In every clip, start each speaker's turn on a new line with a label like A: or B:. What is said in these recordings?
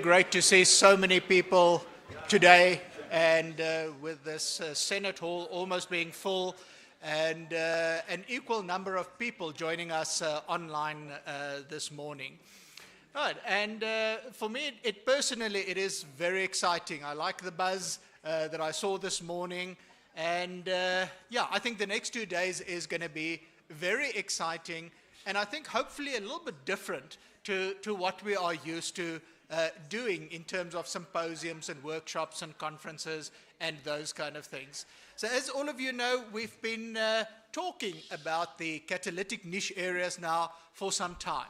A: Great to see so many people today, and with this Senate Hall almost being full, and an equal number of people joining us online this morning. Right, and for me, personally, it is very exciting. I like the buzz that I saw this morning, and yeah, I think the next 2 days is going to be very exciting, and I think hopefully a little bit different to what we are used to doing in terms of symposiums and workshops and conferences and those kind of things. So as all of you know, we've been talking about the catalytic niche areas now for some time.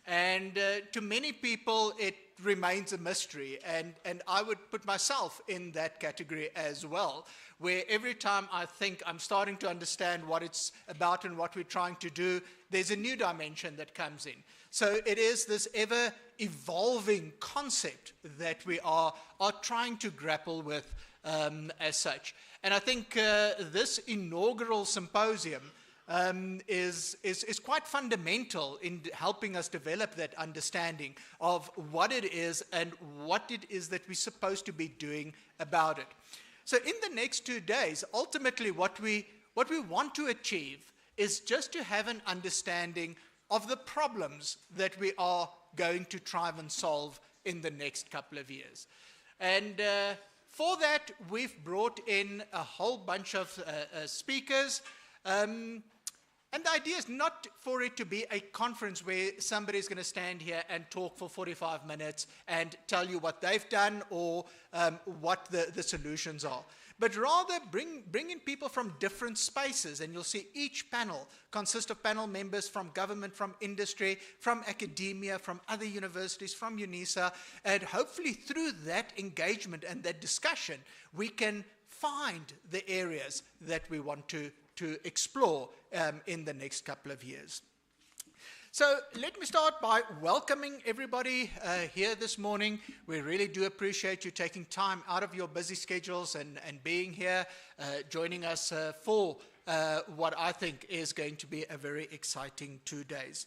A: And to many people, it remains a mystery. And I would put myself in that category as well, where every time I think I'm starting to understand what it's about and what we're trying to do, there's a new dimension that comes in. So it is this ever-evolving concept that we are trying to grapple with as such. And I think this inaugural symposium is quite fundamental in helping us develop that understanding of what it is and what it is that we're supposed to be doing about it. So in the next 2 days, ultimately what we want to achieve is just to have an understanding of the problems that we are going to try and solve in the next couple of years. And for that, we've brought in a whole bunch of speakers. And the idea is not for it to be a conference where somebody's going to stand here and talk for 45 minutes and tell you what they've done or what the solutions are. But rather bring in people from different spaces, and you'll see each panel consists of panel members from government, from industry, from academia, from other universities, from Unisa, and hopefully through that engagement and that discussion, we can find the areas that we want to explore in the next couple of years. So let me start by welcoming everybody here this morning. We really do appreciate you taking time out of your busy schedules and being here, joining us for what I think is going to be a very exciting 2 days.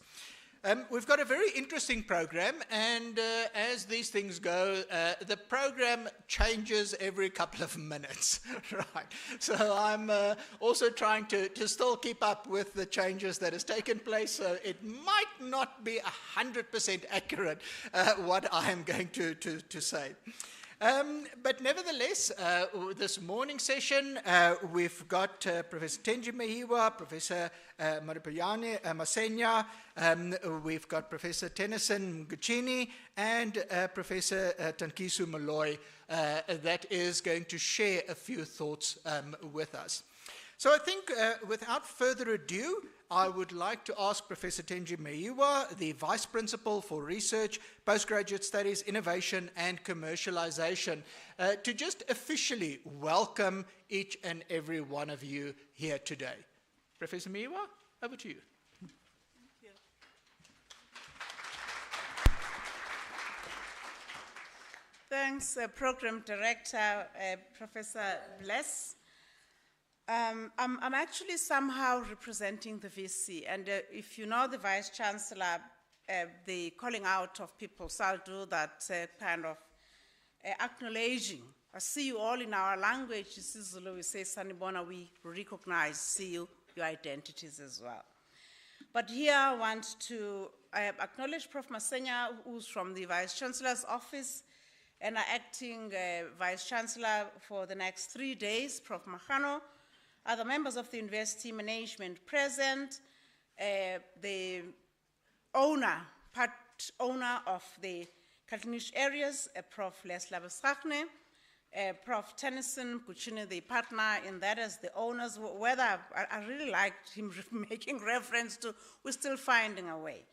A: We've got a very interesting program, and as these things go, the program changes every couple of minutes, right? So I'm also trying to still keep up with the changes that has taken place, so it might not be 100% accurate what I am going to say. But nevertheless, this morning session, we've got Professor Tenji Mehiwa, Professor Maripayane Masenya, we've got Professor Tennyson Mguchini, and Professor Tankisu Molloy that is going to share a few thoughts with us. So I think without further ado, I would like to ask Professor Tenji Mehiwa, the Vice Principal for Research, Postgraduate Studies, Innovation and Commercialization, to just officially welcome each and every one of you here today. Professor Mehiwa, over to you.
B: Thank you. Thanks, Program Director, Professor Bless. I'm actually somehow representing the VC, and if you know the Vice Chancellor, the calling out of people, so I'll do that kind of acknowledging. I see you all in our language. Zulu, we say Sanibona, we recognize, see you, your identities as well. But here I want to acknowledge Prof. Masenya, who's from the Vice Chancellor's office, and our acting Vice Chancellor for the next 3 days, Prof. Mahano, other members of the university management present, the part owner of the Catalytic areas, Prof. Leslie Besrachne, Prof. Tennyson Mguchini, the partner in that as the owners, whether I really liked him making reference to, we're still finding a way.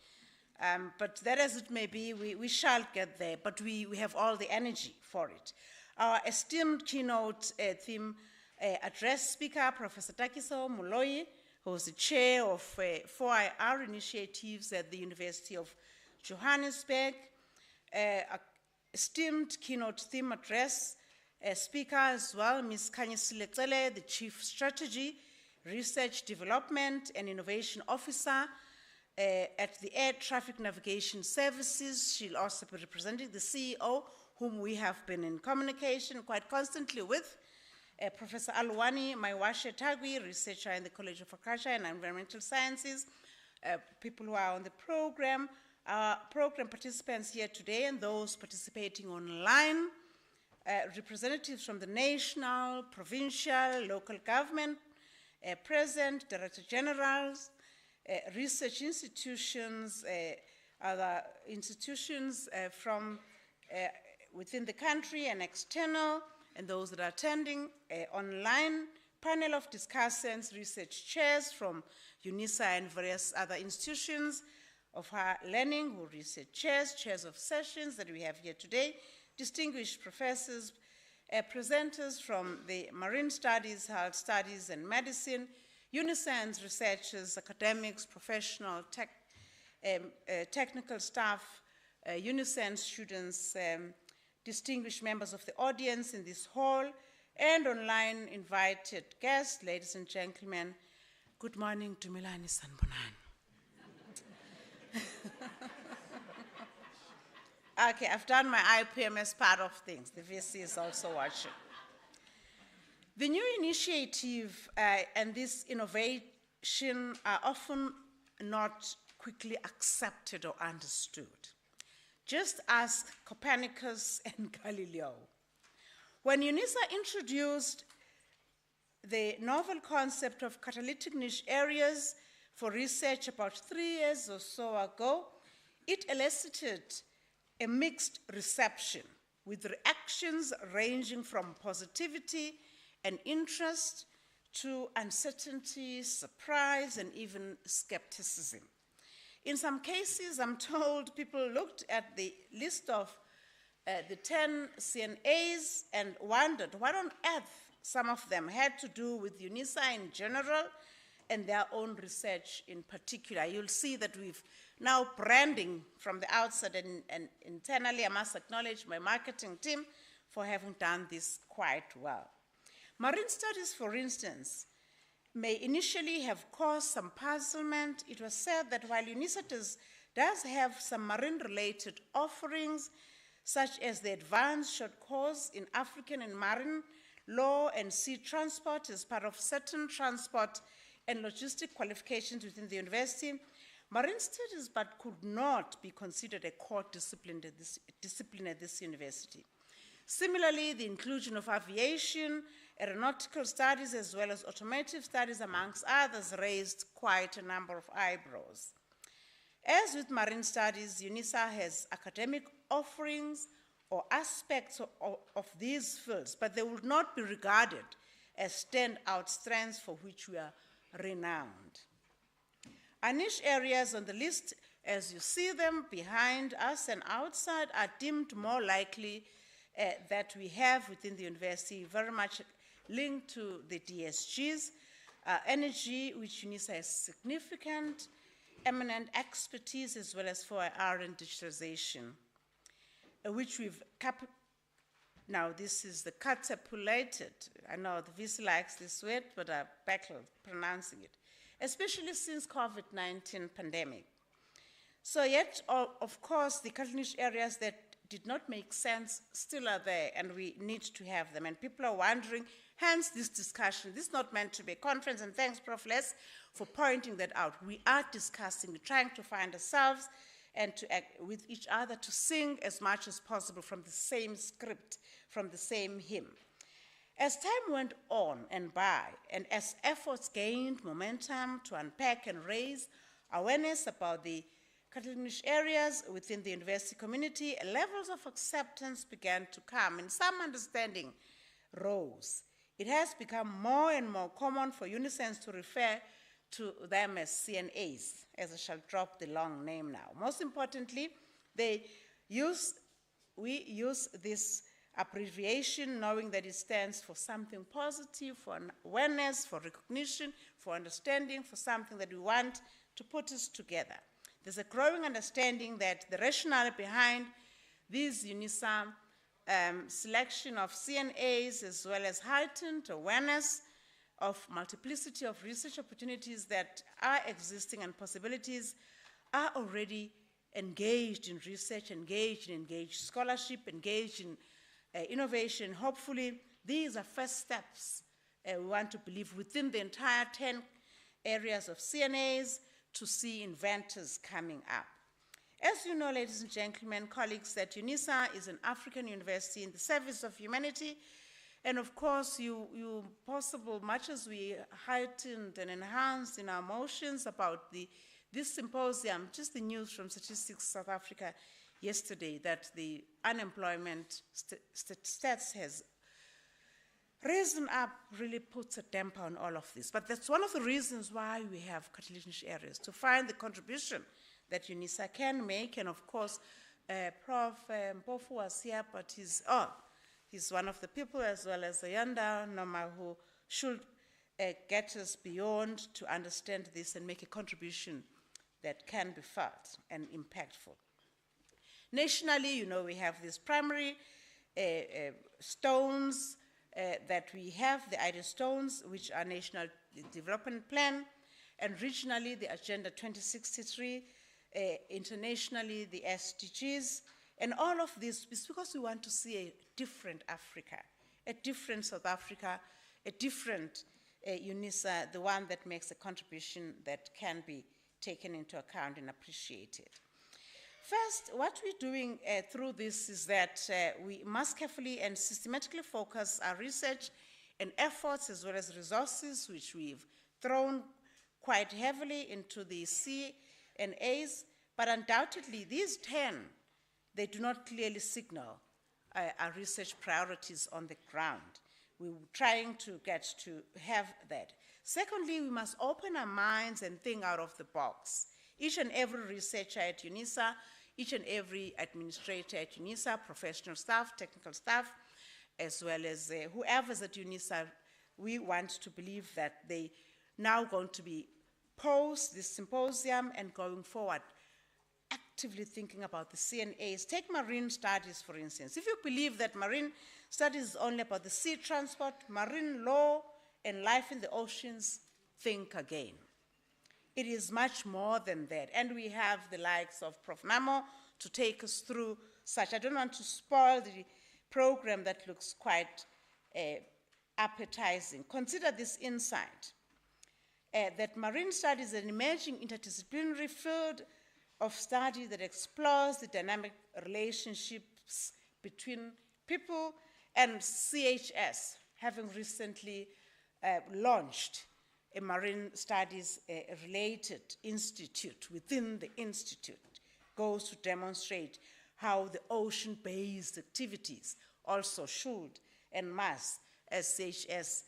B: But that as it may be, we shall get there, but we have all the energy for it. Our esteemed keynote theme address speaker, Professor Takiso Molloy, who is the chair of 4IR initiatives at the University of Johannesburg. Esteemed keynote theme address speaker as well, Ms. Khanyisile Cele, the Chief Strategy, Research Development and Innovation Officer at the Air Traffic Navigation Services. She'll also be representing the CEO, whom we have been in communication quite constantly with. Professor Alwani Maiwashe Tagwi, researcher in the College of Agriculture and Environmental Sciences, people who are on the program, program participants here today and those participating online, representatives from the national, provincial, local government, present, director generals, research institutions, other institutions from within the country and external, and those that are attending online, panel of discussants, research chairs from Unisa and various other institutions of higher learning, who research chairs, chairs of sessions that we have here today, distinguished professors, presenters from the marine studies, health studies, and medicine, Unisense researchers, academics, professional, technical staff, Unisense students, distinguished members of the audience in this hall, and online invited guests, ladies and gentlemen. Good morning, Dumilani Sanbonani. Okay, I've done my IPMS part of things. The VC is also watching. The new initiative and this innovation are often not quickly accepted or understood. Just ask Copernicus and Galileo. When Unisa introduced the novel concept of catalytic niche areas for research about 3 years or so ago, it elicited a mixed reception, with reactions ranging from positivity and interest to uncertainty, surprise, and even skepticism. In some cases, I'm told people looked at the list of the 10 CNAs and wondered what on earth some of them had to do with Unisa in general and their own research in particular. You'll see that we've now branding from the outset, and internally I must acknowledge my marketing team for having done this quite well. Marine studies, for instance, may initially have caused some puzzlement. It was said that while Unisa does have some marine-related offerings, such as the advanced short course in African and marine law and sea transport as part of certain transport and logistic qualifications within the university, marine studies but could not be considered a core discipline at this university. Similarly, the inclusion of aviation, aeronautical studies, as well as automotive studies, amongst others, raised quite a number of eyebrows. As with marine studies, Unisa has academic offerings or aspects of these fields, but they would not be regarded as standout strengths for which we are renowned. Our niche areas on the list, as you see them behind us and outside, are deemed more likely that we have within the university, very much linked to the DSGs, energy, which Unisa has significant, eminent expertise, as well as for IR and digitalization, which we've now this is the catapulated. I know the VC likes this word, but I battle pronouncing it, especially since COVID-19 pandemic. So yet, of course, the niche areas that did not make sense still are there, and we need to have them. And people are wondering, hence this discussion. This is not meant to be a conference, and thanks, Prof. Les, for pointing that out. We are discussing, trying to find ourselves and to act with each other, to sing as much as possible from the same script, from the same hymn. As time went on and by, and as efforts gained momentum to unpack and raise awareness about the niche areas within the university community, levels of acceptance began to come, and some understanding rose. It has become more and more common for Unisense to refer to them as CNAs, as I shall drop the long name now. Most importantly, we use this abbreviation knowing that it stands for something positive, for awareness, for recognition, for understanding, for something that we want to put us together. There's a growing understanding that the rationale behind this Unisa selection of CNAs, as well as heightened awareness of multiplicity of research opportunities that are existing and possibilities, are already engaged in research, engaged in scholarship, engaged in innovation. Hopefully, these are first steps, we want to believe, within the entire 10 areas of CNAs to see inventors coming up. As you know, ladies and gentlemen, colleagues, that Unisa is an African university in the service of humanity. And of course, possible, much as we heightened and enhanced in our motions about this symposium, just the news from Statistics South Africa yesterday that the unemployment stats has risen up really puts a damper on all of this. But that's one of the reasons why we have catalytic areas, to find the contribution that Unisa can make. And of course, Prof. Mpofu was here, but he's one of the people, as well as Ayanda Noma, who should get us beyond to understand this and make a contribution that can be felt and impactful. Nationally, you know, we have these primary stones that we have, the ID stones, which are National Development Plan, and regionally, the Agenda 2063, internationally, the SDGs, and all of this is because we want to see a different Africa, a different South Africa, a different Unisa, the one that makes a contribution that can be taken into account and appreciated. First, what we're doing through this is that we must carefully and systematically focus our research and efforts, as well as resources, which we've thrown quite heavily into the CNAs, but undoubtedly these 10, they do not clearly signal our research priorities on the ground. We're trying to get to have that. Secondly, we must open our minds and think out of the box. Each and every researcher at Unisa, each and every administrator at Unisa, professional staff, technical staff, as well as whoever's at Unisa, we want to believe that they now going to be post this symposium and going forward, actively thinking about the CNAs. Take marine studies, for instance. If you believe that marine studies is only about the sea transport, marine law, and life in the oceans, think again. It is much more than that. And we have the likes of Prof. Namo to take us through such. I don't want to spoil the program that looks quite appetizing. Consider this insight, that marine studies is an emerging interdisciplinary field of study that explores the dynamic relationships between people, and CHS, having recently launched a marine studies related institute within the institute, goes to demonstrate how the ocean-based activities also should and must, as CHS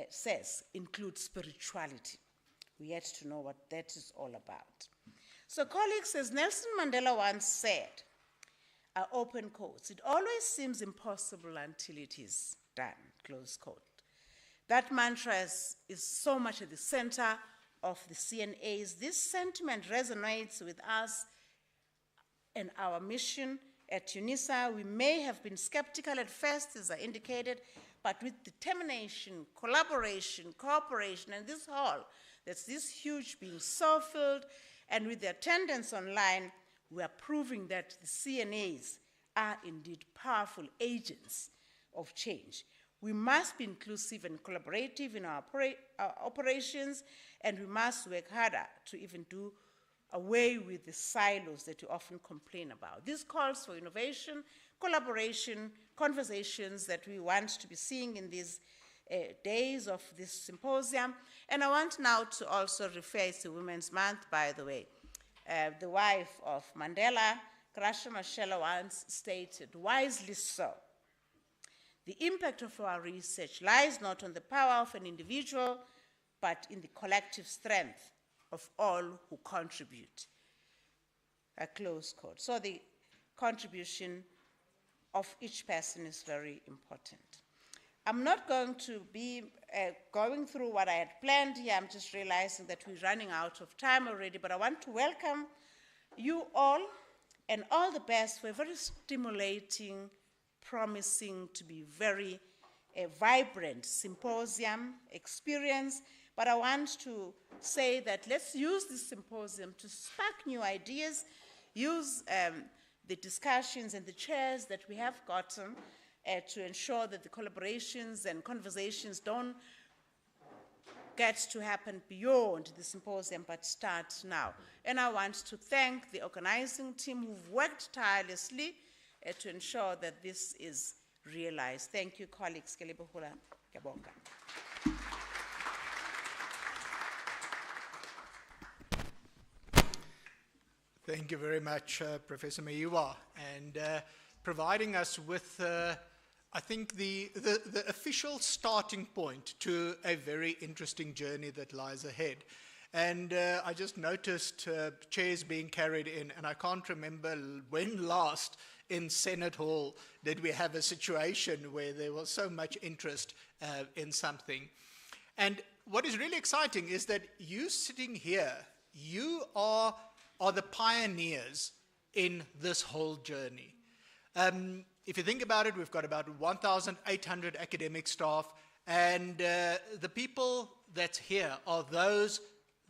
B: says, include spirituality. We yet to know what that is all about. So colleagues, as Nelson Mandela once said, open quotes, it always seems impossible until it is done, close quote. That mantra is so much at the center of the CNAs. This sentiment resonates with us and our mission at Unisa. We may have been skeptical at first, as I indicated, but with determination, collaboration, cooperation, and this hall, that's this huge being so filled, and with the attendance online, we are proving that the CNAs are indeed powerful agents of change. We must be inclusive and collaborative in our operations, and we must work harder to even do away with the silos that we often complain about. This calls for innovation, collaboration, conversations that we want to be seeing in these days of this symposium. And I want now to also refer to Women's Month, by the way. The wife of Mandela, Graça Machel, once stated, wisely so, the impact of our research lies not on the power of an individual, but in the collective strength of all who contribute. A close quote. So the contribution of each person is very important. I'm not going to be going through what I had planned here. I'm just realizing that we're running out of time already, but I want to welcome you all and all the best for a very stimulating, promising to be very vibrant symposium experience. But I want to say that let's use this symposium to spark new ideas, use the discussions and the chairs that we have gotten to ensure that the collaborations and conversations don't get to happen beyond the symposium, but start now. And I want to thank the organizing team who've worked tirelessly to ensure that this is realized. Thank you, colleagues. Ke lebohela, ke a bonga.
A: Thank you very much, Professor Meiwa, and providing us with, I think, the official starting point to a very interesting journey that lies ahead. And I just noticed chairs being carried in, and I can't remember when last in Senate Hall did we have a situation where there was so much interest in something. And what is really exciting is that you sitting here, you are the pioneers in this whole journey. If you think about it, we've got about 1,800 academic staff, and the people that's here are those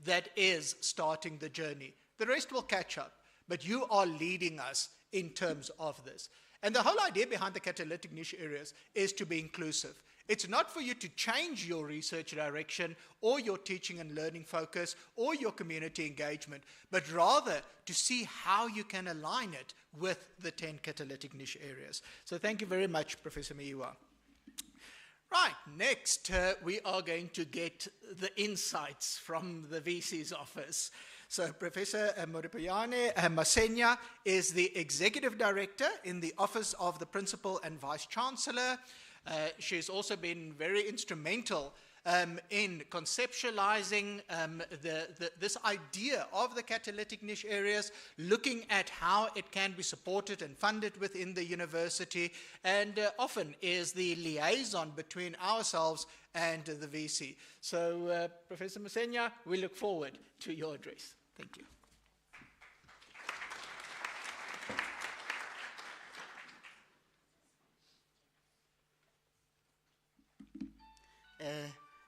A: that is starting the journey. The rest will catch up, but you are leading us in terms of this. And the whole idea behind the catalytic niche areas is to be inclusive. It's not for you to change your research direction or your teaching and learning focus or your community engagement, but rather to see how you can align it with the 10 catalytic niche areas. So thank you very much, Professor Meiwa. Right, next we are going to get the insights from the VC's office. So Professor Moripoyane Masenya is the Executive Director in the Office of the Principal and Vice Chancellor. She's also been very instrumental in conceptualizing this idea of the catalytic niche areas, looking at how it can be supported and funded within the university, and often is the liaison between ourselves and the VC. So, Professor Masenya, we look forward to your address. Thank you.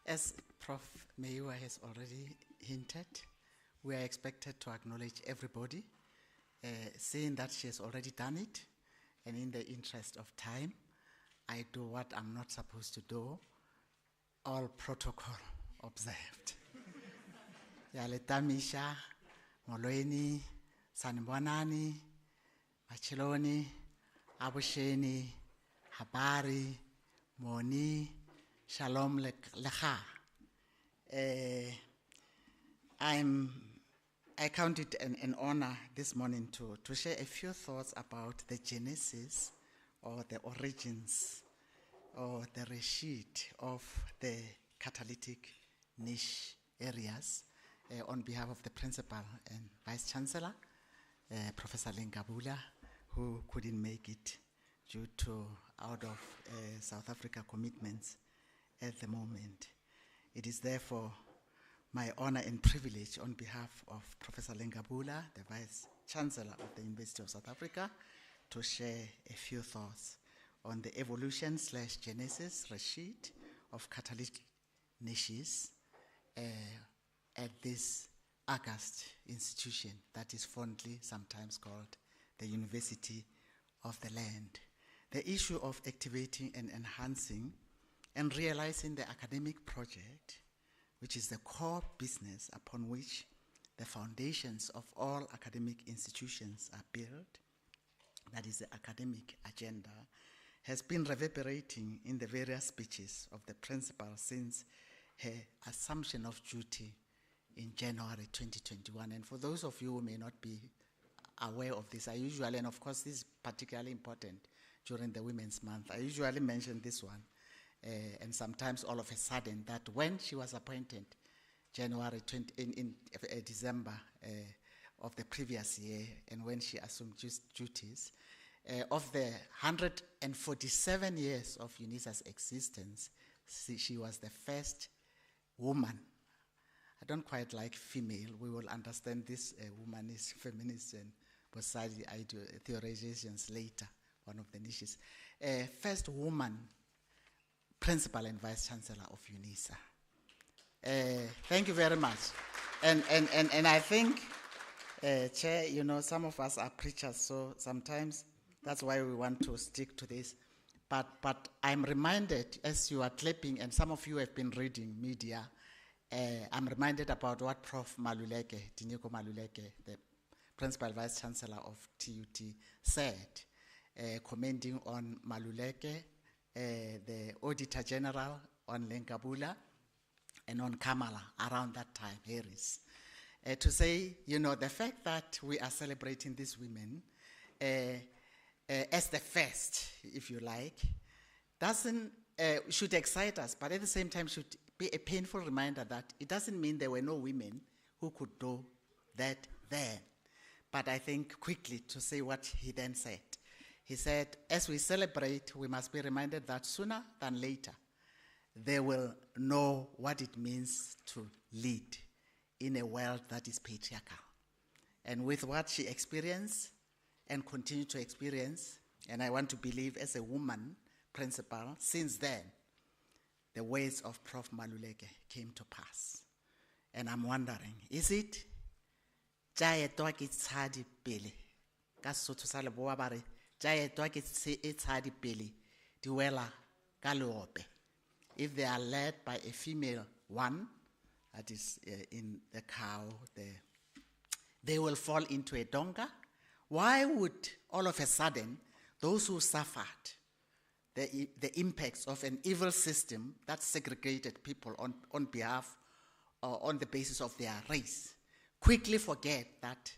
C: As Prof. Meiwa has already hinted, we are expected to acknowledge everybody, seeing that she has already done it, and in the interest of time, I do what I'm not supposed to do, all protocol observed. Yaletamisha, Moloeni, Sanibwanani, Machiloni, Abusheni, Habari, Moni, Shalom Lecha. I count it an honor this morning to share a few thoughts about the genesis or the origins or the reshit of the catalytic niche areas on behalf of the Principal and Vice Chancellor, Professor Lengabula, who couldn't make it due to out of South Africa commitments at the moment. It is therefore my honor and privilege on behalf of Professor Lengabula, the Vice Chancellor of the University of South Africa, to share a few thoughts on the evolution/genesis reshit of catalytic niches at this august institution that is fondly sometimes called the University of the Land. The issue of activating and enhancing and realizing the academic project, which is the core business upon which the foundations of all academic institutions are built, that is the academic agenda, has been reverberating in the various speeches of the principal since her assumption of duty in January 2021. And for those of you who may not be aware of this, I usually, and of course this is particularly important during the Women's Month, I usually mention this one. And sometimes all of a sudden that when she was appointed January 20, in December of the previous year, and when she assumed duties, of the 147 years of Unisa's existence, she was the first woman. I don't quite like female. We will understand this woman is feminist and besides I do theorizations later, one of the niches. First woman Principal and Vice Chancellor of Unisa. Thank you very much. And I think, Chair, you know, some of us are preachers, so sometimes that's why we want to stick to this. But I'm reminded, as you are clapping, and some of you have been reading media, I'm reminded about what Prof. Maluleke, Dineko Maluleke, the Principal Vice Chancellor of TUT, said, commenting on Maluleke, the Auditor General on Lenkabula, and on Kamala around that time, Harris, to say, you know, the fact that we are celebrating these women as the first, if you like, should excite us, but at the same time should be a painful reminder that it doesn't mean there were no women who could do that then. But I think quickly to say what he then said. He said, as we celebrate, we must be reminded that sooner than later, they will know what it means to lead in a world that is patriarchal. And with what she experienced and continue to experience, and I want to believe as a woman principal, since then, the words of Prof. Maluleke came to pass. And I'm wondering, is it jaetwa ke tshadi pele ka Sotho sa Leboa ba re jaetwa ke tshadi pele di wela ka leope? If they are led by a female one, that is in the cow, they will fall into a donga. Why would all of a sudden those who suffered the impacts of an evil system that segregated people on behalf or on the basis of their race quickly forget that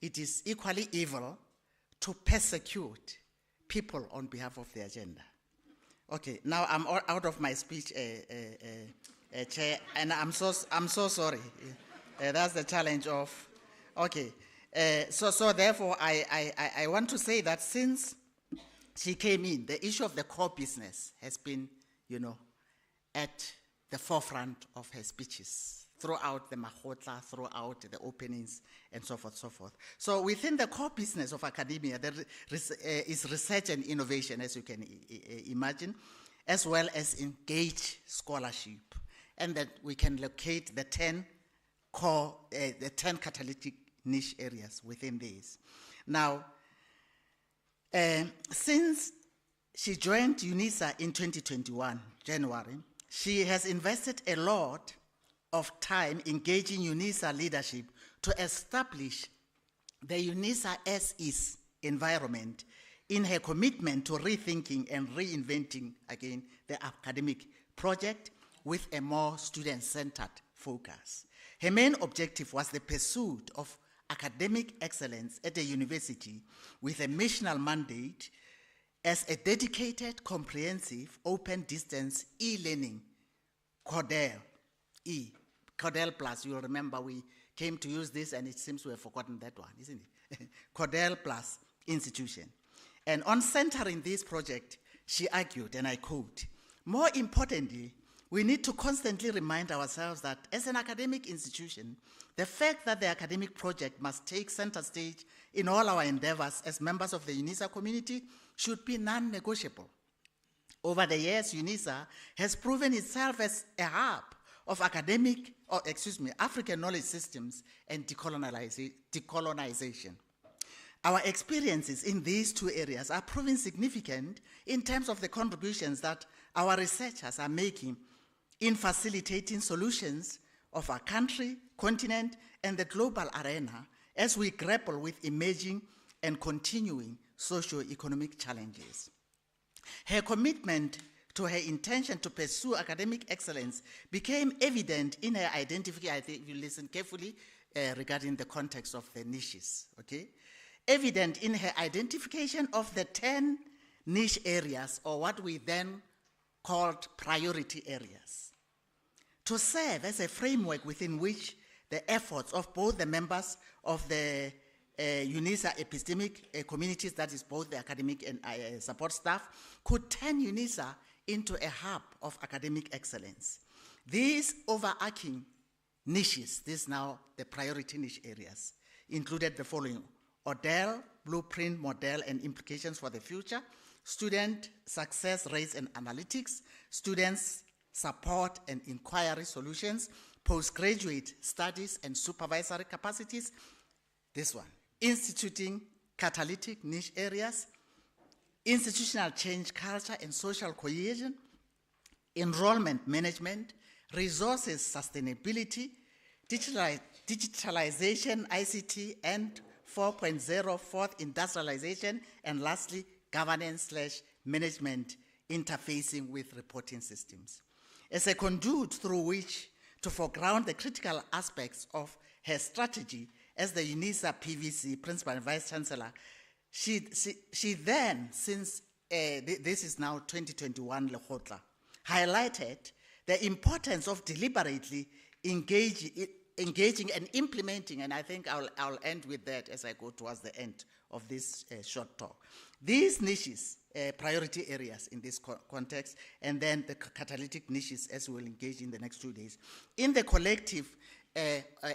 C: it is equally evil to persecute people on behalf of their gender? Okay, now I'm out of my speech, Chair, and I'm so sorry. That's the challenge of. Okay, so therefore I want to say that since she came in, the issue of the core business has been, you know, at the forefront of her speeches throughout the mahotla, throughout the openings, and so forth, so forth. So within the core business of academia, there is research and innovation, as you can imagine, as well as engage scholarship, and that we can locate the 10 catalytic niche areas within these. Now, since she joined Unisa in 2021, January, she has invested a lot of time engaging Unisa leadership to establish the Unisa as-is environment in her commitment to rethinking and reinventing, again, the academic project with a more student-centered focus. Her main objective was the pursuit of academic excellence at a university with a missional mandate as a dedicated, comprehensive, open-distance e-learning, Cordell Plus. You'll remember we came to use this and it seems we have forgotten that one, isn't it? Cordell Plus institution. And on centering this project, she argued, and I quote, "More importantly, we need to constantly remind ourselves that as an academic institution, the fact that the academic project must take center stage in all our endeavors as members of the Unisa community should be non-negotiable. Over the years, Unisa has proven itself as a hub of African knowledge systems and decolonization. Our experiences in these two areas are proving significant in terms of the contributions that our researchers are making in facilitating solutions of our country, continent, and the global arena as we grapple with emerging and continuing socio-economic challenges. Her commitment to her intention to pursue academic excellence became evident in her identification. I think if you listen carefully regarding the context of the niches, okay? Evident in her identification of the 10 niche areas, or what we then called priority areas, to serve as a framework within which the efforts of both the members of the Unisa epistemic communities, that is both the academic and support staff, could turn Unisa into a hub of academic excellence. These overarching niches, these now the priority niche areas, included the following: Odell, Blueprint, Model, and Implications for the Future, Student Success Rates and Analytics, Students support and inquiry solutions, postgraduate studies and supervisory capacities. This one, instituting catalytic niche areas, institutional change culture and social cohesion, enrollment management, resources sustainability, digitalization, ICT, and 4.0, fourth industrialization, and lastly, governance/management interfacing with reporting systems. As a conduit through which to foreground the critical aspects of her strategy as the Unisa PVC Principal and Vice Chancellor, she then, since this is now 2021 Lekgotla, highlighted the importance of deliberately engaging and implementing, and I think I'll end with that as I go towards the end of this short talk. These niches, priority areas in this context, and then the catalytic niches as we will engage in the next 2 days, in the collective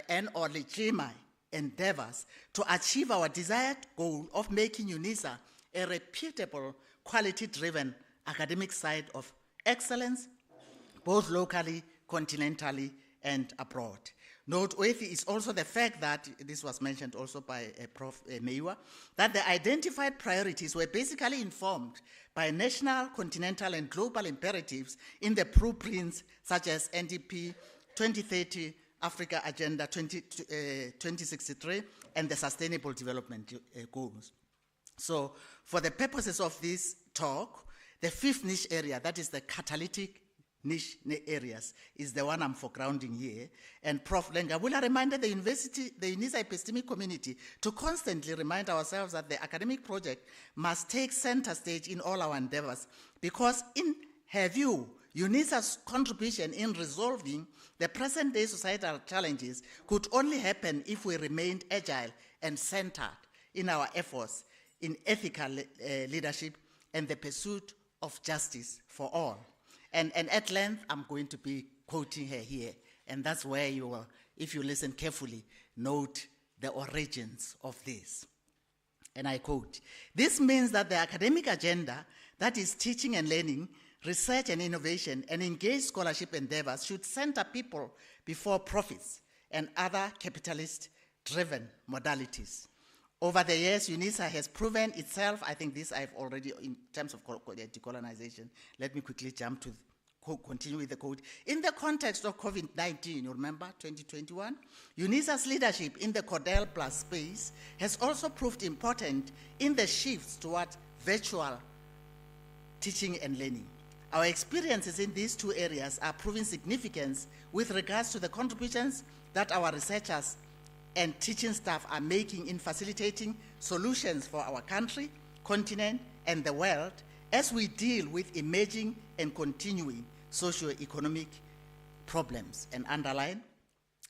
C: and/or legitimate endeavors to achieve our desired goal of making Unisa a reputable, quality-driven academic site of excellence, both locally, continentally, and abroad. Noteworthy is also the fact that, this was mentioned also by Prof. Meiwa, that the identified priorities were basically informed by national, continental, and global imperatives in the blueprints such as NDP 2030, Africa Agenda 2063, and the Sustainable Development Goals. So, for the purposes of this talk, the fifth niche area, that is the catalytic niche areas, is the one I'm foregrounding here. And Prof. Lengabula reminded the Unisa epistemic community to constantly remind ourselves that the academic project must take center stage in all our endeavors, because in her view, Unisa's contribution in resolving the present-day societal challenges could only happen if we remained agile and centered in our efforts in ethical leadership and the pursuit of justice for all. And at length, I'm going to be quoting her here, and that's where you will, if you listen carefully, note the origins of this. And I quote, "This means that the academic agenda, that is teaching and learning, research and innovation, and engaged scholarship endeavors should center people before profits and other capitalist-driven modalities. Over the years, Unisa has proven itself, I think this I've already, in terms of decolonization, let me quickly jump to continue with the quote. In the context of COVID-19, you remember, 2021, Unisa's leadership in the Cordell Plus space has also proved important in the shifts toward virtual teaching and learning. Our experiences in these two areas are proving significant with regards to the contributions that our researchers and teaching staff are making in facilitating solutions for our country, continent, and the world as we deal with emerging and continuing socio-economic problems. And underline,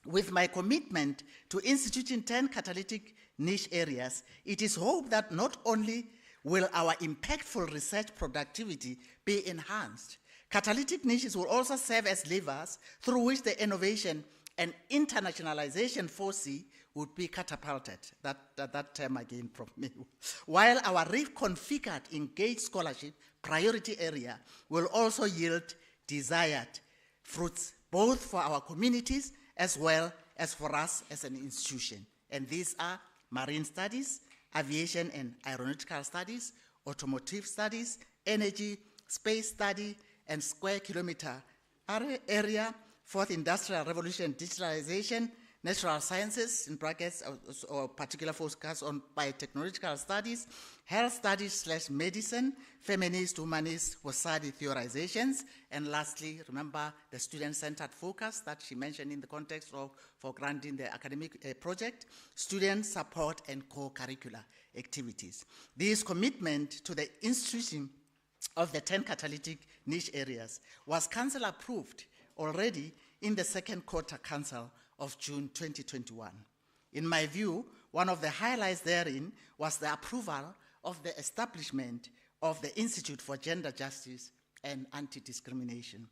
C: with my commitment to instituting 10 catalytic niche areas, it is hoped that not only will our impactful research productivity be enhanced, catalytic niches will also serve as levers through which the innovation and internationalization foresee would be catapulted. That term again from me. While our reconfigured engaged scholarship priority area will also yield desired fruits, both for our communities as well as for us as an institution. And these are marine studies, aviation and aeronautical studies, automotive studies, energy, space study, and square kilometer area, fourth industrial revolution, digitalization, natural sciences, in brackets, or particular focus on biotechnological studies, health studies / medicine, feminist, humanist, WASADI theorizations, and lastly, remember the student-centered focus that she mentioned in the context of for granting the academic project, student support and co-curricular activities. This commitment to the institution of the 10 catalytic niche areas was council approved already in the second quarter council of June 2021. In my view, one of the highlights therein was the approval of the establishment of the Institute for Gender Justice and Anti-Discrimination.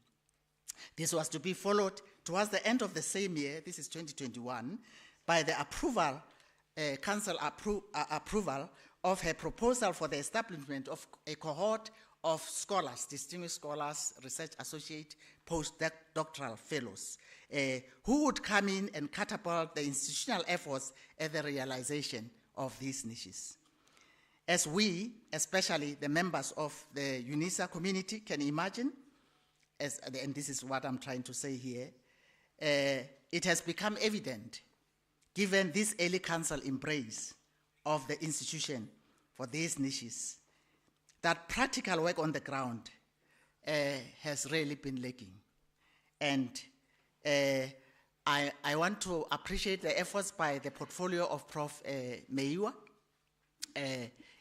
C: This was to be followed towards the end of the same year, this is 2021, by the approval, council approval of her proposal for the establishment of a cohort of scholars, distinguished scholars, research associate, postdoctoral fellows, who would come in and catapult the institutional efforts at the realization of these niches. As we, especially the members of the Unisa community, can imagine, and this is what I'm trying to say here, it has become evident, given this early council embrace of the institution for these niches, that practical work on the ground has really been lacking. And I want to appreciate the efforts by the portfolio of Prof. Meiwa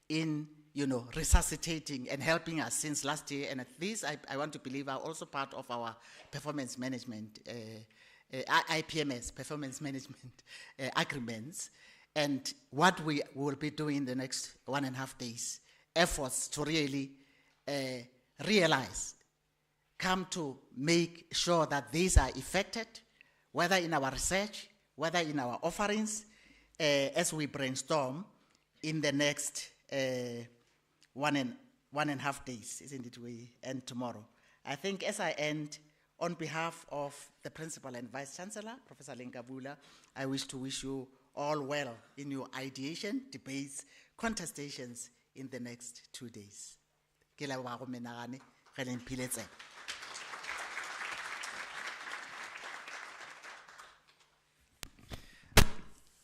C: in resuscitating and helping us since last year. And these, I want to believe, are also part of our performance management, IPMS, performance management agreements. And what we will be doing in the next 1.5 days, efforts to really realize, come to make sure that these are effected, whether in our research, whether in our offerings, as we brainstorm in the next 1.5 days, isn't it? We end tomorrow. I think as I end, on behalf of the Principal and Vice Chancellor, Professor Lenkabula, I wish to wish you all well in your ideation, debates, contestations in the next 2 days.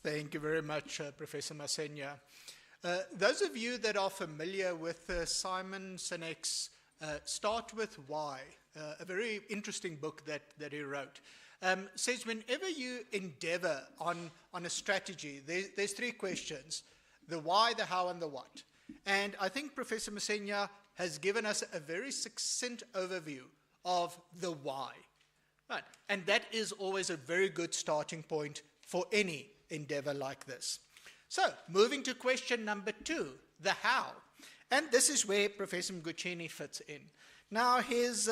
A: Thank you very much, Professor Masenya. Those of you that are familiar with Simon Sinek's Start With Why, a very interesting book that he wrote, says whenever you endeavor on a strategy, there's 3 questions: the why, the how, and the what. And I think Professor Masenya has given us a very succinct overview of the why. Right. And that is always a very good starting point for any endeavor like this. So, moving to question number 2, the how. And this is where Professor Mgucheni fits in. Now, his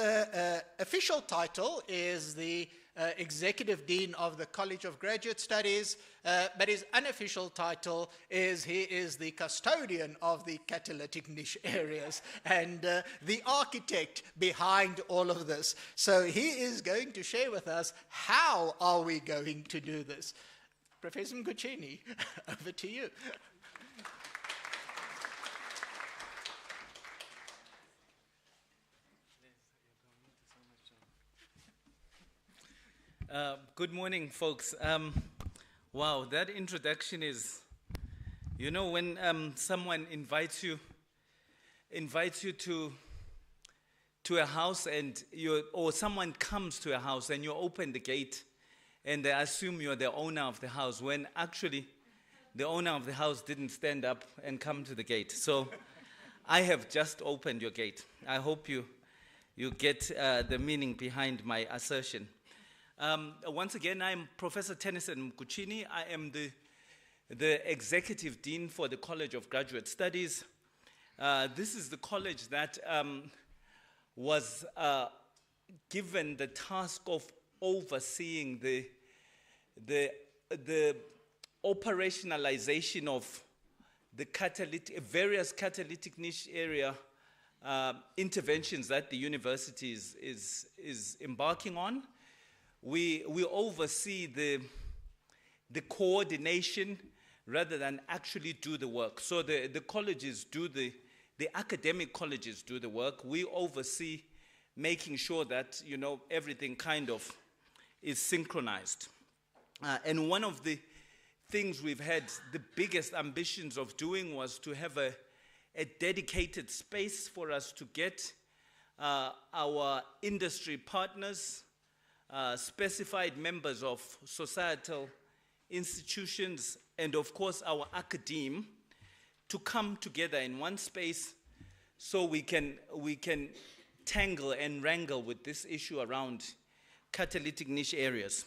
A: official title is the Executive Dean of the College of Graduate Studies, but his unofficial title is he is the custodian of the catalytic niche areas and the architect behind all of this. So he is going to share with us how are we going to do this. Professor Mgucheni, over to you.
D: Good morning, folks. Wow, that introduction is, when someone invites you to a house or someone comes to a house and you open the gate and they assume you're the owner of the house, when actually the owner of the house didn't stand up and come to the gate. So I have just opened your gate. I hope you get the meaning behind my assertion. Once again, I'm Professor Tennyson Mgucheni. I am the Executive Dean for the College of Graduate Studies. This is the college that was given the task of overseeing the operationalization of the various catalytic niche area interventions that the university is embarking on. We oversee the coordination rather than actually do the work. So the colleges do the academic colleges do the work. We oversee making sure that everything kind of is synchronized. And one of the things we've had the biggest ambitions of doing was to have a dedicated space for us to get our industry partners, specified members of societal institutions, and of course our academe to come together in one space so we can tangle and wrangle with this issue around catalytic niche areas.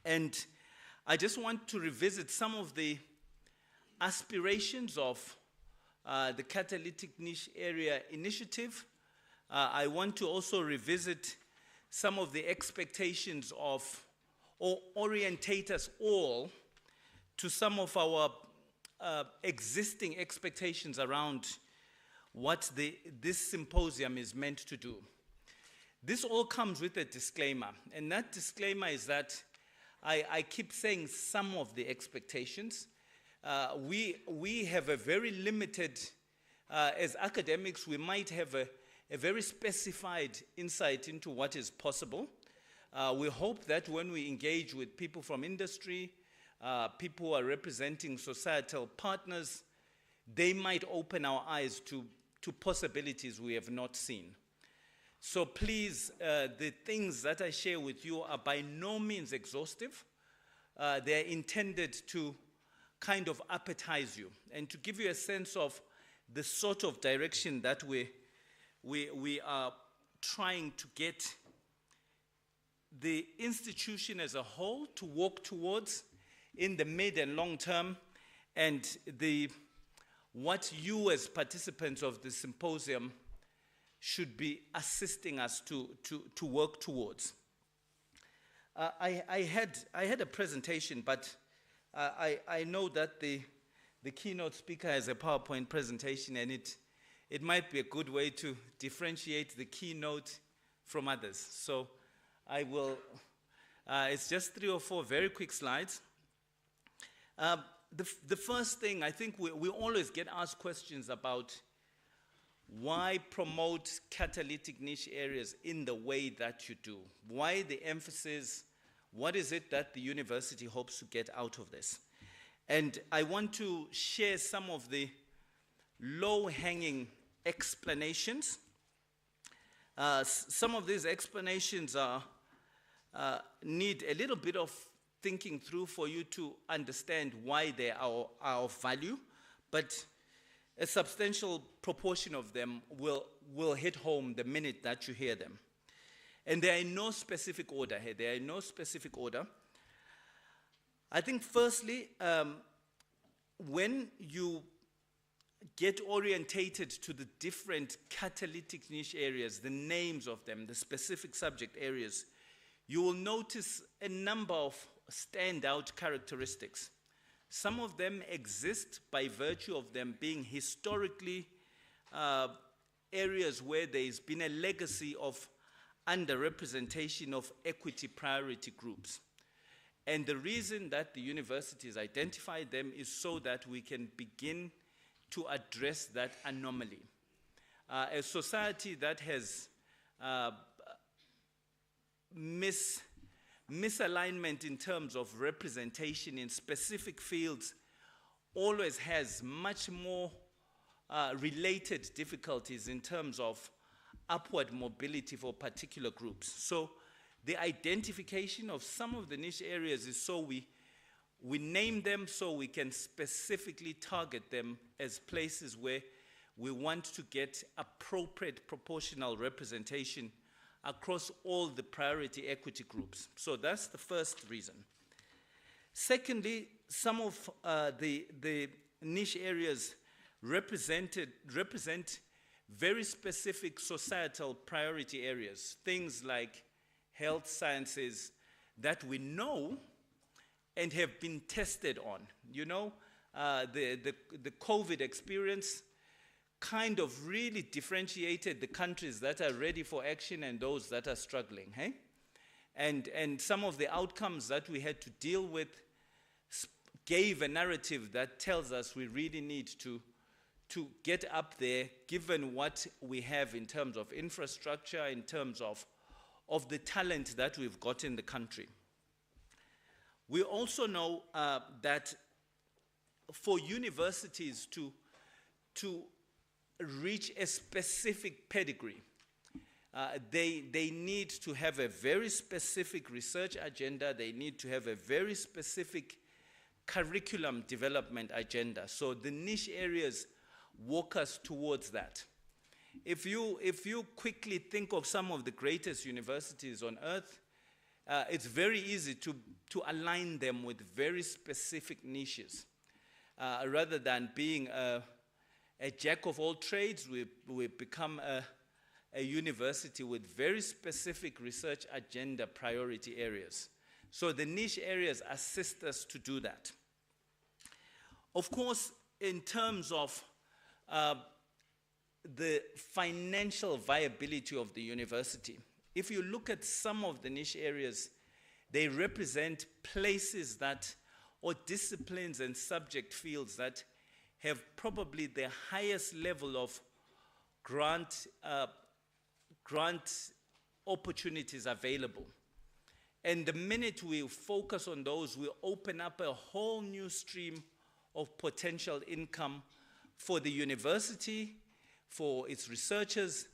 D: And I just want to revisit some of the aspirations of the catalytic niche area initiative. I want to also revisit some of the expectations of, or orientate us all to some of our existing expectations around what this symposium is meant to do. This all comes with a disclaimer, and that disclaimer is that I keep saying some of the expectations. We have a very limited, as academics, we might have a very specified insight into what is possible. We hope that when we engage with people from industry, people who are representing societal partners, they might open our eyes to possibilities we have not seen. So please, the things that I share with you are by no means exhaustive. They're intended to kind of appetize you and to give you a sense of the sort of direction that we are trying to get the institution as a whole to walk towards in the mid and long term, and what you as participants of the symposium should be assisting us to work towards. I had a presentation, but I know that the keynote speaker has a PowerPoint presentation, and it might be a good way to differentiate the keynote from others. So I will, it's just 3 or 4 very quick slides. The first thing, I think we always get asked questions about why promote catalytic niche areas in the way that you do? Why the emphasis? What is it that the university hopes to get out of this? And I want to share some of the low-hanging explanations. Some of these explanations need a little bit of thinking through for you to understand why they are of value, but a substantial proportion of them will hit home the minute that you hear them. And they are in no specific order here. They are in no specific order. I think firstly, when you get orientated to the different catalytic niche areas, the names of them, the specific subject areas, you will notice a number of standout characteristics. Some of them exist by virtue of them being historically areas where there's been a legacy of underrepresentation of equity priority groups. And the reason that the universities identified them is so that we can begin to address that anomaly. A society that has misalignment in terms of representation in specific fields always has much more related difficulties in terms of upward mobility for particular groups. So the identification of some of the niche areas is so we name them so we can specifically target them as places where we want to get appropriate proportional representation across all the priority equity groups. So that's the first reason. Secondly, some of the niche areas represent very specific societal priority areas, things like health sciences that we know and have been tested on. You know, the COVID experience kind of really differentiated the countries that are ready for action and those that are struggling, hey? And some of the outcomes that we had to deal with gave a narrative that tells us we really need to get up there, given what we have in terms of infrastructure, in terms of the talent that we've got in the country. We also know that for universities to reach a specific pedigree, they need to have a very specific research agenda. They need to have a very specific curriculum development agenda. So the niche areas walk us towards that. If you quickly think of some of the greatest universities on earth, it's very easy to align them with very specific niches. Rather than being a jack of all trades, we become a university with very specific research agenda priority areas. So the niche areas assist us to do that. Of course, in terms of the financial viability of the university. If you look at some of the niche areas, they represent places that, or disciplines and subject fields that have probably the highest level of grant opportunities available. And the minute we focus on those, we open up a whole new stream of potential income for the university, for its researchers,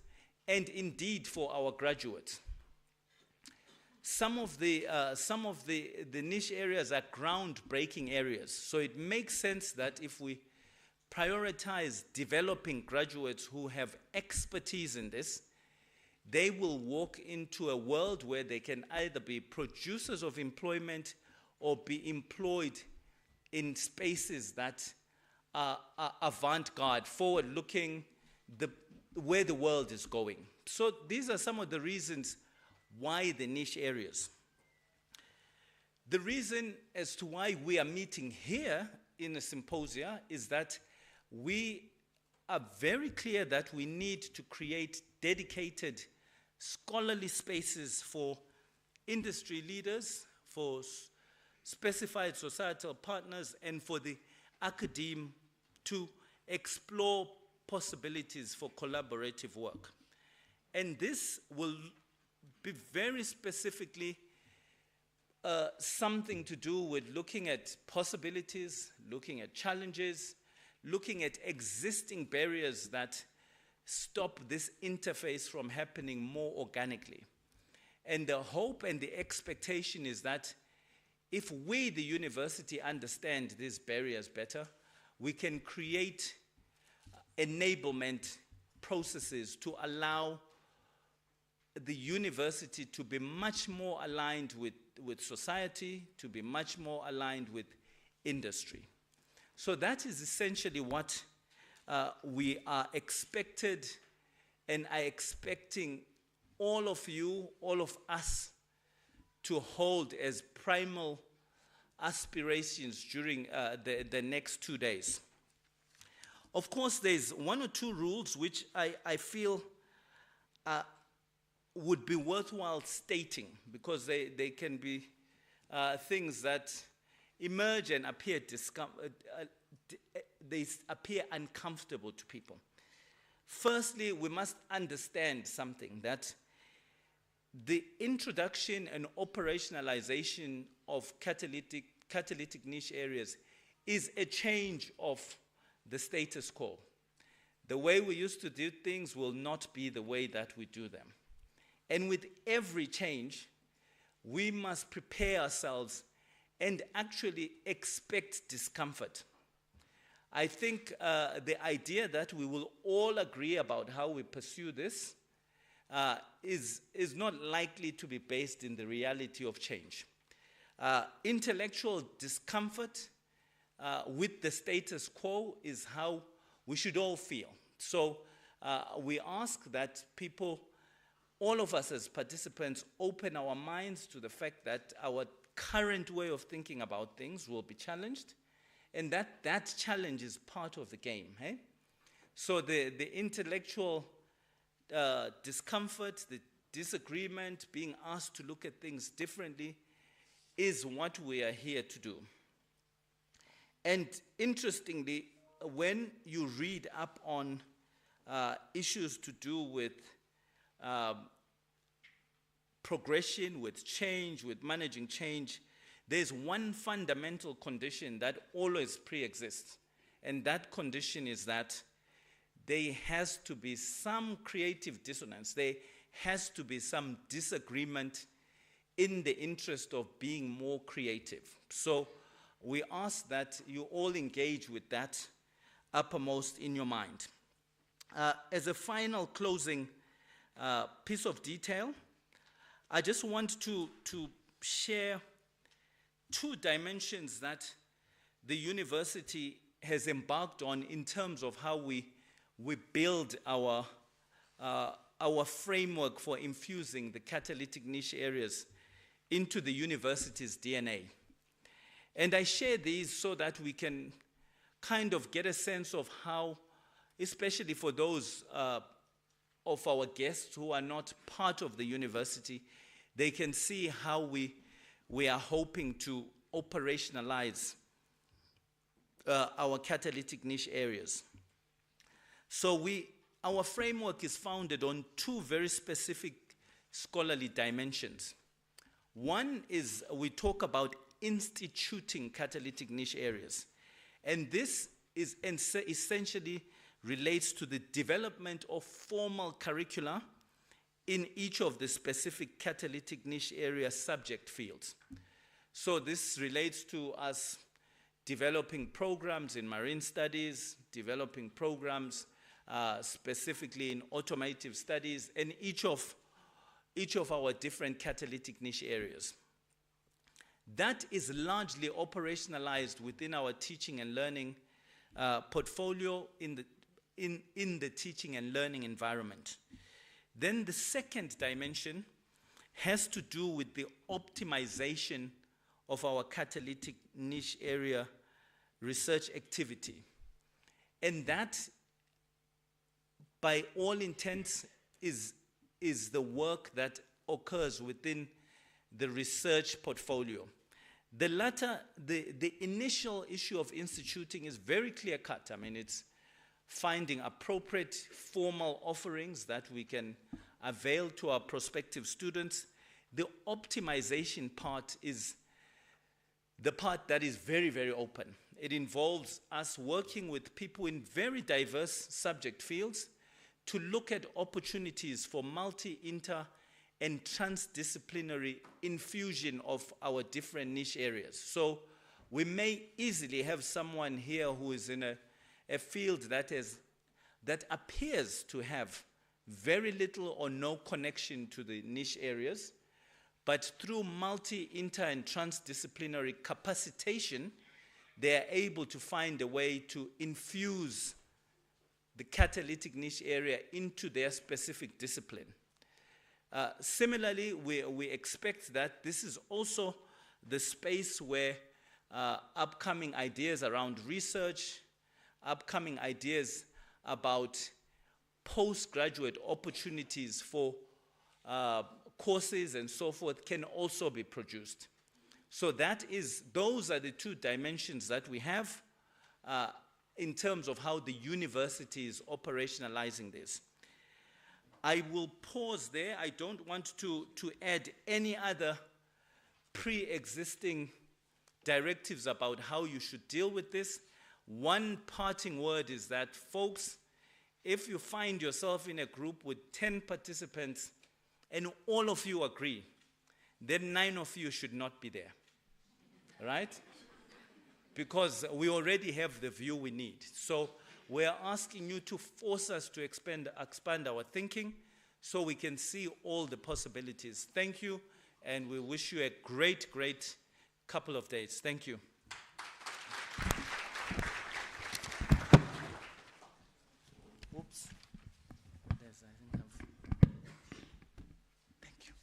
D: and indeed for our graduates. Some of the niche areas are groundbreaking areas. So it makes sense that if we prioritize developing graduates who have expertise in this, they will walk into a world where they can either be producers of employment or be employed in spaces that are avant-garde, forward-looking, where the world is going. So these are some of the reasons why the niche areas. The reason as to why we are meeting here in a symposia is that we are very clear that we need to create dedicated scholarly spaces for industry leaders, for specified societal partners, and for the academe to explore possibilities for collaborative work. And this will be very specifically something to do with looking at possibilities, looking at challenges, looking at existing barriers that stop this interface from happening more organically. And the hope and the expectation is that if we, the university, understand these barriers better, we can create enablement processes to allow the university to be much more aligned with society, to be much more aligned with industry. So that is essentially what we are expected and are expecting all of you, all of us, to hold as primal aspirations during the next 2 days. Of course, there's one or two rules which I feel would be worthwhile stating, because they can be things that emerge and appear they appear uncomfortable to people. Firstly, we must understand something, that the introduction and operationalization of catalytic niche areas is a change of the status quo. The way we used to do things will not be the way that we do them. And with every change, we must prepare ourselves and actually expect discomfort. I think the idea that we will all agree about how we pursue this is not likely to be based in the reality of change. Intellectual discomfort with the status quo is how we should all feel. So we ask that people, all of us as participants, open our minds to the fact that our current way of thinking about things will be challenged, and that challenge is part of the game. Hey? So the intellectual discomfort, the disagreement, being asked to look at things differently, is what we are here to do. And interestingly, when you read up on issues to do with progression, with change, with managing change, there's one fundamental condition that always pre-exists. And that condition is that there has to be some creative dissonance. There has to be some disagreement in the interest of being more creative. So we ask that you all engage with that uppermost in your mind. As a final closing piece of detail, I just want to share two dimensions that the university has embarked on in terms of how we build our framework for infusing the catalytic niche areas into the university's DNA. And I share these so that we can kind of get a sense of how especially for those of our guests who are not part of the university, they can see how we are hoping to operationalize our catalytic niche areas. So our framework is founded on two very specific scholarly dimensions. One is we talk about instituting catalytic niche areas. And this is essentially relates to the development of formal curricula in each of the specific catalytic niche area subject fields. So this relates to us developing programs in marine studies, developing programs specifically in automotive studies, and each of our different catalytic niche areas. That is largely operationalized within our teaching and learning portfolio in the teaching and learning environment. Then the second dimension has to do with the optimization of our catalytic niche area research activity. And that, by all intents, is the work that occurs within the research portfolio. The latter, the initial issue of instituting is very clear-cut. I mean, it's finding appropriate formal offerings that we can avail to our prospective students. The optimization part is the part that is very, very open. It involves us working with people in very diverse subject fields to look at opportunities for multi, inter, and transdisciplinary infusion of our different niche areas. So we may easily have someone here who is in a field that appears to have very little or no connection to the niche areas, but through multi, inter, and transdisciplinary capacitation, they are able to find a way to infuse the catalytic niche area into their specific discipline. Similarly, we expect that this is also the space where upcoming ideas around research, upcoming ideas about postgraduate opportunities for courses and so forth can also be produced. So those are the two dimensions that we have in terms of how the university is operationalizing this. I will pause there. I don't want to add any other pre-existing directives about how you should deal with this. One parting word is that, folks, if you find yourself in a group with 10 participants and all of you agree, then 9 of you should not be there, right? Because we already have the view we need. So we're asking you to force us to expand our thinking so we can see all the possibilities. Thank you, and we wish you a great, great couple of days. Thank you. Oops. Thank you.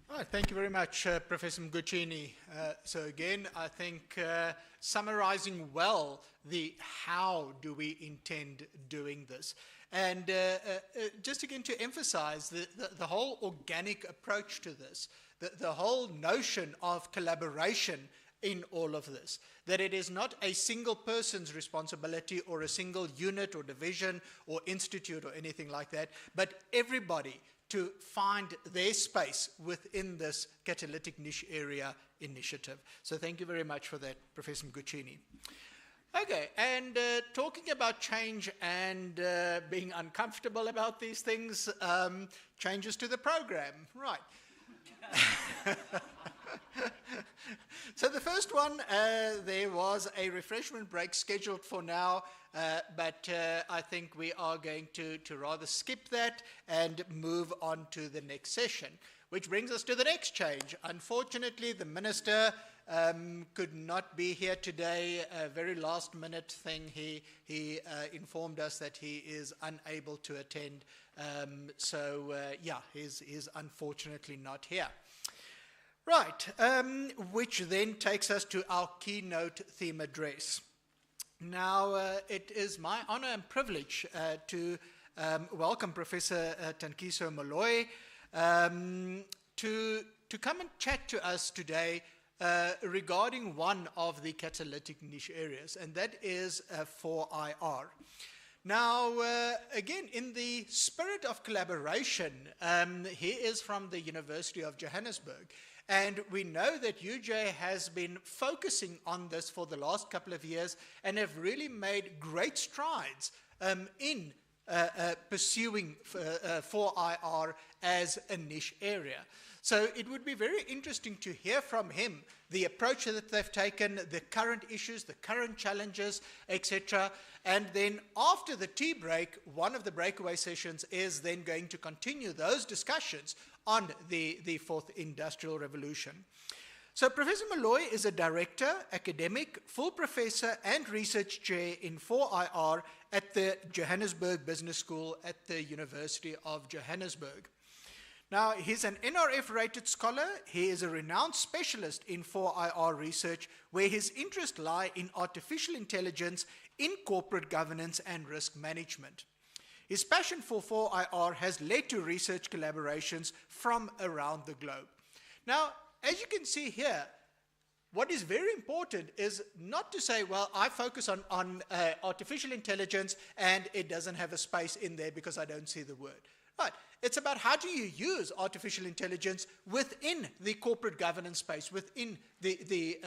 A: All right, thank you very much, Professor Mguchini. So again, I think summarizing well the how do we intend doing this. And just again to emphasize the whole organic approach to this, the whole notion of collaboration in all of this, that it is not a single person's responsibility or a single unit or division or institute or anything like that, but everybody to find their space within this catalytic niche area initiative. So thank you very much for that, Professor Mguchini. Okay, and talking about change and being uncomfortable about these things, changes to the program, right. So the first one, there was a refreshment break scheduled for now, but I think we are going to rather skip that and move on to the next session, which brings us to the next change. Unfortunately, the minister could not be here today. A very last minute thing, he informed us that he is unable to attend. Yeah, he's unfortunately not here. Right, which then takes us to our keynote theme address. Now, it is my honor and privilege to welcome Professor Tankiso Moloi to come and chat to us today regarding one of the catalytic niche areas, and that is 4IR. Now, again, in the spirit of collaboration, he is from the University of Johannesburg. And we know that UJ has been focusing on this for the last couple of years and have really made great strides in pursuing 4IR as a niche area. So it would be very interesting to hear from him the approach that they've taken, the current issues, the current challenges, etc. And then after the tea break, one of the breakaway sessions is then going to continue those discussions on the fourth industrial revolution. So Professor Moloi is a director, academic, full professor and research chair in 4IR at the Johannesburg Business School at the University of Johannesburg. Now, he's an NRF-rated scholar. He is a renowned specialist in 4IR research, where his interests lie in artificial intelligence, in corporate governance and risk management. His passion for 4IR has led to research collaborations from around the globe. Now, as you can see here, what is very important is not to say, well, I focus on artificial intelligence and it doesn't have a space in there because I don't see the word. Right. It's about how do you use artificial intelligence within the corporate governance space, within the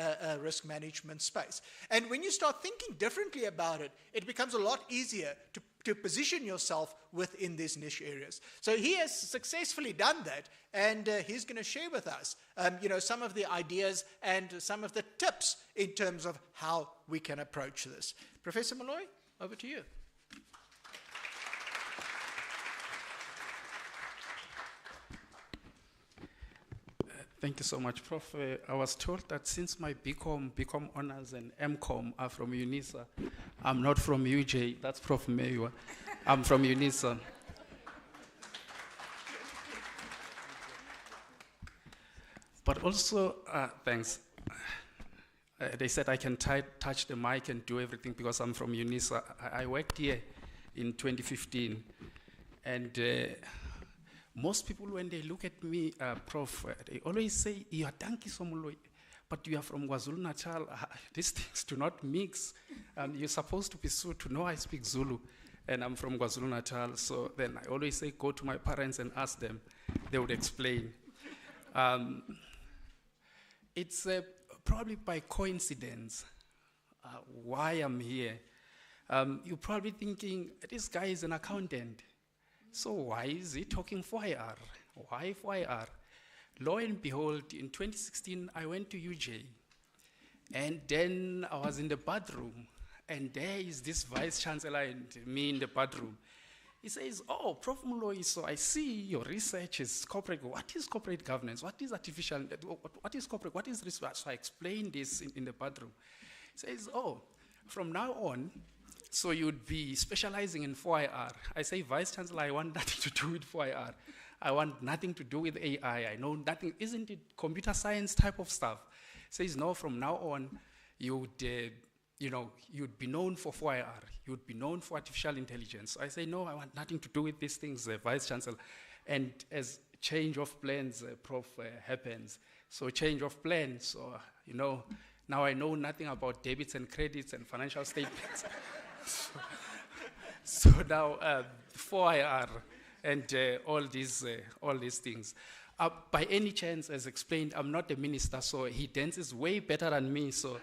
A: risk management space. And when you start thinking differently about it, it becomes a lot easier to position yourself within these niche areas. So he has successfully done that, and he's going to share with us some of the ideas and some of the tips in terms of how we can approach this. Professor Moloi, over to you.
E: Thank you so much, Prof. I was told that since my BCom honors and MCom are from Unisa, I'm not from UJ. That's Prof. Mayor. I'm from Unisa. But also, thanks. They said I can touch the mic and do everything because I'm from Unisa. I worked here in 2015, and most people, when they look at me, Prof, they always say, "You are Tankiso Moloi, but you are from KwaZulu-Natal." These things do not mix. You're supposed to be Zulu to know I speak Zulu, and I'm from KwaZulu-Natal. So then I always say, go to my parents and ask them. They would explain. It's probably by coincidence why I'm here. You're probably thinking, this guy is an accountant. So why is he talking 4IR? Why 4IR? Lo and behold, in 2016, I went to UJ. And then I was in the bathroom. And there is this vice chancellor and me in the bathroom. He says, "Oh, Prof. Moloi, so I see your research is corporate. What is corporate governance? What is artificial? What is corporate? What is research?" So I explained this in the bathroom. He says, "Oh, from now on, so you'd be specializing in 4IR. I say, "Vice Chancellor, I want nothing to do with 4IR. I want nothing to do with AI. I know nothing. Isn't it computer science type of stuff?" He says, "No, from now on, you'd be known for 4IR. You'd be known for artificial intelligence." So I say, "No, I want nothing to do with these things, Vice Chancellor." And as change of plans, Prof, happens. So change of plans, so, now I know nothing about debits and credits and financial statements. So now 4IR and all these things. By any chance, as explained, I'm not a minister, so he dances way better than me. So,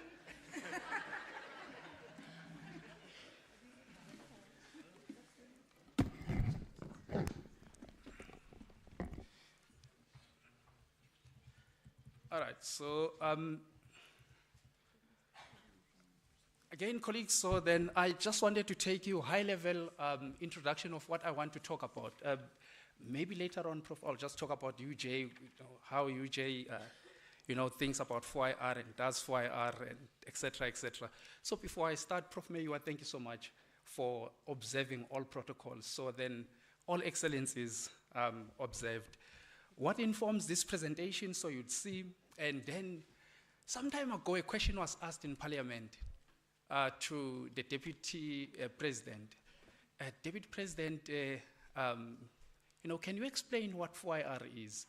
E: all right. So. Again, colleagues, so then I just wanted to take you high-level introduction of what I want to talk about. Maybe later on, Prof, I'll just talk about UJ, how UJ, thinks about 4IR and does 4IR, and et cetera, et cetera. So before I start, Prof. Mayor, thank you so much for observing all protocols. So then all excellence is observed. What informs this presentation? So you'd see And then some time ago, a question was asked in Parliament to the Deputy President. Deputy President, can you explain what 4IR is?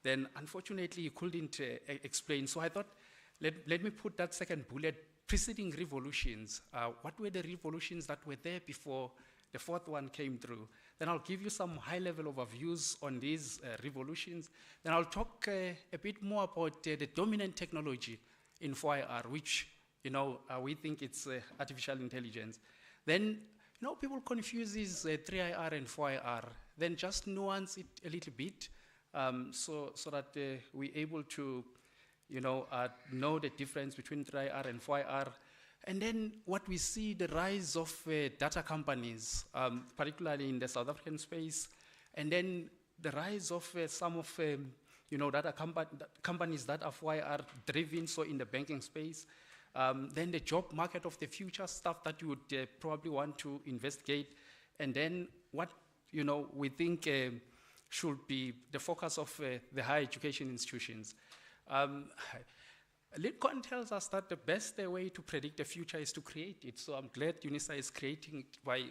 E: Then, unfortunately, he couldn't explain. So I thought, let me put that second bullet, preceding revolutions. What were the revolutions that were there before the fourth one came through? Then I'll give you some high-level overviews on these revolutions. Then I'll talk a bit more about the dominant technology in 4IR, which we think it's artificial intelligence. Then, people confuse these 3IR and 4IR. Then just nuance it a little bit so that we're able to, know the difference between 3IR and 4IR. And then what we see, the rise of data companies, particularly in the South African space, and then the rise of some of data companies that are 4IR driven, so in the banking space. Then the job market of the future, stuff that you would probably want to investigate. And then what we think should be the focus of the higher education institutions. Litcon tells us that the best way to predict the future is to create it. So I'm glad Unisa is creating it by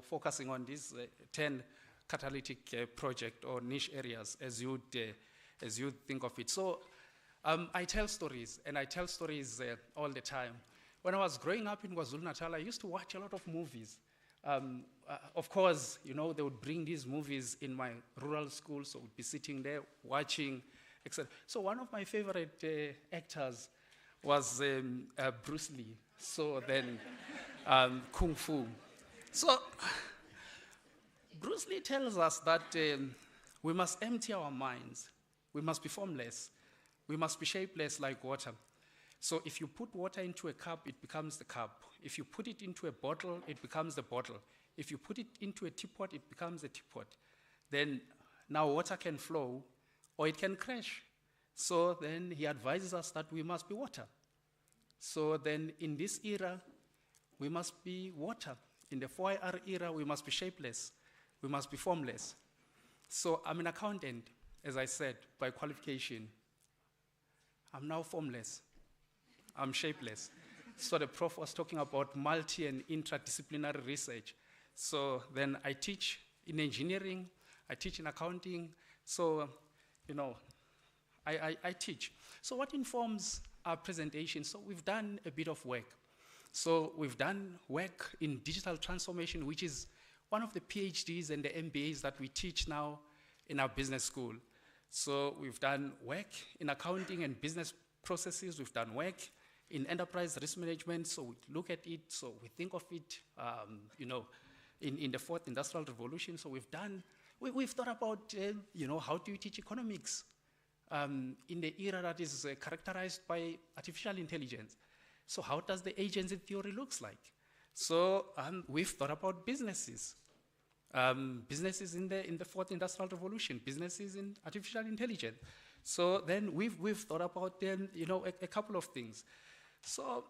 E: focusing on these 10 catalytic project or niche areas as you think of it. So I tell stories, and I tell stories all the time. When I was growing up in KwaZulu-Natal, I used to watch a lot of movies. Of course, they would bring these movies in my rural school, so we'd be sitting there watching, etc. So one of my favorite actors was Bruce Lee. So then Kung Fu. So Bruce Lee tells us that we must empty our minds. We must be formless. We must be shapeless like water. So if you put water into a cup, it becomes the cup. If you put it into a bottle, it becomes the bottle. If you put it into a teapot, it becomes a teapot. Then now water can flow or it can crash. So then he advises us that we must be water. So then in this era, we must be water. In the 4IR era, we must be shapeless. We must be formless. So I'm an accountant, as I said, by qualification. I'm now formless. I'm shapeless. So the prof was talking about multi and interdisciplinary research. So then I teach in engineering, I teach in accounting. So, I teach. So what informs our presentation? So we've done a bit of work. So we've done work in digital transformation, which is one of the PhDs and the MBAs that we teach now in our business school. So we've done work in accounting and business processes. We've done work in enterprise risk management. So we look at it. So we think of it, in the fourth industrial revolution. So we've thought about, how do you teach economics in the era that is characterized by artificial intelligence? So how does the agency theory looks like? So we've thought about businesses. Businesses in the fourth industrial revolution, businesses in artificial intelligence. So then we've thought about a couple of things. So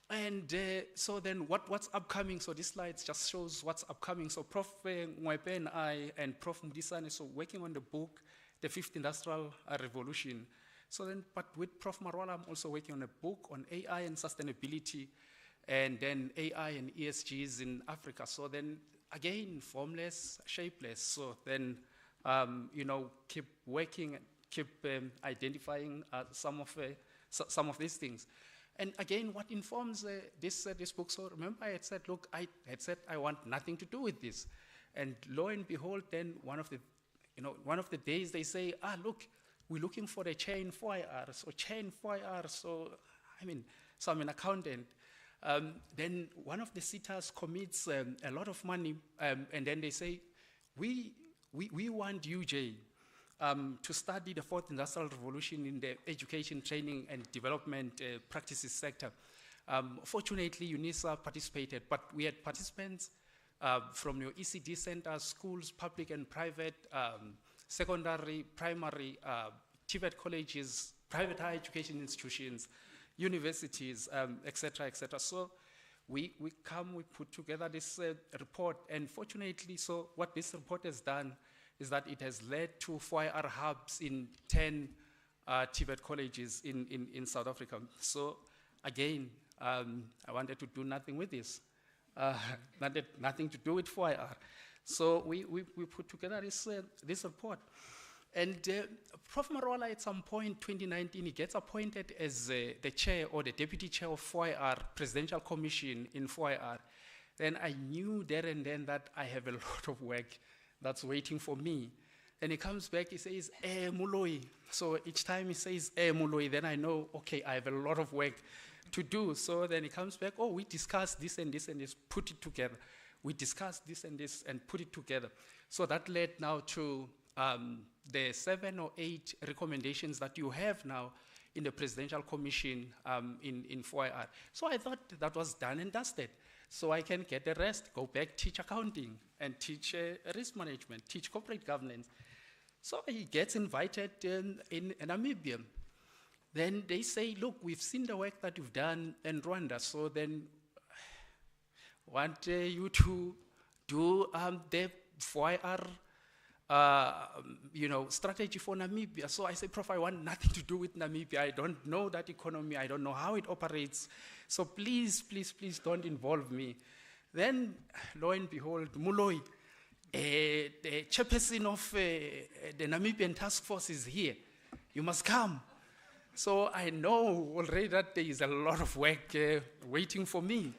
E: then what's upcoming? So this slide just shows what's upcoming. So Prof. Ngwepe and I and Prof. Mudisane, so working on the book, The Fifth Industrial Revolution. So then, but with Prof. Marwala, I'm also working on a book on AI and sustainability, and then AI and ESGs in Africa. So then, again, formless, shapeless. So then, keep working, keep identifying some of these things. And again, what informs this book? So remember, I had said, look, I I want nothing to do with this, and lo and behold, then one of the days they say, look, we're looking for a chain 4IR, so chain 4IR. So so I'm an accountant. Then one of the sitters commits a lot of money, and then they say, we want you, Jay, to study the fourth industrial revolution in the education, training, and development practices sector. Fortunately, Unisa participated, but we had participants from your ECD centers, schools, public and private, secondary, primary, TVET colleges, private higher education institutions, universities, et cetera, et cetera. So we put together this report, and fortunately, so what this report has done is that it has led to 4IR hubs in 10 TVET colleges in South Africa. So again, I wanted to do nothing with this. Nothing to do with 4IR. So we put together this report. And Prof. Marola, at some point, 2019, he gets appointed as the chair or the deputy chair of 4IR, Presidential Commission in 4IR. Then I knew there and then that I have a lot of work that's waiting for me. And he comes back, he says, Muloi. So each time he says, Muloi, then I know, okay, I have a lot of work to do. So then he comes back, oh, we discussed this and this and this, put it together. We discussed this and this and put it together. So that led now to the 7 or 8 recommendations that you have now in the Presidential Commission in 4IR. So I thought that was done and dusted. So I can get the rest, go back, teach accounting, and teach risk management, teach corporate governance. So he gets invited in Namibia. Then they say, look, we've seen the work that you've done in Rwanda, so then want you to do the 4IR strategy for Namibia. So I say, Prof, I want nothing to do with Namibia. I don't know that economy. I don't know how it operates. So please, please, please don't involve me. Then, lo and behold, Muloi, the chairperson of the Namibian task force is here. You must come. So I know already that there is a lot of work waiting for me.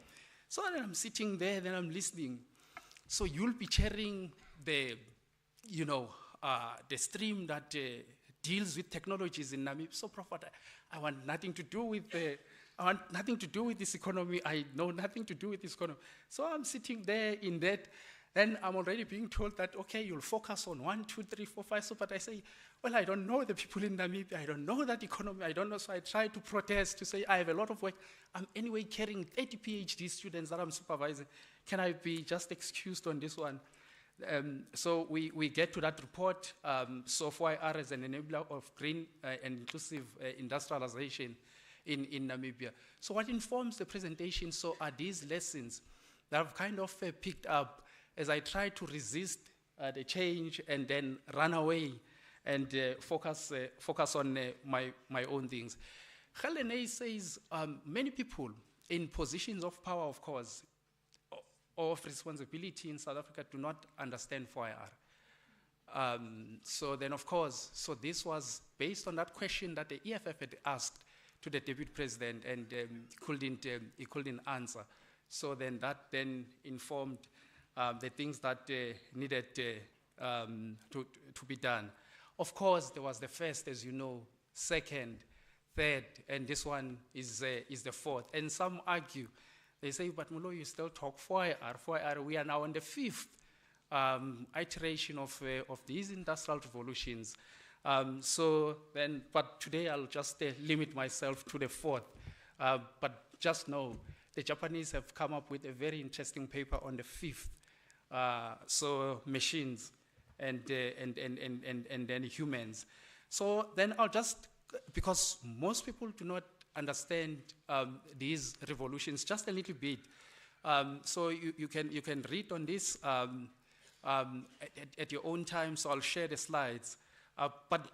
E: So then I'm sitting there, then I'm listening. So you'll be chairing the stream that deals with technologies in Namibia. So, Prof, I want nothing to do with this economy. I know nothing to do with this economy. So I'm sitting there in that. Then I'm already being told that, okay, you'll focus on 1, 2, 3, 4, 5. So, but I say, well, I don't know the people in Namibia. I don't know that economy. I don't know. So I try to protest, to say, I have a lot of work. I'm anyway carrying 30 PhD students that I'm supervising. Can I be just excused on this one? So we get to that report. So 4IR is an enabler of green and inclusive industrialization in Namibia. So what informs the presentation are these lessons that I've kind of picked up as I try to resist the change and then run away and focus on my own things. Helene says many people in positions of power, of course, or of responsibility in South Africa do not understand 4IR. So then, of course, so this was based on that question that the EFF had asked to the deputy president, and he couldn't answer. So then that then informed the things that needed to be done. Of course, there was the first, as you know, second, third, and this one is the fourth. And some argue, they say, but Mulo, you still talk 4IR. 4IR, we are now on the fifth iteration of these industrial revolutions. So then, but today I'll just limit myself to the fourth. But just know, the Japanese have come up with a very interesting paper on the fifth. So machines and then humans. So then I'll just, because most people do not understand these revolutions just a little bit. So you can read on this at your own time. So I'll share the slides. But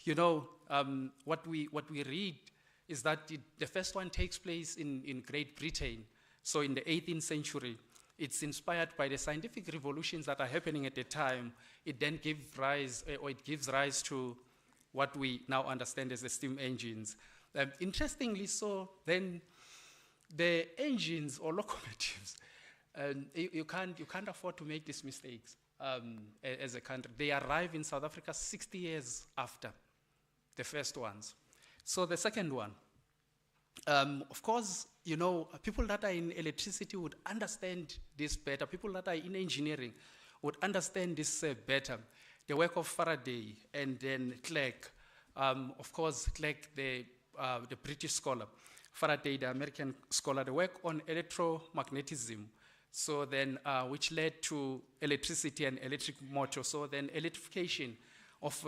E: you know what we read is that the first one takes place in Great Britain. So in the 18th century, it's inspired by the scientific revolutions that are happening at the time. It then gives rise to what we now understand as the steam engines. Interestingly, so then the engines or locomotives, you can't afford to make these mistakes as a country. They arrive in South Africa 60 years after the first ones. So the second one, of course, you know, people that are in electricity would understand this better. People that are in engineering would understand this better. The work of Faraday and then Clerk. Of course, Clerk, the British scholar. Faraday, the American scholar. The work on electromagnetism. So then, which led to electricity and electric motor. So then, electrification of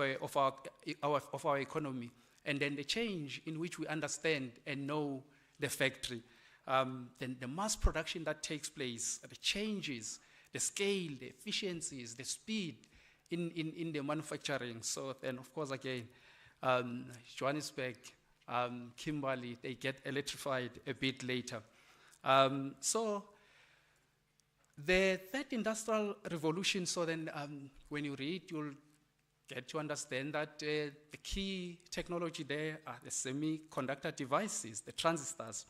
E: our economy. And then the change in which we understand and know the factory. Then the mass production that takes place, the changes, the scale, the efficiencies, the speed in the manufacturing. So then, of course, again, Johannesburg, Kimberley, they get electrified a bit later. So the third industrial revolution, so then when you read, you'll get to understand that the key technology there are the semiconductor devices, the transistors,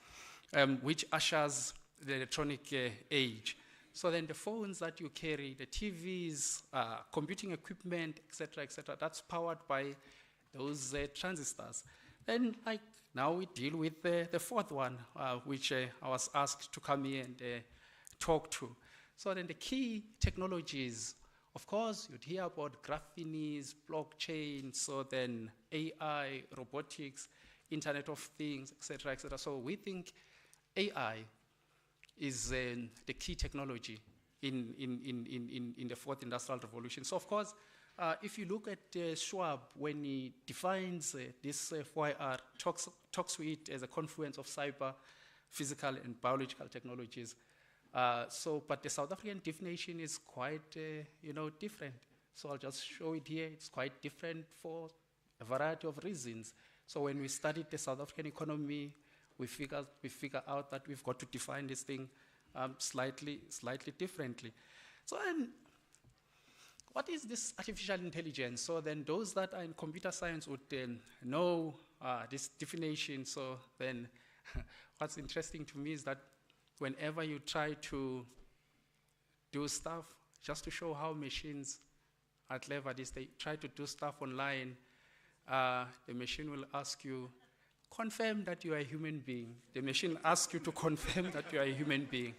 E: which ushers the electronic age. So then the phones that you carry, the TVs, computing equipment, etc., that's powered by those transistors. Then, like, now we deal with the fourth one, which I was asked to come here and talk to. So then the key technologies, of course, you'd hear about graphenes, blockchain, so then AI, robotics, Internet of Things, etc., etc. So we think AI is the key technology in the fourth industrial revolution. So of course, if you look at Schwab, when he defines this 4IR, talks to it as a confluence of cyber, physical, and biological technologies. But the South African definition is quite, different. So I'll just show it here. It's quite different for a variety of reasons. So when we studied the South African economy, we figure out that we've got to define this thing slightly differently. So then, what is this artificial intelligence? So then those that are in computer science would know this definition. So then what's interesting to me is that whenever you try to do stuff, just to show how machines are clever, they try to do stuff online, the machine will ask you, confirm that you are a human being. The machine asks you to confirm that you are a human being.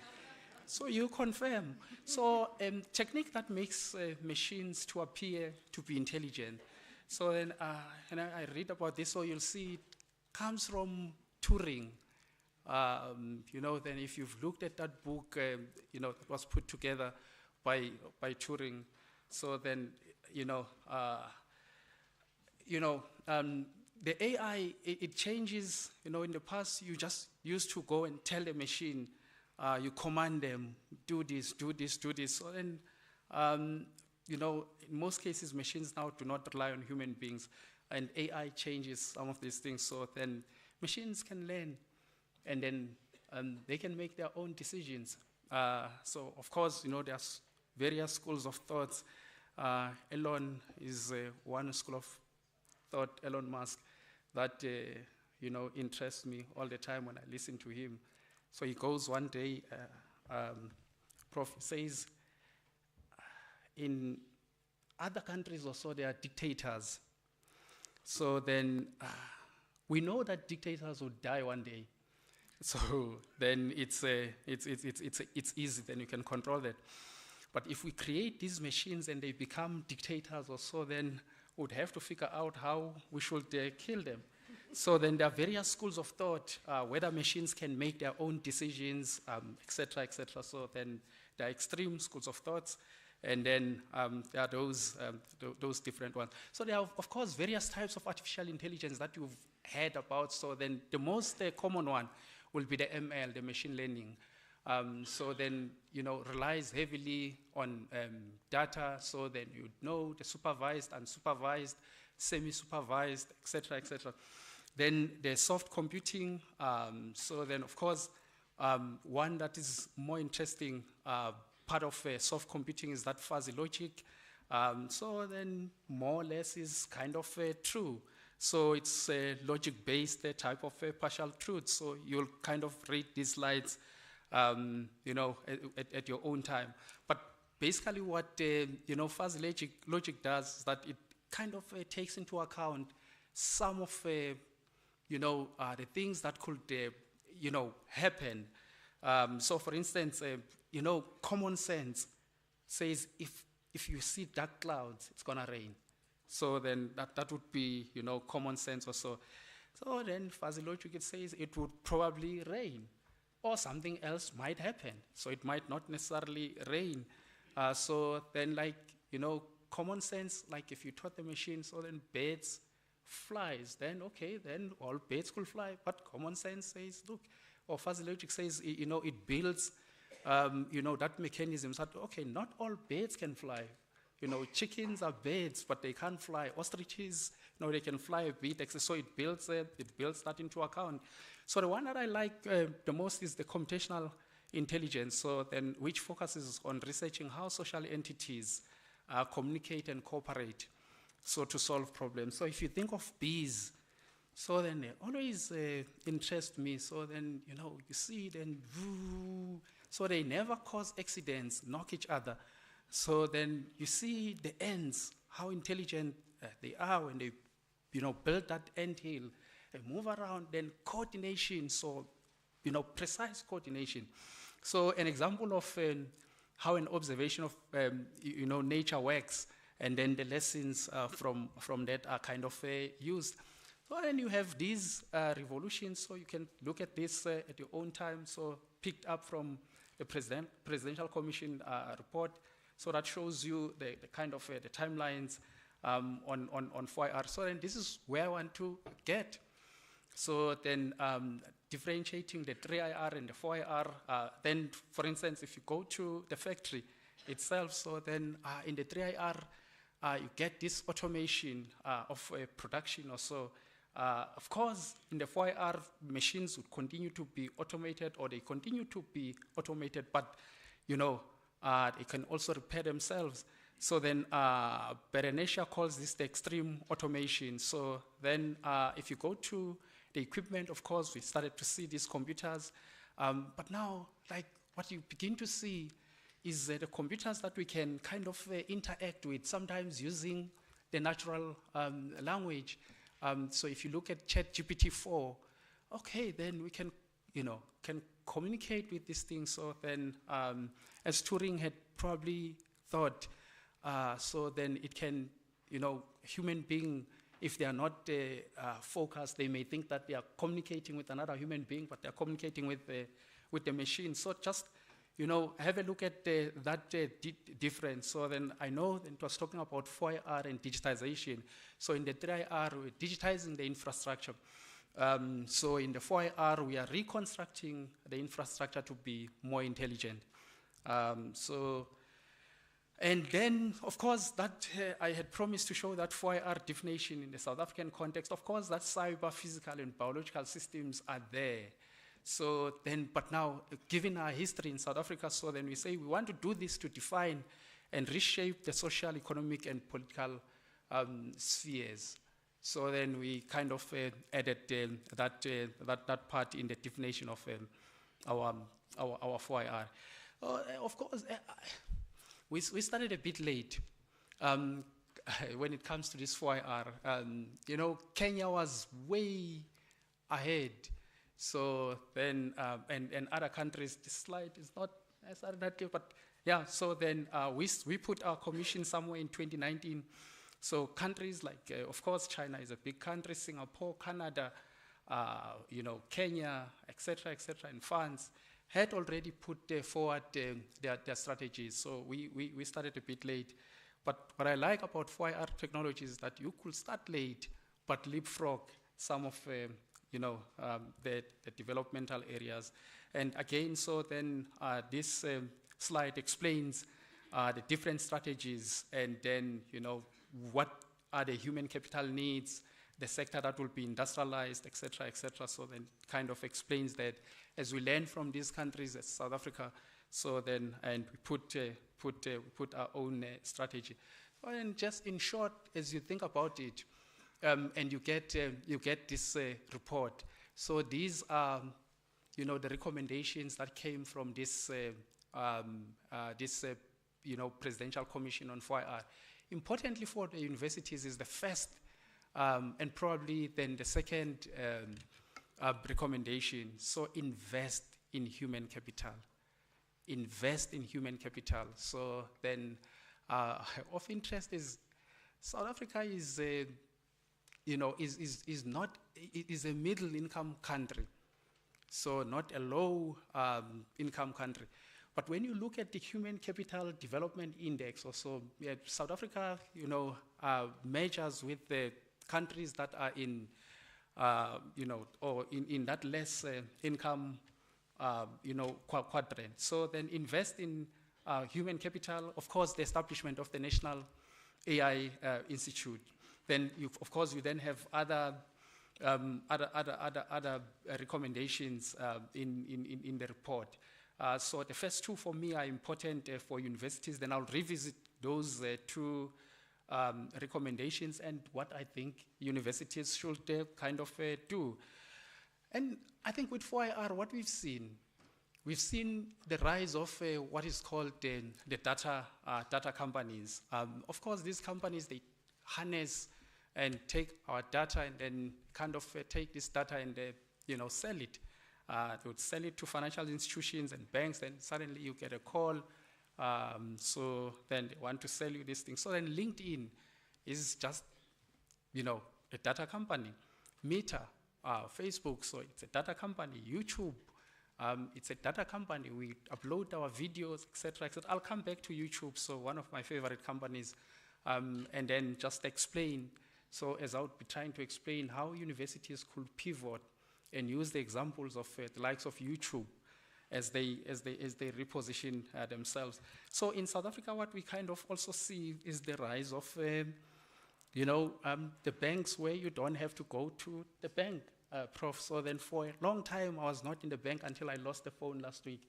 E: So you confirm. So technique that makes machines to appear to be intelligent. So then, and I read about this, so you'll see it comes from Turing. Then if you've looked at that book, it was put together by Turing. So then, the AI, it changes. In the past, you just used to go and tell the machine, you command them, do this, do this, do this. So then, in most cases, machines now do not rely on human beings, and AI changes some of these things. So then, machines can learn, and then they can make their own decisions. So of course, there's various schools of thoughts. Elon is one school of thought, Elon Musk, that interests me all the time when I listen to him. So he goes one day, Prof says, in other countries also there are dictators. So then we know that dictators will die one day. So then it's easy, then you can control that. But if we create these machines and they become dictators or so, then we'd have to figure out how we should kill them. So then there are various schools of thought, whether machines can make their own decisions, et cetera, et cetera. So then there are extreme schools of thoughts, and then there are those different ones. So there are, of course, various types of artificial intelligence that you've heard about. So then the most common one will be the ML, the machine learning. So then, relies heavily on data, so then you know the supervised, unsupervised, semi-supervised, et cetera, et cetera. Then the soft computing, so then, of course, one that is more interesting part of soft computing is that fuzzy logic. So then, more or less, is kind of true. So it's a logic-based type of partial truth. So you'll kind of read these slides at your own time. But basically what, fuzzy logic does is that it kind of takes into account some of, the things that could, happen. So for instance, common sense says if you see dark clouds, it's gonna rain. So then that would be, common sense or so. So then fuzzy logic, it says it would probably rain, or something else might happen. So it might not necessarily rain. So then, common sense, like if you taught the machine, so then birds flies, then okay, then all birds could fly. But common sense says, look, or fuzzy logic says, it builds, that mechanism. So, okay, not all birds can fly. Chickens are birds, but they can't fly. Ostriches, they can fly a bit, so it builds that into account. So the one that I like the most is the computational intelligence, so then which focuses on researching how social entities communicate and cooperate, so to solve problems. So if you think of bees, so then they always interest me. So then, you see then, so they never cause accidents, knock each other. So then you see the ants, how intelligent they are when they, build that ant hill, they move around, then coordination, so, precise coordination. So an example of how an observation of, nature works, and then the lessons from that are kind of used. So then you have these revolutions, so you can look at this at your own time, so picked up from the Presidential Commission report, so that shows you the kind of the timelines on 4IR. So then this is where I want to get. So then differentiating the 3IR and the 4IR, then for instance, if you go to the factory itself, so then in the 3IR, you get this automation of production or so. Of course, in the 4IR, machines would continue to be automated, or they continue to be automated, but they can also repair themselves. So then Berenicia calls this the extreme automation. So then if you go to the equipment, of course, we started to see these computers. But now, like what you begin to see is the computers that we can kind of interact with, sometimes using the natural language. So if you look at ChatGPT-4, okay, then we can communicate with these things. So then, as Turing had probably thought, so then it can, human being, if they are not focused, they may think that they are communicating with another human being, but they are communicating with the machine. So just, have a look at that difference. So then I know that it was talking about 4IR and digitization. So in the 3IR, we're digitizing the infrastructure. So in the 4IR, we are reconstructing the infrastructure to be more intelligent. And then, of course, that I had promised to show that 4IR definition in the South African context. Of course, that cyber, physical, and biological systems are there. So then, but now, given our history in South Africa, so then we say we want to do this to define and reshape the social, economic, and political spheres. So then we kind of added that part in the definition of our 4IR. Of course, we started a bit late when it comes to this 4IR. Kenya was way ahead. So then, and other countries, this slide is not as adaptive, but yeah, so then we put our commission somewhere in 2019. So countries like, of course, China is a big country, Singapore, Canada, Kenya, et cetera, and France had already put forward their strategies. So we started a bit late. But what I like about 4IR technology is that you could start late, but leapfrog some of the developmental areas. And again, so then this slide explains the different strategies, and then, what are the human capital needs, the sector that will be industrialized, et cetera, et cetera. So then kind of explains that as we learn from these countries, as South Africa, so then, and we put our own strategy. And just in short, as you think about it, and you get this report. So these are, the recommendations that came from this, Presidential Commission on 4IR. Importantly for the universities is the first, and probably then the second recommendation. So invest in human capital. Invest in human capital. So then, of interest is South Africa is is a middle income country, so not a low income country. But when you look at the Human Capital Development Index, also South Africa, measures with the countries that are in, or in that less income, quadrant. So then invest in human capital. Of course, the establishment of the National AI Institute. then of course you then have other recommendations in the report. So the first two for me are important for universities. Then I'll revisit those two recommendations and what I think universities should kind of do. And I think with 4IR, what we've seen the rise of what is called the data companies. Of course, these companies, they harness and take our data and then kind of take this data and sell it. They would sell it to financial institutions and banks, then suddenly you get a call. So then they want to sell you this thing. So then LinkedIn is just, a data company. Meta, Facebook, so it's a data company. YouTube, it's a data company. We upload our videos, etc., etc. I'll come back to YouTube, so one of my favorite companies, and then just explain. So as I would be trying to explain how universities could pivot and use the examples of the likes of YouTube as they reposition themselves. So in South Africa, what we kind of also see is the rise of, the banks where you don't have to go to the bank, Prof. So then for a long time, I was not in the bank until I lost the phone last week.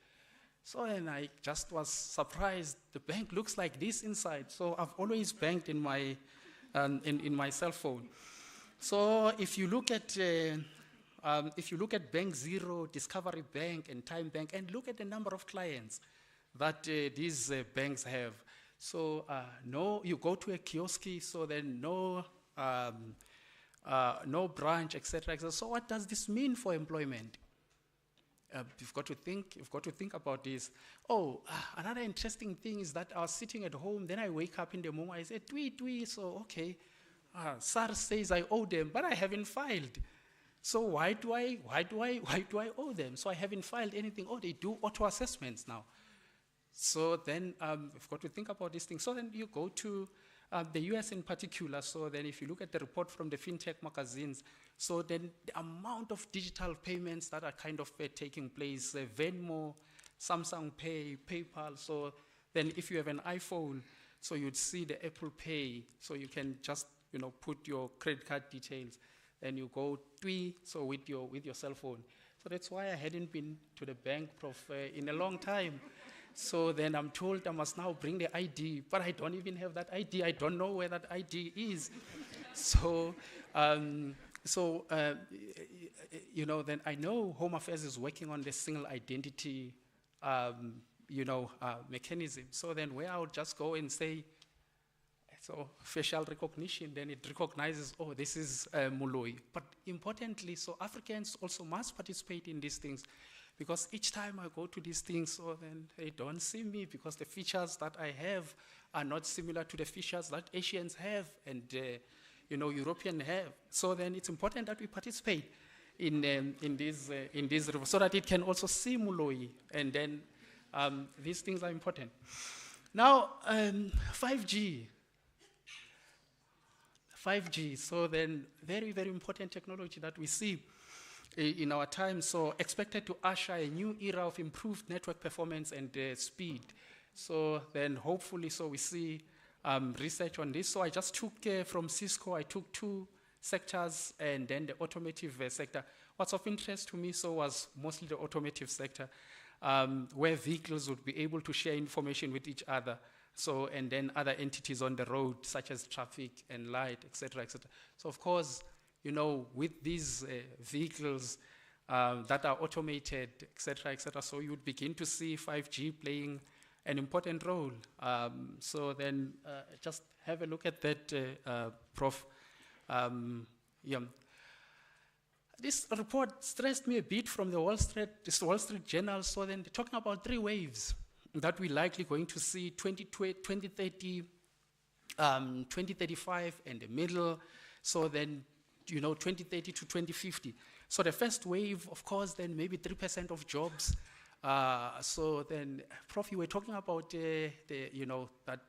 E: So then I just was surprised. The bank looks like this inside. So I've always banked in my cell phone. So if you look at Bank Zero, Discovery Bank, and Time Bank, and look at the number of clients that these banks have. So you go to a kiosk, so then no branch, etc., etc. So what does this mean for employment? You've got to think about this. Another interesting thing is that I was sitting at home, then I wake up in the morning, I say, twee, so okay, SARS says I owe them, but I haven't filed. So why do I owe them? So I haven't filed anything. They do auto assessments now. So then we've got to think about these things. So then you go to the US in particular. So then if you look at the report from the FinTech magazines, so then the amount of digital payments that are kind of taking place, Venmo, Samsung Pay, PayPal. So then if you have an iPhone, so you'd see the Apple Pay. So you can just put your credit card details. Then you go so with your cell phone. So that's why I hadn't been to the bank, Prof, in a long time. So then I'm told I must now bring the ID, but I don't even have that ID. I don't know where that ID is. So then I know Home Affairs is working on the single identity, mechanism. So then where I would just go and say, so facial recognition, then it recognizes, this is Muloi. But importantly, so Africans also must participate in these things, because each time I go to these things, so then they don't see me, because the features that I have are not similar to the features that Asians have and Europeans have. So then it's important that we participate in these so that it can also see Muloi, and then these things are important. Now 5G, so then very, very important technology that we see in our time, so expected to usher a new era of improved network performance and speed. So then hopefully, so we see research on this. So I just took from Cisco, I took two sectors and then the automotive sector. What's of interest to me so was mostly the automotive sector, where vehicles would be able to share information with each other. So, and then other entities on the road, such as traffic and light, et cetera, et cetera. So, of course, with these vehicles that are automated, et cetera, so you would begin to see 5G playing an important role. So then just have a look at that, Prof. This report stressed me a bit from the Wall Street Journal. So then they're talking about 3 waves that we're likely going to see, 2030, 2035, and the middle. So then, 2030 to 2050. So the first wave, of course, then maybe 3% of jobs. So then, Prof, you were talking about that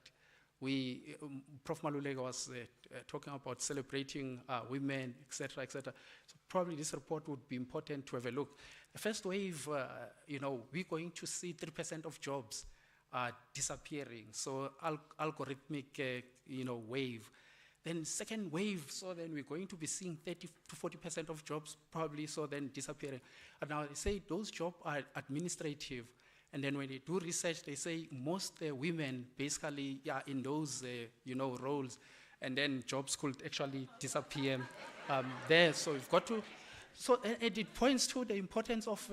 E: we, Prof. Maluleka was talking about celebrating women, et cetera, et cetera. So probably this report would be important to have a look. The first wave, we're going to see 3% of jobs disappearing. So algorithmic, wave. Then second wave, so then we're going to be seeing 30 to 40% of jobs probably, so then disappearing. And now they say those jobs are administrative. And then when they do research, they say most women basically are in those roles, and then jobs could actually disappear there. So you've got to. So and it points to the importance of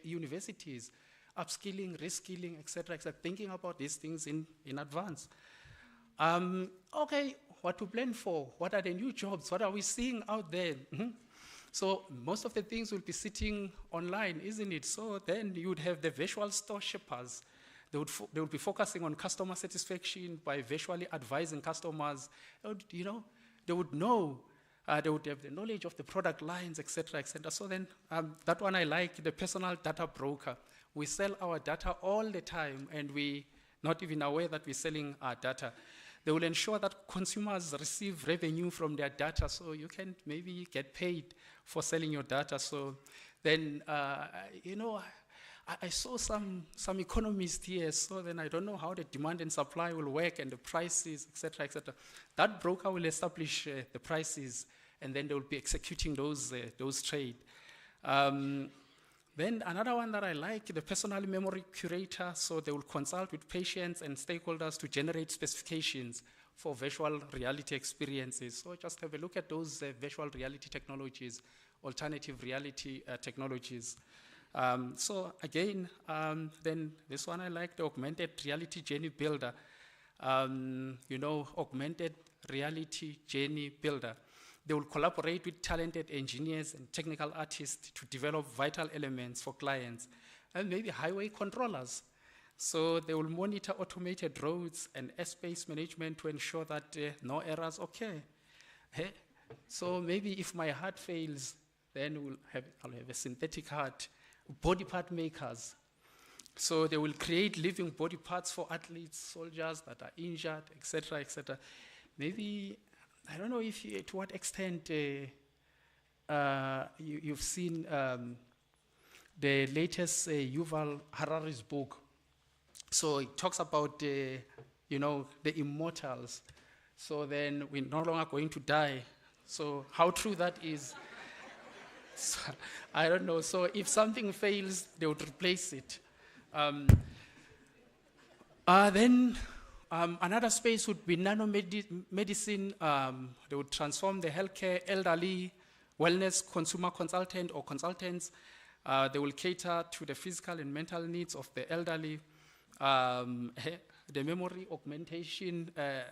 E: universities, upskilling, reskilling, etc., thinking about these things in advance. Okay, what to plan for? What are the new jobs? What are we seeing out there? So most of the things will be sitting online, isn't it? So then you would have the visual store shippers. They would be focusing on customer satisfaction by visually advising customers. They would know. They would have the knowledge of the product lines, etc., etc. So then that one I like, the personal data broker. We sell our data all the time, and we not even aware that we're selling our data. They will ensure that consumers receive revenue from their data, so you can maybe get paid for selling your data. So then, I saw some economists here, so then I don't know how the demand and supply will work and the prices, etc., etc. That broker will establish the prices, and then they will be executing those trade. Then another one that I like, the personal memory curator. So they will consult with patients and stakeholders to generate specifications for virtual reality experiences. So just have a look at those virtual reality technologies, alternative reality technologies. So again, then this one I like, the augmented reality journey builder. Augmented reality journey builder. They will collaborate with talented engineers and technical artists to develop vital elements for clients, and maybe highway controllers. So they will monitor automated roads and airspace management to ensure that no errors occur. So maybe if my heart fails, then I'll have a synthetic heart. Body part makers. So they will create living body parts for athletes, soldiers that are injured, etc., etc. Maybe, I don't know if to what extent you've seen the latest Yuval Harari's book. So it talks about the immortals. So then we're no longer going to die. So how true that is, so, I don't know. So if something fails, they would replace it. Then another space would be nanomedicine. They would transform the healthcare, elderly, wellness, consumer consultant or consultants. They will cater to the physical and mental needs of the elderly. The memory augmentation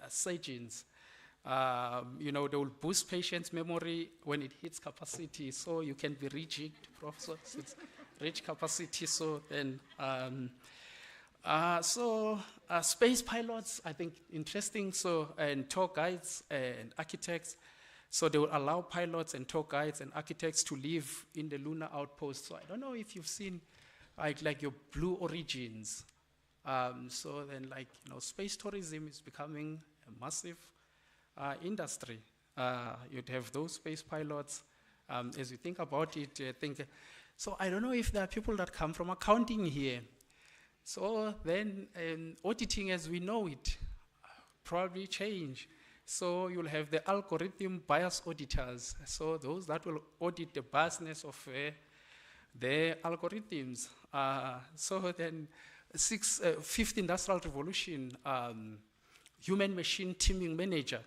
E: surgeons. They will boost patients' memory when it hits capacity, so you can be rejigged, Professor. It's reach capacity, so then. Space pilots, I think, interesting. So, and tour guides and architects. So they will allow pilots and tour guides and architects to live in the lunar outpost. So I don't know if you've seen like your Blue Origins. So then, space tourism is becoming a massive industry. You'd have those space pilots. As you think about it, so I don't know if there are people that come from accounting here. So then auditing as we know it probably change. So you'll have the algorithm bias auditors. So those that will audit the biasness of their algorithms. So then fifth industrial revolution, human-machine teaming manager.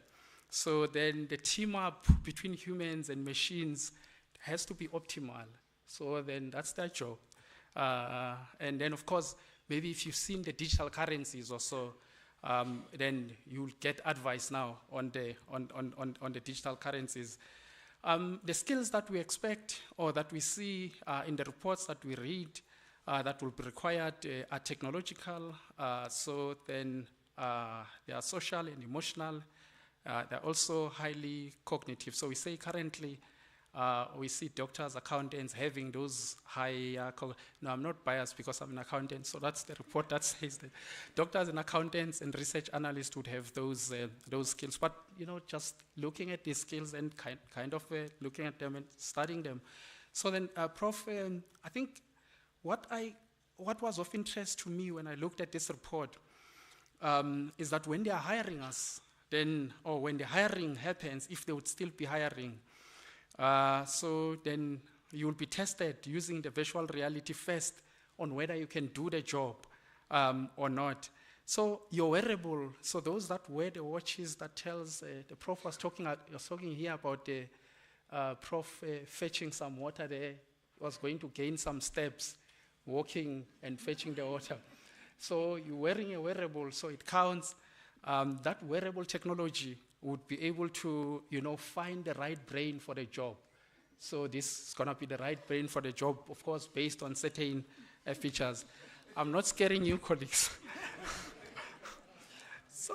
E: So then the team up between humans and machines has to be optimal. So then that's their job. And then of course, maybe if you've seen the digital currencies or so, then you'll get advice now on the digital currencies. The skills that we expect or that we see in the reports that we read that will be required are technological. So then they are social and emotional. They're also highly cognitive. So we say currently, we see doctors, accountants having those high, no, I'm not biased because I'm an accountant, so that's the report that says that doctors and accountants and research analysts would have those skills. But, just looking at these skills and kind of looking at them and studying them. So then, Prof, I think what was of interest to me when I looked at this report is that when they are hiring us, then, or when the hiring happens, if they would still be hiring, so then you will be tested using the virtual reality first on whether you can do the job or not. So your wearable, so those that wear the watches that tells, the prof was talking here about the prof fetching some water there, was going to gain some steps, walking and fetching the water. So you're wearing a wearable, so it counts. That wearable technology would be able to, find the right brain for the job. So this is gonna be the right brain for the job, of course, based on certain features. I'm not scaring you, colleagues. So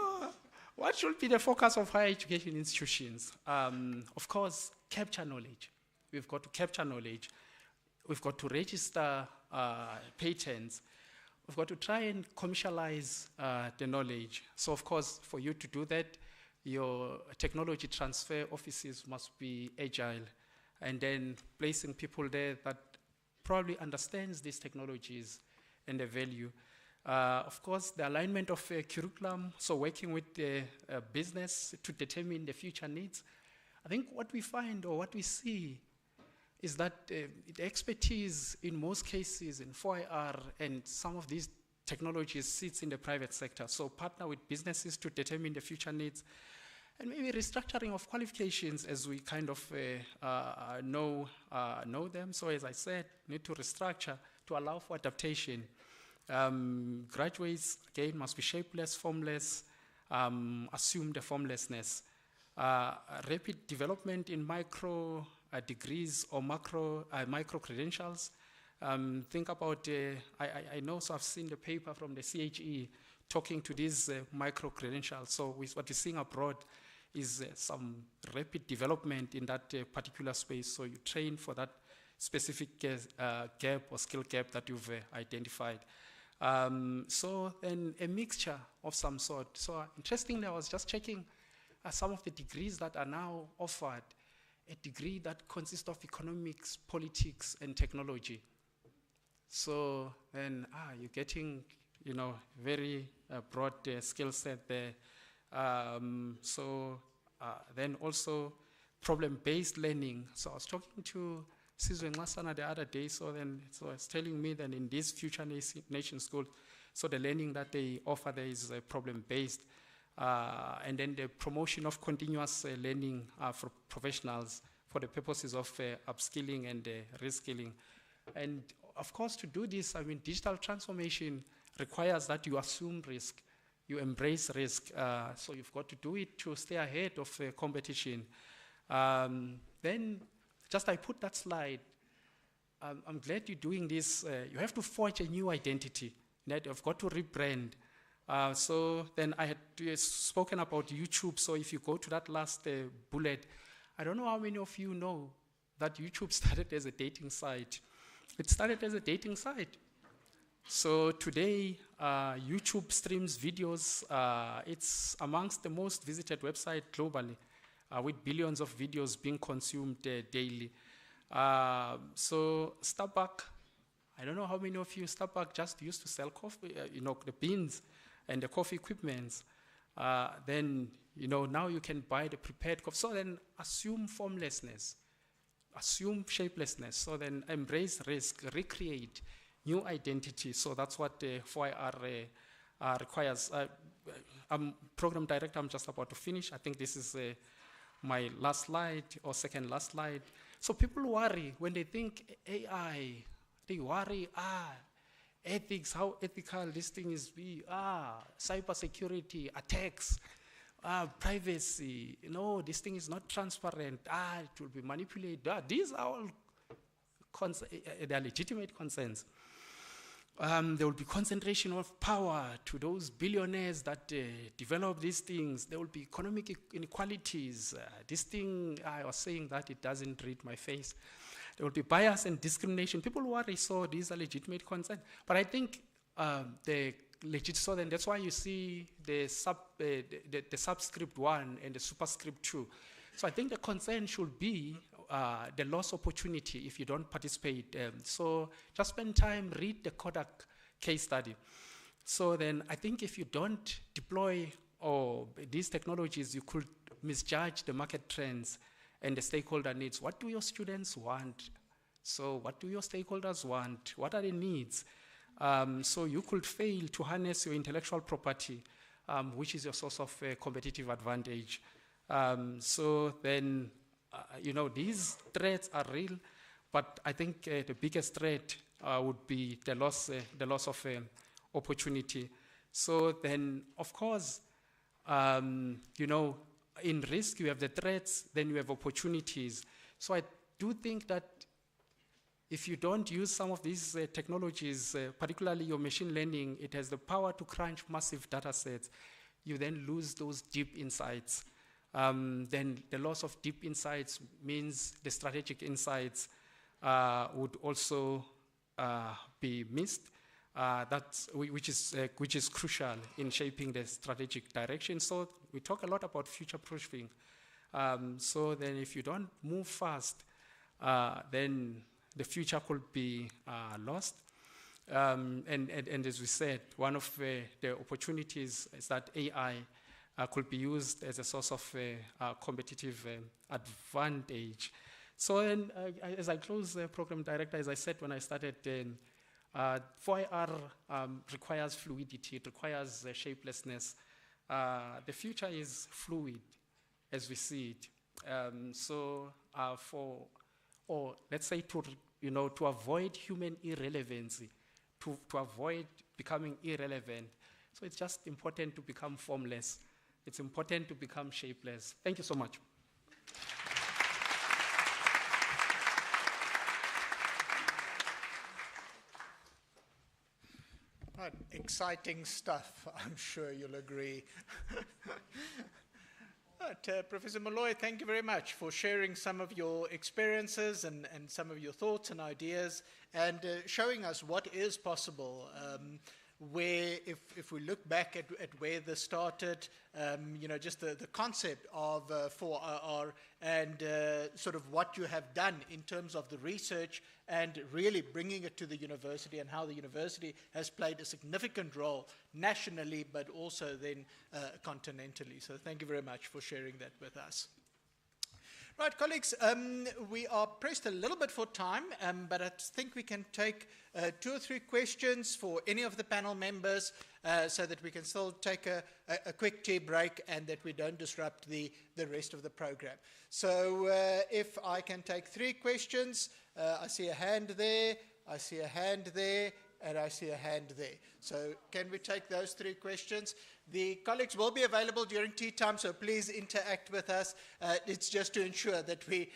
E: what should be the focus of higher education institutions? Of course, capture knowledge. We've got to capture knowledge. We've got to register patents. We've got to try and commercialize the knowledge. So of course, for you to do that, your technology transfer offices must be agile, and then placing people there that probably understands these technologies and the value. Of course, the alignment of curriculum, so working with the business to determine the future needs. I think what we find or what we see is that the expertise in most cases in 4IR and some of these technologies sits in the private sector. So partner with businesses to determine the future needs, and maybe restructuring of qualifications as we kind of know them. So as I said, need to restructure to allow for adaptation. Graduates, again, must be shapeless, formless, assume the formlessness. Rapid development in micro degrees or micro credentials. Think about, I know, so I've seen the paper from the CHE talking to these micro credentials. So what we're seeing abroad is some rapid development in that particular space. So you train for that specific gap or skill gap that you've identified. So then a mixture of some sort. So interestingly, I was just checking some of the degrees that are now offered. A degree that consists of economics, politics, and technology. So then, you're getting, very broad skill set there. Then also problem-based learning. So I was talking to Sizwe Ngasana the other day, so it's telling me that in these future nation schools, so the learning that they offer there is problem-based. And then the promotion of continuous learning for professionals for the purposes of upskilling and reskilling. And of course, to do this, digital transformation requires that you assume risk, you embrace risk. So you've got to do it to stay ahead of competition. Then, just I put that slide. I'm glad you're doing this. You have to forge a new identity. That you've got to rebrand. So then I had spoken about YouTube. So if you go to that last bullet, I don't know how many of you know that YouTube started as a dating site. It started as a dating site. So today, YouTube streams videos. It's amongst the most visited website globally, with billions of videos being consumed daily. So Starbucks, I don't know how many of you, Starbucks just used to sell coffee, the beans and the coffee equipments. Then, now you can buy the prepared coffee. So then assume formlessness, assume shapelessness. So then embrace risk, recreate new identity. So that's what 4IR requires. I'm program director, I'm just about to finish. I think this is my last slide or second last slide. So people worry when they think AI, they worry, ethics, how ethical this thing is, cybersecurity, attacks, privacy, this thing is not transparent, it will be manipulated. These are all they are legitimate concerns. There will be concentration of power to those billionaires that develop these things. There will be economic inequalities. This thing, I was saying that it doesn't read my face. There will be bias and discrimination. People worry, so these are legitimate concerns. But I think so then that's why you see the subscript 1 and the superscript 2. So I think the concern should be the lost opportunity if you don't participate. So just spend time, read the Kodak case study. So then I think if you don't deploy or these technologies, you could misjudge the market trends and the stakeholder needs. What do your students want? So what do your stakeholders want? What are the needs? So you could fail to harness your intellectual property, which is your source of competitive advantage. So then, these threats are real, but I think the biggest threat would be the loss of opportunity. So then, of course, in risk you have the threats, then you have opportunities. So I do think that if you don't use some of these technologies, particularly your machine learning, it has the power to crunch massive data sets. You then lose those deep insights. Then the loss of deep insights means the strategic insights would also be missed. Which is crucial in shaping the strategic direction. So we talk a lot about future-proofing. So then if you don't move fast, then the future could be lost. And as we said, one of the opportunities is that AI could be used as a source of competitive advantage. So then, as I close, Program Director, as I said when I started, 4IR requires fluidity, it requires shapelessness. The future is fluid as we see it. Let's say to avoid human irrelevancy, to avoid becoming irrelevant. So it's just important to become formless. It's important to become shapeless. Thank you so much.
A: Right, exciting stuff, I'm sure you'll agree. Right, Professor Molloy, thank you very much for sharing some of your experiences and some of your thoughts and ideas and showing us what is possible. Where, if we look back at where this started, just the concept of 4IR and sort of what you have done in terms of the research and really bringing it to the university and how the university has played a significant role nationally, but also then continentally. So thank you very much for sharing that with us. Right, colleagues, we are pressed a little bit for time, but I think we can take 2 or 3 questions for any of the panel members so that we can still take a quick tea break and that we don't disrupt the rest of the program. So if I can take 3 questions, I see a hand there, I see a hand there, and I see a hand there. So can we take those 3 questions? The colleagues will be available during tea time, so please interact with us. It's just to ensure that we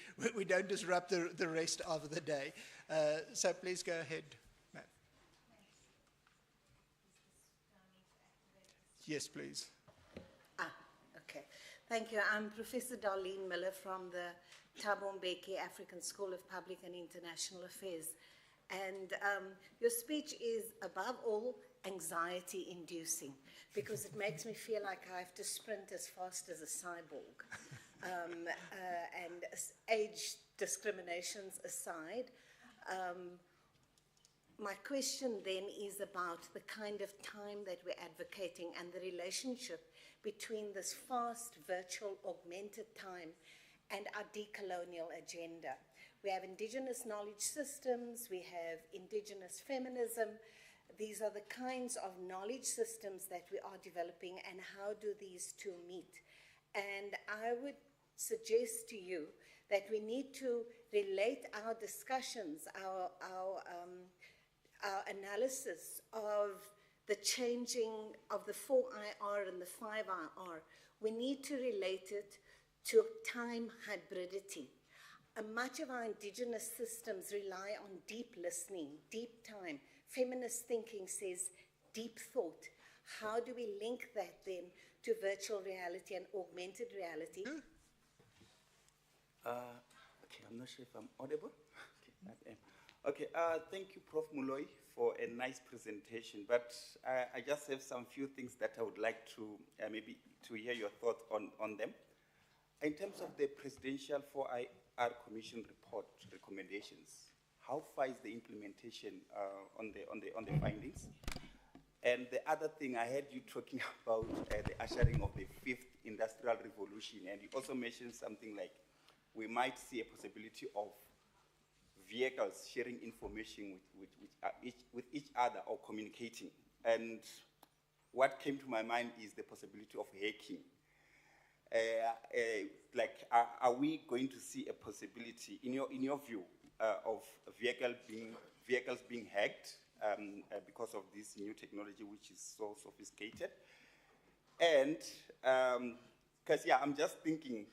A: don't disrupt the rest of the day. So please go ahead, ma'am. Yes, please.
F: Okay. Thank you. I'm Professor Darlene Miller from the Thabo Mbeki African School of Public and International Affairs. And your speech is, above all, anxiety-inducing, because it makes me feel like I have to sprint as fast as a cyborg. And age discriminations aside, my question then is about the kind of time that we're advocating and the relationship between this fast, virtual, augmented time and our decolonial agenda. We have indigenous knowledge systems, we have indigenous feminism. These are the kinds of knowledge systems that we are developing, and how do these two meet? And I would suggest to you that we need to relate our discussions, our analysis of the changing of the 4IR and the 5IR. We need to relate it to time hybridity. Much of our indigenous systems rely on deep listening, deep time. Feminist thinking says deep thought. How do we link that then to virtual reality and augmented reality?
G: Okay, I'm not sure if I'm audible. Okay, thank you, Prof. Molloy, for a nice presentation. But I just have some few things that I would like to maybe to hear your thoughts on them. In terms of the Presidential 4IR Commission report recommendations, how far is the implementation on the findings? And the other thing, I heard you talking about the ushering of the fifth industrial revolution, and you also mentioned something like we might see a possibility of vehicles sharing information with each other or communicating. And what came to my mind is the possibility of hacking. Are we going to see a possibility, in your view, of vehicles being hacked because of this new technology, which is so sophisticated? And because I'm just thinking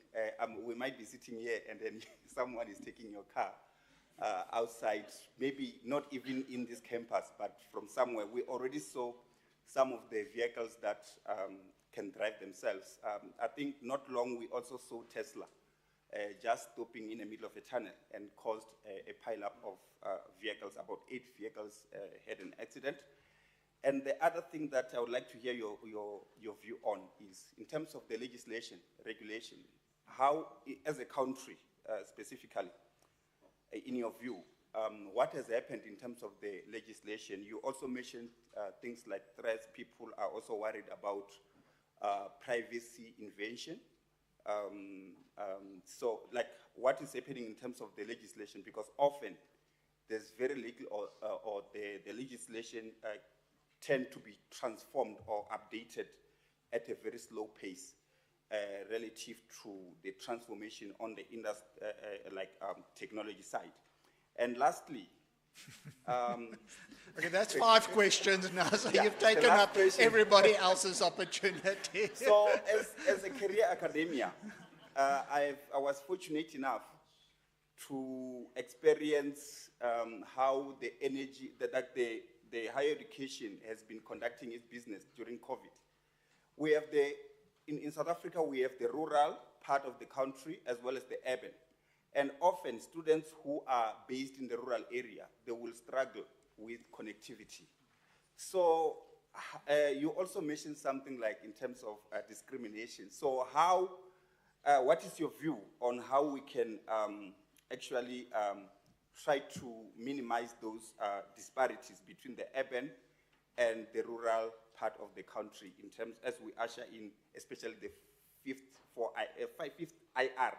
G: we might be sitting here and then someone is taking your car outside, maybe not even in this campus, but from somewhere. We already saw some of the vehicles that can drive themselves. I think not long we also saw Tesla just stopping in the middle of a tunnel and caused a pile-up of vehicles. About 8 vehicles had an accident. And the other thing that I would like to hear your view on is, in terms of the legislation, regulation, how, as a country specifically, in your view, what has happened in terms of the legislation? You also mentioned things like threats. People are also worried about privacy invasion. So, like, what is happening in terms of the legislation? Because often there's very little, or the legislation tend to be transformed or updated at a very slow pace relative to the transformation on the technology side. And lastly,
A: okay, that's 5 questions now, so
G: Yeah,
A: you've
G: the
A: taken
G: last
A: up
G: question.
A: everybody else's opportunity.
G: so as a career academia, I was fortunate enough to experience how the energy, the higher education has been conducting its business during COVID. We have in South Africa, we have the rural part of the country as well as the urban. And often students who are based in the rural area, they will struggle with connectivity. So you also mentioned something like in terms of discrimination. So what is your view on how we can actually try to minimize those disparities between the urban and the rural part of the country in terms, as we usher in, especially the fifth IR?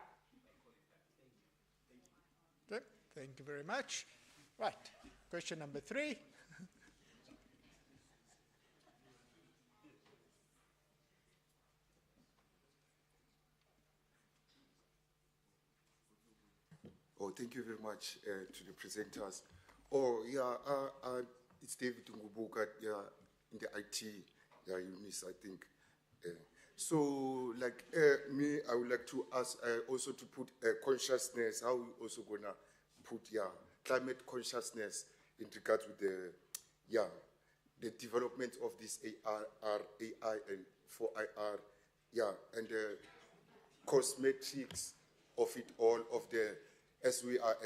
A: Good. Thank you very much. Right. Question number 3.
H: Oh, thank you very much to the presenters. Oh, yeah, it's David Ngubuka, yeah, in the IT, yeah, Unisa, I think. So, like me, I would like to ask also to put consciousness, how we also gonna put, yeah, climate consciousness in regards with the development of this AI and 4IR, yeah, and the cosmetics of it all, of the, as we are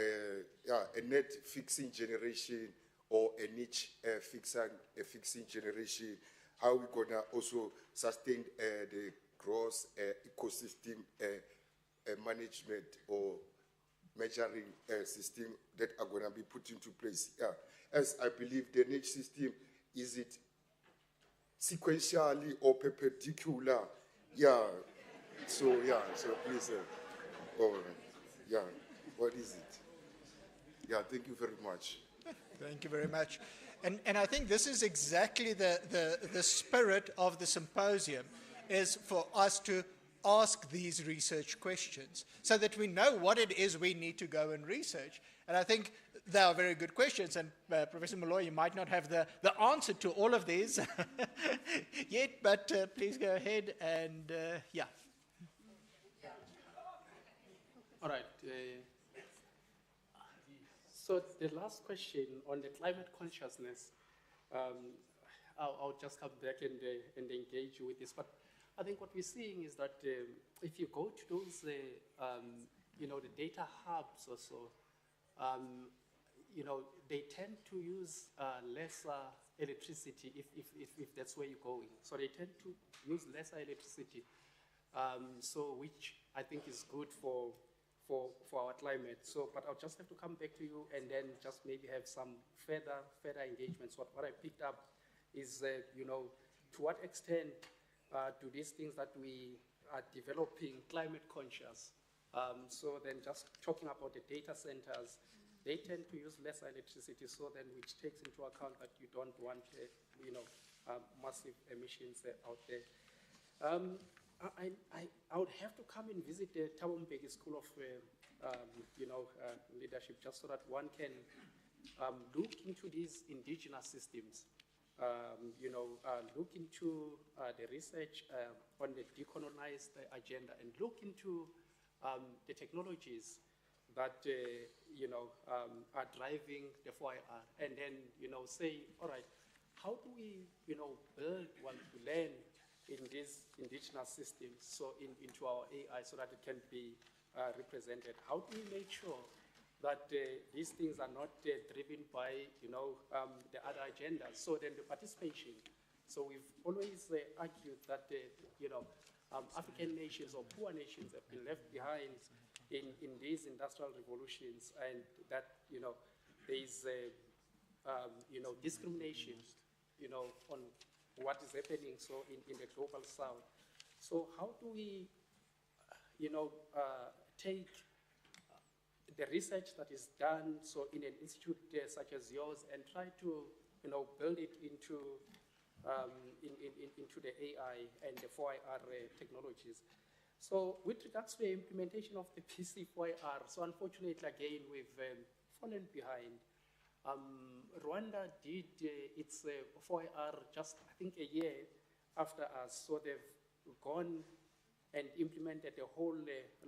H: a net fixing generation or a niche fixing generation, how we gonna also sustain the gross ecosystem management or measuring system that are gonna be put into place. Yeah, as I believe the niche system, is it sequentially or perpendicular? Yeah. So please. Yeah. What is it? Yeah, thank you very much.
A: Thank you very much. And I think this is exactly the spirit of the symposium, is for us to ask these research questions so that we know what it is we need to go and research. And I think they are very good questions. And Professor Molloy, you might not have the answer to all of these yet, but please go ahead and, yeah.
E: All right. So the last question on the climate consciousness, I'll just come back and engage with this. But I think what we're seeing is that if you go to those, the data hubs or so, they tend to use lesser electricity if that's where you're going. So they tend to use lesser electricity, so which I think is good for our climate. So, but I'll just have to come back to you and then just maybe have some further engagements. What I picked up is, to what extent do these things that we are developing climate conscious? So then just talking about the data centers, they tend to use less electricity, so then which takes into account that you don't want, massive emissions out there. I would have to come and visit the Thabo Mbeki School of, Leadership, just so that one can look into these indigenous systems. Look into the research on the decolonized agenda, and look into the technologies that are driving the 4IR, and then say, all right, how do we build what we learn in these indigenous systems, so into our AI, so that it can be represented? How do we make sure that these things are not driven by the other agendas? So then the participation. So we've always argued that African nations or poor nations have been left behind in these industrial revolutions, and that there is discrimination on what is happening in the global south. So how do we take the research that is done in an institute such as yours and try to build it into the AI and the 4IR technologies? So with regards to the implementation of the PC 4IR, so unfortunately again we've fallen behind. Rwanda did its 4IR just, I think, a year after us, so they've gone and implemented a whole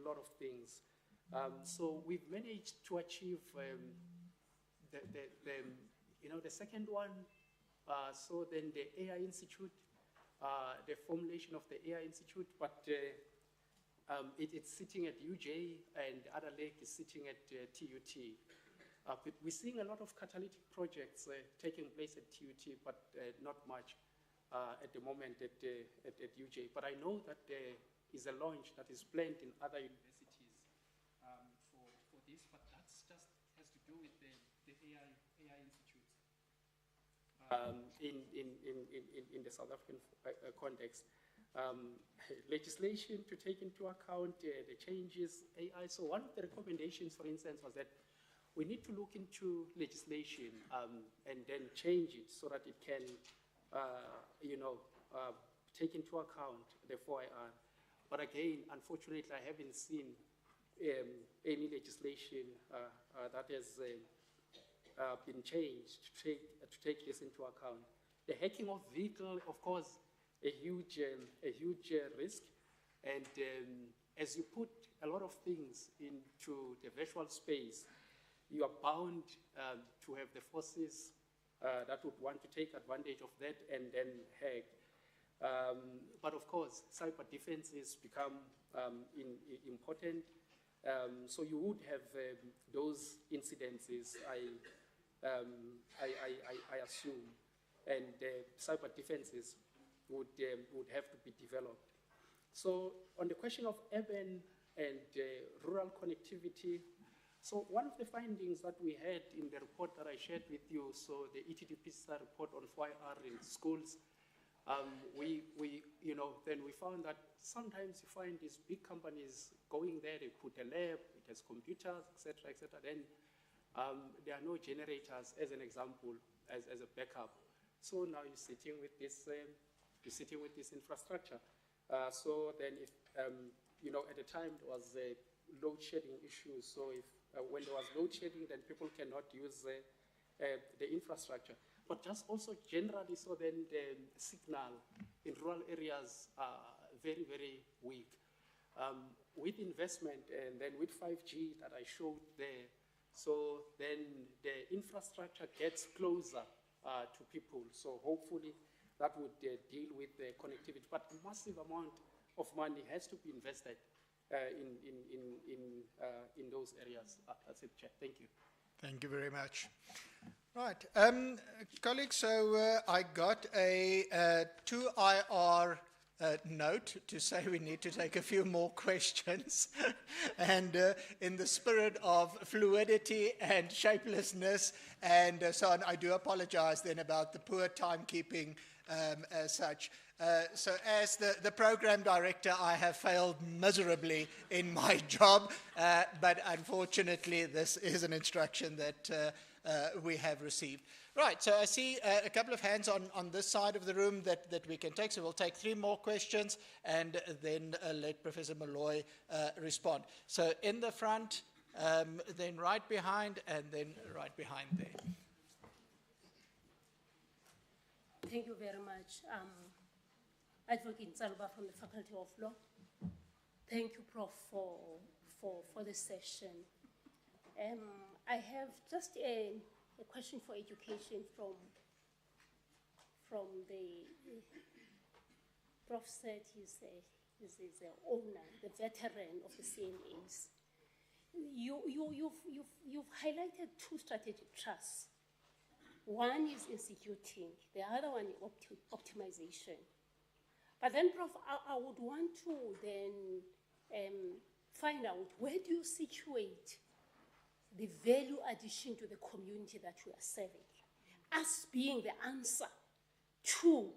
E: lot of things. So we've managed to achieve the second one. So then the AI Institute, the formulation of the AI Institute, but it's sitting at UJ, and the other leg is sitting at TUT. But we're seeing a lot of catalytic projects taking place at TUT, but not much at the moment at UJ. But I know that there is a launch that is planned in other universities for this, but that's just has to do with the AI institutes in the South African context. Legislation to take into account the changes, AI. So one of the recommendations, for instance, was that we need to look into legislation and then change it so that it can, take into account the 4IR. But again, unfortunately, I haven't seen any legislation that has been changed to take this into account. The hacking of vehicle, of course, a huge risk, and as you put a lot of things into the virtual space, you are bound to have the forces that would want to take advantage of that and then hack. But of course, cyber defenses become important. So you would have those incidences, I assume, and cyber defenses would have to be developed. So on the question of urban and rural connectivity, so one of the findings that we had in the report that I shared with you, so the ETDPSA report on 4IR in schools, then we found that sometimes you find these big companies going there, they put a lab, it has computers, etc., etc. Then there are no generators, as an example, as a backup. So now you're sitting with this infrastructure. So then, if at the time there was a load shedding issue. So if when there was load shedding, then people cannot use the infrastructure. But just also generally, so then the signal in rural areas are very, very weak. With investment and then with 5G that I showed there, so then the infrastructure gets closer to people. So hopefully that would deal with the connectivity. But a massive amount of money has to be invested in those areas. That's it, Chair. Thank you.
A: Thank you very much. Right, colleagues, so I got a 2IR note to say we need to take a few more questions. And in the spirit of fluidity and shapelessness and so on, I do apologize then about the poor timekeeping as such. So as the program director, I have failed miserably in my job, but unfortunately this is an instruction that we have received. Right, so I see a couple of hands on this side of the room that we can take. So we'll take 3 more questions and then let Professor Malloy respond. So in the front, then right behind, and then right behind there.
I: Thank you very much. Advocate Nsalba from the Faculty of Law. Thank you, Prof, for the session. I have just a question for education from the Prof said he's the owner, the veteran of the CNAs. You've highlighted 2 strategic trusts. One is instituting, the other one is optimization. But then, Prof, I would want to then find out, where do you situate the value addition to the community that you are serving, as being the answer to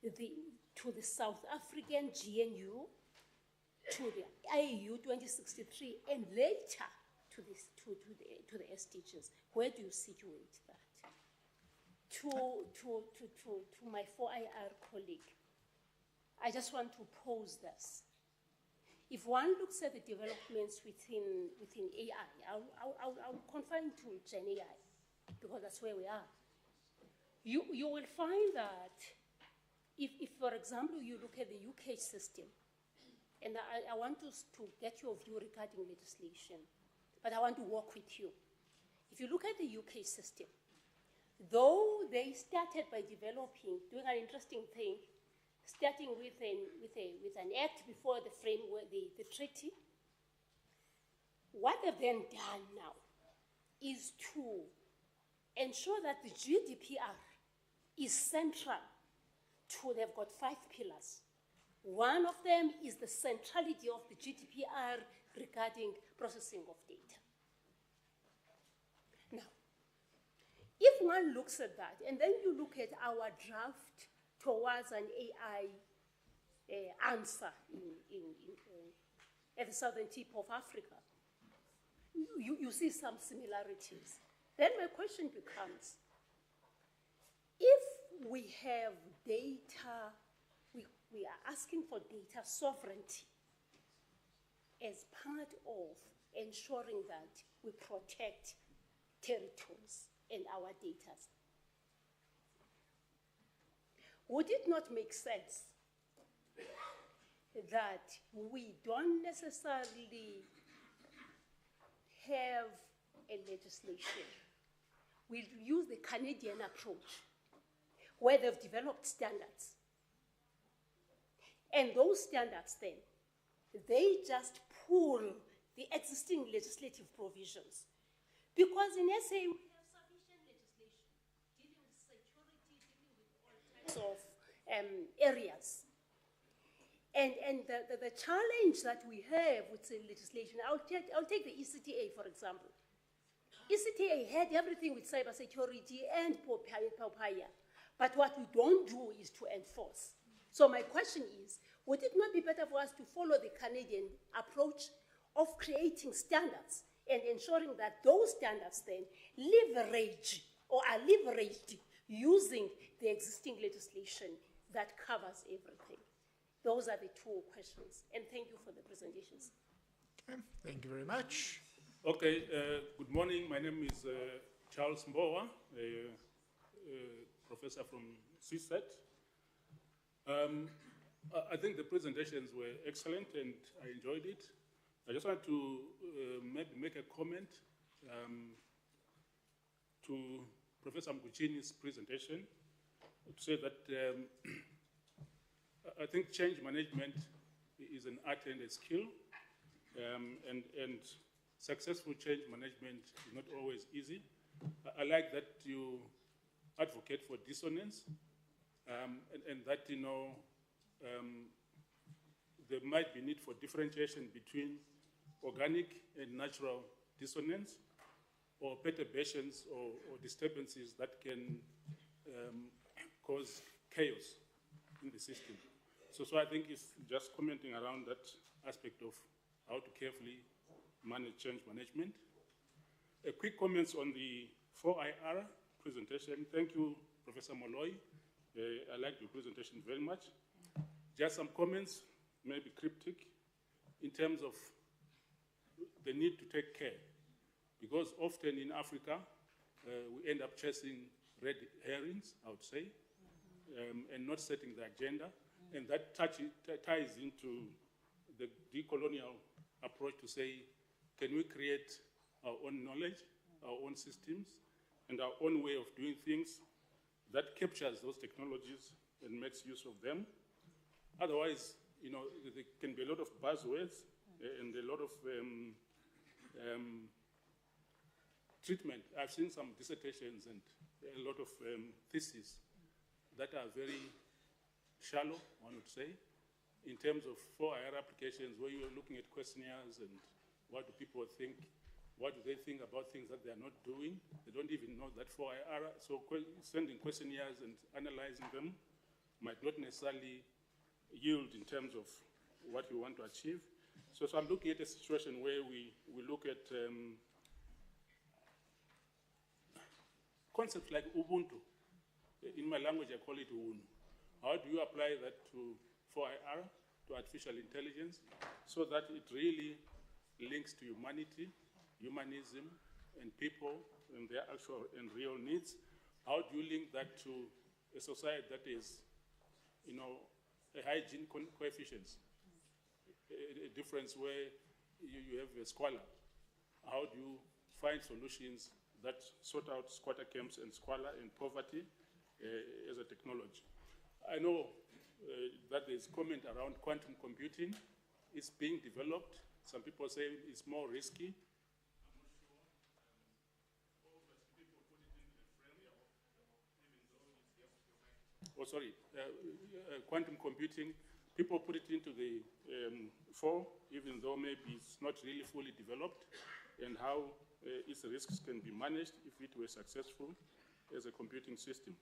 I: the South African GNU, to the IAU 2063, and later to the SDGs? Where do you situate that? To my 4IR colleague, I just want to pose this. If one looks at the developments within AI, I'll confine to Gen AI, because that's where we are. You will find that if, for example, you look at the UK system, and I want to get your view regarding legislation, but I want to work with you. If you look at the UK system, though they started by doing an interesting thing, starting with an act before the framework, the treaty, what they've then done now is to ensure that the GDPR is central to, they've got 5 pillars. One of them is the centrality of the GDPR regarding processing of data. Now, if one looks at that, and then you look at our draft towards an AI answer at the southern tip of Africa, you see some similarities. Then my question becomes, if we have data, we are asking for data sovereignty as part of ensuring that we protect territories and our data. Would it not make sense that we don't necessarily have a legislation? We use the Canadian approach, where they've developed standards. And those standards then, they just pull the existing legislative provisions. Because in SA, we have sufficient legislation dealing with security, dealing with all types of areas. And the challenge that we have with the legislation, I'll take the ECTA, for example. ECTA had everything with cybersecurity and POPIA, but what we don't do is to enforce. So my question is, would it not be better for us to follow the Canadian approach of creating standards and ensuring that those standards then leverage or are leveraged using the existing legislation that covers everything? Those are the 2 questions, and thank you for the presentations.
A: Okay, thank you very much.
J: Okay, good morning. My name is Charles Mbowa, a professor from CSET. I think the presentations were excellent and I enjoyed it. I just want to maybe make a comment to Professor Mguchini's presentation to say that I think change management is an art and a skill, and successful change management is not always easy. I like that you advocate for dissonance, and that, you know, there might be need for differentiation between organic and natural dissonance, or perturbations or disturbances that can cause chaos in the system. So I think it's just commenting around that aspect of how to carefully manage change management. A quick comments on the 4IR presentation. Thank you, Professor Molloy. I liked your presentation very much. Just some comments, maybe cryptic, in terms of the need to take care. Because often in Africa, we end up chasing red herrings, I would say, and not setting the agenda. And that ties into the decolonial approach to say, can we create our own knowledge, our own systems, and our own way of doing things that captures those technologies and makes use of them? Otherwise, you know, there can be a lot of buzzwords and a lot of treatment. I've seen some dissertations and a lot of theses that are very shallow, one would say, in terms of 4IR applications where you're looking at questionnaires and what do people think, what do they think about things that they're not doing. They don't even know that 4IR, so sending questionnaires and analyzing them might not necessarily yield in terms of what you want to achieve. So I'm looking at a situation where we look at concepts like Ubuntu. In my language, I call it UNU. How do you apply that to 4IR, to artificial intelligence, so that it really links to humanity, humanism, and people and their actual and real needs? How do you link that to a society that is, you know, a hygiene coefficients, a difference where you have a squalor? How do you find solutions that sort out squatter camps and squalor and poverty as a technology? I know that there's comment around quantum computing. It's being developed. Some people say it's more risky. Quantum computing, people put it into the fore, even though maybe it's not really fully developed, and how its risks can be managed if it were successful as a computing system.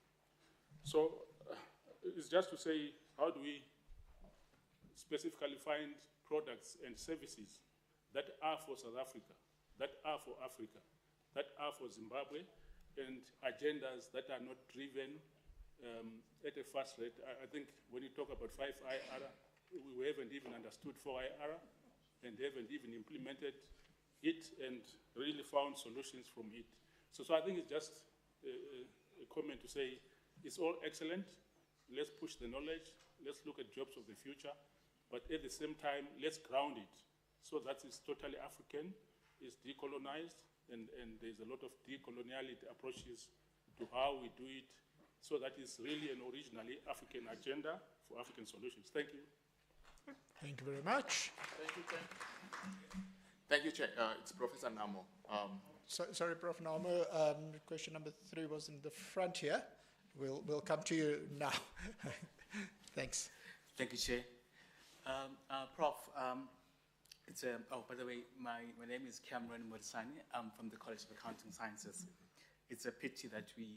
J: So it's just to say, how do we specifically find products and services that are for South Africa, that are for Africa, that are for Zimbabwe, and agendas that are not driven at a fast rate. I think when you talk about 5IR, we haven't even understood 4IR, and they haven't even implemented it and really found solutions from it. So I think it's just a comment to say, it's all excellent. Let's push the knowledge. Let's look at jobs of the future. But at the same time, let's ground it so that it's totally African, it's decolonized, and there's a lot of decoloniality approaches to how we do it, so that it's really an originally African agenda for African solutions. Thank you.
A: Thank you very much.
K: Thank you, Chair. Thank you, Chair. It's Professor Namo.
A: Sorry, Prof. Namo. Question number 3 was in the front here. We'll come to you now. Thanks.
L: Thank you, Chair. Prof, by the way, my name is Cameron Morisani. I'm from the College of Accounting Sciences. It's a pity that we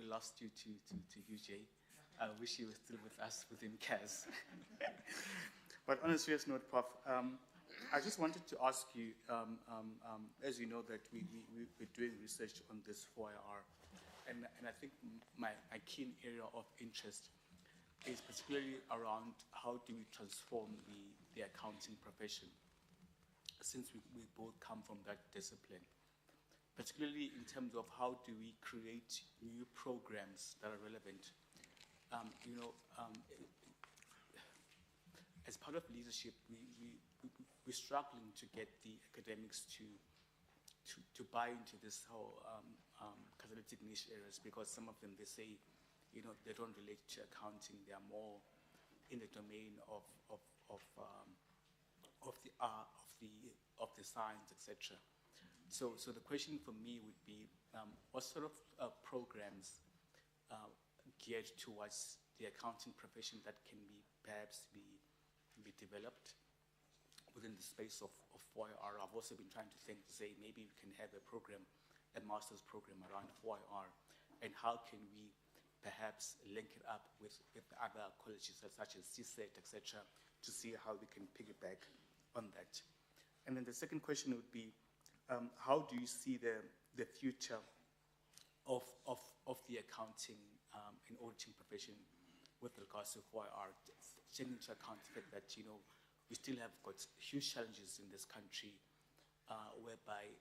L: lost you to UJ. I wish you were still with us within CAS. But on a serious note, Prof, I just wanted to ask you, as you know that we're doing research on this 4IR, and I think my keen area of interest is particularly around how do we transform the accounting profession, since we both come from that discipline, particularly in terms of how do we create new programs that are relevant. As part of leadership, we're struggling to get the academics to buy into this whole catalytic niche areas, because some of them, they say, they don't relate to accounting. They are more in the domain of the art, of the science, etc. So the question for me would be, what sort of programs geared towards the accounting profession that can be perhaps be developed within the space of 4IR. I've also been trying to think to say maybe we can have a program, a master's program around 4IR, and how can we perhaps link it up with other colleges such as CSET, etc., to see how we can piggyback on that. And then the second question would be, how do you see the future of the accounting and auditing profession with regards to 4IR, taking into account the fact that, we still have got huge challenges in this country, whereby,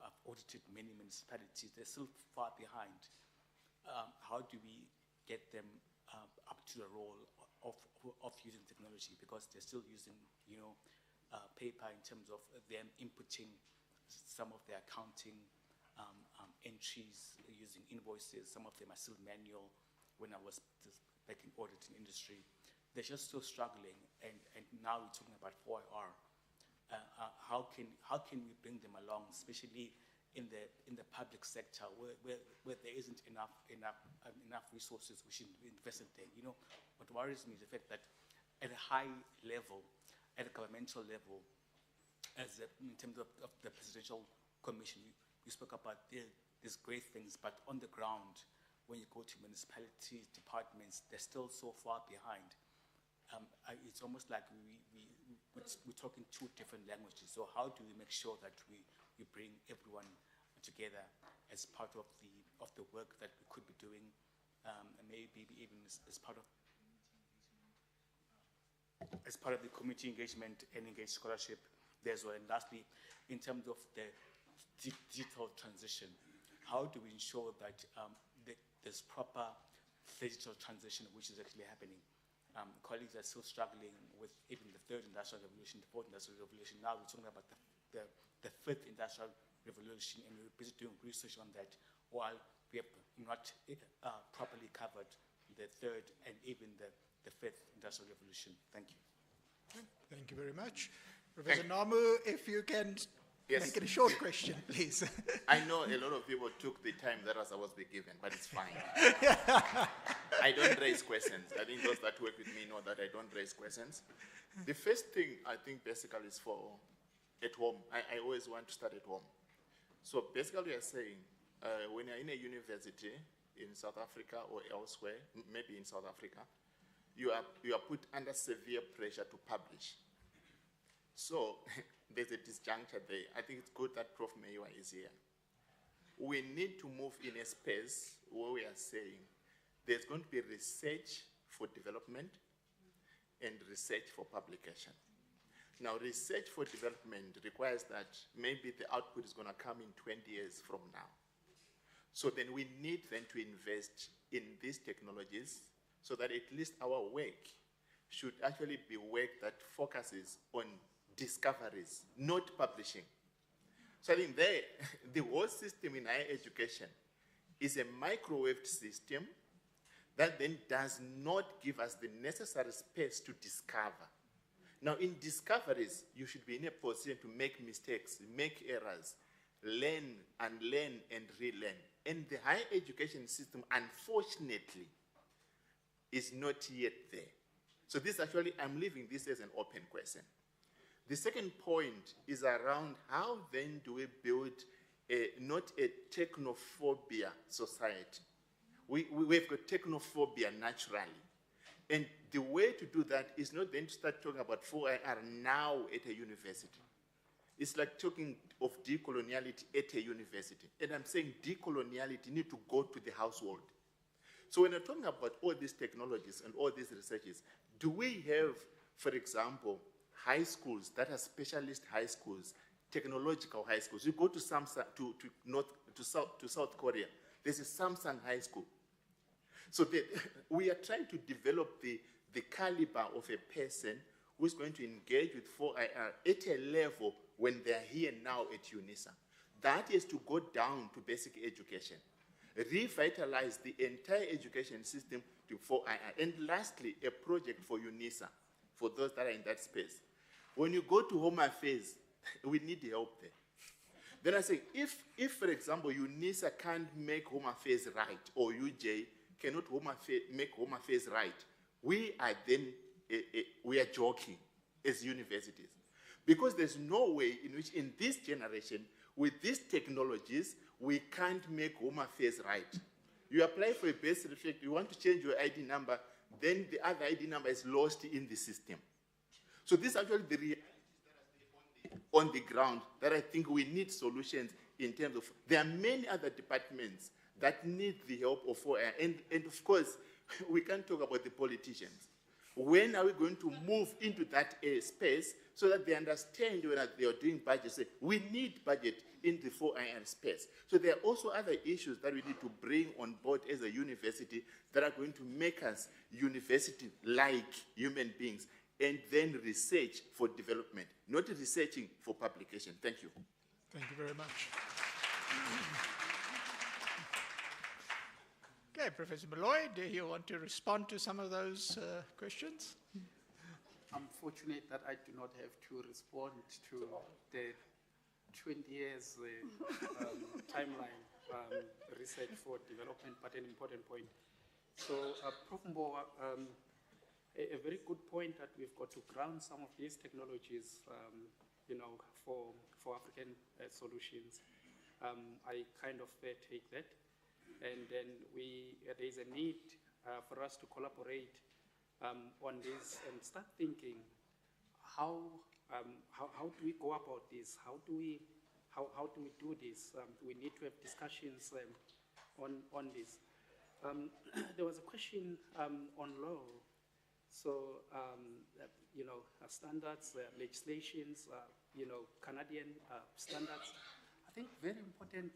L: I've audited many municipalities, they're still far behind. How do we get them up to the role of using technology, because they're still using, paper in terms of them inputting some of their accounting entries using invoices. Some of them are still manual. When I was back in auditing industry, they're just still struggling, and now we're talking about 4IR. How can we bring them along, especially in the public sector where there isn't enough resources we should invest in there? What worries me is the fact that at a high level, at a governmental level, in terms of the presidential commission, we spoke about these great things, but on the ground, when you go to municipalities, departments, they're still so far behind. It's almost like we're talking two different languages. So how do we make sure that we bring everyone together as part of the work that we could be doing, and maybe even as part of the community engagement and engaged scholarship there as well? And lastly, in terms of the digital transition, how do we ensure that there's proper digital transition which is actually happening? Colleagues are still struggling with even the third industrial revolution, the fourth industrial revolution. Now we're talking about the fifth industrial revolution, and we're busy doing research on that, while we have not properly covered the third and even the fifth industrial revolution. Thank you.
A: Thank you very much. Professor Namu, if you can make it a short question, please.
K: I know a lot of people took the time that was supposed to be given, but it's fine. I don't raise questions. I think those that work with me know that I don't raise questions. The first thing I think basically is for at home. I always want to start at home. So basically we are saying, when you're in a university in South Africa or elsewhere, maybe in South Africa, you are put under severe pressure to publish. So there's a disjuncture there. I think it's good that Prof. Mayor is here. We need to move in a space where we are saying there's going to be research for development and research for publication. Now, research for development requires that maybe the output is going to come in 20 years from now. So then we need then to invest in these technologies so that at least our work should actually be work that focuses on discoveries, not publishing. So I think the whole system in higher education is a microwaved system that then does not give us the necessary space to discover. Now, in discoveries, you should be in a position to make mistakes, make errors, learn and relearn. And the higher education system, unfortunately, is not yet there. So this actually, I'm leaving this as an open question. The second point is around how then do we build not a technophobia society. We've got technophobia naturally. And the way to do that is not then to start talking about 4IR now at a university. It's like talking of decoloniality at a university. And I'm saying decoloniality need to go to the household. So when you're talking about all these technologies and all these researches, do we have, for example, high schools that are specialist high schools, technological high schools? You go to Samsung, to South Korea, there's a Samsung high school. So we are trying to develop the caliber of a person who's going to engage with 4IR at a level when they're here now at Unisa. That is to go down to basic education, revitalize the entire education system to 4IR. And lastly, a project for Unisa, for those that are in that space. When you go to Home Affairs, we need help there. Then I say, if for example, Unisa can't make Home Affairs right, or UJ cannot make Home Affairs right, we are then we are joking as universities. Because there's no way in which in this generation, with these technologies, we can't make home affairs right. You apply for a birth certificate, you want to change your ID number, then the other ID number is lost in the system. So this is actually the reality on the ground that I think we need solutions in terms of, there are many other departments that need the help of OIR. And of course, we can't talk about the politicians. When are we going to move into that space so that they understand when they are doing budgets, say, we need budget in the 4IR space. So there are also other issues that we need to bring on board as a university that are going to make us university-like human beings, and then research for development, not researching for publication. Thank you.
A: Thank you very much. Okay, Professor Malloy, do you want to respond to some of those questions?
E: I'm fortunate that I do not have to respond to the 20 years timeline research for development, but an important point. So, Prof. Mbowa, a very good point that we've got to ground some of these technologies, for African solutions. I kind of take that. And then there's a need for us to collaborate on this and start thinking how do we go about this? How do we do this? We need to have discussions on this. There was a question on law. So standards, legislations, Canadian standards. I think very important.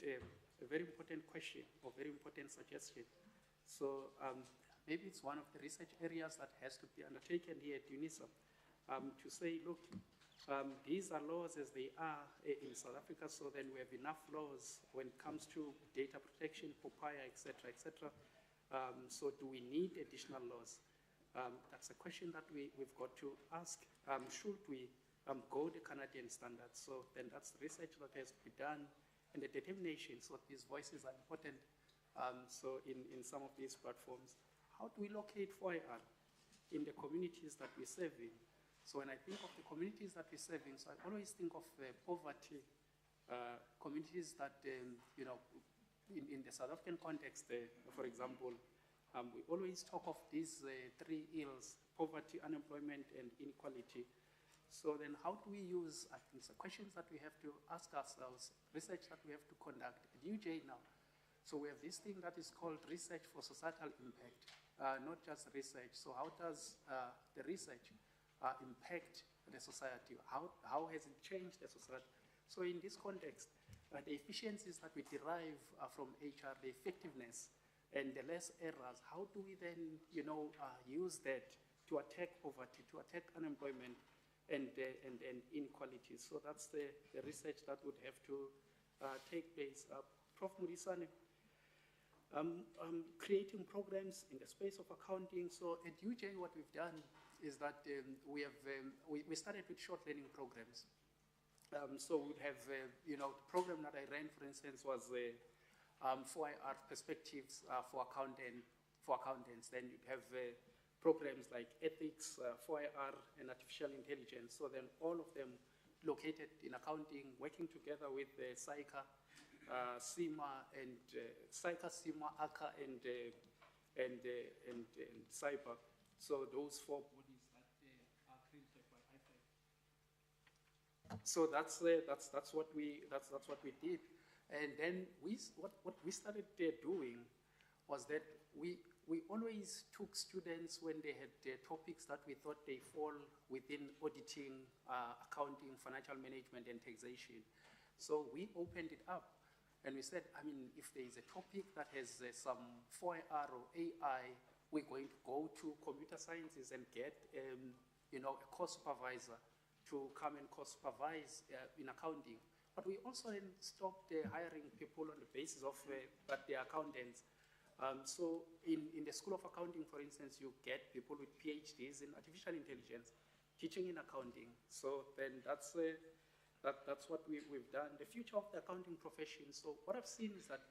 E: A very important question or very important suggestion. So maybe it's one of the research areas that has to be undertaken here at Unisa to say, look, these are laws as they are in South Africa, so then we have enough laws when it comes to data protection, POPIA, etc., etc. So do we need additional laws? That's a question that we've got to ask. Should we go the Canadian standards? So then that's research that has to be done, and the determination, so these voices are important. So in some of these platforms, how do we locate 4IR in the communities that we're serving? So when I think of the communities that we're serving, so I always think of poverty, communities that, in the South African context, for example, we always talk of these three ills: poverty, unemployment, and inequality. So then how do we use, I think, the questions that we have to ask ourselves, research that we have to conduct at UJ now. So we have this thing that is called research for societal impact, not just research. So how does the research impact the society? How has it changed the society? So in this context, the efficiencies that we derive from HR, the effectiveness and the less errors, how do we then, use that to attack poverty, to attack unemployment, and inequality? So that's the research that would have to take place. Prof. Murisane, creating programs in the space of accounting. So at UJ, what we've done is that we started with short learning programs. So we'd have, the program that I ran, for instance, was 4IR perspectives for accountants. Then you'd have programs like ethics, 4IR, and artificial intelligence. So then all of them located in accounting, working together with SAICA, CIMA, and SAICA, CIMA, ACA, and CYPA. So those four bodies that are accredited by IFAC. So that's what we did. And then what we started doing was that we always took students when they had topics that we thought they fall within auditing, accounting, financial management, and taxation. So we opened it up and we said, if there is a topic that has some 4IR or AI, we're going to go to computer sciences and get a course supervisor to come and course supervise in accounting. But we also then stopped hiring people on the basis of that they're accountants. So in the School of Accounting, for instance, you get people with PhDs in artificial intelligence teaching in accounting. So then that's what we've done. The future of the accounting profession. So what I've seen is that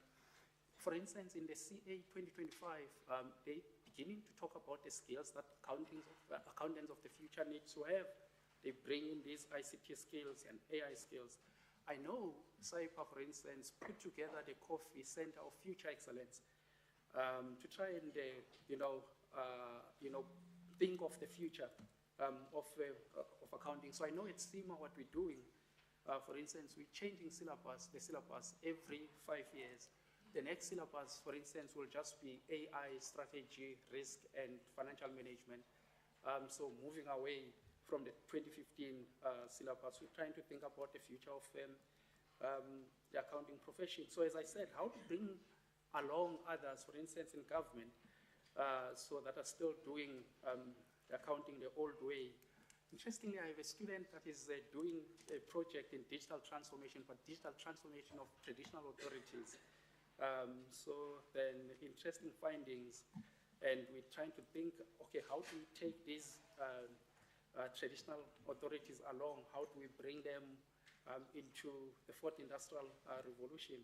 E: for instance, in the CA 2025, they're beginning to talk about the skills that accountants of the future need to have. They bring in these ICT skills and AI skills. I know SAIPA, for instance, put together the Coffee Center of Future Excellence to try and, think of the future of accounting. So I know it's SEMA what we're doing. For instance, we're changing the syllabus every 5 years. The next syllabus, for instance, will just be AI, strategy, risk, and financial management. So moving away from the 2015 syllabus, we're trying to think about the future of the accounting profession. So as I said, how to bring along others, for instance, in government, so that are still doing accounting the old way. Interestingly, I have a student that is doing a project in digital transformation, but digital transformation of traditional authorities. So then interesting findings, and we're trying to think, okay, how do we take these traditional authorities along? How do we bring them into the fourth industrial revolution?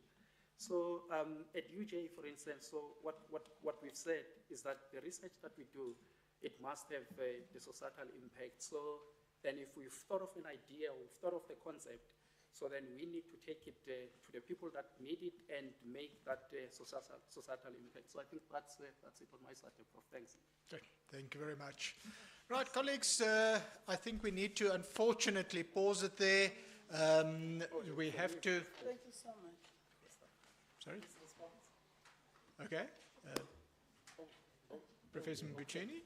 E: So at UJ, for instance, so what we've said is that the research that we do, it must have the societal impact. So then if we've thought of an idea, we've thought of the concept, so then we need to take it to the people that need it and make that societal impact. So I think that's it on my side, Prof. Thanks.
A: Okay, thank you very much. Right, colleagues, I think we need to unfortunately pause it there. We have to...
B: Thank you so much.
A: Sorry? Okay. Professor Mbucheni?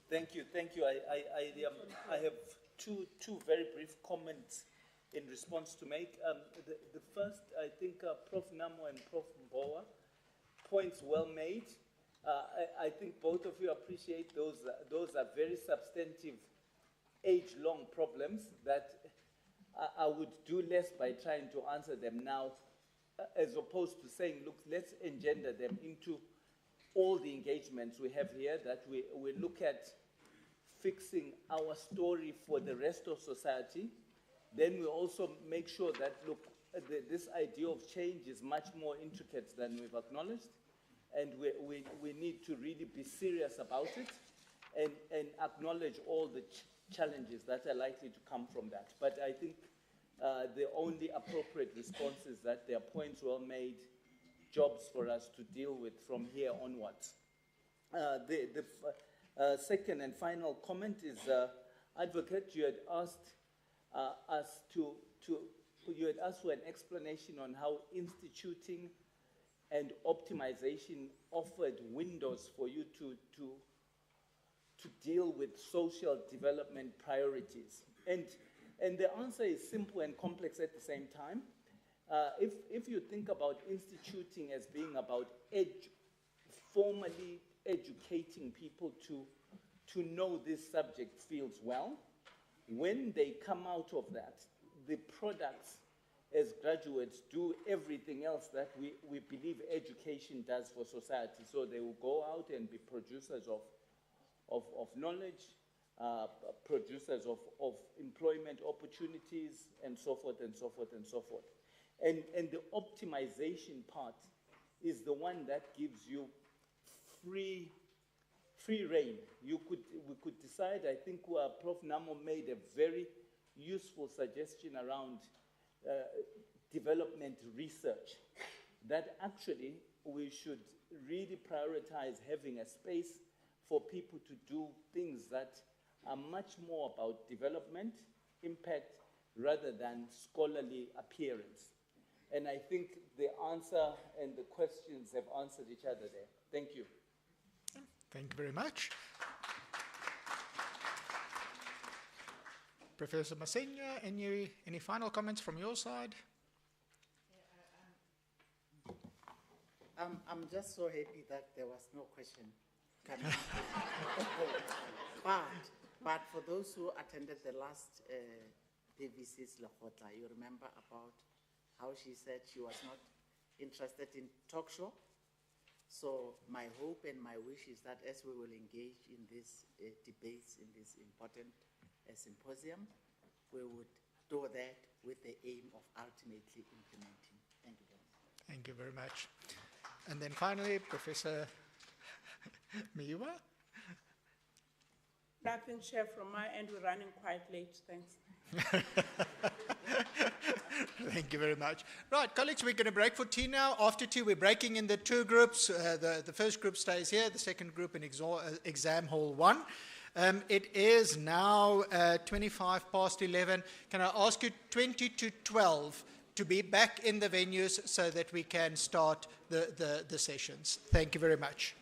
D: Thank you. I have two very brief comments in response to make. The first, I think Prof. Namo and Prof. Mbowa, points well made. I think both of you appreciate those are very substantive, age-long problems that I would do less by trying to answer them now, as opposed to saying, look, let's engender them into all the engagements we have here, that we look at fixing our story for the rest of society. Then we also make sure that, look, this idea of change is much more intricate than we've acknowledged, and we need to really be serious about it and acknowledge all the challenges that are likely to come from that. But I think the only appropriate response is that there are points well made, jobs for us to deal with from here onwards. The second and final comment is, Advocate, you had asked us you had asked for an explanation on how instituting and optimization offered windows for you to deal with social development priorities. And the answer is simple and complex at the same time. If you think about instituting as being about formally educating people to know this subject fields well, when they come out of that, the products as graduates do everything else that we believe education does for society. So they will go out and be producers of knowledge, producers of employment opportunities, and so forth and so forth and so forth. And the optimization part is the one that gives you free reign. We could decide, I think Prof. Namo made a very useful suggestion around development research, that actually we should really prioritize having a space for people to do things that are much more about development, impact, rather than scholarly appearance. And I think the answer and the questions have answered each other there. Thank you.
A: Thank you very much. Professor Masenya, any final comments from your side?
C: I'm just so happy that there was no question coming. but for those who attended the last PVC's Lekgotla, you remember about how she said she was not interested in talk show. So my hope and my wish is that as we will engage in these debates, in this important symposium, we would do that with the aim of ultimately implementing. Thank you very much.
A: Thank Thank you very much. And then finally, Professor Miwa.
B: Nothing, Chair, from my end. We're running quite late. Thanks.
A: Thank you very much. Right, colleagues, we're going to break for tea now. After tea, we're breaking in the two groups. The first group stays here, the second group in exam hall 1. It is now 25 past 11. Can I ask you 20 to 12 to be back in the venues so that we can start the sessions? Thank you very much.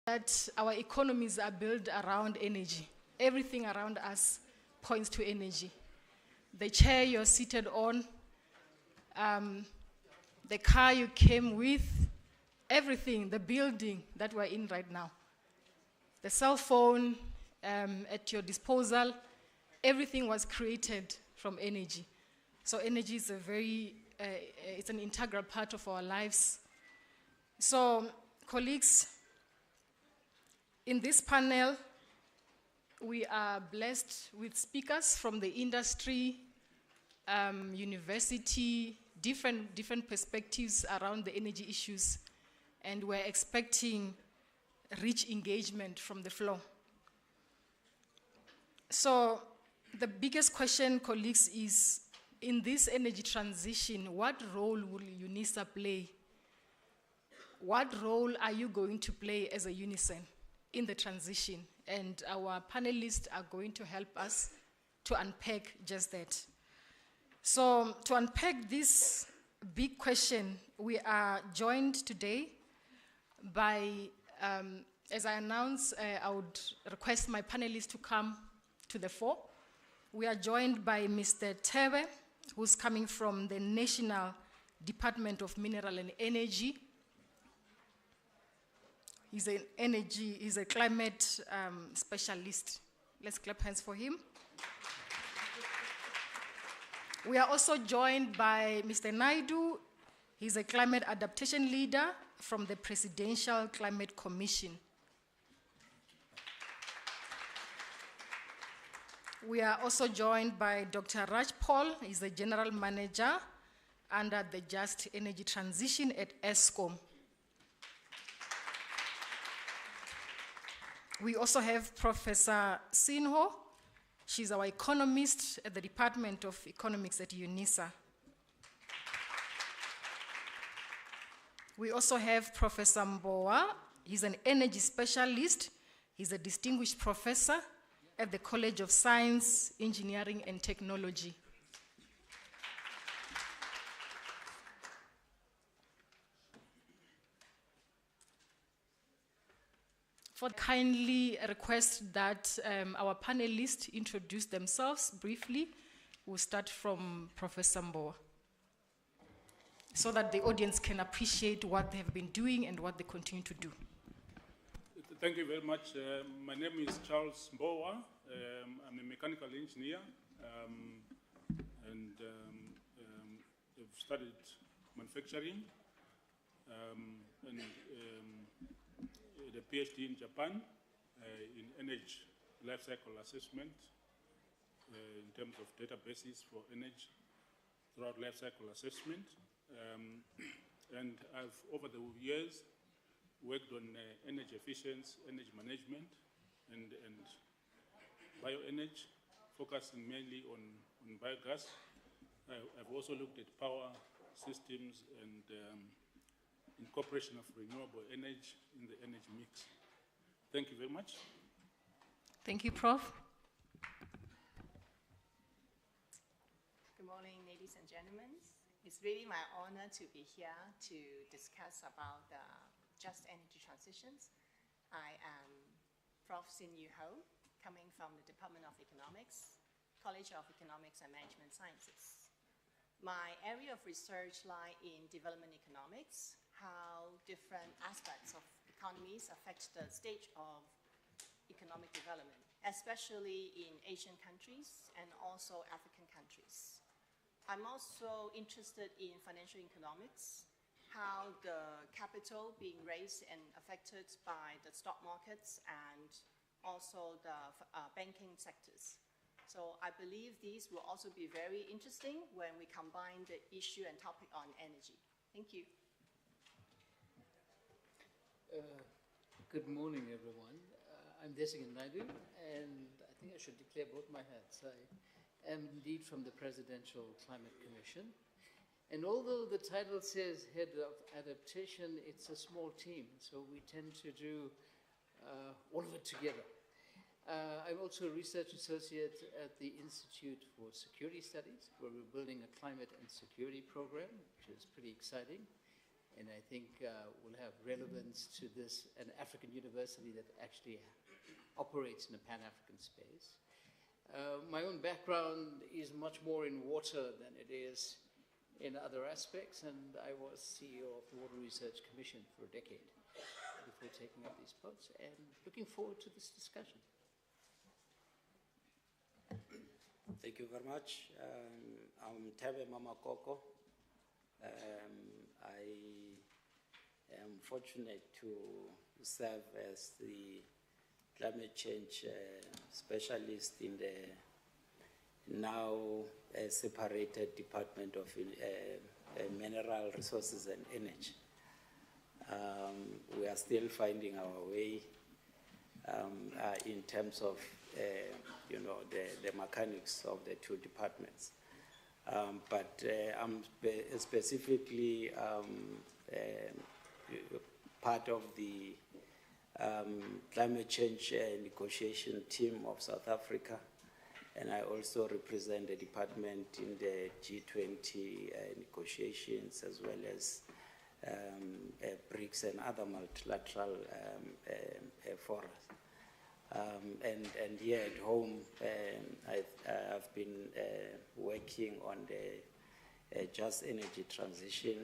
M: that our economies are built around energy. Everything around us points to energy. The chair you're seated on, the car you came with, everything, the building that we're in right now, the cell phone at your disposal, everything was created from energy. So energy is it's an integral part of our lives. So, colleagues, in this panel, we are blessed with speakers from the industry, university, different perspectives around the energy issues, and we're expecting rich engagement from the floor. So the biggest question, colleagues, is in this energy transition, what role will Unisa play? What role are you going to play as a unison in the transition? And our panelists are going to help us to unpack just that. So to unpack this big question, we are joined today by, as I announced, I would request my panelists to come to the fore. We are joined by Mr. Tebe, who's coming from the National Department of Mineral and Energy. He's a climate specialist. Let's clap hands for him. We are also joined by Mr. Naidu. He's a climate adaptation leader from the Presidential Climate Commission. We are also joined by Dr. Raj Paul. He's the general manager under the Just Energy Transition at ESCOM. We also have Professor Sinho. She's our economist at the Department of Economics at Unisa. We also have Professor Mbowa. He's an energy specialist. He's a distinguished professor at the College of Science, Engineering, and Technology. For kindly request that our panelists introduce themselves briefly. We'll start from Professor Mbowa, so that the audience can appreciate what they have been doing and what they continue to do.
J: Thank you very much. My name is Charles Mbowa. I'm a mechanical engineer and I've studied manufacturing and a PhD in Japan in energy life cycle assessment in terms of databases for energy throughout life cycle assessment. And I've, over the years, worked on energy efficiency, energy management, and bioenergy, focusing mainly on biogas. I've also looked at power systems and incorporation of renewable energy in the energy mix. Thank you very much.
M: Thank you, Prof.
N: Good morning, ladies and gentlemen. It's really my honor to be here to discuss about the just energy transitions. I am Prof. Sin Yu Ho, coming from the Department of Economics, College of Economics and Management Sciences. My area of research lies in development economics, how different aspects of economies affect the stage of economic development, especially in Asian countries and also African countries. I'm also interested in financial economics, how the capital being raised and affected by the stock markets and also the banking sectors. So I believe these will also be very interesting when we combine the issue and topic on energy. Thank you.
O: Good morning, everyone. I'm Desigan Naidu, and I think I should declare both my hats. I am indeed from the Presidential Climate Commission. And although the title says Head of Adaptation, it's a small team, so we tend to do all of it together. I'm also a research associate at the Institute for Security Studies, where we're building a climate and security program, which is pretty exciting. and I think will have relevance to this, an African university that actually operates in a Pan-African space. My own background is much more in water than it is in other aspects, and I was CEO of the Water Research Commission for a decade before taking up these posts, and looking forward to this discussion.
P: Thank you very much. I'm Tebe Mamakoko. I am fortunate to serve as the climate change specialist in the now separated Department of Mineral Resources and Energy. We are still finding our way in terms of the mechanics of the two departments. But I'm specifically part of the climate change negotiation team of South Africa, and I also represent the department in the G20 negotiations, as well as BRICS and other multilateral forums. And here at home, I've been working on the just energy transition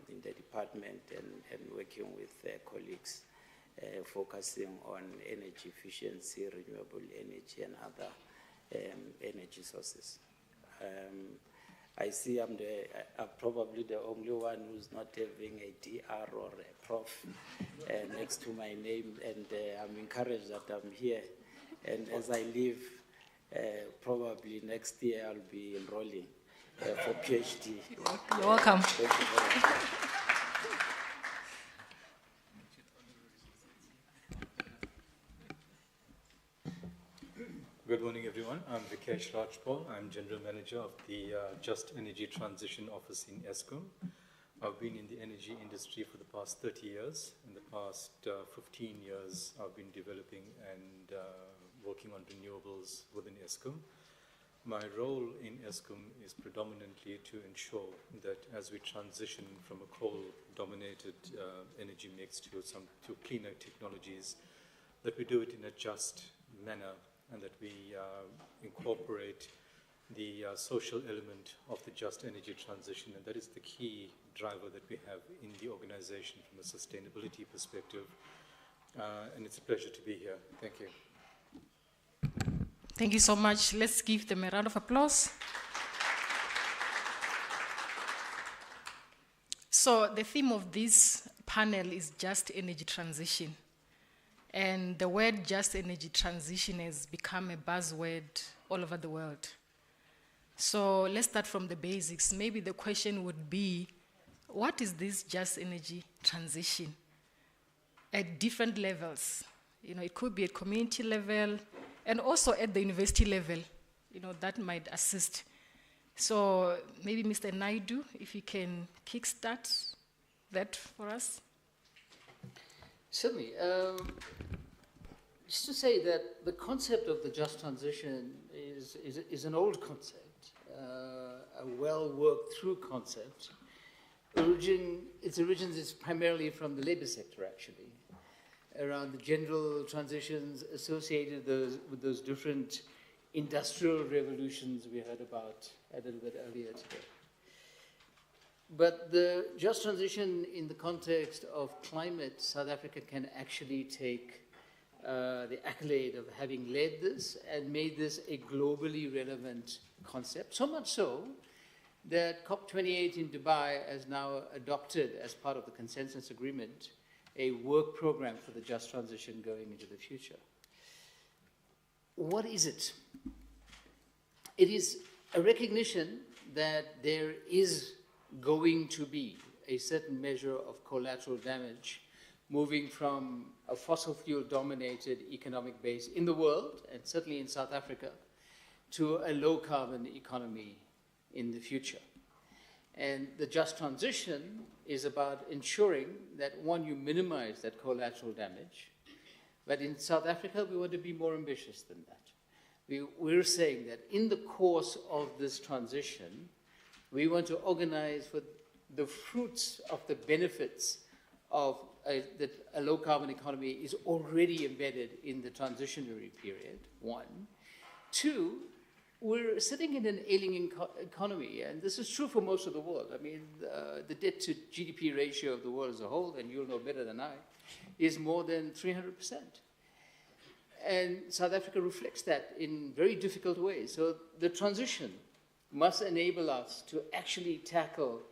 P: in the department, and working with colleagues focusing on energy efficiency, renewable energy, and other energy sources. I see I'm probably the only one who's not having a DR or a prof next to my name, and I'm encouraged that I'm here. And as I leave, probably next year I'll be enrolling for PhD.
M: You're welcome.
P: Thank you very much.
Q: Good morning, everyone. I'm Vikesh Rajpal. I'm General Manager of the Just Energy Transition Office in ESCOM. I've been in the energy industry for the past 30 years. In the past 15 years, I've been developing and working on renewables within ESCOM. My role in ESCOM is predominantly to ensure that as we transition from a coal-dominated energy mix to cleaner technologies, that we do it in a just manner, and that we incorporate the social element of the just energy transition. And that is the key driver that we have in the organization from a sustainability perspective. And it's a pleasure to be here. Thank you.
M: Thank you so much. Let's give them a round of applause. So the theme of this panel is just energy transition. And the word just energy transition has become a buzzword all over the world. So let's start from the basics. Maybe the question would be, what is this just energy transition at different levels? You know, it could be at community level and also at the university level. You know, that might assist. So maybe Mr. Naidu, if you can kickstart that for us.
O: Certainly. Just to say that the concept of the just transition is an old concept, a well-worked through concept. Its origins is primarily from the labor sector, actually, around the general transitions associated with those different industrial revolutions we heard about a little bit earlier today. But the just transition in the context of climate, South Africa can actually take the accolade of having led this and made this a globally relevant concept, so much so that COP28 in Dubai has now adopted, as part of the consensus agreement, a work program for the just transition going into the future. What is it? It is a recognition that there is going to be a certain measure of collateral damage moving from a fossil fuel-dominated economic base in the world, and certainly in South Africa, to a low-carbon economy in the future. And the just transition is about ensuring that, one, you minimize that collateral damage, but in South Africa, we want to be more ambitious than that. We're saying that in the course of this transition, we want to organize for the fruits of the benefits of a low-carbon economy is already embedded in the transitionary period, one. Two, we're sitting in an ailing economy, and this is true for most of the world. I mean, the debt-to-GDP ratio of the world as a whole, and you'll know better than I, is more than 300%. And South Africa reflects that in very difficult ways. So the transition must enable us to actually tackle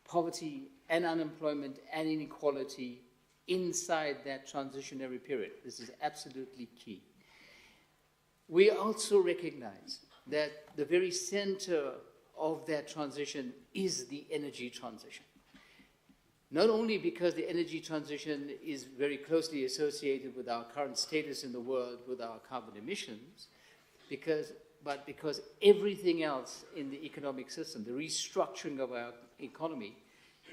O: poverty and unemployment and inequality inside that transitionary period. This is absolutely key. We also recognize that the very center of that transition is the energy transition. Not only because the energy transition is very closely associated with our current status in the world with our carbon emissions, but because everything else in the economic system, the restructuring of our economy,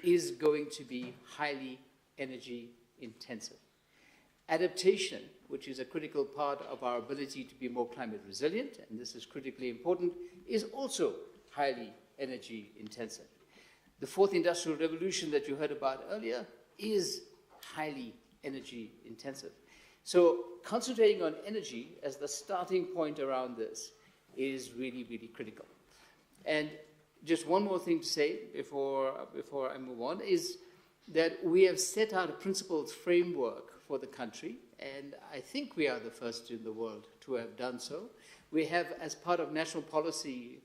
O: is going to be highly energy intensive. Adaptation, which is a critical part of our ability to be more climate resilient, and this is critically important, is also highly energy intensive. The fourth industrial revolution that you heard about earlier is highly energy intensive. So concentrating on energy as the starting point around this is really, really critical. And just one more thing to say before I move on is that we have set out a principled framework for the country, and I think we are the first in the world to have done so. We have, as part of national policy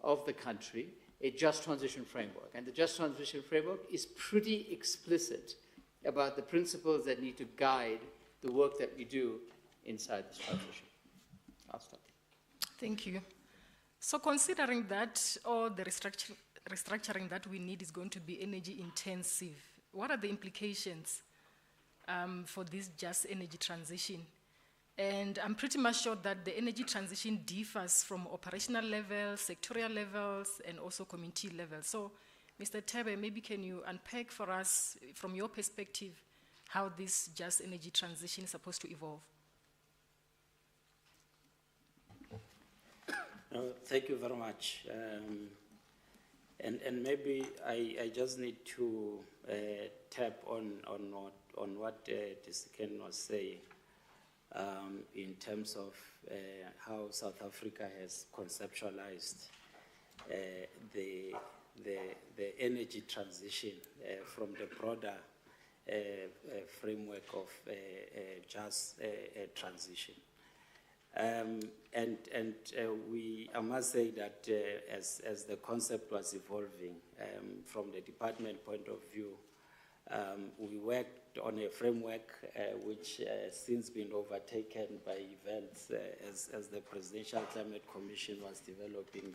O: of the country, a just transition framework. And the just transition framework is pretty explicit about the principles that need to guide the work that we do inside this transition. I'll stop.
M: Thank you. So considering that all the restructuring that we need is going to be energy intensive, what are the implications for this just energy transition? And I'm pretty much sure that the energy transition differs from operational levels, sectorial levels, and also community levels. So, Mr. Tebe, maybe can you unpack for us, from your perspective, how this just energy transition is supposed to evolve?
P: Thank you very much. And maybe I just need to tap on what Disiken was saying in terms of how South Africa has conceptualized the energy transition from the broader framework of just transition. I must say that as the concept was evolving, from the department point of view, we worked on a framework which has since been overtaken by events as the Presidential Climate Commission was developing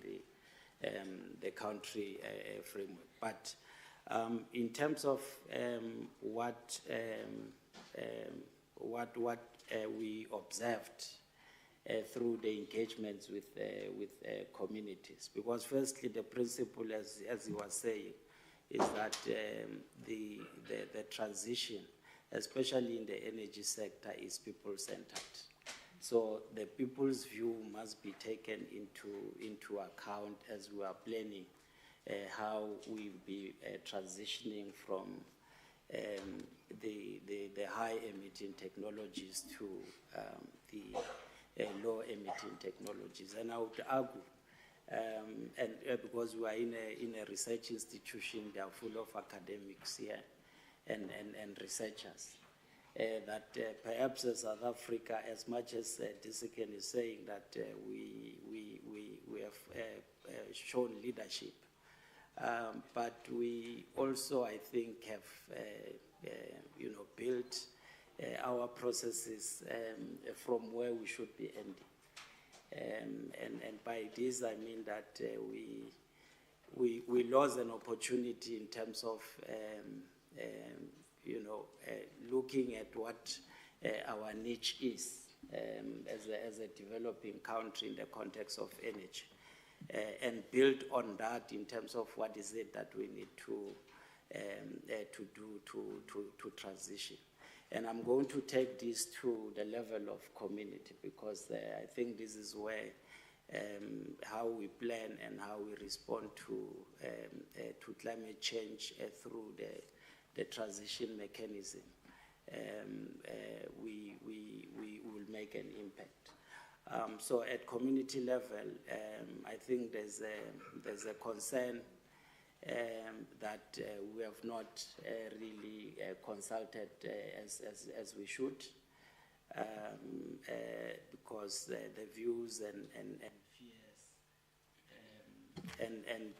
P: the country framework. But in terms of what we observed through the engagements with communities, because firstly the principle, as he was saying, is that the transition, especially in the energy sector, is people-centered. So the people's view must be taken into account as we are planning how we will be transitioning from the high-emitting technologies to the low-emitting technologies. And I would argue, because we are in a research institution, they are full of academics here and researchers, that perhaps South Africa, as much as Disiken is saying that we have shown leadership, but we also, I think, have built our processes from where we should be ending. And by this I mean that we lost an opportunity in terms of looking at what our niche is as a developing country in the context of energy, and build on that in terms of what is it that we need to do to transition. And I'm going to take this to the level of community, because I think this is where how we plan and how we respond to climate change through the transition mechanism, we will make an impact. So at community level, I think there's a concern that we have not really consulted as we should, because the views and fears and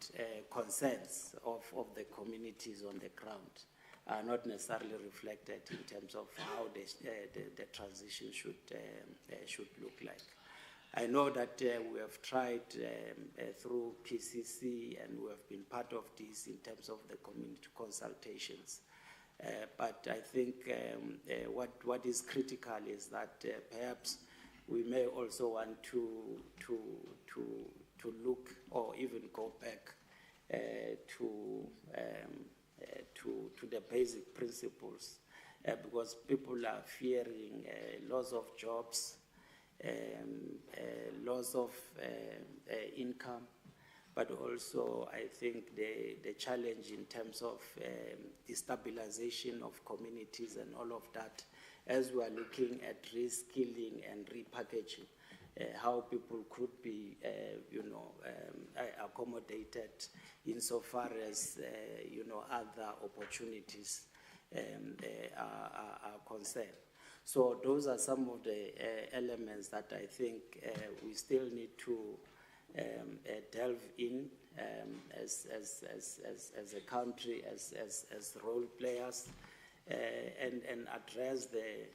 P: concerns of the communities on the ground are not necessarily reflected in terms of how the transition should look like. I know that we have tried through PCC, and we have been part of this in terms of the community consultations. But I think what is critical is that perhaps we may also want to look or even go back to the basic principles, because people are fearing loss of jobs, loss of income, but also I think the challenge in terms of destabilization of communities and all of that, as we are looking at reskilling and repackaging, how people could be, accommodated insofar as, other opportunities are concerned. So those are some of the elements that I think we still need to delve in as a country, as role players, and address the,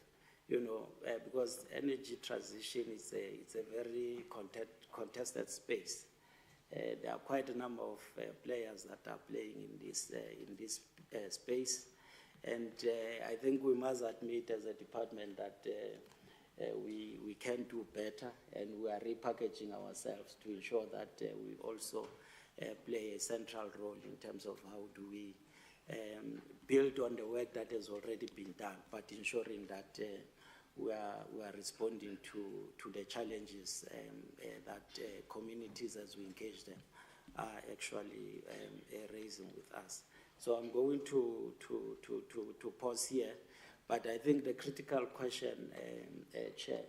P: because energy transition is a very contested space. There are quite a number of players that are playing in this space, and I think we must admit as a department that we can do better, and we are repackaging ourselves to ensure that we also play a central role in terms of how do we build on the work that has already been done, but ensuring that we are responding to the challenges that communities, as we engage them, are actually raising with us. So I'm going to pause here, but I think the critical question, Chair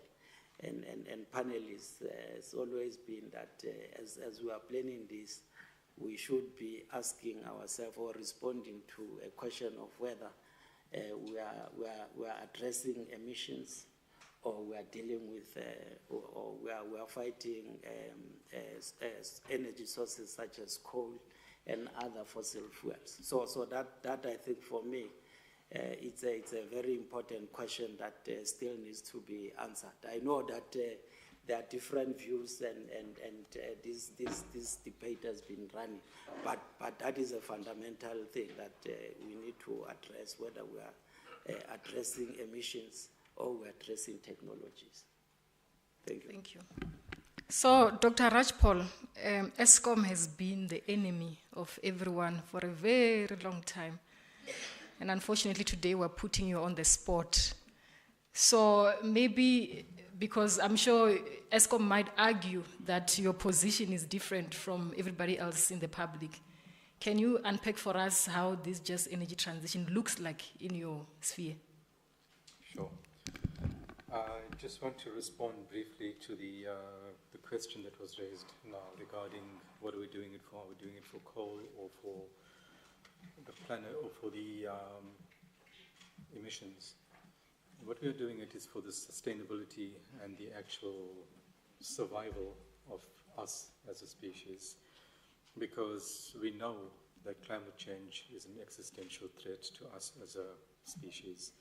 P: and panelists, has always been that as we are planning this, we should be asking ourselves or responding to a question of whether we are addressing emissions, or we are dealing with, or we are fighting energy sources such as coal and other fossil fuels. So that I think for me, it's a very important question that still needs to be answered. I know that there are different views, and this debate has been running, but that is a fundamental thing that we need to address, whether we are addressing emissions or we're addressing technologies. Thank you.
M: Thank you. So, Dr. Rajpal, ESCOM has been the enemy of everyone for a very long time. And unfortunately, today we're putting you on the spot. So maybe, because I'm sure ESCOM might argue that your position is different from everybody else in the public. Can you unpack for us how this just energy transition looks like in your sphere?
Q: Sure. I just want to respond briefly to the question that was raised now regarding what are we doing it for? Are we doing it for coal or for the planet or for the emissions? What we are doing it is for the sustainability and the actual survival of us as a species, because we know that climate change is an existential threat to us as a species.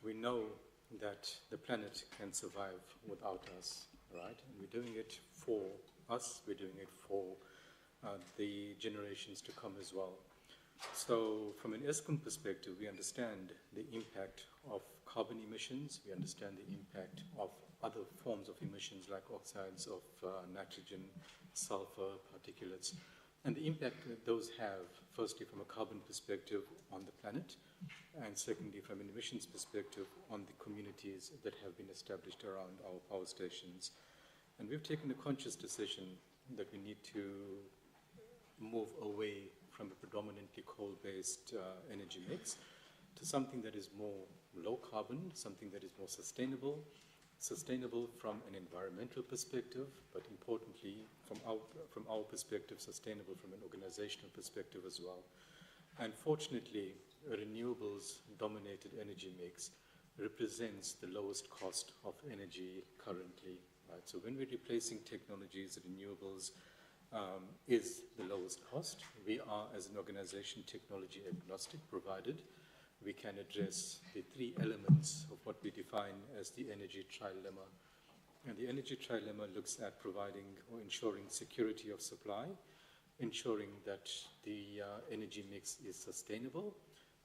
Q: We know that the planet can survive without us, right? And we're doing it for us, we're doing it for the generations to come as well. So from an ESCOM perspective, we understand the impact of carbon emissions, we understand the impact of other forms of emissions like oxides of nitrogen, sulfur, particulates, and the impact that those have, firstly from a carbon perspective on the planet, and secondly from an emissions perspective on the communities that have been established around our power stations. And we've taken a conscious decision that we need to move away from a predominantly coal-based energy mix to something that is more low carbon, something that is more sustainable from an environmental perspective, but importantly, from our perspective, sustainable from an organizational perspective as well. And fortunately, a renewables-dominated energy mix represents the lowest cost of energy currently. Right? So when we're replacing technologies, renewables is the lowest cost. We are, as an organization, technology agnostic, provided we can address the three elements of what we define as the energy trilemma. And the energy trilemma looks at providing or ensuring security of supply, ensuring that the energy mix is sustainable,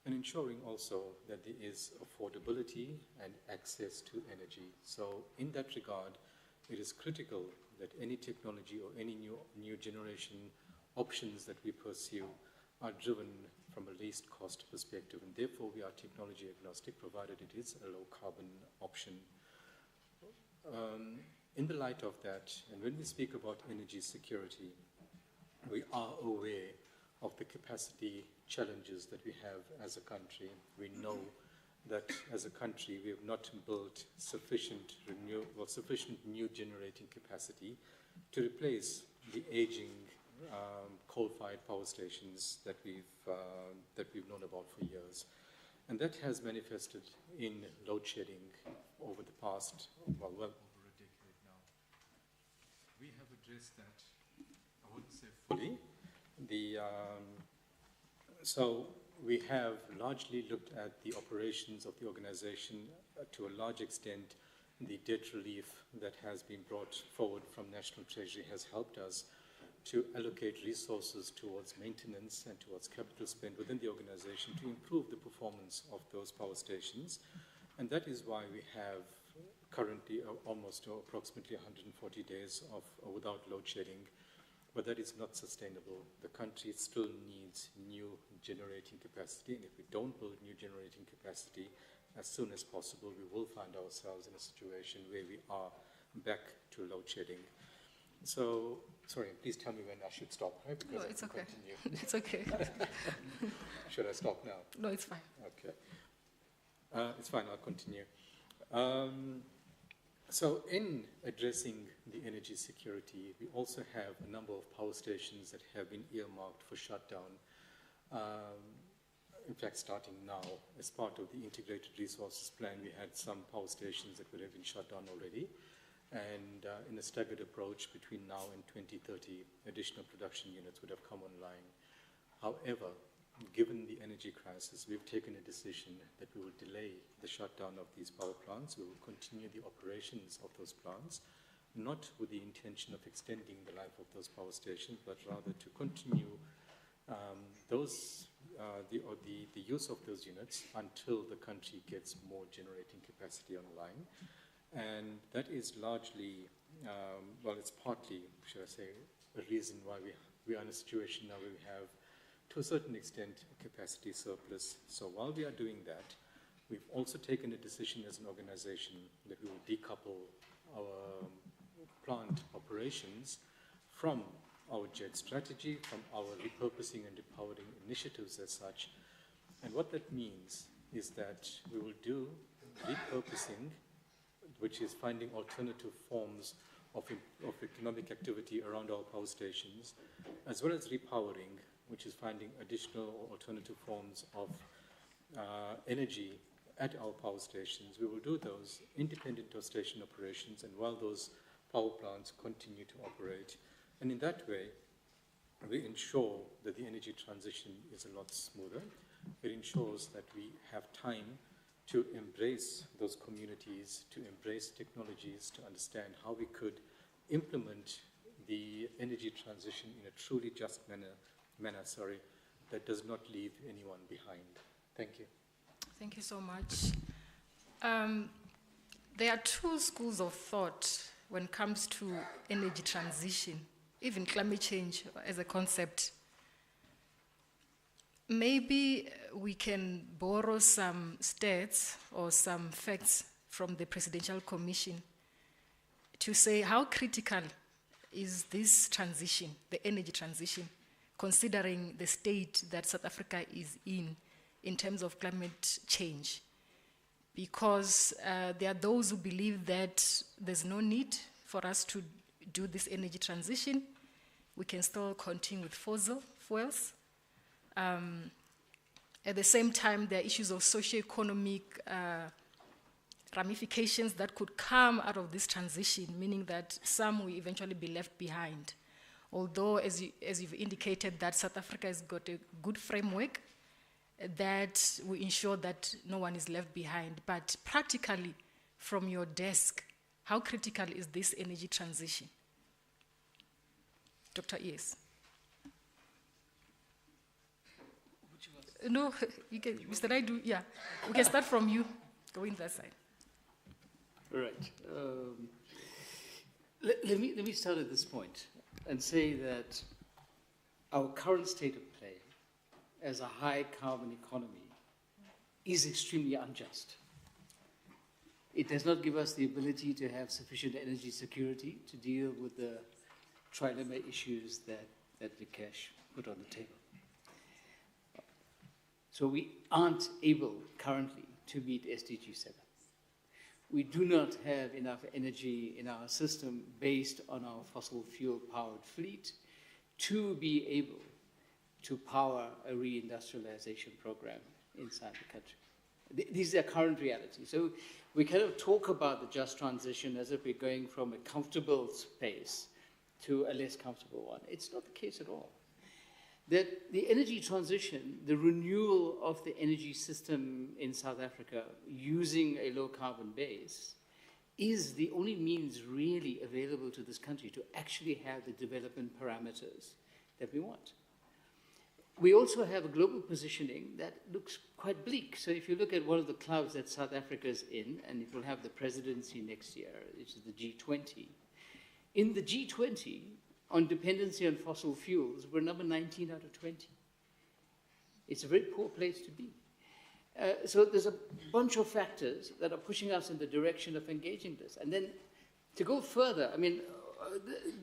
Q: and ensuring also that there is affordability and access to energy. So in that regard, it is critical that any technology or any new generation options that we pursue are driven from a least cost perspective, and therefore we are technology agnostic, provided it is a low carbon option. In the light of that, and when we speak about energy security, we are aware of the capacity challenges that we have as a country. We know that as a country we have not built sufficient new generating capacity to replace the aging coal-fired power stations that we've known about for years. And that has manifested in load shedding over the past, well over a decade now. We have addressed that, I wouldn't say fully. So we have largely looked at the operations of the organization. To a large extent, the debt relief that has been brought forward from National Treasury has helped us to allocate resources towards maintenance and towards capital spend within the organization to improve the performance of those power stations. And that is why we have currently almost approximately 140 days of without load shedding. But that is not sustainable. The country still needs new generating capacity, and if we don't build new generating capacity as soon as possible, we will find ourselves in a situation where we are back to load shedding. So, sorry, please tell me when I should stop, right? Because
M: No, it's okay.
Q: Continue.
M: It's okay.
Q: Should I stop now?
M: No, it's fine.
Q: Okay. It's fine, I'll continue. So in addressing the energy security, we also have a number of power stations that have been earmarked for shutdown. In fact, starting now, as part of the Integrated Resources Plan, we had some power stations that would have been shut down already. And in a staggered approach, between now and 2030, additional production units would have come online. However, given the energy crisis, we've taken a decision that we will delay the shutdown of these power plants. We will continue the operations of those plants, not with the intention of extending the life of those power stations, but rather to continue the use of those units until the country gets more generating capacity online. And that is largely, well, it's partly, should I say, a reason why we are in a situation now where we have, to a certain extent, a capacity surplus. So while we are doing that, we've also taken a decision as an organization that we will decouple our plant operations from our JET strategy, from our repurposing and repowering initiatives as such. And what that means is that we will do repurposing, which is finding alternative forms of economic activity around our power stations, as well as repowering, which is finding additional or alternative forms of energy at our power stations. We will do those independent of station operations, and while those power plants continue to operate. And in that way, we ensure that the energy transition is a lot smoother. It ensures that we have time to embrace those communities, to embrace technologies, to understand how we could implement the energy transition in a truly just manner, that does not leave anyone behind. Thank you.
M: Thank you so much. There are two schools of thought when it comes to energy transition, even climate change as a concept. Maybe we can borrow some stats or some facts from the Presidential Commission. to say how critical is this transition, the energy transition, considering the state that South Africa is in terms of climate change. Because there are those who believe that there's no need for us to do this energy transition. We can still continue with fossil fuels. At the same time, there are issues of socio-economic ramifications that could come out of this transition, meaning that some will eventually be left behind. Although, as you've indicated, that South Africa has got a good framework that will ensure that no one is left behind. But practically, from your desk, how critical is this energy transition? Dr. Yes. No, you can, Mr. Naidu, yeah. We can start from you. Go in that side.
O: All right. Let me start at this point and say that our current state of play as a high carbon economy is extremely unjust. It does not give us the ability to have sufficient energy security to deal with the trilemma issues that Vikesh put on the table. So we aren't able currently to meet SDG 7. We do not have enough energy in our system based on our fossil fuel powered fleet to be able to power a reindustrialization program inside the country. These are current realities. So we kind of talk about the just transition as if we're going from a comfortable space to a less comfortable one. It's not the case at all. That the energy transition, the renewal of the energy system in South Africa using a low carbon base is the only means really available to this country to actually have the development parameters that we want. We also have a global positioning that looks quite bleak. So if you look at one of the clubs that South Africa is in, and it will have the presidency next year, which is the G20. In the G20, on dependency on fossil fuels, we're number 19 out of 20. It's a very poor place to be. So there's a bunch of factors that are pushing us in the direction of engaging this. And then to go further, I mean,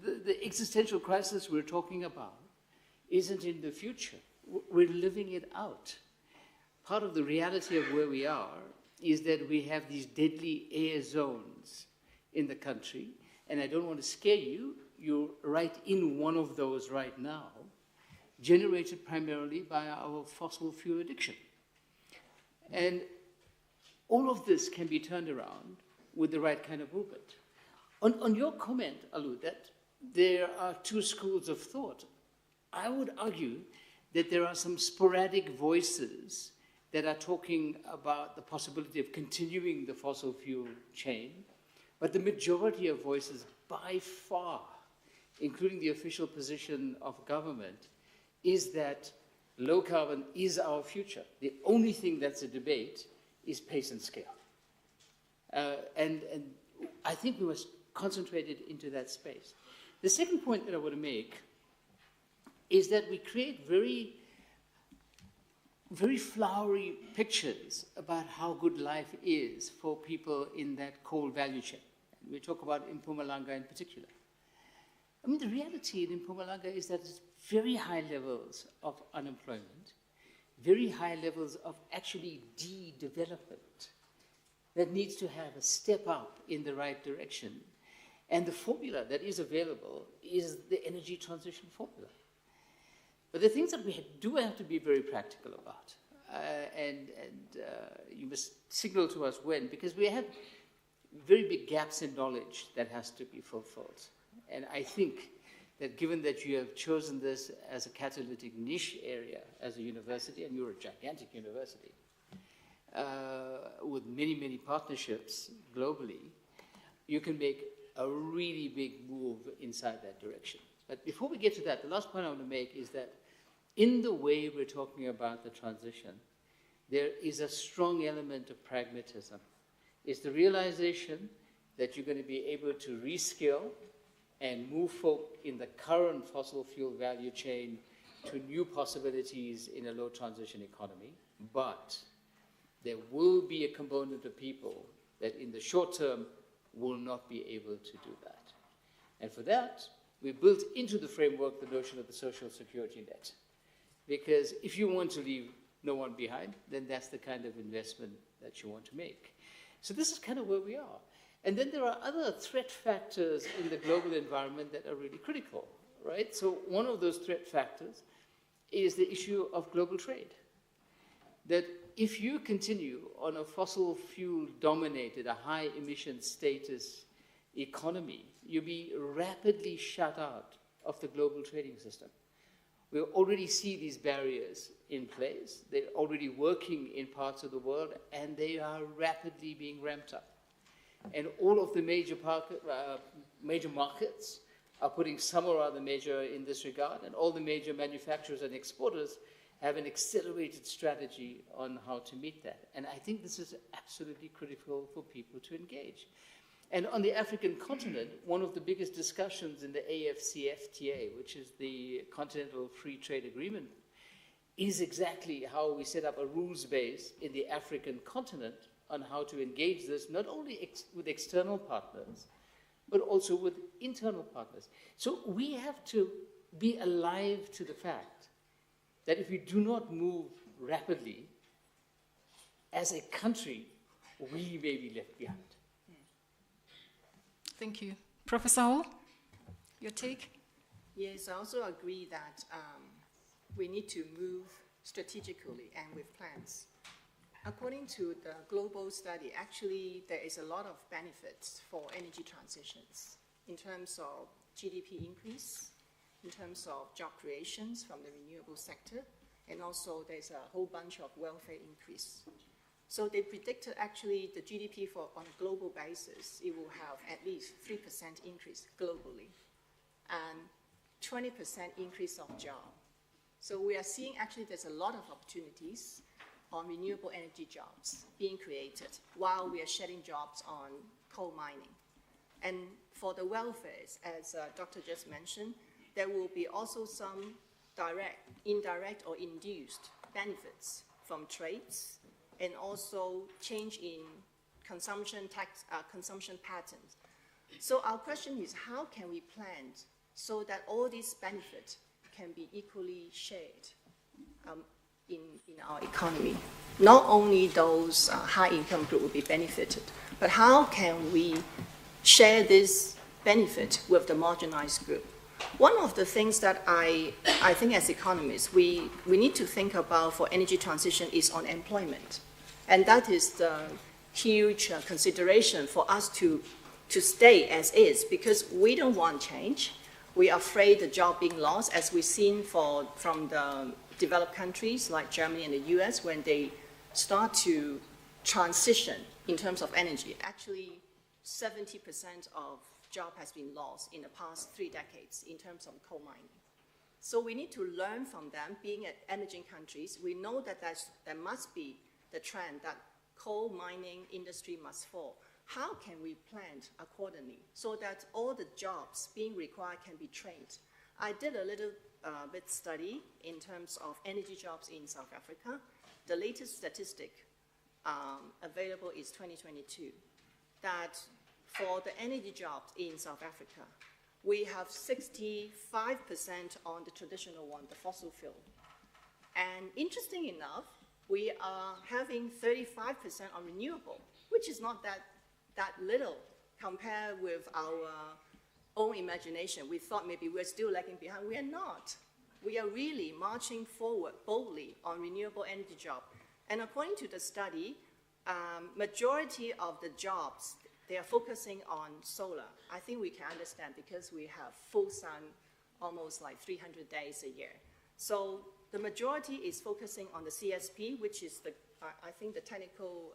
O: the existential crisis we're talking about isn't in the future. We're living it out. Part of the reality of where we are is that we have these deadly air zones in the country. And I don't want to scare you. You're right in one of those right now, generated primarily by our fossil fuel addiction. And all of this can be turned around with the right kind of movement. On your comment, Alu, that there are two schools of thought, I would argue that there are some sporadic voices that are talking about the possibility of continuing the fossil fuel chain, but the majority of voices by far, including the official position of government, is that low carbon is our future. The only thing that's a debate is pace and scale. And I think we must concentrate it into that space. The second point that I want to make is that we create very, very flowery pictures about how good life is for people in that coal value chain. We talk about in Mpumalanga in particular. I mean, the reality in Mpumalanga is that it's very high levels of unemployment, very high levels of actually de-development that needs to have a step up in the right direction. And the formula that is available is the energy transition formula. But the things that we do have to be very practical about, and you must signal to us when, because we have very big gaps in knowledge that has to be fulfilled. And I think that given that you have chosen this as a catalytic niche area as a university, and you're a gigantic university, with many, many partnerships globally, you can make a really big move inside that direction. But before we get to that, the last point I want to make is that in the way we're talking about the transition, there is a strong element of pragmatism. It's the realization that you're going to be able to reskill and move folk in the current fossil fuel value chain to new possibilities in a low transition economy. But there will be a component of people that in the short term will not be able to do that. And for that, we built into the framework the notion of the social security net. Because if you want to leave no one behind, then that's the kind of investment that you want to make. So this is kind of where we are. And then there are other threat factors in the global environment that are really critical, right? So one of those threat factors is the issue of global trade. That if you continue on a fossil fuel dominated, a high emission status economy, you'll be rapidly shut out of the global trading system. We already see these barriers in place. They're already working in parts of the world, and they are rapidly being ramped up. And all of the major markets are putting some or other measure in this regard, and all the major manufacturers and exporters have an accelerated strategy on how to meet that. And I think this is absolutely critical for people to engage. And on the African continent, one of the biggest discussions in the AFCFTA, which is the Continental Free Trade Agreement, is exactly how we set up a rules base in the African continent on how to engage this, not only with external partners, but also with internal partners. So we have to be alive to the fact that if we do not move rapidly, as a country, we may be left behind.
M: Thank you. Professor Hall, your take?
N: Yes, I also agree that we need to move strategically and with plans. According to the global study, actually there is a lot of benefits for energy transitions in terms of GDP increase, in terms of job creations from the renewable sector, and also there's a whole bunch of welfare increase. So they predicted actually the GDP on a global basis, it will have at least 3% increase globally and 20% increase of job. So we are seeing actually there's a lot of opportunities on renewable energy jobs being created while we are shedding jobs on coal mining. And for the welfares, as Dr. just mentioned, there will be also some direct, indirect or induced benefits from trades and also change in consumption patterns. So our question is, how can we plan so that all these benefits can be equally shared in our economy? Not only those high-income group will be benefited, but how can we share this benefit with the marginalized group? One of the things that I think as economists, we need to think about for energy transition is on employment. And that is the huge consideration for us to stay as is, because we don't want change. We are afraid the job being lost, as we've seen from the developed countries like Germany and the US, when they start to transition in terms of energy. Actually, 70% of job has been lost in the past 3 decades in terms of coal mining. So we need to learn from them. Being at emerging countries, we know that there must be the trend that coal mining industry must fall. How can we plan accordingly so that all the jobs being required can be trained? I did a little bit study in terms of energy jobs in South Africa. The latest statistic available is 2022, that for the energy jobs in South Africa, we have 65% on the traditional one, the fossil fuel. And interesting enough, we are having 35% on renewable, which is not that little compared with our own imagination. We thought maybe we're still lagging behind. We are not. We are really marching forward boldly on renewable energy jobs. And according to the study, majority of the jobs, they are focusing on solar. I think we can understand because we have full sun almost like 300 days a year. So the majority is focusing on the CSP, which is I think the technical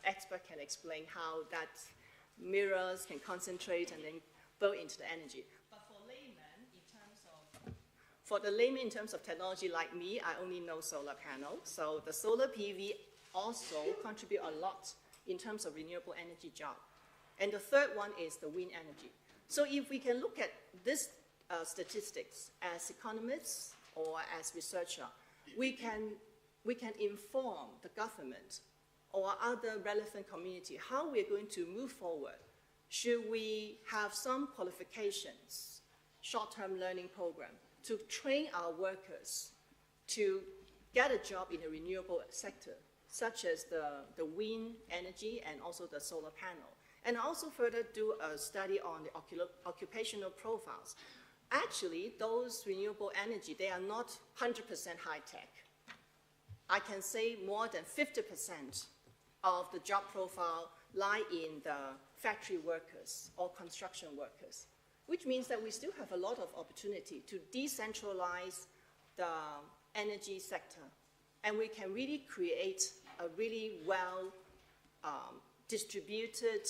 N: expert can explain how that mirrors can concentrate and then flow into the energy. But for the layman in terms of technology like me, I only know solar panel. So the solar PV also contribute a lot in terms of renewable energy job. And the third one is the wind energy. So if we can look at this statistics as economists or as researcher, we can inform the government
R: or other relevant community, how we're going to move forward. Should we have some qualifications, short-term learning program, to train our workers to get a job in the renewable sector, such as the wind energy and also the solar panel, and also further do a study on the occupational profiles. Actually, those renewable energy, they are not 100% high-tech. I can say more than 50% of the job profile lie in the factory workers or construction workers, which means that we still have a lot of opportunity to decentralize the energy sector, and we can really create a really well distributed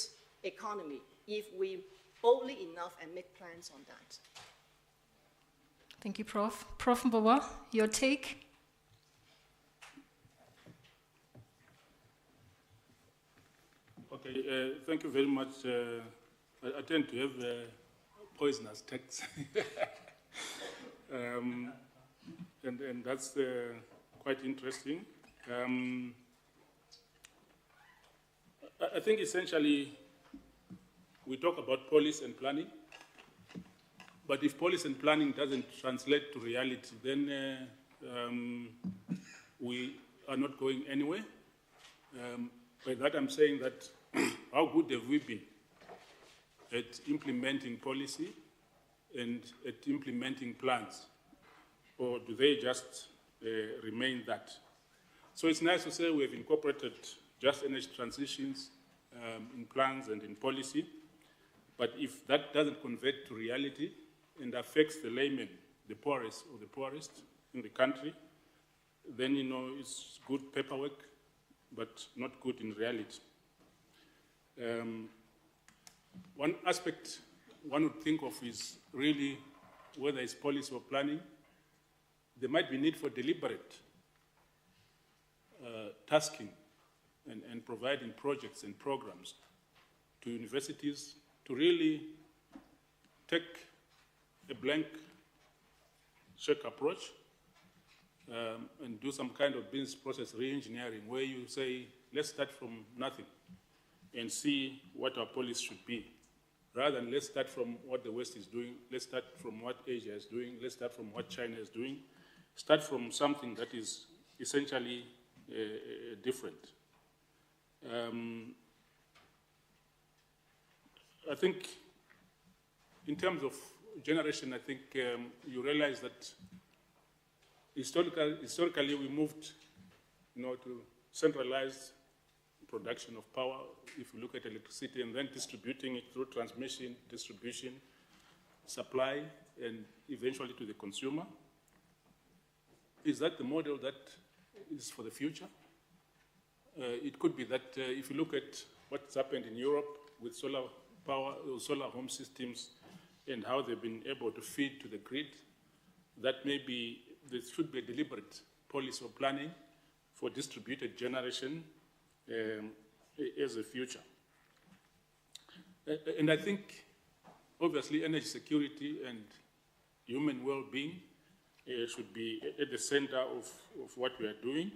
R: economy if we boldly enough and make plans on that.
M: Thank you, Prof. Prof. Mbowa, your take?
J: Okay, thank you very much. I tend to have poisonous texts. And that's quite interesting. I think essentially we talk about policy and planning, but if policy and planning doesn't translate to reality, then we are not going anywhere. By that I'm saying that how good have we been at implementing policy and at implementing plans? Or do they just remain that? So it's nice to say we have incorporated just energy transitions in plans and in policy, but if that doesn't convert to reality and affects the layman, the poorest of the poorest in the country, then, you know, it's good paperwork, but not good in reality. One aspect one would think of is really whether it's policy or planning. There might be need for deliberate tasking and providing projects and programs to universities to really take a blank check approach and do some kind of business process re-engineering where you say, let's start from nothing and see what our policy should be. Rather than let's start from what the West is doing, let's start from what Asia is doing, let's start from what China is doing. Start from something that is essentially different. I think in terms of generation, I think you realize that historically we moved, you know, to centralized production of power, if you look at electricity, and then distributing it through transmission, distribution, supply, and eventually to the consumer. Is that the model that is for the future? It could be that if you look at what's happened in Europe with solar power, solar home systems, and how they've been able to feed to the grid, that maybe there should be a deliberate policy or planning for distributed generation as a future. And I think, obviously, energy security and human well-being should be at the center of what we are doing.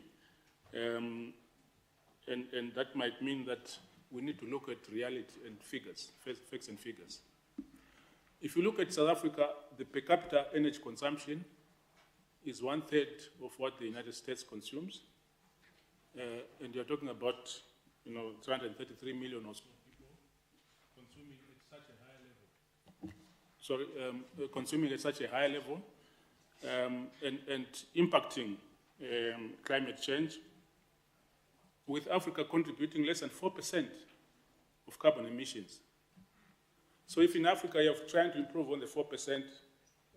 J: And that might mean that we need to look at reality and figures, facts and figures. If you look at South Africa, the per capita energy consumption is 1/3 of what the United States consumes. And you're talking about, you know, 333 million or so people consuming at such a high level. Sorry, consuming at such a high level and impacting climate change, with Africa contributing less than 4% of carbon emissions. So if in Africa you're trying to improve on the 4%,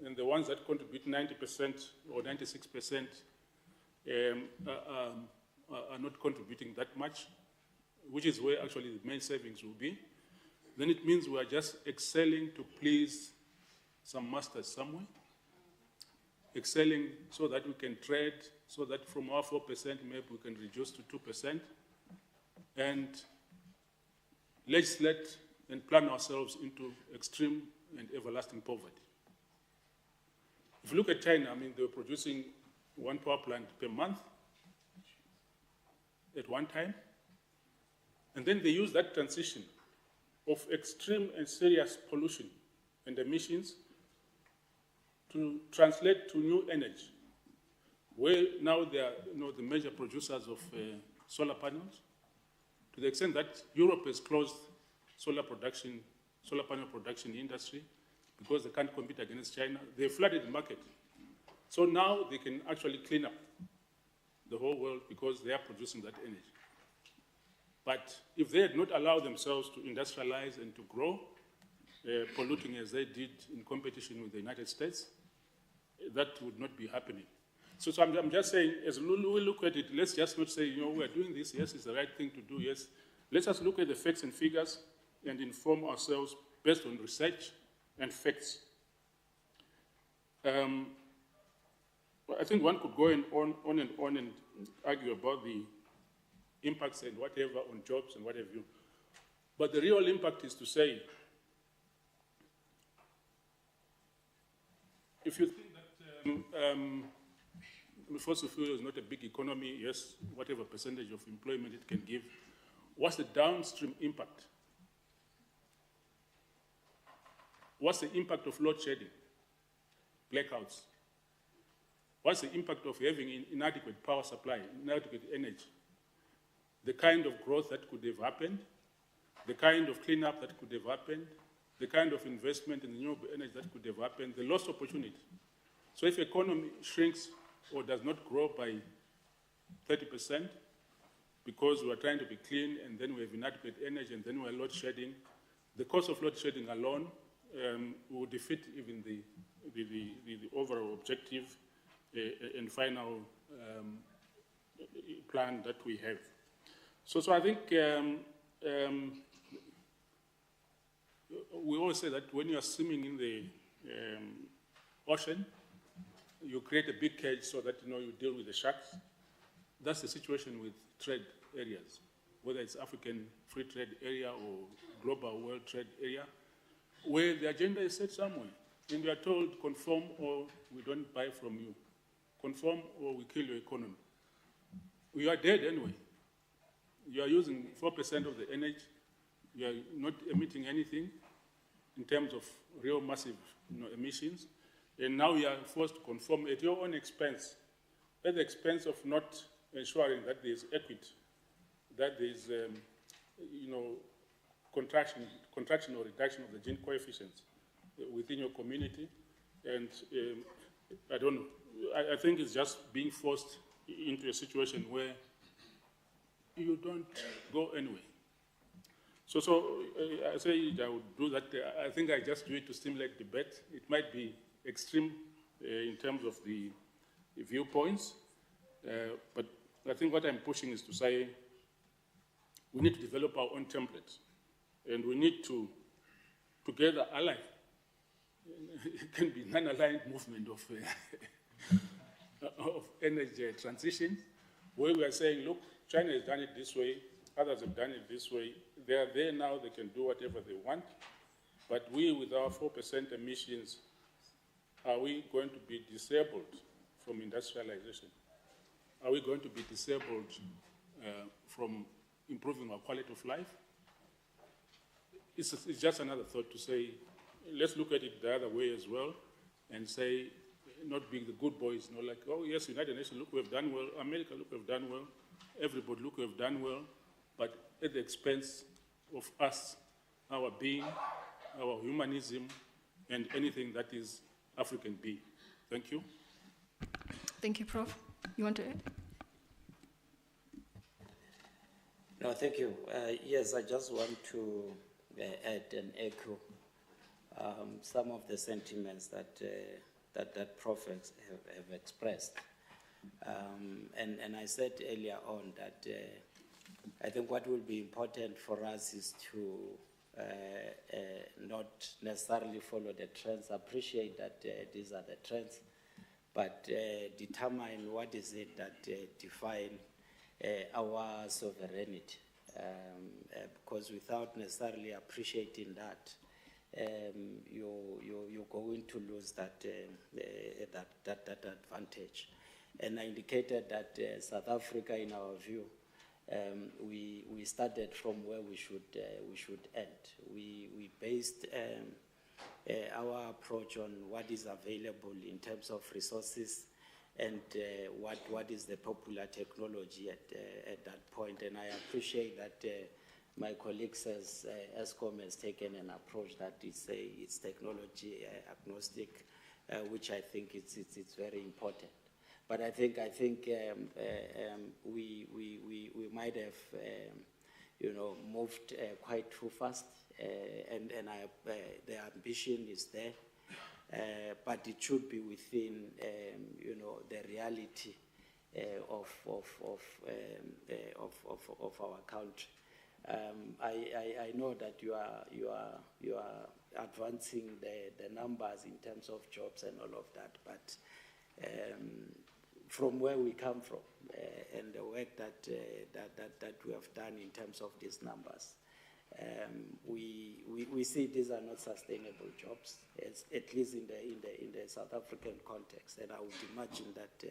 J: and the ones that contribute 90% or 96% are not contributing that much, which is where actually the main savings will be, then it means we are just excelling to please some masters somewhere, excelling so that we can trade, so that from our 4% maybe we can reduce to 2%, and legislate and plan ourselves into extreme and everlasting poverty. If you look at China, I mean, they were producing 1 power plant per month at one time, And then they use that transition of extreme and serious pollution and emissions to translate to new energy, where now they are the major producers of solar panels, to the extent that Europe has closed solar panel production industry because they can't compete against China. They flooded the market. So now they can actually clean up the whole world because they are producing that energy. But if they had not allowed themselves to industrialize and to grow, polluting as they did in competition with the United States, that would not be happening. So I'm just saying, as we look at it, let's just not say, we're doing this, yes, it's the right thing to do, yes. Let's just look at the facts and figures and inform ourselves based on research and facts. I think one could go on and argue about the impacts and whatever on jobs and what have you. But the real impact is to say, if you think that fossil fuel is not a big economy, yes, whatever percentage of employment it can give, what's the downstream impact? What's the impact of load shedding, blackouts? What's the impact of having inadequate power supply, inadequate energy? The kind of growth that could have happened, the kind of cleanup that could have happened, the kind of investment in renewable energy that could have happened, the lost opportunity. So if the economy shrinks or does not grow by 30%, because we are trying to be clean and then we have inadequate energy and then we are load shedding, the cost of load shedding alone will defeat even the overall objective and final plan that we have. So I think we always say that when you are swimming in the ocean, you create a big cage so that you deal with the sharks. That's the situation with trade areas, whether it's African free trade area or global world trade area, where the agenda is set somewhere. And you are told, conform or we don't buy from you. Conform or we kill your economy. We are dead anyway. You are using 4% of the energy. You are not emitting anything in terms of real massive emissions. And now you are forced to conform at your own expense, at the expense of not ensuring that there is equity, that there is contraction or reduction of the Gini coefficients within your community. And I don't know. I think it's just being forced into a situation where you don't go anywhere. So I say I would do that. I think I just do it to stimulate debate. It might be extreme in terms of the viewpoints, but I think what I'm pushing is to say we need to develop our own templates, and we need to together ally. It can be non-aligned movement of energy transition, where we are saying, look, China has done it this way, others have done it this way. They are there now, they can do whatever they want. But we, with our 4% emissions, are we going to be disabled from industrialization? Are we going to be disabled from improving our quality of life? It's just another thought to say, let's look at it the other way as well and say, not being the good boys, like, oh yes, United Nations, look, we've done well. America, look, we've done well. Everybody, look, we've done well. But at the expense of us, our being, our humanism, and anything that is African being. Thank you.
M: Thank you, Prof. You want to add?
P: No, thank you. Yes, I just want to add and echo some of the sentiments that Prof have expressed. And I said earlier on that I think what will be important for us is to not necessarily follow the trends, appreciate that these are the trends, but determine what is it that define our sovereignty. Because without necessarily appreciating that, you're going to lose that advantage. And I indicated that South Africa, in our view, we started from where we should end. We based our approach on what is available in terms of resources and what is the popular technology at that point. And I appreciate that my colleagues as ESCOM has taken an approach that it's technology agnostic, which I think it's very important. But I think we might have moved quite too fast, and the ambition is there, but it should be within the reality of our country. I know that you are advancing the numbers in terms of jobs and all of that, but from where we come from and the work that we have done in terms of these numbers, we see these are not sustainable jobs, at least in the South African context, and I would imagine that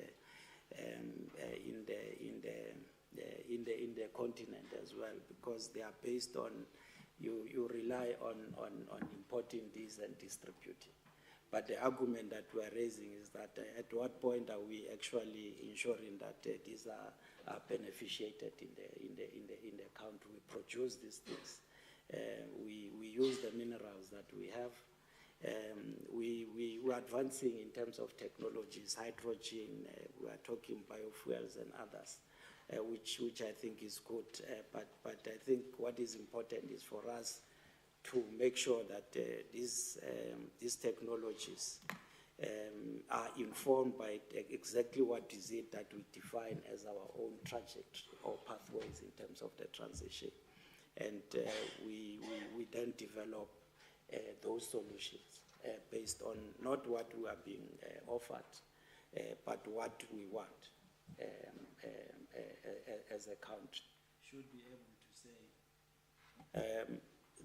P: in the continent as well, because they are based on you rely on importing these and distributing. But the argument that we're raising is that at what point are we actually ensuring that these are beneficiated in the country? We produce these things. We use the minerals that we have. We're advancing in terms of technologies, hydrogen, we are talking biofuels and others, which I think is good. But I think what is important is for us to make sure that these technologies are informed by exactly what is it that we define as our own trajectory or pathways in terms of the transition. And we then develop those solutions based on not what we are being offered, but what we want as a country. Should be able to say,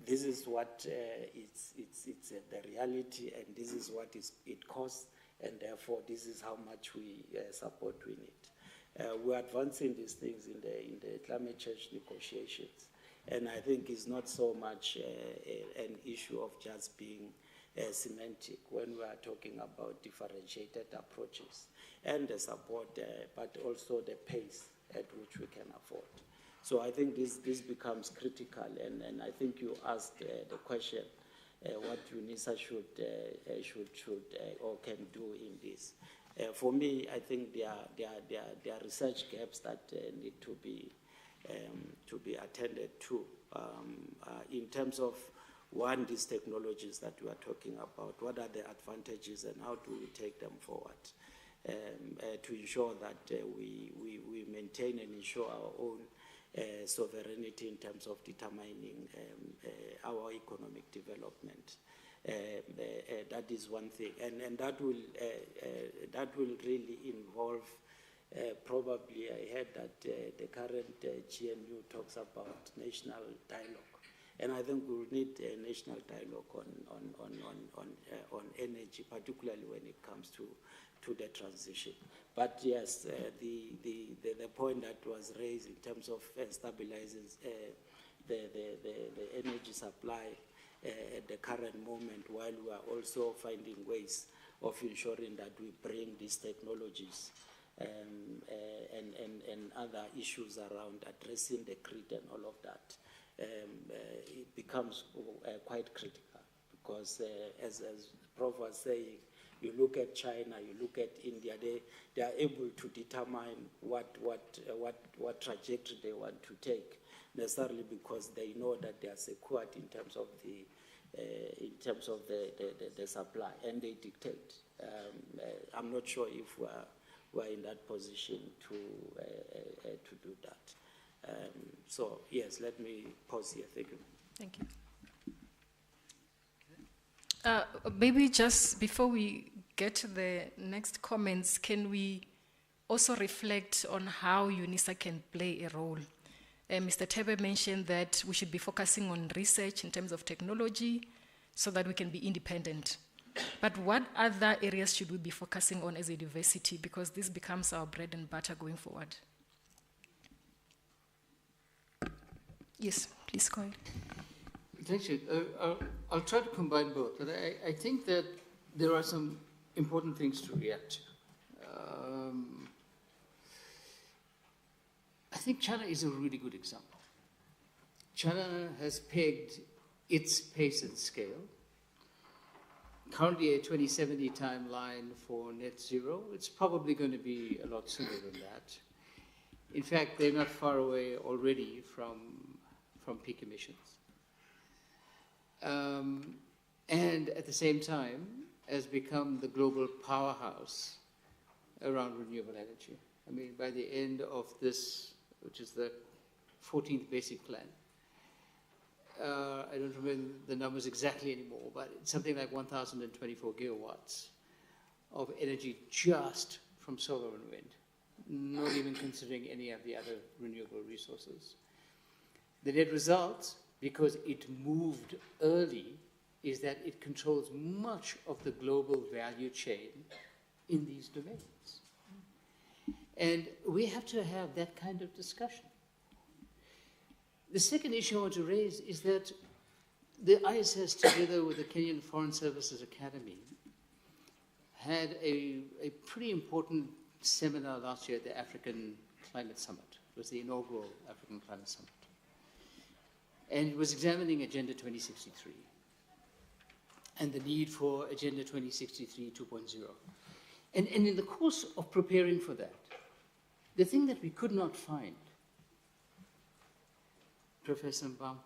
P: this is what it's the reality, and this is what it costs, and therefore this is how much we support we need. We're advancing these things in the climate change negotiations, and I think it's not so much an issue of just being semantic when we are talking about differentiated approaches and the support, but also the pace at which we can afford. So I think this becomes critical, and I think you asked the question, what Unisa should or can do in this. For me, I think there are research gaps that need to be attended to in terms of, one, these technologies that we are talking about. What are the advantages and how do we take them forward to ensure that we maintain and ensure our own sovereignty in terms of determining our economic development. That is one thing, and that will really involve probably. I heard that the current GNU talks about national dialogue, and I think we will need a national dialogue on energy, particularly when it comes to the transition. But yes, the point that was raised in terms of stabilizing the energy supply at the current moment, while we are also finding ways of ensuring that we bring these technologies and other issues around addressing the grid and all of that, it becomes quite critical, because as Prof was saying, you look at China, you look at India, they are able to determine what trajectory they want to take, necessarily because they know that they are secured in terms of the supply, and they dictate. I'm not sure if we're in that position to do that. So yes, let me pause here. Thank you.
M: Thank you. Maybe just before we get to the next comments, can we also reflect on how Unisa can play a role? Mr. Tebe mentioned that we should be focusing on research in terms of technology so that we can be independent. But what other areas should we be focusing on as a university? Because this becomes our bread and butter going forward. Yes, please go ahead.
O: Thank you. I'll try to combine both, but I think that there are some important things to react to. I think China is a really good example. China has pegged its pace and scale. Currently a 2070 timeline for net zero. It's probably going to be a lot sooner than that. In fact, they're not far away already from peak emissions. And at the same time, has become the global powerhouse around renewable energy. I mean, by the end of this, which is the 14th basic plan, I don't remember the numbers exactly anymore, but it's something like 1,024 gigawatts of energy just from solar and wind, not even considering any of the other renewable resources. The net result, because it moved early, is that it controls much of the global value chain in these domains. And we have to have that kind of discussion. The second issue I want to raise is that the ISS, together with the Kenyan Foreign Services Academy, had a pretty important seminar last year at the African Climate Summit. It was the inaugural African Climate Summit. And it was examining Agenda 2063 and the need for Agenda 2063 2.0. And in the course of preparing for that, the thing that we could not find, Professor Mbam,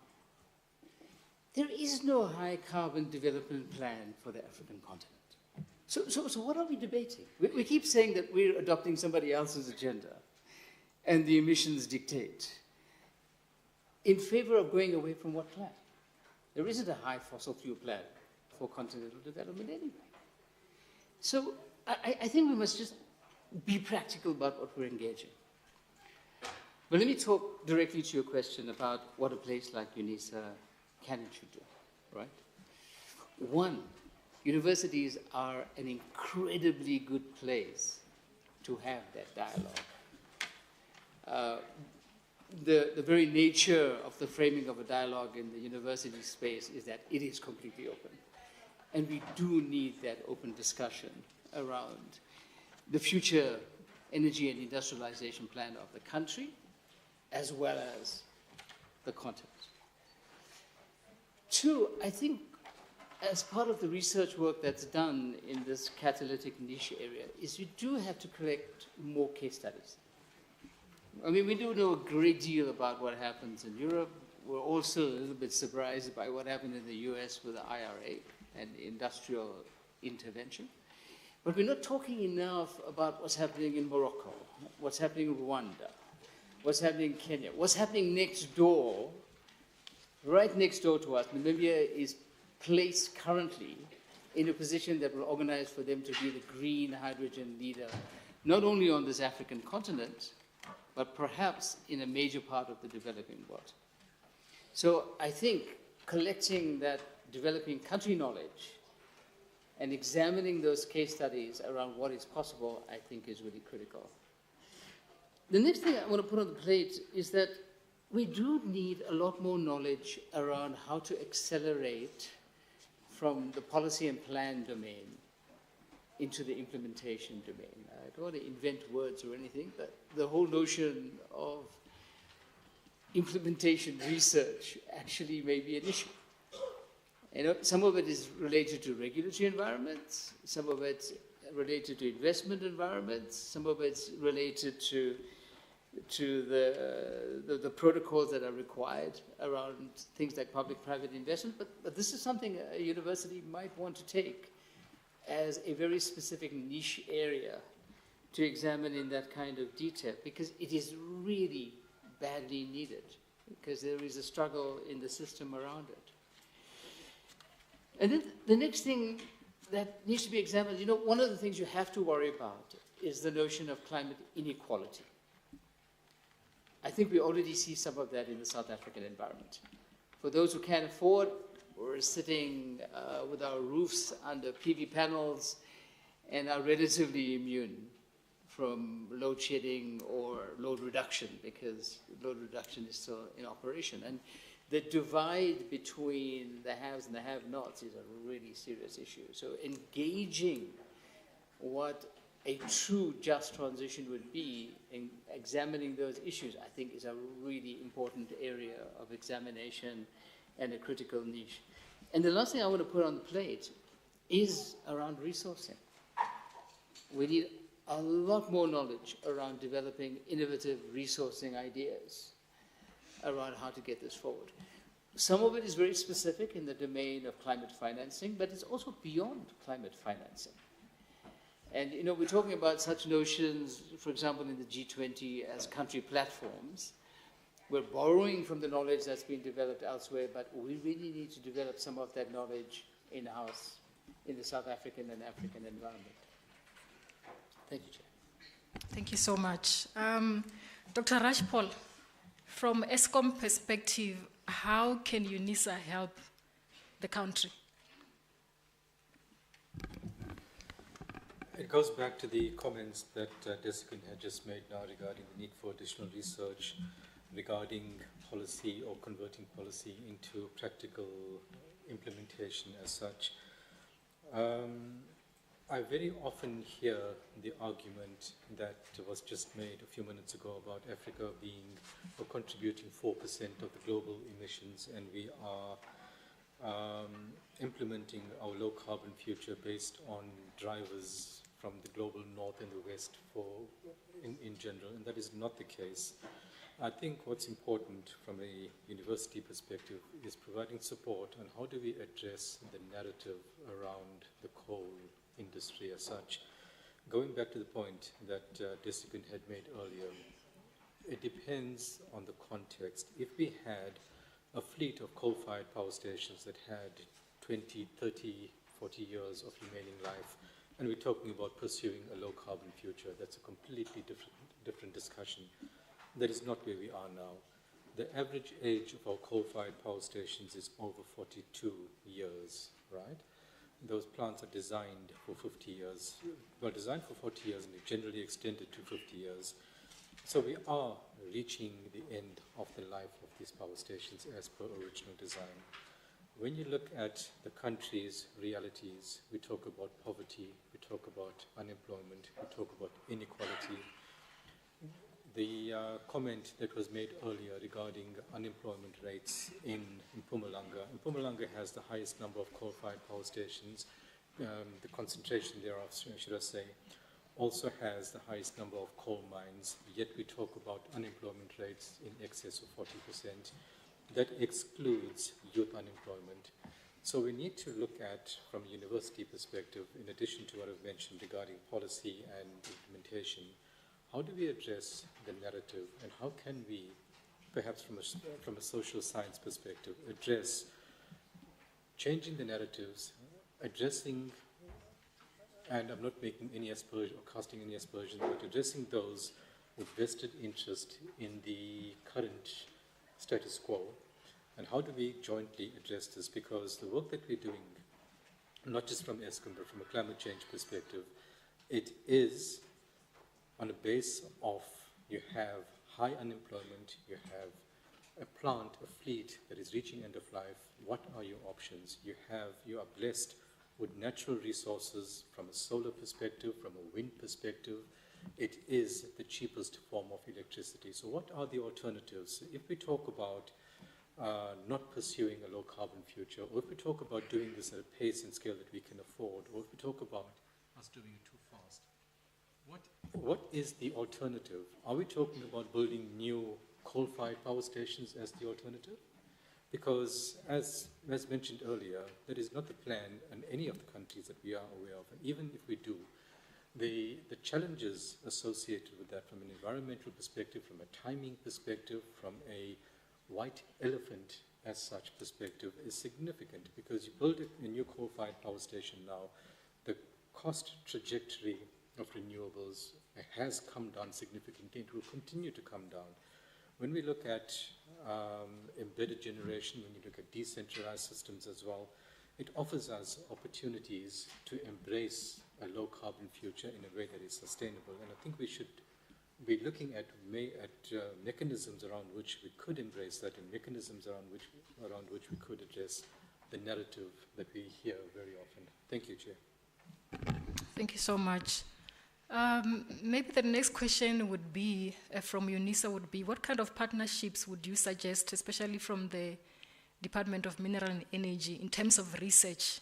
O: there is no high carbon development plan for the African continent. So what are we debating? We keep saying that we're adopting somebody else's agenda and the emissions dictate. In favor of going away from what plan? There isn't a high fossil fuel plan for continental development anyway. So I think we must just be practical about what we're engaging. But let me talk directly to your question about what a place like Unisa can and should do, right? One, universities are an incredibly good place to have that dialogue. The very nature of the framing of a dialogue in the university space is that it is completely open. And we do need that open discussion around the future energy and industrialization plan of the country, as well as the continent. Two, I think as part of the research work that's done in this catalytic niche area is you do have to collect more case studies. I mean, we do know a great deal about what happens in Europe. We're also a little bit surprised by what happened in the US with the IRA and industrial intervention. But we're not talking enough about what's happening in Morocco, what's happening in Rwanda, what's happening in Kenya, what's happening next door, right next door to us. Namibia is placed currently in a position that will organize for them to be the green hydrogen leader, not only on this African continent, but perhaps in a major part of the developing world. So I think collecting that developing country knowledge and examining those case studies around what is possible, I think is really critical. The next thing I want to put on the plate is that we do need a lot more knowledge around how to accelerate from the policy and plan domain into the implementation domain. I don't want to invent words or anything, but the whole notion of implementation research actually may be an issue. You know, some of it is related to regulatory environments, some of it's related to investment environments, some of it's related to the protocols that are required around things like public-private investment, but this is something a university might want to take as a very specific niche area to examine in that kind of detail, because it is really badly needed, because there is a struggle in the system around it. And then the next thing that needs to be examined, you know, one of the things you have to worry about is the notion of climate inequality. I think we already see some of that in the South African environment. For those who can't afford, we're sitting with our roofs under PV panels and are relatively immune from load shedding or load reduction, because load reduction is still in operation. And the divide between the haves and the have-nots is a really serious issue. So engaging what a true just transition would be, in examining those issues, I think is a really important area of examination and a critical niche. And the last thing I want to put on the plate is around resourcing. We need a lot more knowledge around developing innovative resourcing ideas around how to get this forward. Some of it is very specific in the domain of climate financing, but it's also beyond climate financing. And you know, we're talking about such notions, for example, in the G20 as country platforms. We're borrowing from the knowledge that's been developed elsewhere, but we really need to develop some of that knowledge in-house in the South African and African environment. Thank you, Chair.
M: Thank you so much. Dr. Rajpal, from ESCOM perspective, how can UNISA help the country?
Q: It goes back to the comments that Desikan had just made now regarding the need for additional research regarding policy or converting policy into practical implementation as such. I very often hear the argument that was just made a few minutes ago about Africa being or contributing 4% of the global emissions, and we are implementing our low carbon future based on drivers from the global north and the west in general, and that is not the case. I think what's important from a university perspective is providing support on how do we address the narrative around the coal industry as such. Going back to the point that Desikan had made earlier, it depends on the context. If we had a fleet of coal-fired power stations that had 20, 30, 40 years of remaining life, and we're talking about pursuing a low-carbon future, that's a completely different discussion. That is not where we are now. The average age of our coal-fired power stations is over 42 years, right? Those plants are designed for 50 years. Well, designed for 40 years and generally extended to 50 years. So we are reaching the end of the life of these power stations as per original design. When you look at the country's realities, we talk about poverty, we talk about unemployment, we talk about inequality. The comment that was made earlier regarding unemployment rates in Mpumalanga. Mpumalanga has the highest number of coal-fired power stations. The concentration thereof, should I say, also has the highest number of coal mines, yet we talk about unemployment rates in excess of 40%. That excludes youth unemployment. So we need to look at, from a university perspective, in addition to what I've mentioned regarding policy and implementation, how do we address the narrative, and how can we, perhaps from a social science perspective, address changing the narratives, addressing, and I'm not making any aspersion or casting any aspersion, but addressing those with vested interest in the current status quo, and how do we jointly address this? Because the work that we're doing, not just from ESCOM, but from a climate change perspective, it is on a base of you have high unemployment, you have a plant, a fleet that is reaching end of life. What are your options? You are blessed with natural resources from a solar perspective, from a wind perspective. It is the cheapest form of electricity. So what are the alternatives? If we talk about not pursuing a low carbon future, or if we talk about doing this at a pace and scale that we can afford, or if we talk about us doing it too fast, what is the alternative? Are we talking about building new coal-fired power stations as the alternative? Because as mentioned earlier, that is not the plan in any of the countries that we are aware of. And even if we do, the challenges associated with that from an environmental perspective, from a timing perspective, from a white elephant as such perspective is significant, because you build a new coal-fired power station now, the cost trajectory of renewables has come down significantly. It will continue to come down. When we look at embedded generation, when you look at decentralized systems as well, it offers us opportunities to embrace a low-carbon future in a way that is sustainable. And I think we should be looking at mechanisms around which we could embrace that, and mechanisms around which we could address the narrative that we hear very often. Thank you, Chair.
M: Thank you so much. Maybe the next question would be, from Unisa, would be, what kind of partnerships would you suggest, especially from the Department of Mineral and Energy, in terms of research?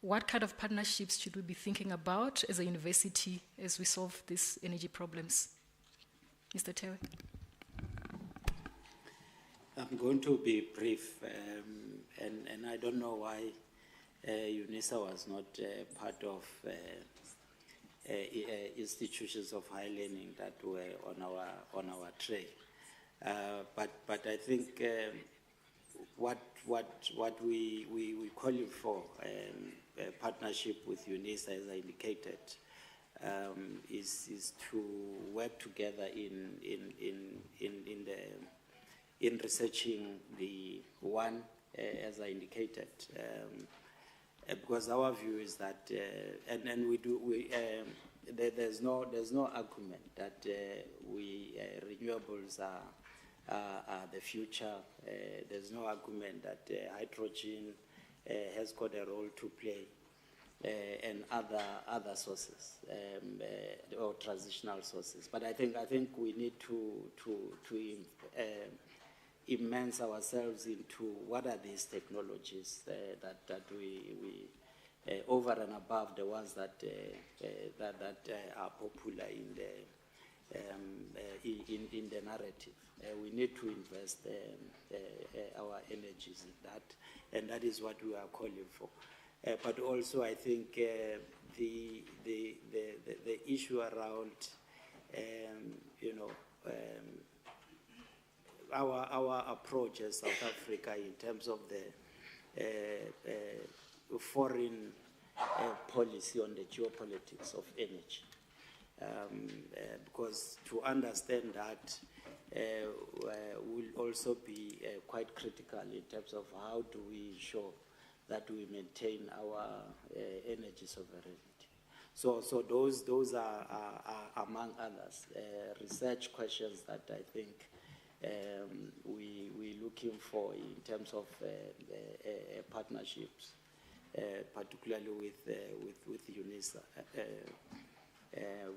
M: What kind of partnerships should we be thinking about as a university as we solve these energy problems? Mr. Tewe.
P: I'm going to be brief, and I don't know why Unisa was not part of institutions of high learning that were on our tray. But I think what we calling for, a partnership with Unisa, as I indicated, is to work together in researching the one, as I indicated, because our view is that, there's no argument that renewables are the future. There's no argument that hydrogen has got a role to play, and other sources or transitional sources. But I think we need to immerse ourselves into what are these technologies that we over and above the ones that are popular in the narrative. We need to invest our energies in that, and that is what we are calling for. But also, I think the issue around, our approach as South Africa in terms of the foreign policy on the geopolitics of energy, because to understand that will also be quite critical in terms of how do we ensure that we maintain our energy sovereignty. So those are among others research questions that I think we're looking for in terms of partnerships, particularly with Unisa.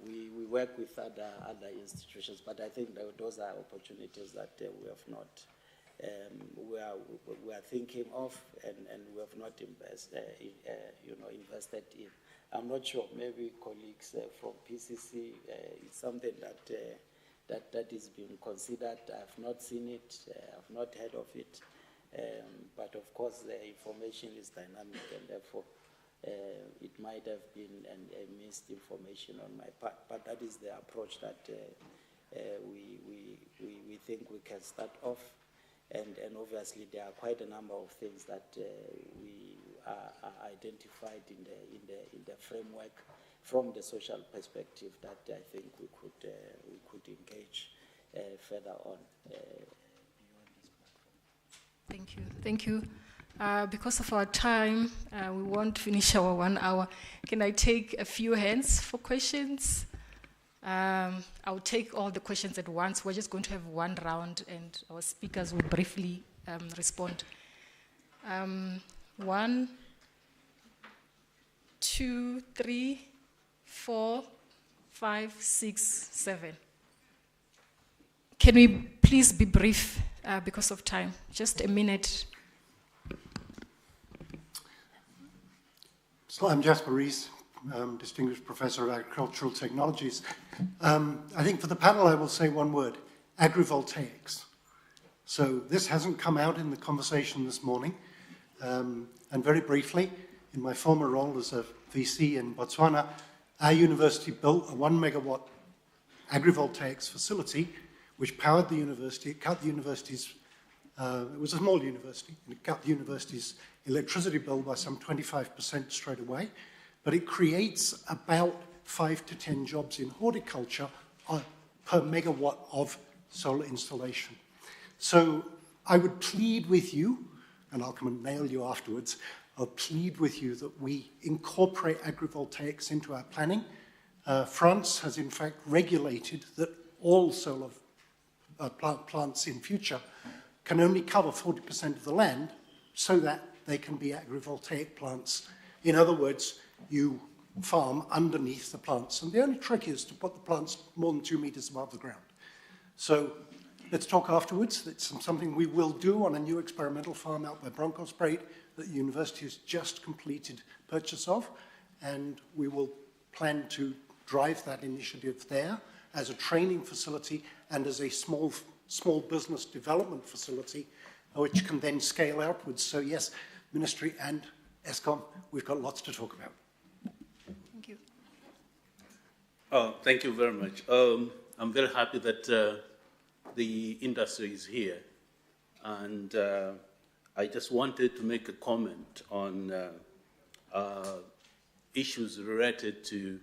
P: We work with other institutions, but I think that those are opportunities that we have not. We are thinking of, and we have not invested in. I'm not sure. Maybe colleagues from PCC, it's something that is being considered. I've not seen it. I've not heard of it. But of course, the information is dynamic, and therefore it might have been a missed information on my part. But that is the approach that we think we can start off. And obviously, there are quite a number of things that we are identified in the framework from the social perspective that I think we could engage further on.
M: Thank you. Because of our time, we won't finish our 1 hour. Can I take a few hands for questions? I'll take all the questions at once. We're just going to have one round, and our speakers will briefly respond. 1, 2, 3, 4, 5, 6, 7. Can we please be brief because of time? Just a minute.
S: So I'm Jasper Rees, Distinguished Professor of Agricultural Technologies. I think for the panel I will say one word: agrivoltaics. So this hasn't come out in the conversation this morning. And very briefly, in my former role as a VC in Botswana, our university built a 1 megawatt agrivoltaics facility which powered the university. It cut the university's, it was a small university, and it cut the university's electricity bill by some 25% straight away. But it creates about 5 to 10 jobs in horticulture per megawatt of solar installation. So I would plead with you, and I'll come and nail you afterwards, I'll plead with you that we incorporate agrivoltaics into our planning. France has in fact regulated that all solar plants in future can only cover 40% of the land so that they can be agrivoltaic plants. In other words, you farm underneath the plants. And the only trick is to put the plants more than 2 meters above the ground. So let's talk afterwards. It's something we will do on a new experimental farm out by Bronkhorstspruit that the university has just completed purchase of. And we will plan to drive that initiative there as a training facility and as a small business development facility, which can then scale outwards. So yes, Ministry and Eskom, we've got lots to talk about.
M: Thank you.
T: Thank you very much. I'm very happy that the industry is here. And I just wanted to make a comment on issues related to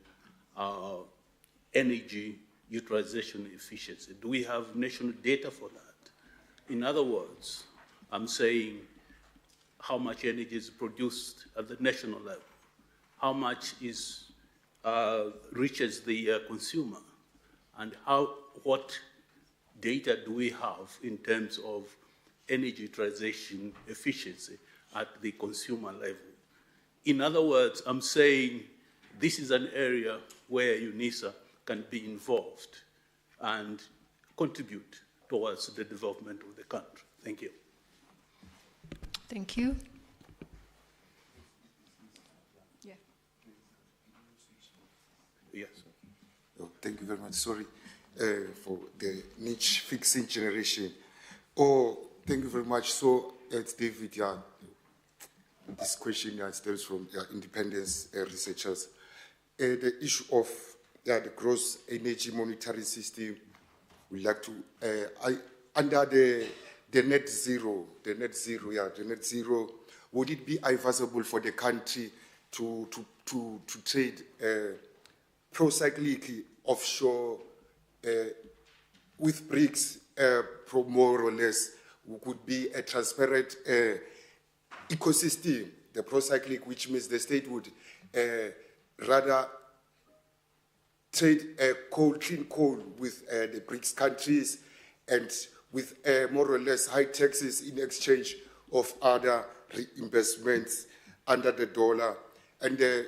T: energy utilization efficiency. Do we have national data for that? In other words, I'm saying how much energy is produced at the national level, how much is reaches the consumer, and what data do we have in terms of energy utilization efficiency at the consumer level? In other words, I'm saying this is an area where Unisa can be involved and contribute towards the development of the country. Thank you.
M: Thank you. Yeah.
T: Yes.
H: Oh, thank you very much. Sorry for the niche fixing generation. Oh, thank you very much. So, it's David. Yeah, this question stems from independence researchers. The issue of the gross energy monitoring system, we like to under the net zero, would it be advisable for the country to trade pro-cyclic offshore with BRICS, more or less, could be a transparent ecosystem, the pro-cyclic, which means the state would rather trade clean coal with the BRICS countries and with more or less high taxes in exchange of other reimbursements under the dollar. And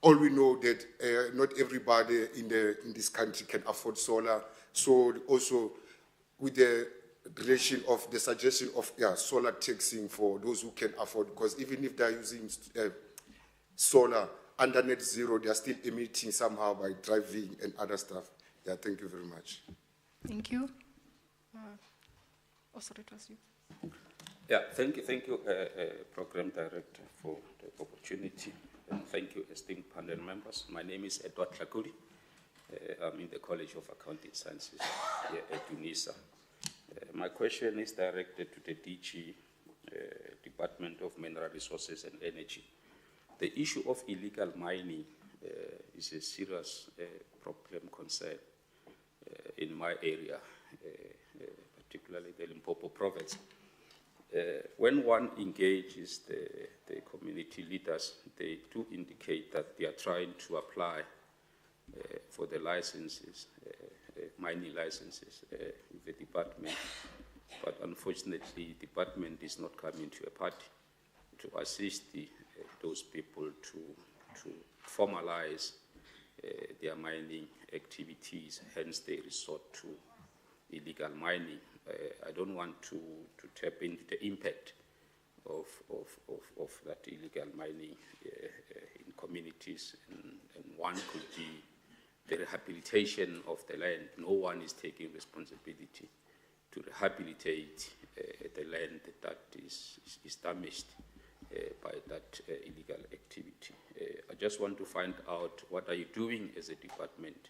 H: all we know that not everybody in this country can afford solar. So also with the relation of the suggestion of solar taxing for those who can afford, because even if they're using solar under net zero, they're still emitting somehow by driving and other stuff. Yeah, thank you very much.
M: Thank you. Oh, sorry, it was you.
U: Yeah, thank you, Program Director, for the opportunity. And thank you, esteemed panel members. My name is Edward Tlakuli. I'm in the College of Accounting Sciences here at Unisa. My question is directed to the DG, Department of Mineral Resources and Energy. The issue of illegal mining is a serious problem concern in my area, particularly the Limpopo province. When one engages the community leaders, they do indicate that they are trying to apply for the licenses, mining licenses with the department. But unfortunately, the department is not coming to a party to assist those people to formalize their mining activities, hence they resort to illegal mining. I don't want to tap into the impact of that illegal mining in communities, and one could be the rehabilitation of the land. No one is taking responsibility to rehabilitate the land that is damaged by that illegal activity. I just want to find out what are you doing as a department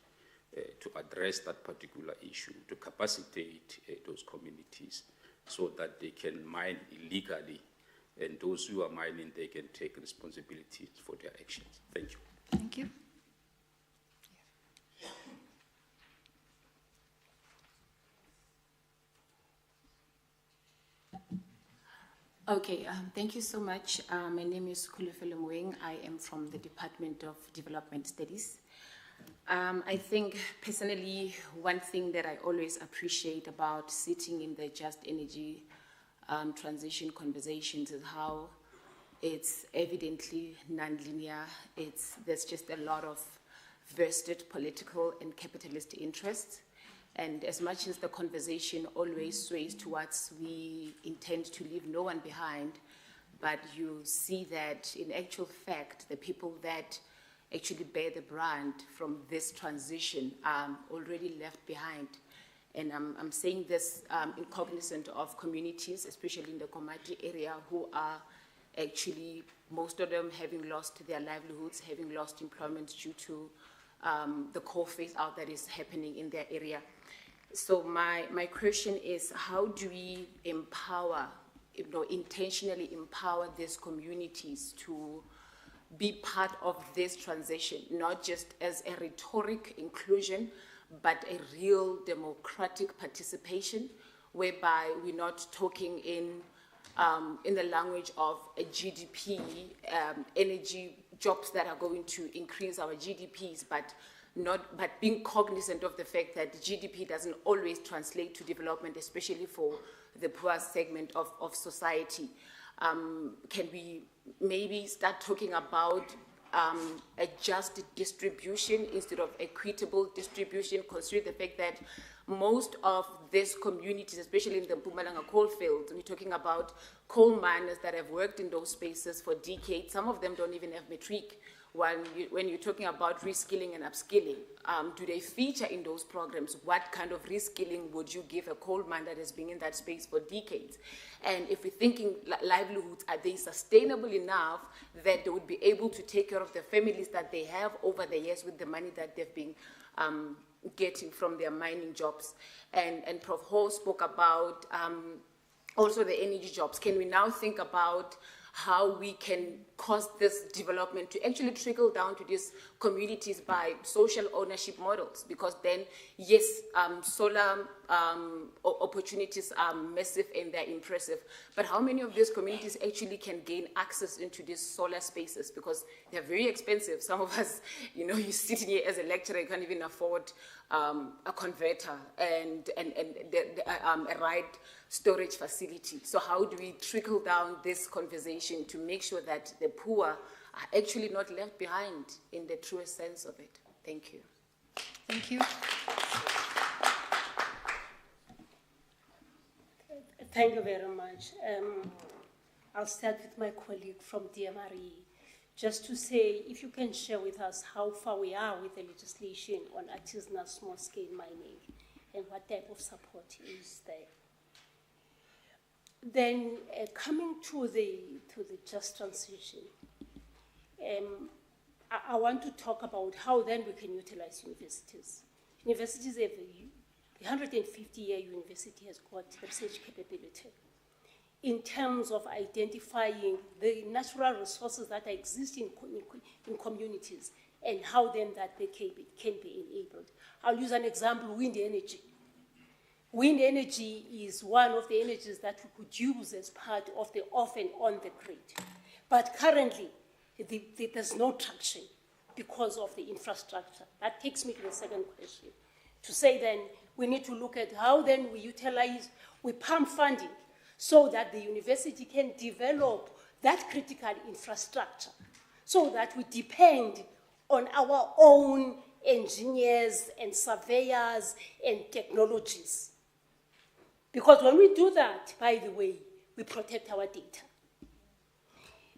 U: to address that particular issue, to capacitate those communities so that they can mine illegally, and those who are mining, they can take responsibility for their actions. Thank you.
M: Thank you.
F: Okay, thank you so much. My name is Khulufelo Moeng. I am from the Department of Development Studies. I think personally, one thing that I always appreciate about sitting in the Just Energy transition conversations is how it's evidently non-linear. There's just a lot of vested political and capitalist interests. And as much as the conversation always sways towards we intend to leave no one behind, but you see that in actual fact, the people that actually bear the brand from this transition are already left behind. And I'm saying this in cognizant of communities, especially in the Komati area, who are actually, most of them having lost their livelihoods, having lost employment due to the coal phase out that is happening in their area. So my question is, how do we empower, intentionally empower these communities to be part of this transition, not just as a rhetoric inclusion, but a real democratic participation, whereby we're not talking in the language of a GDP, energy jobs that are going to increase our GDPs, but being cognizant of the fact that GDP doesn't always translate to development, especially for the poor segment of society. Can we maybe start talking about a just distribution instead of equitable distribution, considering the fact that most of these communities, especially in the Mpumalanga coal fields, we're talking about coal miners that have worked in those spaces for decades. Some of them don't even have matric. When you're talking about reskilling and upskilling, do they feature in those programs? What kind of reskilling would you give a coal mine that has been in that space for decades? And if we're thinking livelihoods, are they sustainable enough that they would be able to take care of the families that they have over the years with the money that they've been getting from their mining jobs? And Prof. Ho spoke about also the energy jobs. Can we now think about how we can cause this development to actually trickle down to these communities by social ownership models? Because then, yes, solar opportunities are massive and they're impressive, but how many of these communities actually can gain access into these solar spaces? Because they're very expensive. Some of us, you're sitting here as a lecturer, you can't even afford a converter and a right storage facility. So how do we trickle down this conversation to make sure that the poor are actually not left behind in the truest sense of it? Thank you.
M: Thank you.
I: Thank you very much. I'll start with my colleague from DMRE, just to say, if you can share with us how far we are with the legislation on artisanal small-scale mining and what type of support is there. Then coming to the just transition, I want to talk about how then we can utilize universities. Universities, the 150-year university has got research capability in terms of identifying the natural resources that exist in communities and how then that they can be enabled. I'll use an example, wind energy. Wind energy is one of the energies that we could use as part of the off and on the grid. But currently, there's no traction because of the infrastructure. That takes me to the second question. To say then, we need to look at how then we pump funding so that the university can develop that critical infrastructure so that we depend on our own engineers and surveyors and technologies. Because when we do that, by the way, we protect our data.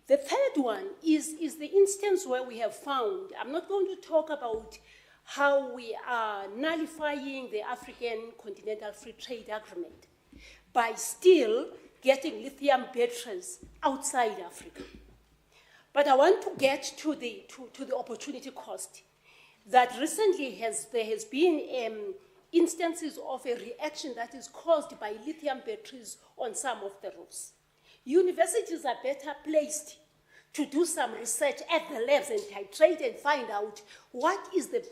I: The third one is the instance where we have found, I'm not going to talk about how we are nullifying the African Continental Free Trade Agreement by still getting lithium batteries outside Africa. But I want to get to the opportunity cost. That recently there has been instances of a reaction that is caused by lithium batteries on some of the roofs. Universities are better placed to do some research at the labs and titrate and find out what is the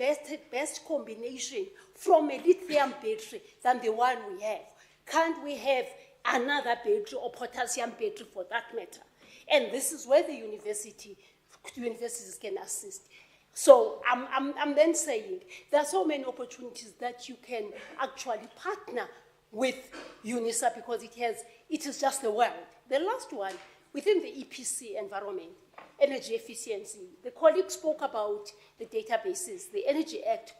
I: best combination from a lithium battery than the one we have. Can't we have another battery or potassium battery for that matter. And this is where the universities can assist. So I'm then saying there are so many opportunities that you can actually partner with Unisa because it is just the world. The last one, within the EPC environment, energy efficiency, the colleague spoke about the databases. The Energy Act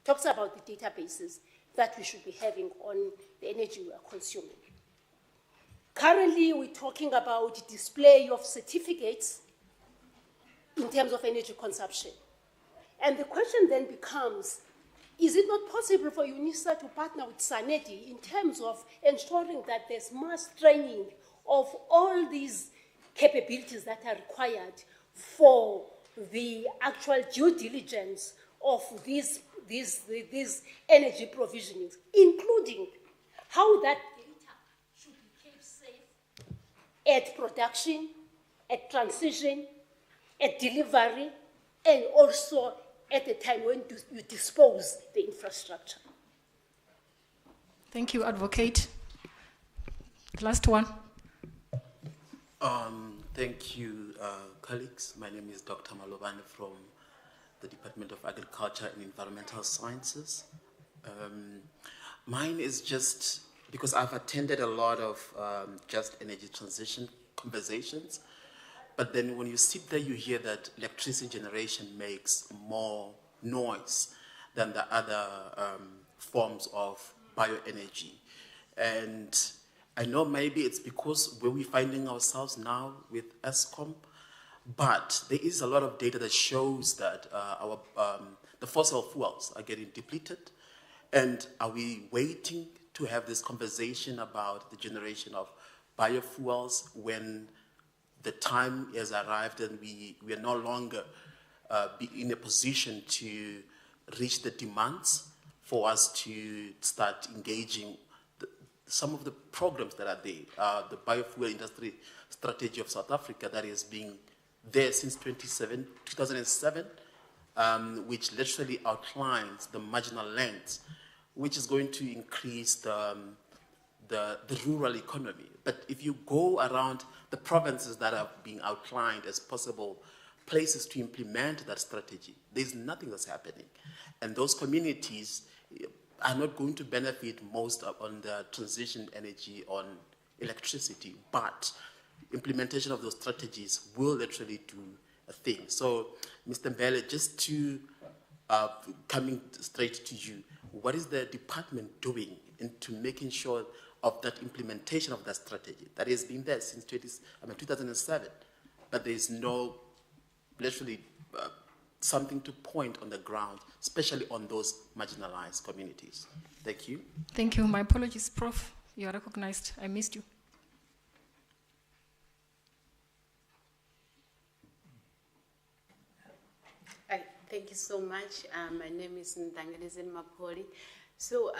I: talks about the databases that we should be having on the energy we are consuming. Currently, we're talking about display of certificates in terms of energy consumption. And the question then becomes, is it not possible for Unisa to partner with SANEDI in terms of ensuring that there's mass training of all these capabilities that are required for the actual due diligence of these energy provisionings, including how that data should be kept safe at production, at transition, at delivery, and also at the time when you dispose the infrastructure.
M: Thank you, Advocate. Last one.
G: Thank you, colleagues. My name is Dr. Malobane from the Department of Agriculture and Environmental Sciences. Mine is just because I've attended a lot of just energy transition conversations, but then when you sit there, you hear that electricity generation makes more noise than the other forms of bioenergy. And I know maybe it's because where we're finding ourselves now with ESCOM, but there is a lot of data that shows that the fossil fuels are getting depleted. And are we waiting to have this conversation about the generation of biofuels when the time has arrived and we are no longer be in a position to reach the demands for us to start engaging some of the programs that are there. The biofuel industry strategy of South Africa that has been there since 2007, which literally outlines the marginal lands, which is going to increase the rural economy. But if you go around the provinces that are being outlined as possible places to implement that strategy, there's nothing that's happening. And those communities are not going to benefit most on the transition energy on electricity, but implementation of those strategies will literally do a thing. So, Mr. Mbele, just to coming straight to you, what is the department doing into making sure of that implementation of that strategy that has been there since 2007, but there is no literally something to point on the ground, especially on those marginalized communities. Thank you.
M: Thank you. My apologies, Prof. You are recognized. I missed you.
V: Thank you so much. My name is Ndangelezin Mapoli. So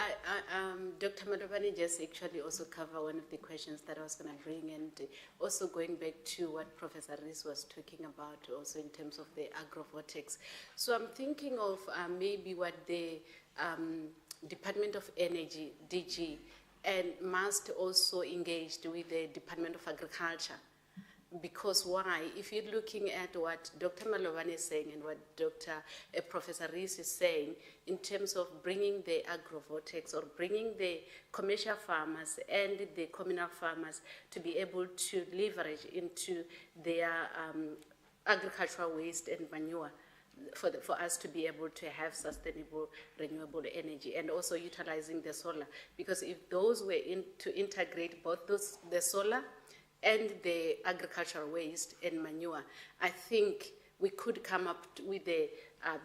V: Dr. Madovani just actually also covered one of the questions that I was going to bring, and also going back to what Professor Rees was talking about also in terms of the agrovoltaics. So I'm thinking of maybe what the Department of Energy, DG, and must also engage with the Department of Agriculture. Because why? If you're looking at what Dr. Malovane is saying and what Professor Rees is saying in terms of bringing the agrovoltaics or bringing the commercial farmers and the communal farmers to be able to leverage into their agricultural waste and manure for us to be able to have sustainable renewable energy, and also utilizing the solar. Because if those were to integrate both the solar and the agricultural waste and manure, I think we could come up with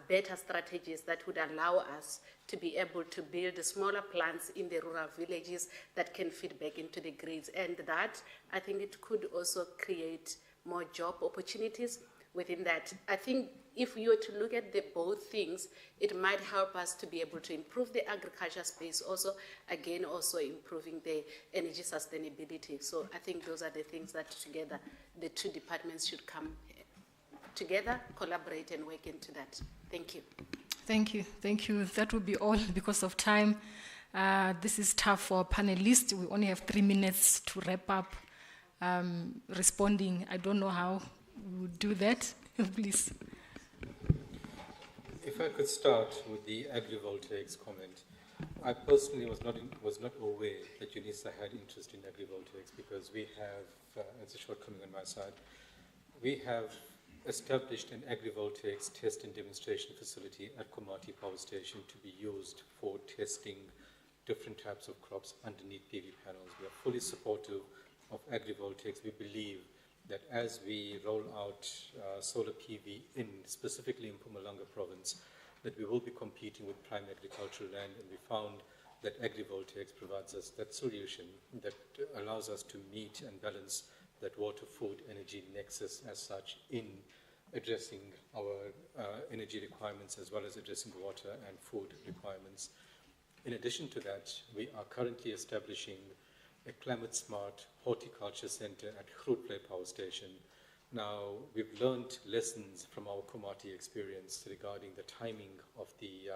V: better strategies that would allow us to be able to build smaller plants in the rural villages that can feed back into the grids. And that, I think it could also create more job opportunities within that. I think if we were to look at both things, it might help us to be able to improve the agriculture space, also, again, also improving the energy sustainability. So I think those are the things that together, the two departments should come together, collaborate, and work into that. Thank you.
M: Thank you. Thank you. That will be all because of time. This is tough for panelists. We only have 3 minutes to wrap up responding. I don't know how we would do that. Please.
Q: If I could start with the agrivoltaics comment. I personally was not aware that Unisa had interest in agrivoltaics because we have, as a shortcoming on my side, we have established an agrivoltaics test and demonstration facility at Komati Power Station to be used for testing different types of crops underneath PV panels. We are fully supportive of agrivoltaics. We believe that as we roll out solar PV specifically in Mpumalanga province, that we will be competing with prime agricultural land, and we found that agrivoltaics provides us that solution that allows us to meet and balance that water, food, energy nexus as such in addressing our energy requirements as well as addressing water and food requirements. In addition to that, we are currently establishing a climate-smart horticulture center at Grootplay Power Station. Now, we've learned lessons from our Komati experience regarding the timing of the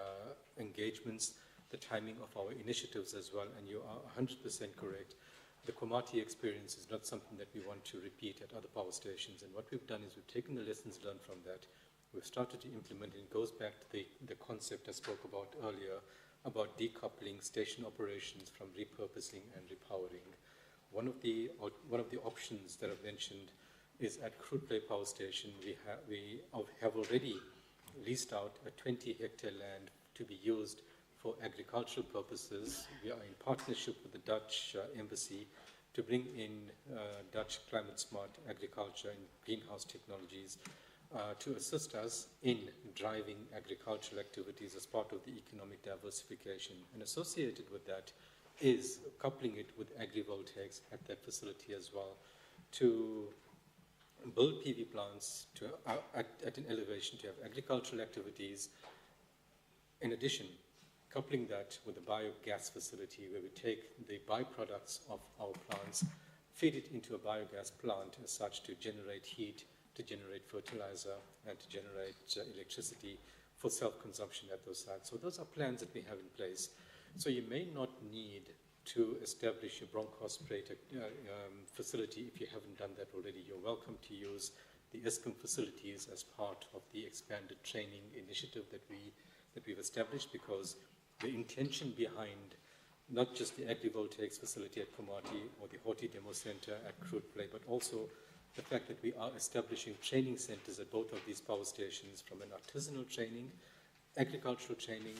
Q: engagements, the timing of our initiatives as well, and you are 100% correct. The Komati experience is not something that we want to repeat at other power stations, and what we've done is we've taken the lessons learned from that. We've started to implement, and it goes back to the concept I spoke about earlier, about decoupling station operations from repurposing and repowering. One of the options that I've mentioned is at Grootplay Power Station. We have already leased out a 20-hectare land to be used for agricultural purposes. We are in partnership with the Dutch embassy to bring in Dutch climate-smart agriculture and greenhouse technologies to assist us in driving agricultural activities as part of the economic diversification. And associated with that is coupling it with agrivoltaics at that facility as well to build PV plants at an elevation to have agricultural activities. In addition, coupling that with a biogas facility where we take the byproducts of our plants, feed it into a biogas plant as such to generate heat, to generate fertilizer, and to generate electricity for self-consumption at those sites. So those are plans that we have in place. So you may not need to establish a bronchosprate facility if you haven't done that already. You're welcome to use the Eskom facilities as part of the expanded training initiative that we've established, because the intention behind not just the agrivoltaics facility at Komati or the Horti Demo Center at Grootplay, but also the fact that we are establishing training centers at both of these power stations, from an artisanal training, agricultural training,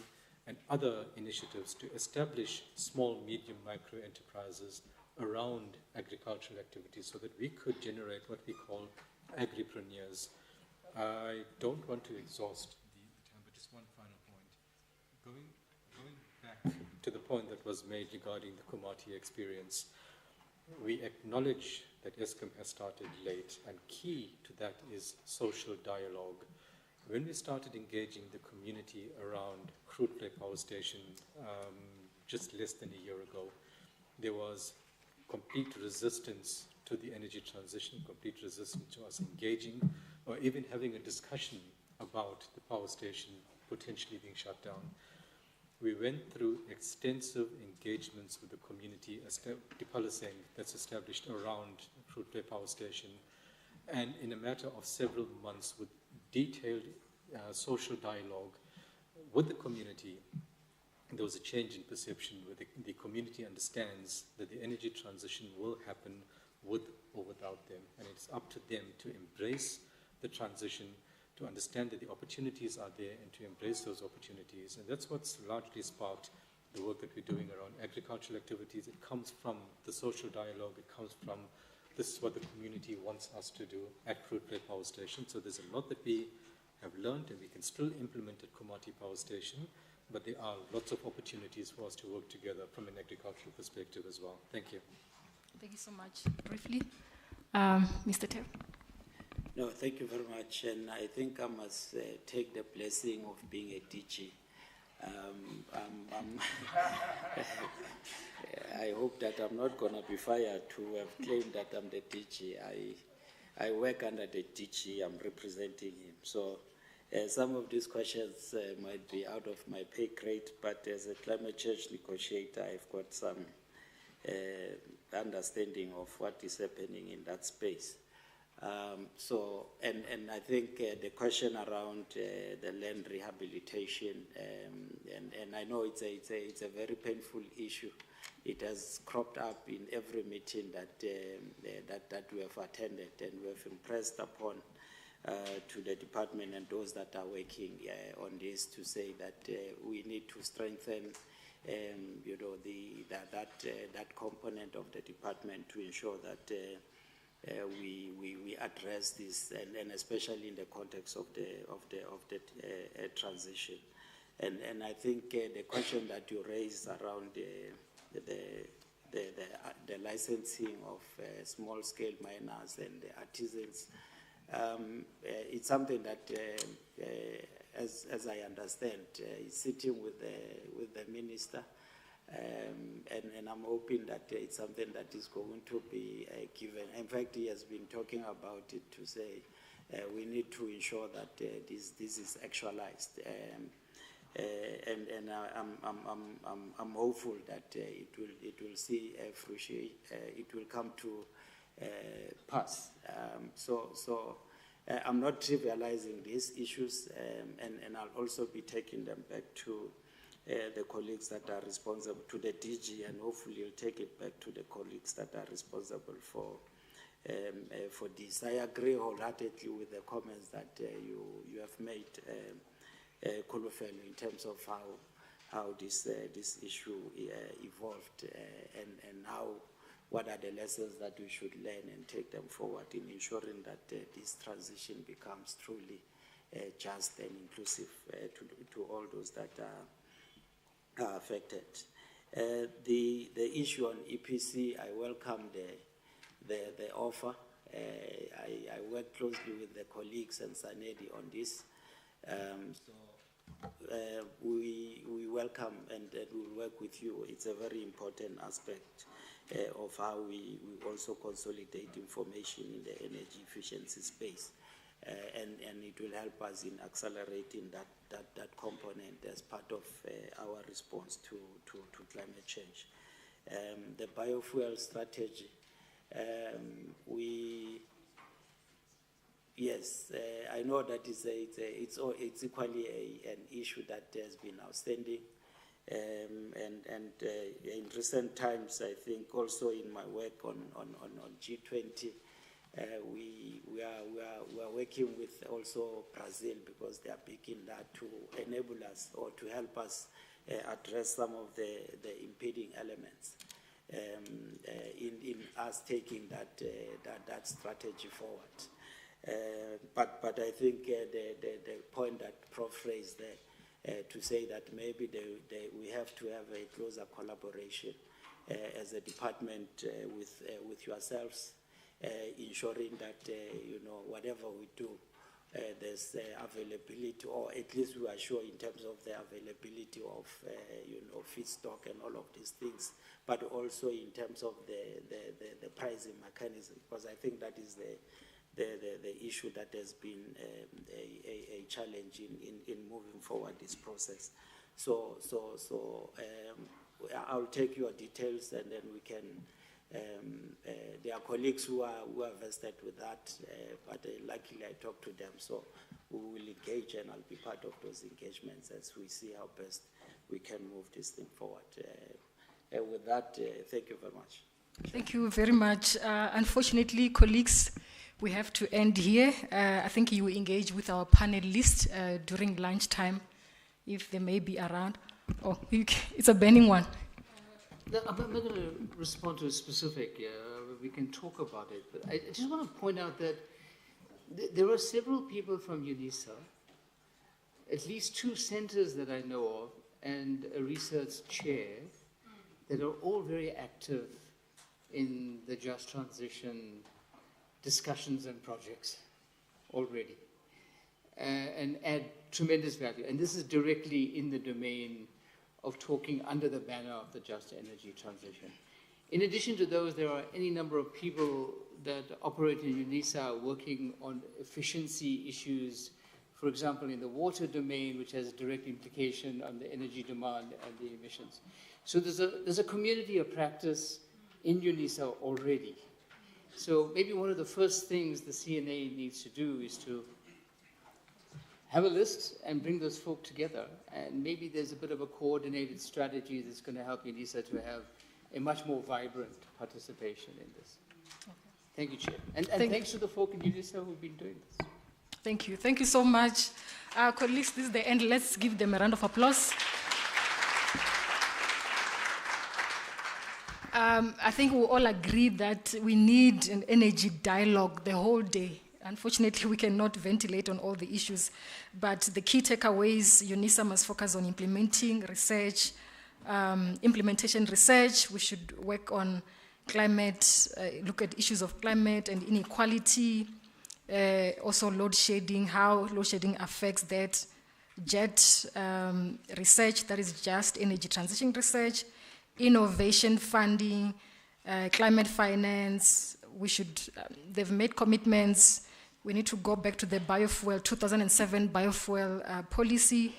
Q: and other initiatives to establish small, medium, micro enterprises around agricultural activities so that we could generate what we call agripreneurs. I don't want to exhaust the time, but just one final point. Going back to the point that was made regarding the Komati experience, we acknowledge that Eskom has started late, and key to that is social dialogue. When we started engaging the community around Grootplay Power Station just less than a year ago, there was complete resistance to the energy transition, complete resistance to us engaging or even having a discussion about the power station potentially being shut down. We went through extensive engagements with the community, depolicing that's established around Grootplay Power Station, and in a matter of several months with detailed social dialogue with the community, there was a change in perception where the community understands that the energy transition will happen with or without them, and it's up to them to embrace the transition, to understand that the opportunities are there and to embrace those opportunities. And that's what's largely sparked the work that we're doing around agricultural activities. It comes from the social dialogue, it comes from this is what the community wants us to do at Grootplay Power Station. So there's a lot that we have learned and we can still implement at Komati Power Station, but there are lots of opportunities for us to work together from an agricultural perspective as well. Thank you.
M: Thank you so much. Briefly, Mr. Ter.
P: No, thank you very much. And I think I must take the blessing of being a DG. I hope that I'm not going to be fired to have claimed that I'm the DG. I work under the DG. I'm representing him. So Some of these questions might be out of my pay grade, but as a climate change negotiator, I've got some understanding of what is happening in that space. And I think the question around the land rehabilitation, and I know it's a very painful issue. It has cropped up in every meeting that we have attended, and we have impressed upon to the department and those that are working on this to say that we need to strengthen, that component of the department to ensure that we address this, and especially in the context of the transition. And I think the question that you raised around the licensing of small-scale miners and the artisans, it's something that, as I understand, is sitting with the minister, and I'm hoping that it's something that is going to be given. In fact, he has been talking about it to say we need to ensure that this is actualized. And I'm hopeful that it will see fruition. It will come to pass. So I'm not trivializing these issues, and I'll also be taking them back to the colleagues that are responsible, to the DG, and hopefully you'll take it back to the colleagues that are responsible for this. I agree wholeheartedly with the comments that you have made, Kulufelo, in terms of how this issue evolved, and what are the lessons that we should learn and take them forward in ensuring that this transition becomes truly just and inclusive to all those that are affected. The issue on EPC, I welcome the offer. I work closely with the colleagues and Sanedi on this. We welcome and we'll work with you. It's a very important aspect of how we also consolidate information in the energy efficiency space. And it will help us in accelerating that component as part of our response to climate change. The biofuel strategy, yes, I know that it's equally an issue that has been outstanding. And in recent times, I think also in my work on G20, we are working with also Brazil, because they are picking that to enable us or to help us address some of the impeding elements in us taking that strategy forward. But I think the point that Prof raised there, to say that maybe we have to have a closer collaboration as a department with yourselves, ensuring that whatever we do, there's availability, or at least we are sure in terms of the availability of feedstock and all of these things, but also in terms of the pricing mechanism, because I think that is the issue that has been a challenge in moving forward this process. So I'll take your details, and then we can. There are colleagues who are vested with that, but luckily I talked to them, so we will engage, and I'll be part of those engagements as we see how best we can move this thing forward. With that, thank you very much.
M: Thank you very much. Unfortunately, colleagues, we have to end here. I think you will engage with our panelists during lunchtime, if they may be around. Oh, it's a burning one.
O: I'm not going to respond to a specific, we can talk about it, but I just want to point out that there are several people from Unisa, at least 2 centers that I know of, and a research chair, that are all very active in the just transition discussions and projects already, and add tremendous value. And this is directly in the domain of talking under the banner of the just energy transition. In addition to those, there are any number of people that operate in Unisa working on efficiency issues for example, in the water domain, which has a direct implication on the energy demand and the emissions. So there's a community of practice in Unisa already. So maybe one of the first things the CNA needs to do is to have a list and bring those folk together. And maybe there's a bit of a coordinated strategy that's going to help Unisa to have a much more vibrant participation in this. Okay. Thank you, Chair. And thanks to the folk in Unisa who've been doing this.
M: Thank you. Thank you so much. Colleagues, this is the end. Let's give them a round of applause. I think we all agree that we need an energy dialogue the whole day. Unfortunately, we cannot ventilate on all the issues, but the key takeaways, Unisa must focus on implementing research, implementation research. We should work on climate, look at issues of climate and inequality, also load shedding, how load shedding affects that, JET research, that is just energy transition research, innovation funding, climate finance. We should, they've made commitments. We need to go back to the biofuel, 2007 biofuel policy,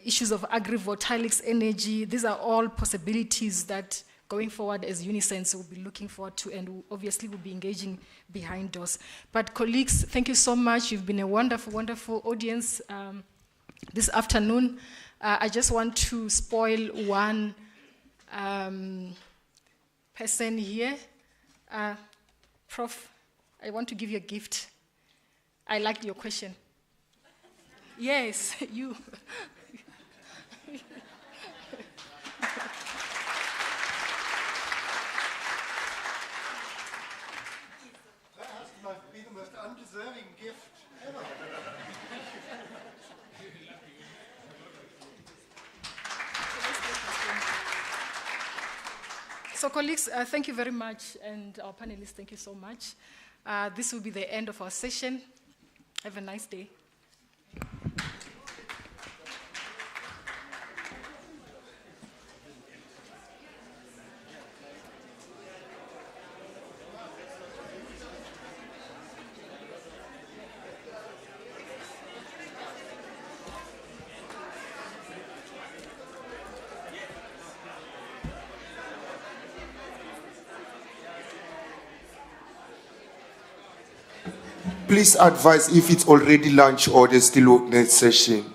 M: issues of agrivoltaics energy. These are all possibilities that going forward as Unisense will be looking forward to, and obviously we'll be engaging behind those. But colleagues, thank you so much. You've been a wonderful, wonderful audience this afternoon. I just want to spoil one person here. Prof, I want to give you a gift. I liked your question. Yes, you.
S: That must be the most undeserving gift ever.
M: So colleagues, thank you very much, and our panelists, thank you so much. This will be the end of our session. Have a nice day.
H: Please advise if it's already lunch or there's still next session.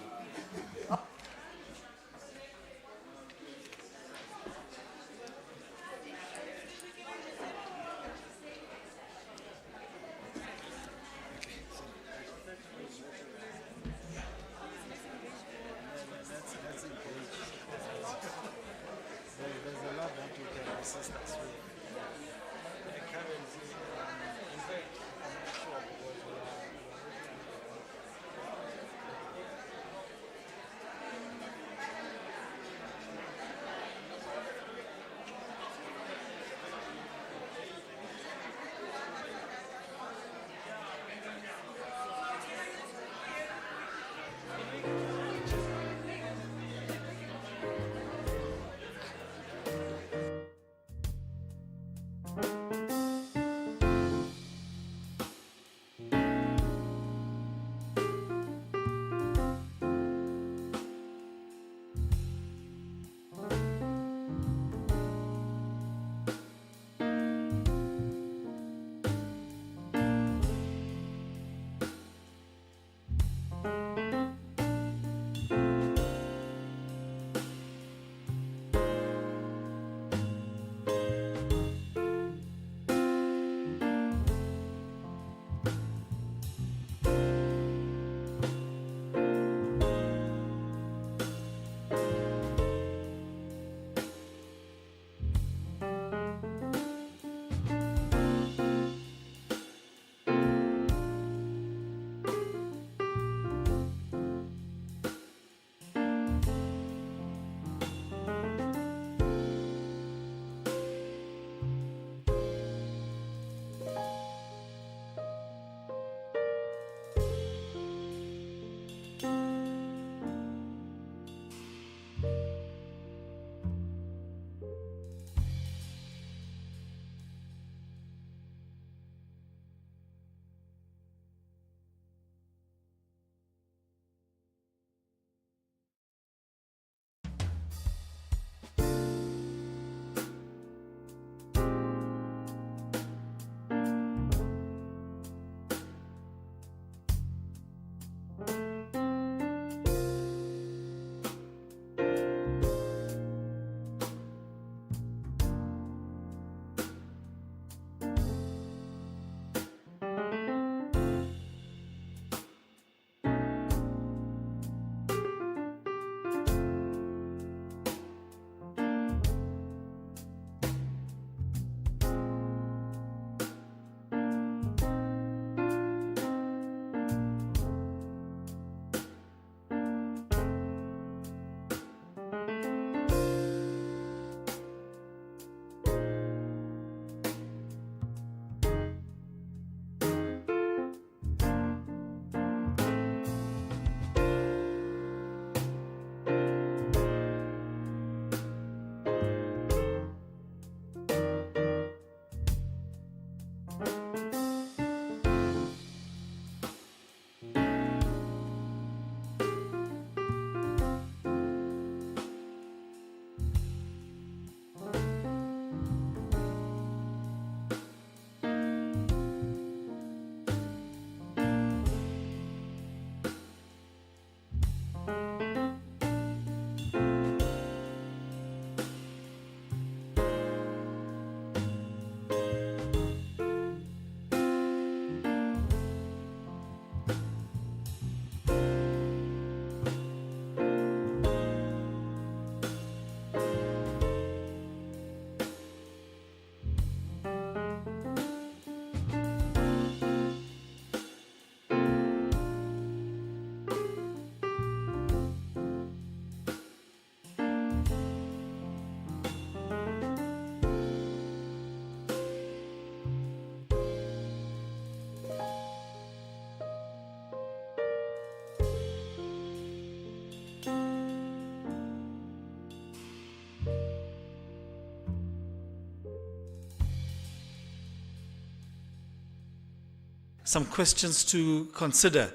K: Some questions to consider.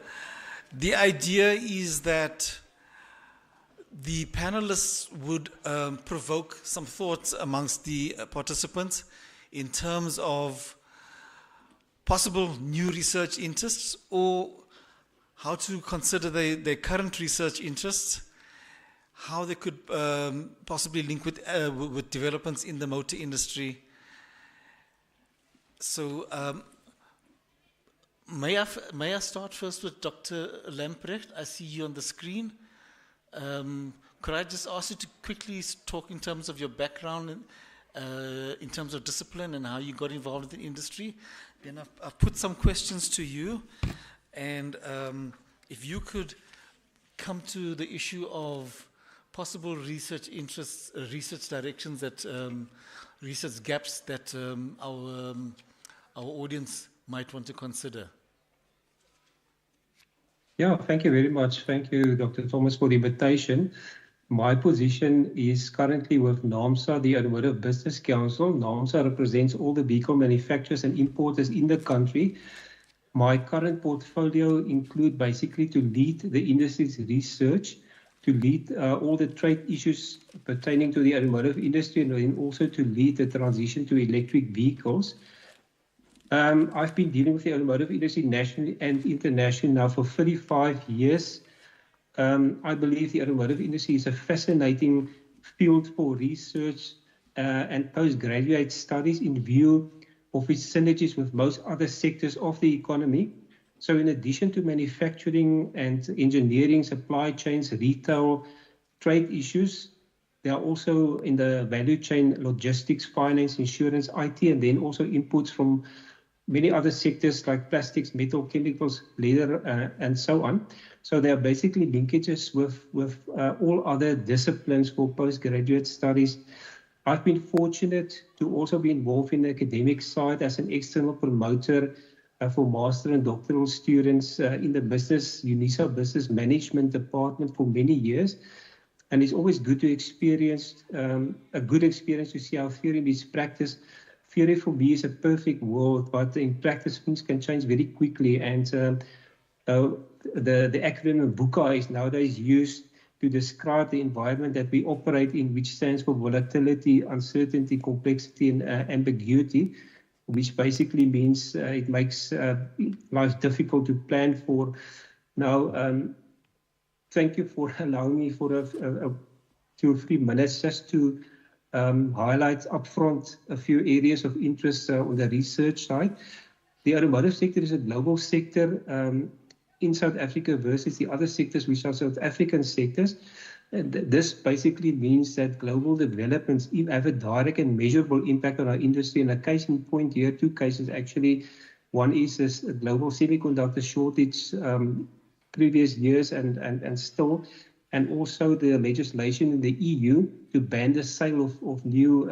K: The idea is that the panelists would provoke some thoughts amongst the participants in terms of possible new research interests or how to consider their current research interests, how they could possibly link with developments in the motor industry. So may I start first with Dr. Lamprecht? I see you on the screen. Could I just ask you to quickly talk in terms of your background, in terms of discipline and how you got involved in the industry? Then I've put some questions to you. And if you could come to the issue of possible research interests, research directions, that research gaps that our audience might want to consider.
L: Yeah, thank you very much. Thank you, Dr. Thomas, for the invitation. My position is currently with NAMSA, the Automotive Business Council. NAMSA represents all the vehicle manufacturers and importers in the country. My current portfolio includes basically to lead the industry's research, to lead all the trade issues pertaining to the automotive industry, and then also to lead the transition to electric vehicles. I've been dealing with the automotive industry nationally and internationally now for 35 years. I believe the automotive industry is a fascinating field for research and postgraduate studies in view of its synergies with most other sectors of the economy. So in addition to manufacturing and engineering, supply chains, retail, trade issues, there are also in the value chain logistics, finance, insurance, IT, and then also inputs from many other sectors like plastics, metal, chemicals, leather, and so on. So there are basically linkages with all other disciplines for postgraduate studies. I've been fortunate to also be involved in the academic side as an external promoter for master and doctoral students in the Unisa Business Management Department for many years. And it's always good to experience, a good experience to see how theory meets practice. Theory for me is a perfect world, but in practice things can change very quickly. And the acronym VUCA is nowadays used to describe the environment that we operate in, which stands for volatility, uncertainty, complexity, and ambiguity, which basically means it makes life difficult to plan for Now, thank you for allowing me for a 2 or 3 minutes just to highlight upfront a few areas of interest on the research side. The automotive sector is a global sector in South Africa versus the other sectors, which are South African sectors. And this basically means that global developments have a direct and measurable impact on our industry. And a case in point here, 2 cases actually. One is this global semiconductor shortage previous years and still, and also the legislation in the EU to ban the sale of new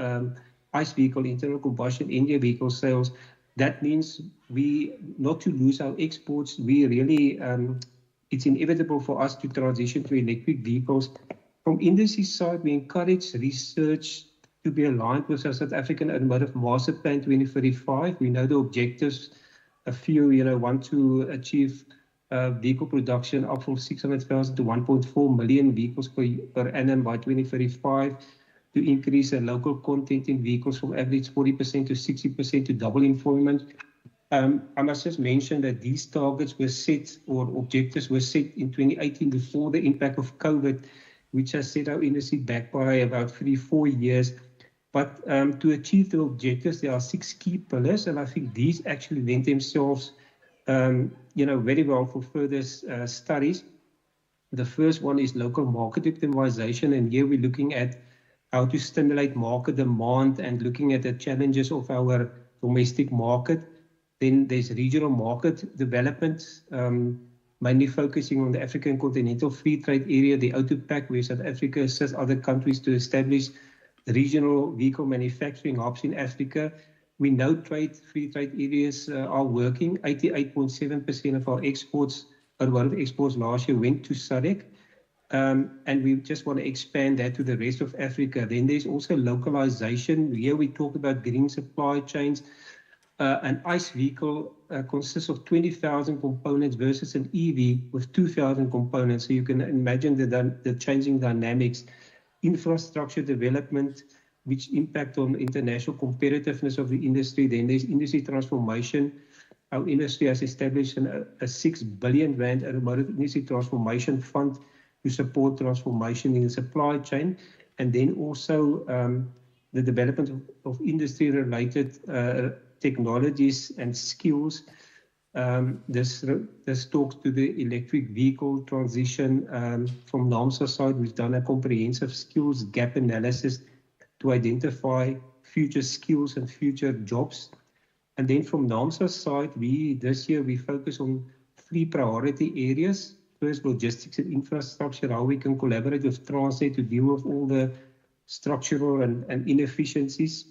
L: ICE vehicle, internal combustion engine vehicle sales. That means we not to lose our exports. We really, it's inevitable for us to transition to electric vehicles. From industry side, we encourage research to be aligned with our South African Automotive Master Plan 2035. We know the objectives. A few, want to achieve vehicle production up from 600,000 to 1.4 million vehicles per annum by 2035, to increase the local content in vehicles from average 40% to 60%, to double employment. I must just mention that these targets were set, or objectives were set in 2018 before the impact of COVID, which has set our industry back by about 3-4 years. But to achieve the objectives, there are 6 key pillars, and I think these actually lend themselves, very well for further studies. The first one is local market optimization, and here we're looking at how to stimulate market demand and looking at the challenges of our domestic market. Then there's regional market development, mainly focusing on the African Continental Free Trade Area, the AutoPac, where South Africa assists other countries to establish regional vehicle manufacturing hubs in Africa. We know free trade areas are working. 88.7% of our exports, automotive exports last year went to SADC. And we just want to expand that to the rest of Africa. Then there's also localization. Here we talk about green supply chains. An ICE vehicle consists of 20,000 components versus an EV with 2,000 components. So you can imagine the changing dynamics. Infrastructure development, which impact on international competitiveness of the industry. Then there's industry transformation. Our industry has established a 6 billion rand automotive industry transformation fund to support transformation in the supply chain. And then also the development of industry-related technologies and skills. This talks to the electric vehicle transition. From NAMSA side, we've done a comprehensive skills gap analysis to identify future skills and future jobs. And then from NAMSA side, this year we focus on 3 priority areas. First, logistics and infrastructure, how we can collaborate with Transnet to deal with all the structural and inefficiencies.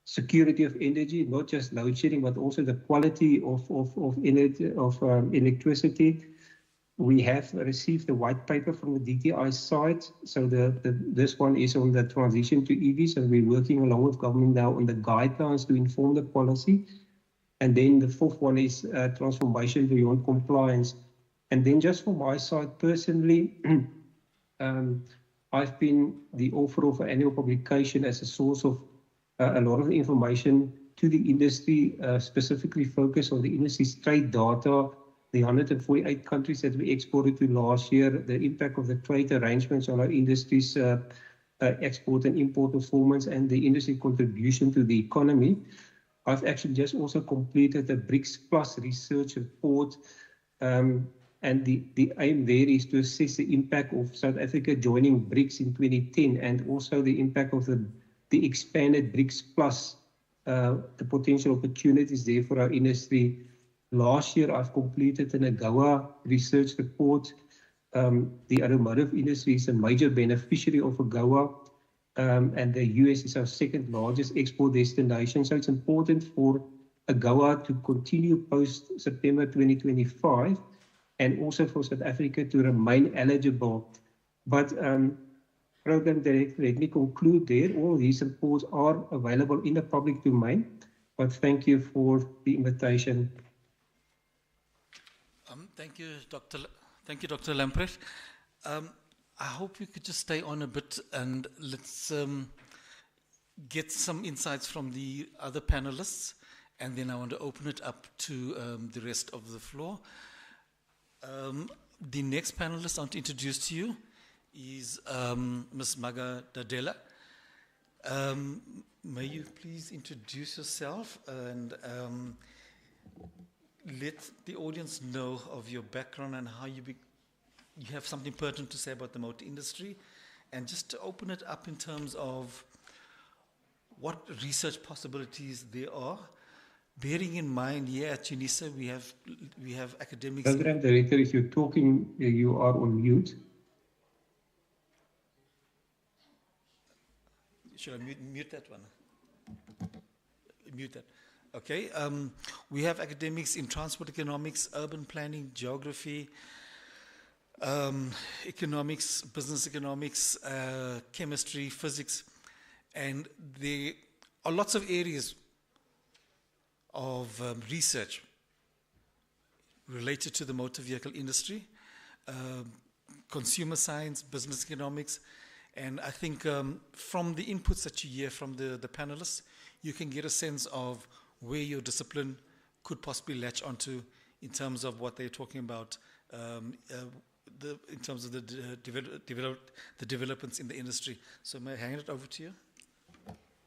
L: Security of energy, not just load shedding, but also the quality of electricity. We have received a white paper from the DTI side. So this one is on the transition to EVs, and we're working along with government now on the guidelines to inform the policy. And then the 4th one is transformation beyond compliance. And then just from my side personally, I've been the author of an annual publication as a source of a lot of information to the industry, specifically focused on the industry's trade data, the 148 countries that we exported to last year, the impact of the trade arrangements on our industry's export and import performance, and the industry contribution to the economy. I've actually just also completed a BRICS Plus research report, and the aim there is to assess the impact of South Africa joining BRICS in 2010, and also the impact of the expanded BRICS Plus, the potential opportunities there for our industry. Last year, I've completed an AGOA research report. The automotive industry is a major beneficiary of AGOA, and the US is our 2nd largest export destination. So it's important for AGOA to continue post-September 2025, and also for South Africa to remain eligible. But Program Director, let me conclude there. All these reports are available in the public domain, but thank you for the invitation.
K: Thank you, Dr. Lamprecht. I hope we could just stay on a bit and let's get some insights from the other panelists, and then I want to open it up to the rest of the floor. The next panelist I want to introduce to you is Ms. Maga Dadela. May you please introduce yourself and let the audience know of your background and how you have something pertinent to say about the motor industry, and just to open it up in terms of what research possibilities there are. Bearing in mind, here at Unisa, we have academics.
L: Program Director, if you're talking, you are on mute.
K: Should I mute that one? Mute that. Okay. We have academics in transport economics, urban planning, geography, economics, business economics, chemistry, physics, and there are lots of areas of research related to the motor vehicle industry, consumer science, business economics, and I think from the inputs that you hear from the panelists, you can get a sense of where your discipline could possibly latch onto in terms of what they're talking about, in terms of the developments in the industry. So may I hand it over to you?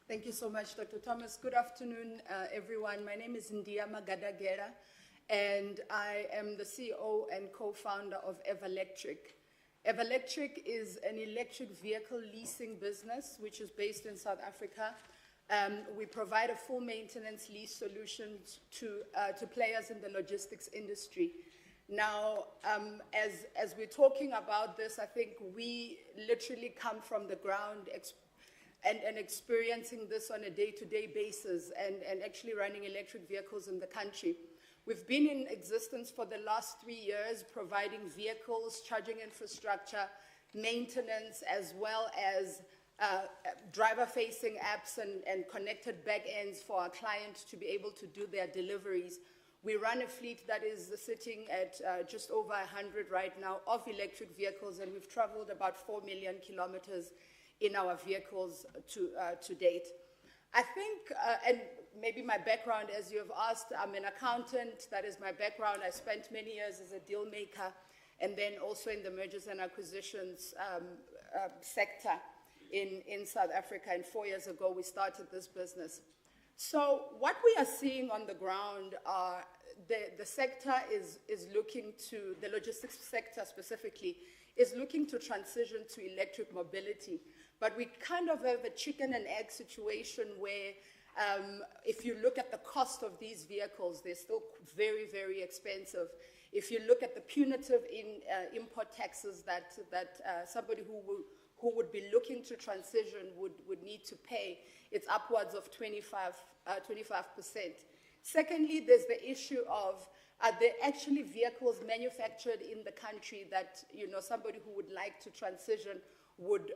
D: Thank you so much, Dr. Thomas. Good afternoon, everyone. My name is Ndia Magadagera, and I am the CEO and co-founder of Electric. Electric is an electric vehicle leasing business which is based in South Africa. We provide a full maintenance lease solution to players in the logistics industry. Now, as we're talking about this, I think we literally come from the ground and experiencing this on a day-to-day basis and actually running electric vehicles in the country. We've been in existence for the last 3 years, providing vehicles, charging infrastructure, maintenance, as well as driver-facing apps and connected back-ends for our clients to be able to do their deliveries. We run a fleet that is sitting at just over 100 right now of electric vehicles, and we've traveled about 4 million kilometers in our vehicles to date. I think, and maybe my background, as you have asked, I'm an accountant. That is my background. I spent many years as a deal maker and then also in the mergers and acquisitions sector in South Africa. And 4 years ago, we started this business. So what we are seeing on the ground are the sector is looking to, the logistics sector specifically, is looking to transition to electric mobility. But we kind of have a chicken and egg situation where if you look at the cost of these vehicles, they're still very, very expensive. If you look at the punitive import taxes that somebody who would be looking to transition would need to pay, it's upwards of 25%. Secondly, there's the issue of, are there actually vehicles manufactured in the country that, you know, somebody who would like to transition would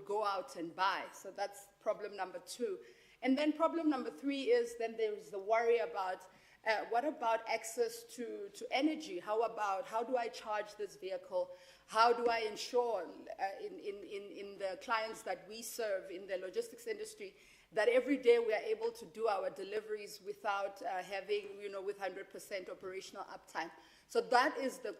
D: go out and buy? So that's problem number 2. And then problem number 3 is then there's the worry about what about access to energy? How do I charge this vehicle? How do I ensure in the clients that we serve in the logistics industry that every day we are able to do our deliveries without having, with 100% operational uptime? So that is the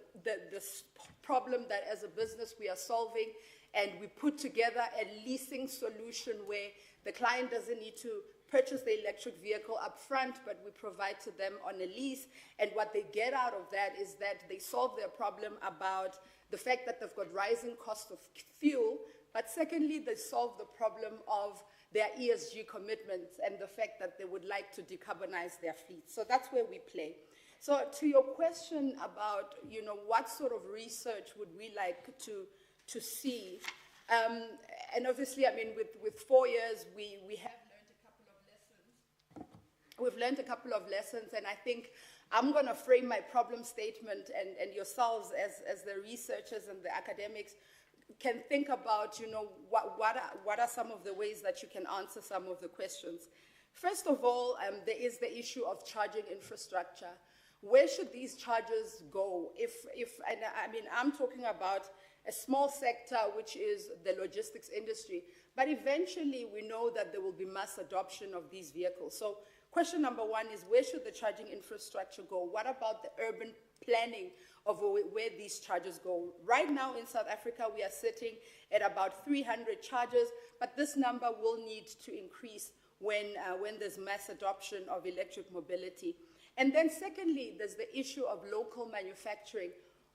D: problem that as a business we are solving, and we put together a leasing solution where the client doesn't need to purchase the electric vehicle up front, but we provide to them on a lease. And what they get out of that is that they solve their problem about the fact that they've got rising cost of fuel, but secondly, they solve the problem of their ESG commitments and the fact that they would like to decarbonize their fleet. So that's where we play. So to your question about, what sort of research would we like to see? And obviously, I mean, with 4 years, we have learned a couple of lessons. We've learned a couple of lessons, and I think I'm going to frame my problem statement, and yourselves as the researchers and the academics can think about, what are some of the ways that you can answer some of the questions. First of all, there is the issue of charging infrastructure. Where should these chargers go? And I mean, I'm talking about a small sector, which is the logistics industry, but eventually we know that there will be mass adoption of these vehicles. So question number 1 is, where should the charging infrastructure go? What about the urban planning of where these charges go. Right now in South Africa, we are sitting at about 300 chargers, but this number will need to increase when there's mass adoption of electric mobility. And then secondly, there's the issue of local manufacturing.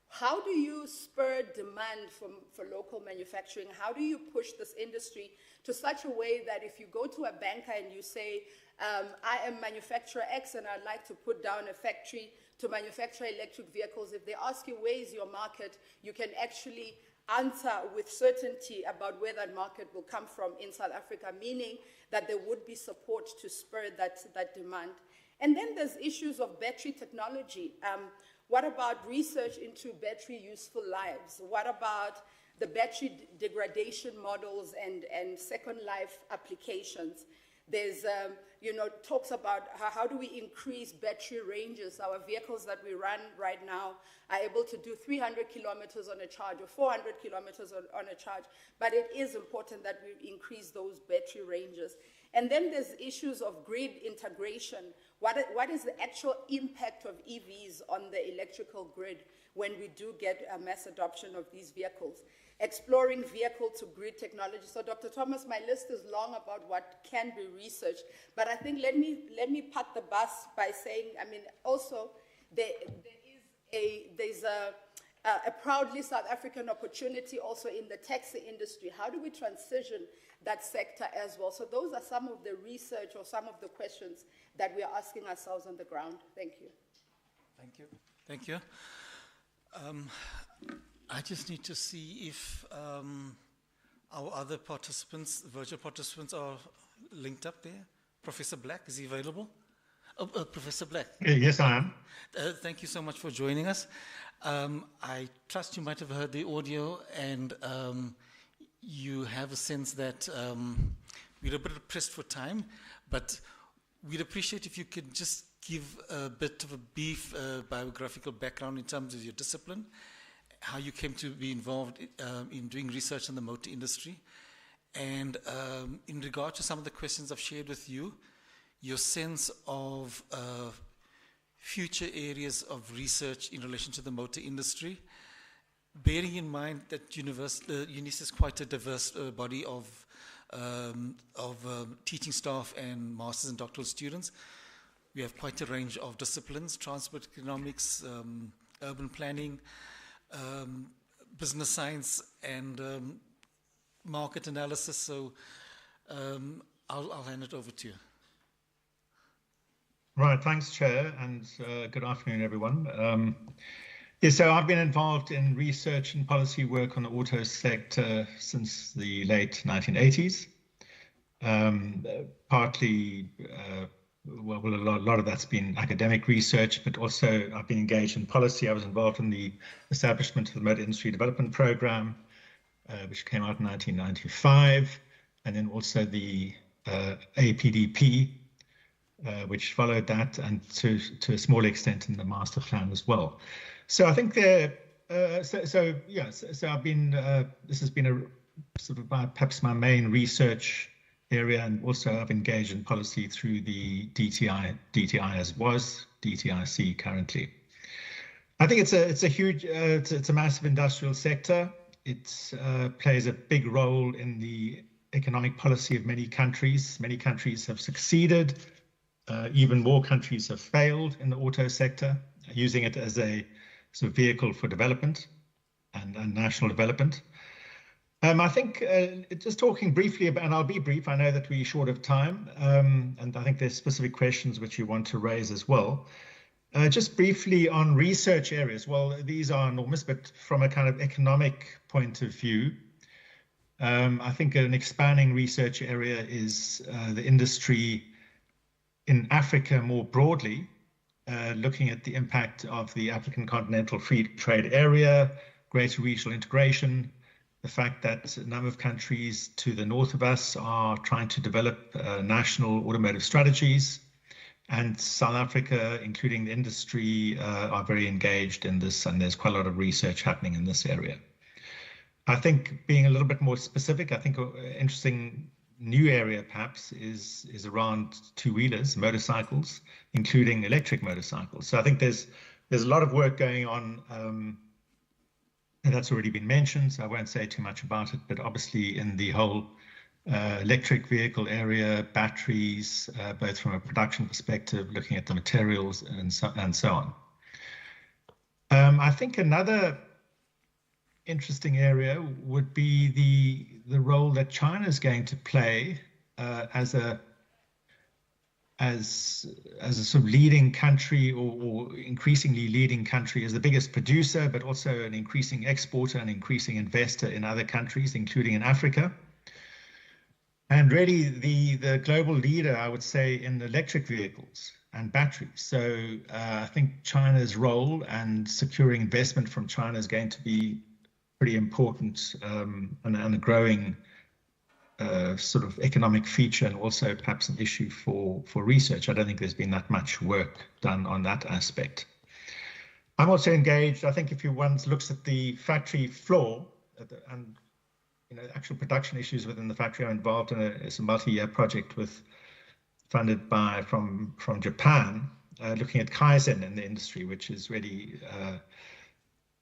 D: How do you spur demand for local manufacturing? How do you push this industry to such a way that if you go to a banker and you say, I am manufacturer X and I'd like to put down a factory to manufacture electric vehicles, if they ask you where is your market, you can actually answer with certainty about where that market will come from in South Africa, meaning that there would be support to spur that demand. And then there's issues of battery technology. What about research into battery useful lives? What about the battery degradation models and second life applications? There's, talks about how do we increase battery ranges. Our vehicles that we run right now are able to do 300 kilometers on a charge or 400 kilometers on a charge, but it is important that we increase those battery ranges. And then there's issues of grid integration. What is the actual impact of EVs on the electrical grid when we do get a mass adoption of these vehicles? Exploring vehicle-to-grid technology. So, Dr. Thomas, my list is long about what can be researched, but I think let me pat the bus by saying, also there's a proudly South African opportunity also in the taxi industry. How do we transition that sector as well? So those are some of the research or some of the questions that we are asking ourselves on the ground. Thank you.
K: Thank you. Thank you. I just need to see if our other participants, virtual participants, are linked up there. Professor Black, is he available? Professor Black.
C: Yes, I am.
K: Thank you so much for joining us. I trust you might have heard the audio, and you have a sense that we're a bit pressed for time, but we'd appreciate if you could just give a bit of a brief biographical background in terms of your discipline, how you came to be involved in doing research in the motor industry, and in regard to some of the questions I've shared with you, your sense of future areas of research in relation to the motor industry, bearing in mind that Unisa is quite a diverse body of teaching staff and masters and doctoral students. We have quite a range of disciplines: transport economics, urban planning, business science, and market analysis. So I'll hand it over to you.
C: Right, thanks, Chair, and good afternoon, everyone. So I've been involved in research and policy work on the auto sector since the late 1980s. Partly, well, a lot of that's been academic research, but also I've been engaged in policy. I was involved in the establishment of the Motor Industry Development Program, which came out in 1995, and then also the APDP, which followed that, and to a small extent in the master plan as well. So I think so I've been, this has been a sort of perhaps my main research area, and also I've engaged in policy through the DTI as was, DTIC currently. I think it's a huge, it's a massive industrial sector. It plays a big role in the economic policy of many countries. Many countries have succeeded. Even more countries have failed in the auto sector, using it as a sort of vehicle for development and national development. I think just talking briefly about, and I'll be brief, I know that we're short of time, and I think there's specific questions which you want to raise as well. Just briefly on research areas, well, these are enormous, but from a kind of economic point of view, I think an expanding research area is the industry in Africa more broadly, looking at the impact of the African Continental Free Trade Area, greater regional integration, the fact that a number of countries to the north of us are trying to develop national automotive strategies, and South Africa, including the industry, are very engaged in this, and there's quite a lot of research happening in this area. I think being a little bit more specific, I think an interesting new area perhaps is around two-wheelers, motorcycles, including electric motorcycles. So I think there's there's a lot of work going on, and that's already been mentioned, so I won't say too much about it, but obviously in the whole electric vehicle area, batteries, both from a production perspective, looking at the materials and so on. I think another interesting area would be the role that China is going to play as a sort of leading country, or increasingly leading country, as the biggest producer, but also an increasing exporter and increasing investor in other countries, including in Africa. And really the global leader, I would say, in electric vehicles and batteries. So I think China's role and securing investment from China is going to be pretty important, and a growing sort of economic feature, and also perhaps an issue for research. I don't think there's been that much work done on that aspect. I'm also engaged, I think if one looks at the factory floor and actual production issues within the factory, I'm involved in a multi-year project funded from Japan, looking at Kaizen in the industry, which is really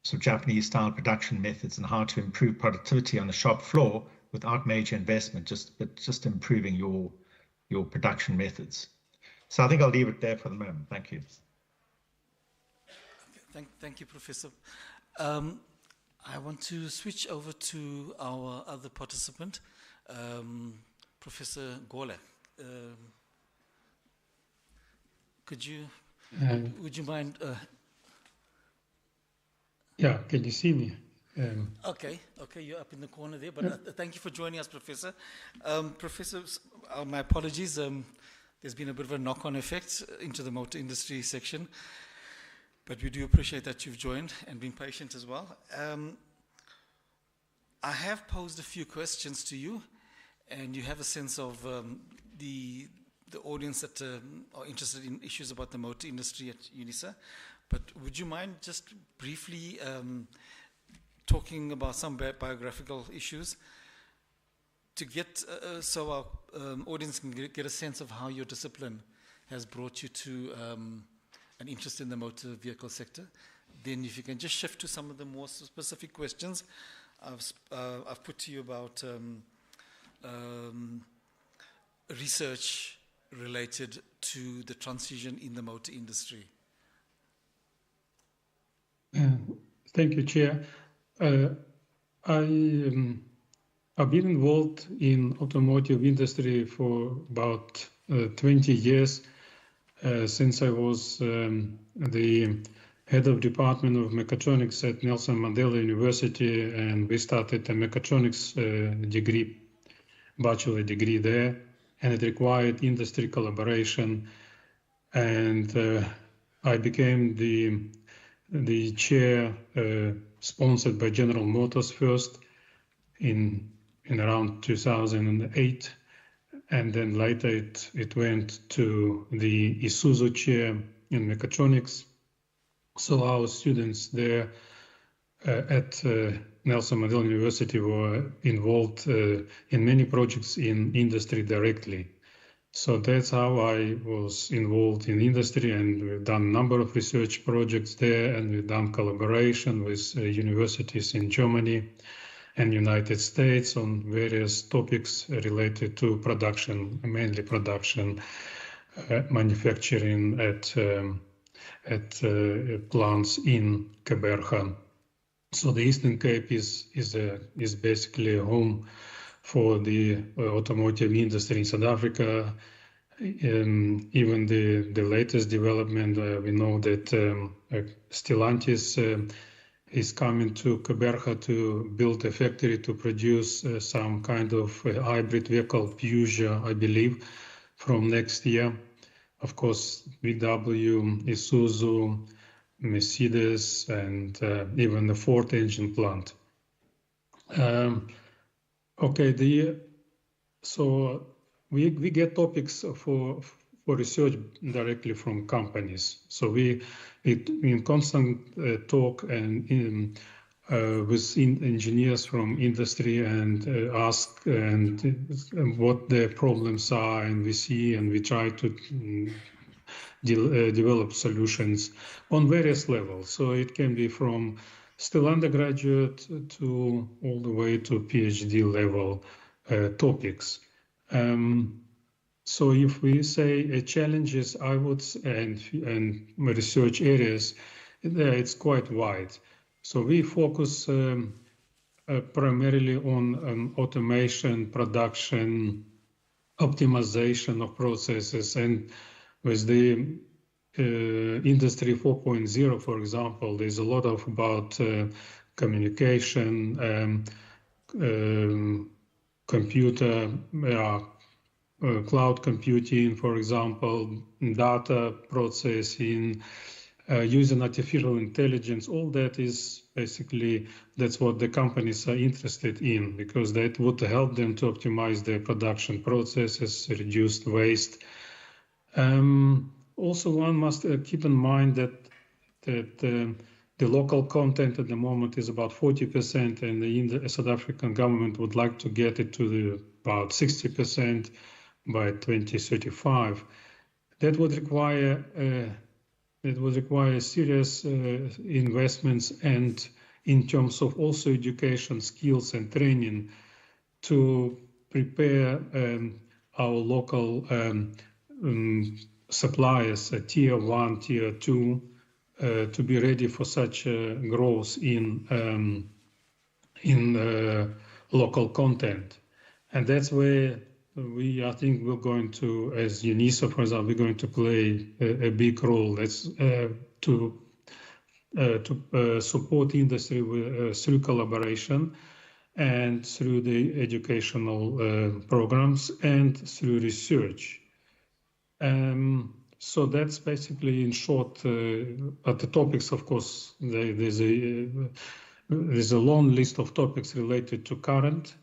C: sort of Japanese-style production methods and how to improve productivity on the shop floor without major investment, just improving your production methods. So I think I'll leave it there for the moment. Thank you.
K: Thank you, Professor. I want to switch over to our other participant, Professor Gola. Would you mind?
B: Yeah, can you see me?
K: Okay, you're up in the corner there, but thank you for joining us, Professor. Professor, my apologies. There's been a bit of a knock-on effect into the motor industry section, but we do appreciate that you've joined and been patient as well. I have posed a few questions to you, and you have a sense of the audience that are interested in issues about the motor industry at Unisa. But would you mind just briefly talking about some biographical issues to get so our audience can get a sense of how your discipline has brought you to an interest in the motor vehicle sector? Then if you can just shift to some of the more specific questions I've put to you about research related to the transition in the motor industry.
B: Thank you, Chair. I've been involved in automotive industry for about 20 years, since I was the head of Department of Mechatronics at Nelson Mandela University, and we started a mechatronics degree, bachelor degree there, and it required industry collaboration. And I became the chair sponsored by General Motors first in around 2008, and then later it went to the Isuzu chair in mechatronics. So our students there at Nelson Mandela University were involved in many projects in industry directly. So that's how I was involved in industry, and we've done a number of research projects there, and we've done collaboration with universities in Germany and United States on various topics related to production, mainly production, manufacturing at plants in Keberha. So the Eastern Cape is basically a home for the automotive industry in South Africa. Even the latest development, we know that Stellantis is coming to Keberha to build a factory to produce some kind of hybrid vehicle, Peugeot, I believe, from next year. Of course, VW, Isuzu, Mercedes, and even the Ford engine plant. Okay, so we get topics for research directly from companies. So we in constant talk and with engineers from industry and ask what their problems are, and we see and we try to develop solutions on various levels. So it can be from still undergraduate to all the way to PhD level topics. So if we say challenges, I would and research areas, it's quite wide. So we focus primarily on automation, production, optimization of processes, and with the Industry 4.0, for example, there's a lot of about communication, computer, cloud computing, for example, data processing, using artificial intelligence. All that is basically, that's what the companies are interested in, because that would help them to optimize their production processes, reduce waste. Also, one must keep in mind that the local content at the moment is about 40%, and the South African government would like to get it to about 60% by 2035. That would require serious investments, and in terms of also education, skills, and training to prepare our local suppliers, tier 1, tier 2, to be ready for such growth in local content. And that's where I think we're going to, as Unisa, for example, we're going to play a big role. That's to support industry through collaboration and through the educational programs and through research. So that's basically in short, but the topics, of course, there's a long list of topics related to current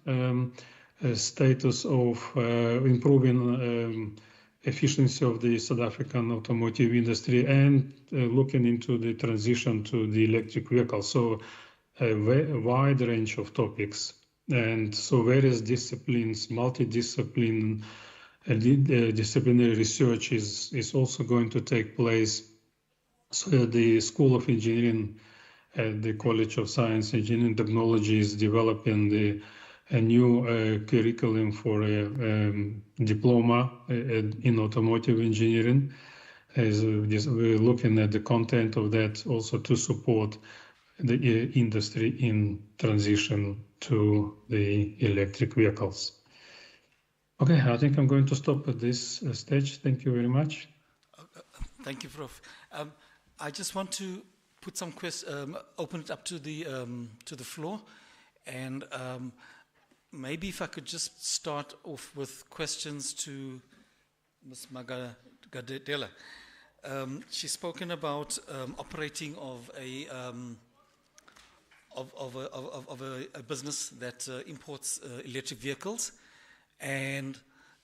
B: status of improving efficiency of the South African automotive industry and looking into the transition to the electric vehicle. So a wide range of topics. And so various disciplines, multidiscipline, disciplinary research is also going to take place. So the School of Engineering at the College of Science, Engineering, Technology is developing a new curriculum for a diploma in automotive engineering. As we're looking at the content of that also to support the industry in transition to the electric vehicles. Okay, I think I'm going to stop at this stage. Thank you very much.
K: Thank you, Prof. I just want to put some questions, open it up to the floor, and maybe if I could just start off with questions to Ms. Magadela. She's spoken about operating of a business that imports electric vehicles, and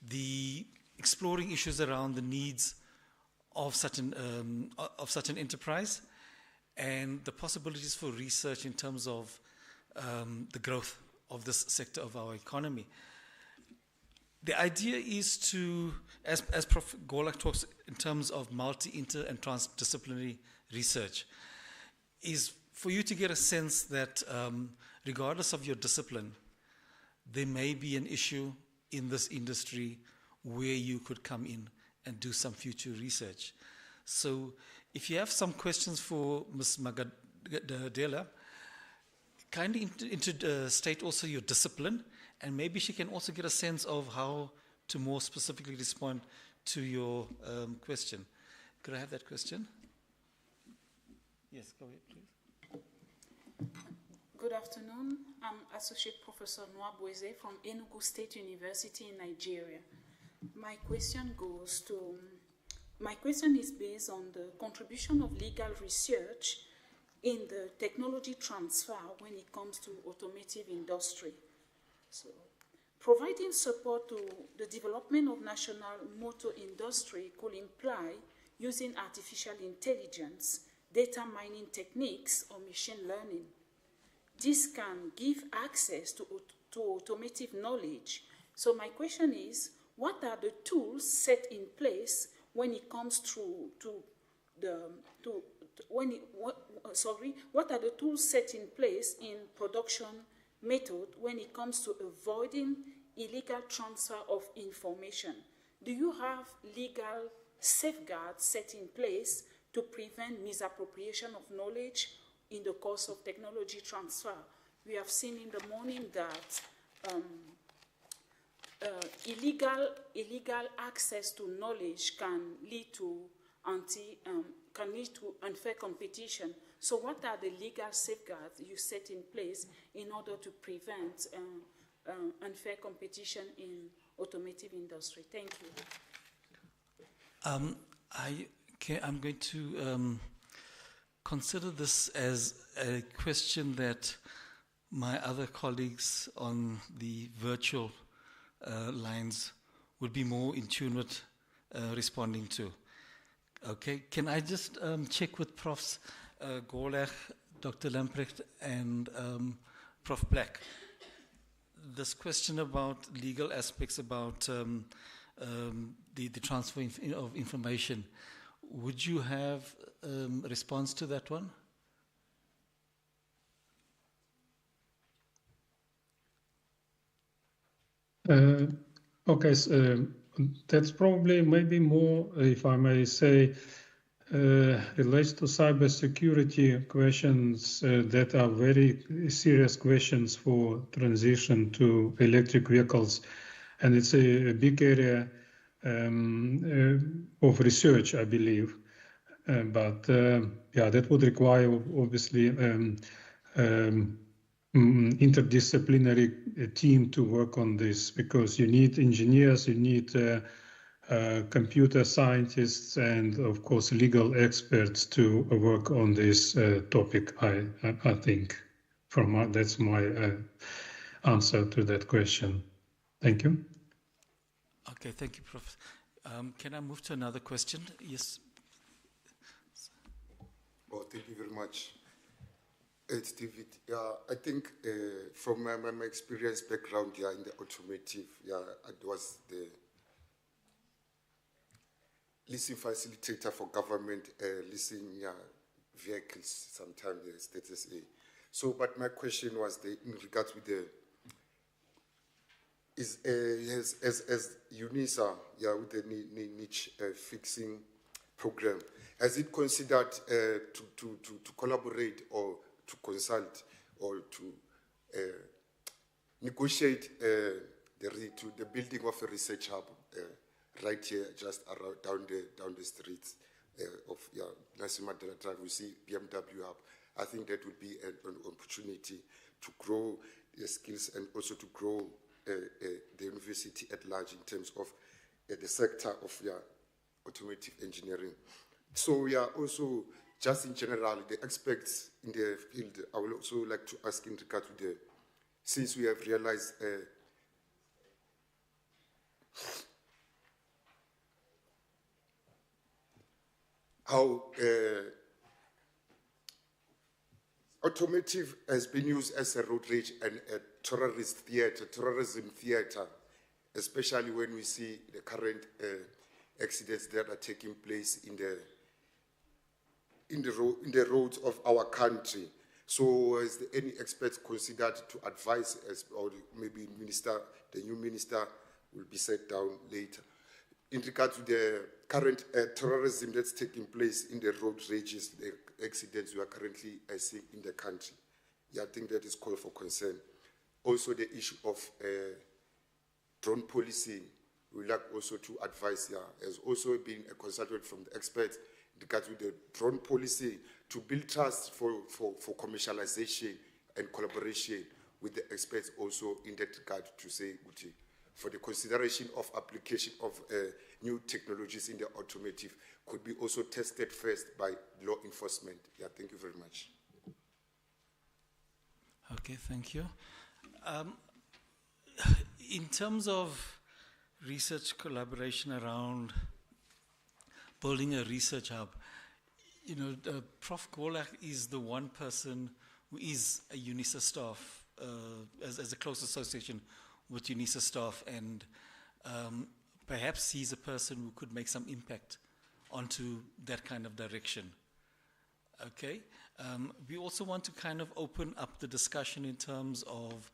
K: the exploring issues around the needs of such an enterprise, and the possibilities for research in terms of the growth of this sector of our economy. The idea is to, as Prof. Golak talks in terms of inter, and transdisciplinary research, is for you to get a sense that regardless of your discipline, there may be an issue in this industry where you could come in and do some future research. So if you have some questions for Ms. Magadela, kindly state also your discipline, and maybe she can also get a sense of how to more specifically respond to your question. Could I have that question? Yes, go ahead, please.
A: Good afternoon. I'm Associate Professor Nwabweze from Enugu State University in Nigeria. My question is based on the contribution of legal research in the technology transfer when it comes to automotive industry. So, providing support to the development of national motor industry could imply using artificial intelligence, data mining techniques, or machine learning. This can give access to automotive knowledge. So my question is, what are the tools set in place when it comes what are the tools set in place in production method when it comes to avoiding illegal transfer of information? Do you have legal safeguards set in place to prevent misappropriation of knowledge in the course of technology transfer? We have seen in the morning that illegal access to knowledge can lead to unfair competition. So what are the legal safeguards you set in place in order to prevent unfair competition in automotive industry? Thank you.
K: I'm going to consider this as a question that my other colleagues on the virtual lines would be more in tune with responding to. Okay, can I just check with Profs Golach, Dr. Lamprecht, and Prof. Black? This question about legal aspects about the transfer of information, would you have a response to that one?
B: Okay, so, that's probably maybe more, if I may say, relates to cybersecurity questions that are very serious questions for transition to electric vehicles. And it's a big area of research, I believe. But that would require, obviously, interdisciplinary team to work on this, because you need engineers, you need computer scientists, and of course legal experts to work on this topic. I think that's my answer to that question. Thank you.
K: Okay, thank you, Prof. Can I move to another question? Yes.
H: Oh, thank you very much. It's David. Yeah, I think from my experience background here in the automotive, I was the leasing facilitator for government leasing vehicles, sometimes the status A. So, but my question was in regards with as Unisa, with the niche fixing program, has it considered to collaborate or to consult or to negotiate the building of a research hub right here, just around down the streets of Nelson Mandela Drive? We see BMW hub. I think that would be an opportunity to grow the skills and also to grow the university at large in terms of the sector of automotive engineering. So also just in general, the experts in the field, I would also like to ask in regard to since we have realized how automotive has been used as a road rage and a terrorism theater, especially when we see the current accidents that are taking place in the roads of our country. So has any experts considered to advise us, or maybe the new minister will be set down later, in regard to the current terrorism that's taking place in the road rages, the accidents we are currently seeing in the country? I think that is call for concern. Also the issue of drone policy, we would like also to advise has also been a consultant from the experts in regard to the drone policy to build trust for commercialization and collaboration with the experts also in that regard, to say, for the consideration of application of new technologies in the automotive could be also tested first by law enforcement. Thank you very much.
K: Okay, thank you. In terms of research collaboration around building a research hub, Prof. Golach is the one person who is a Unisa staff, as a close association with Unisa staff, and perhaps he's a person who could make some impact onto that kind of direction. Okay. We also want to kind of open up the discussion in terms of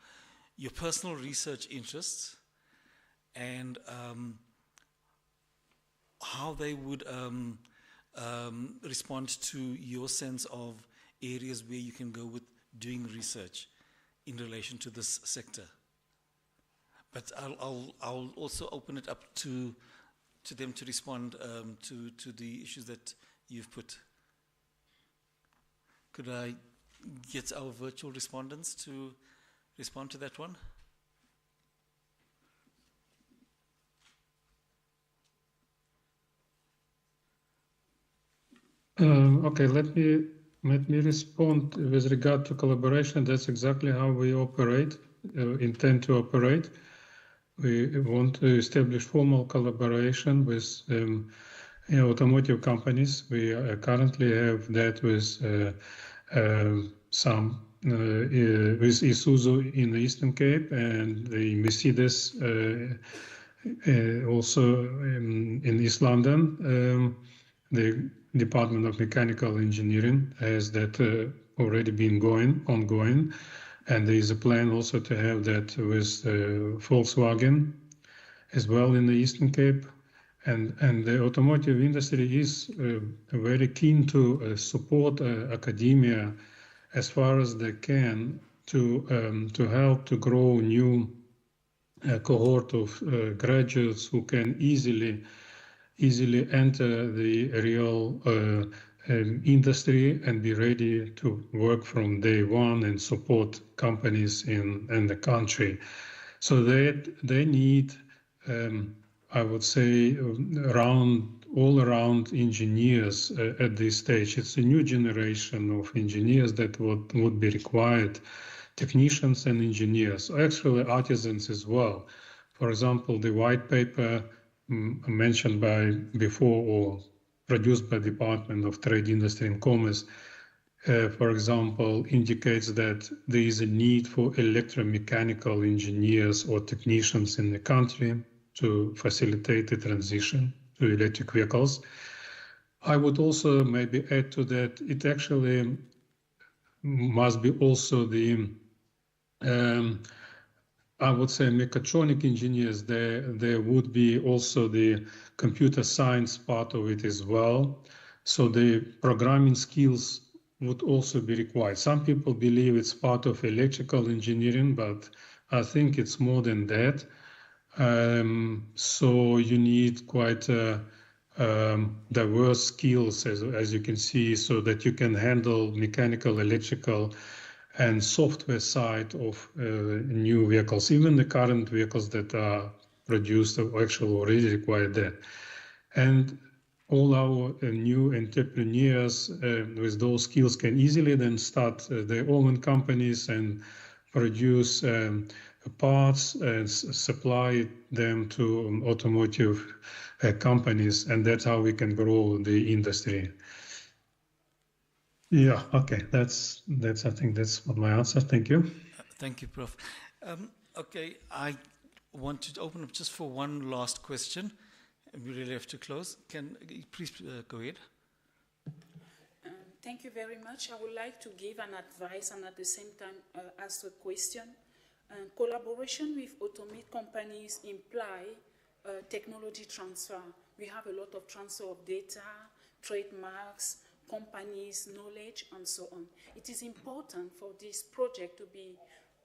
K: your personal research interests and how they would respond to your sense of areas where you can go with doing research in relation to this sector. But I'll also open it up to them to respond to the issues that you've put. Could I get our virtual respondents to respond to that one?
B: Okay, let me respond with regard to collaboration. That's exactly how we operate, intend to operate. We want to establish formal collaboration with automotive companies. We currently have that with with Isuzu in the Eastern Cape and the Mercedes also in East London. The Department of Mechanical Engineering has that already been ongoing, and there is a plan also to have that with Volkswagen as well in the Eastern Cape. And the automotive industry is very keen to support academia as far as they can to help to grow new cohort of graduates who can easily enter the real industry and be ready to work from day one and support companies in the country. So they need, I would say, all around engineers at this stage. It's a new generation of engineers that would be required, technicians and engineers, actually artisans as well. For example, the white paper mentioned by before or produced by the Department of Trade, Industry and Commerce, for example, indicates that there is a need for electromechanical engineers or technicians in the country to facilitate the transition to electric vehicles. I would also maybe add to that, it actually must be also the I would say mechatronic engineers, there would be also the computer science part of it as well. So the programming skills would also be required. Some people believe it's part of electrical engineering, but I think it's more than that. So you need quite diverse skills, as you can see, so that you can handle mechanical, electrical, and software side of new vehicles. Even the current vehicles that are produced actually already require that. And all our new entrepreneurs with those skills can easily then start their own companies and produce parts and supply them to automotive companies. And that's how we can grow the industry. Yeah, okay, that's I think that's my answer. Thank you.
K: Thank you, Prof. Okay, I want to open up just for one last question. We really have to close. Can you please go ahead?
A: Thank you very much. I would like to give an advice and at the same time ask a question. Collaboration with automate companies imply technology transfer. We have a lot of transfer of data, trademarks, companies, knowledge, and so on. It is important for this project to be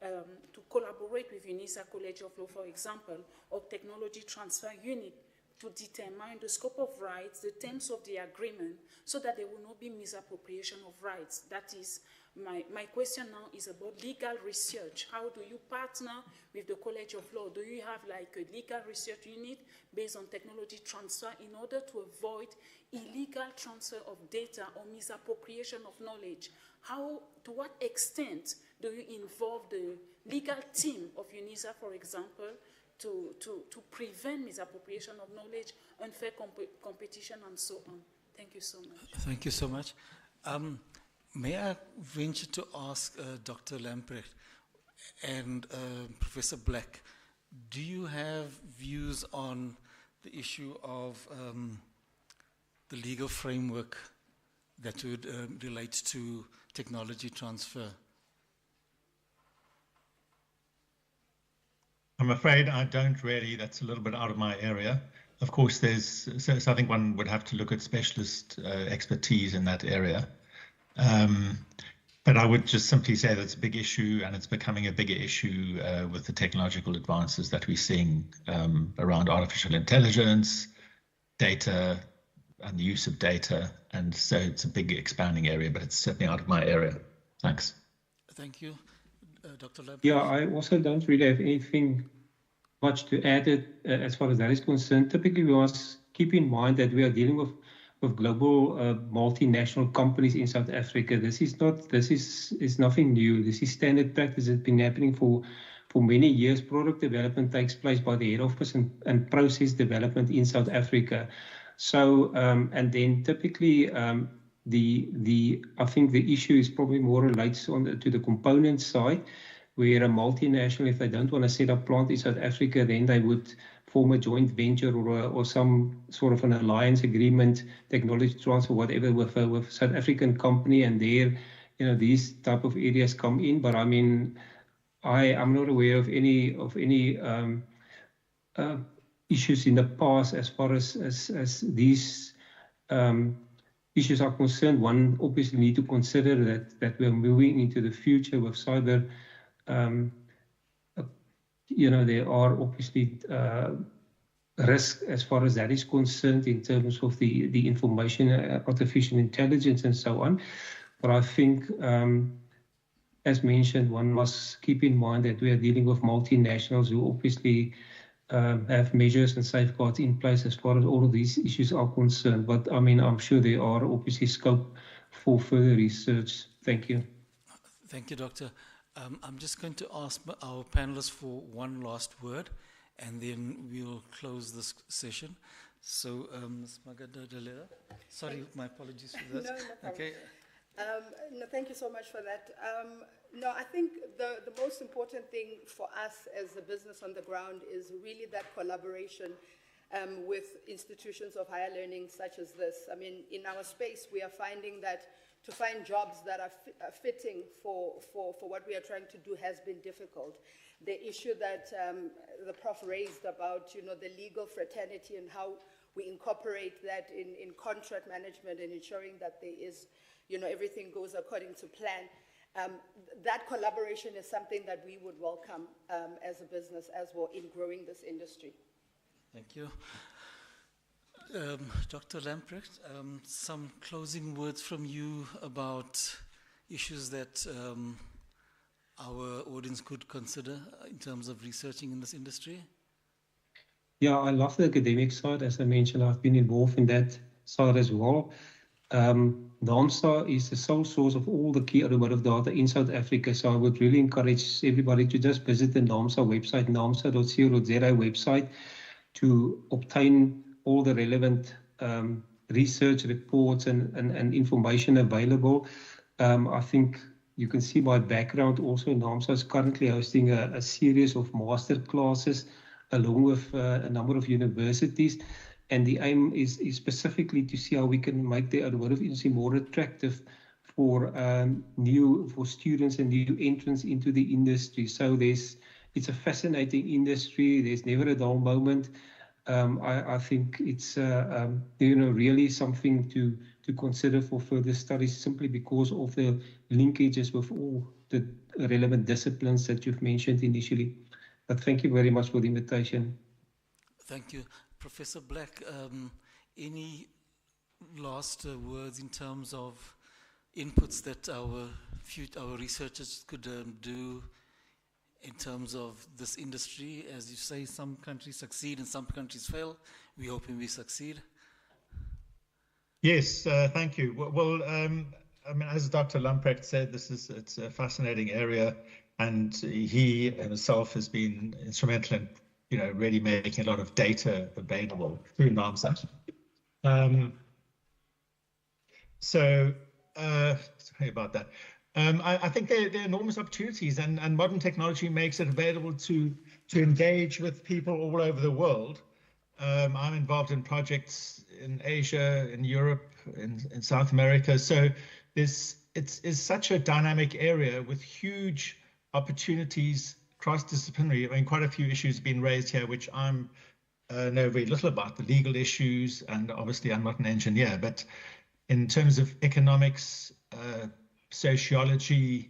A: to collaborate with Unisa College of Law, for example, or Technology Transfer Unit to determine the scope of rights, the terms of the agreement, so that there will not be misappropriation of rights. That is, my question now is about legal research. How do you partner with the College of Law? Do you have like a legal research unit based on technology transfer in order to avoid illegal transfer of data or misappropriation of knowledge? To what extent do you involve the legal team of Unisa, for example, to prevent misappropriation of knowledge, unfair competition, and so on? Thank you so much.
K: Thank you so much. May I venture to ask Dr. Lamprecht and Professor Black, do you have views on the issue of the legal framework that would relate to technology transfer?
C: I'm afraid I don't really. That's a little bit out of my area. Of course, so I think one would have to look at specialist expertise in that area. But I would just simply say that it's a big issue, and it's becoming a bigger issue with the technological advances that we're seeing around artificial intelligence, data, and the use of data. And so it's a big expanding area, but it's certainly out of my area. Thanks.
K: Thank you. Dr. Lab?
L: Yeah, I also don't really have anything much to add as far as that is concerned. Typically, we must keep in mind that we are dealing with global multinational companies in South Africa. This is nothing new. This is standard practice. It's been happening for many years. Product development takes place by the head office and process development in South Africa. So, and then typically, I think the issue is probably more relates to the component side, where a multinational, if they don't want to set up plant in South Africa, then they would form a joint venture or some sort of an alliance agreement, technology transfer, whatever, with a South African company, and there, these type of areas come in. But I mean, I'm not aware of any issues in the past as far as these issues are concerned. One obviously need to consider that we're moving into the future with cyber. There are obviously risks as far as that is concerned in terms of the information, artificial intelligence, and so on. But I think, as mentioned, one must keep in mind that we are dealing with multinationals who obviously have measures and safeguards in place as far as all of these issues are concerned. But I mean, I'm sure there are obviously scope for further research. Thank you.
K: Thank you, Doctor. I'm just going to ask our panelists for one last word, and then we'll close this session. So, Ms. Magadalera, sorry, my apologies for that.
D: No problem.
K: Okay.
D: No, thank you so much for that. No, I think the most important thing for us as a business on the ground is really that collaboration with institutions of higher learning such as this. I mean, in our space, we are finding that to find jobs that are fitting for what we are trying to do has been difficult. The issue that the Prof raised about, the legal fraternity and how we incorporate that in contract management and ensuring that there is, everything goes according to plan. That collaboration is something that we would welcome as a business as well in growing this industry.
K: Thank you. Dr. Lamprecht, some closing words from you about issues that our audience could consider in terms of researching in this industry?
L: Yeah, I love the academic side. As I mentioned, I've been involved in that side as well. NAMSA is the sole source of all the key automotive data in South Africa, so I would really encourage everybody to just visit the NAMSA website, namsa.co.za website, to obtain all the relevant research reports and information available. I think you can see my background also. NAMSA is currently hosting a series of master classes along with a number of universities. And the aim is specifically to see how we can make the automotive industry more attractive for students and new entrants into the industry. So it's a fascinating industry. There's never a dull moment. I think it's really something to consider for further studies, simply because of the linkages with all the relevant disciplines that you've mentioned initially. But thank you very much for the invitation.
K: Thank you. Professor Black, any last words in terms of inputs that our researchers could do in terms of this industry? As you say, some countries succeed and some countries fail. We're hoping we succeed.
C: Yes, thank you. Well, I mean, as Dr. Lamprecht said, it's a fascinating area, and he himself has been instrumental in really making a lot of data available through NAMSA. Sorry about that. I think there are enormous opportunities, and modern technology makes it available to engage with people all over the world. I'm involved in projects in Asia, in Europe, in South America. So it's such a dynamic area with huge opportunities, cross-disciplinary. I mean, quite a few issues have been raised here, which I'm know very little about, the legal issues, and obviously I'm not an engineer, but in terms of economics, sociology,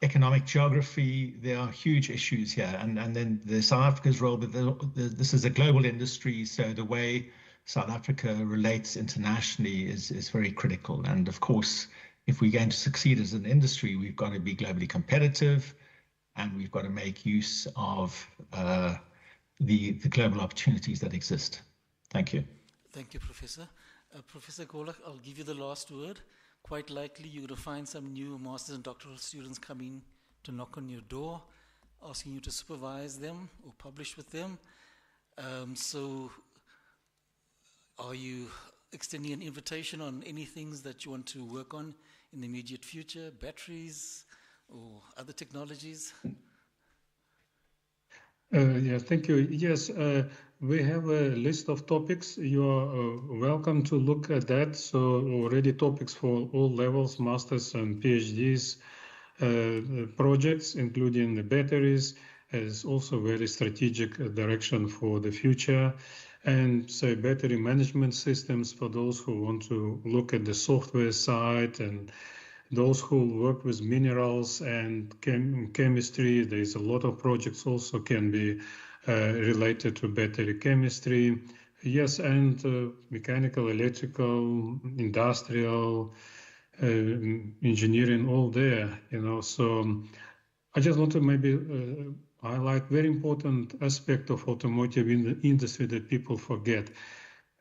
C: economic geography, there are huge issues here. And then the South Africa's role, but this is a global industry, so the way South Africa relates internationally is very critical. And of course, if we're going to succeed as an industry, we've got to be globally competitive, and we've got to make use of the global opportunities that exist. Thank you.
K: Thank you, Professor. Professor Golak, I'll give you the last word. Quite likely you're going to find some new master's and doctoral students coming to knock on your door, asking you to supervise them or publish with them. So are you extending an invitation on any things that you want to work on in the immediate future, batteries or other technologies?
B: Yes, thank you. Yes, we have a list of topics. You are welcome to look at that. So already topics for all levels, masters and PhDs, projects, including the batteries, as also very strategic direction for the future. And say battery management systems for those who want to look at the software side, and those who work with minerals and chemistry. There's a lot of projects also can be related to battery chemistry. Yes, and mechanical, electrical, industrial, engineering, all there, you know. So I just want to maybe highlight very important aspect of automotive in the industry that people forget.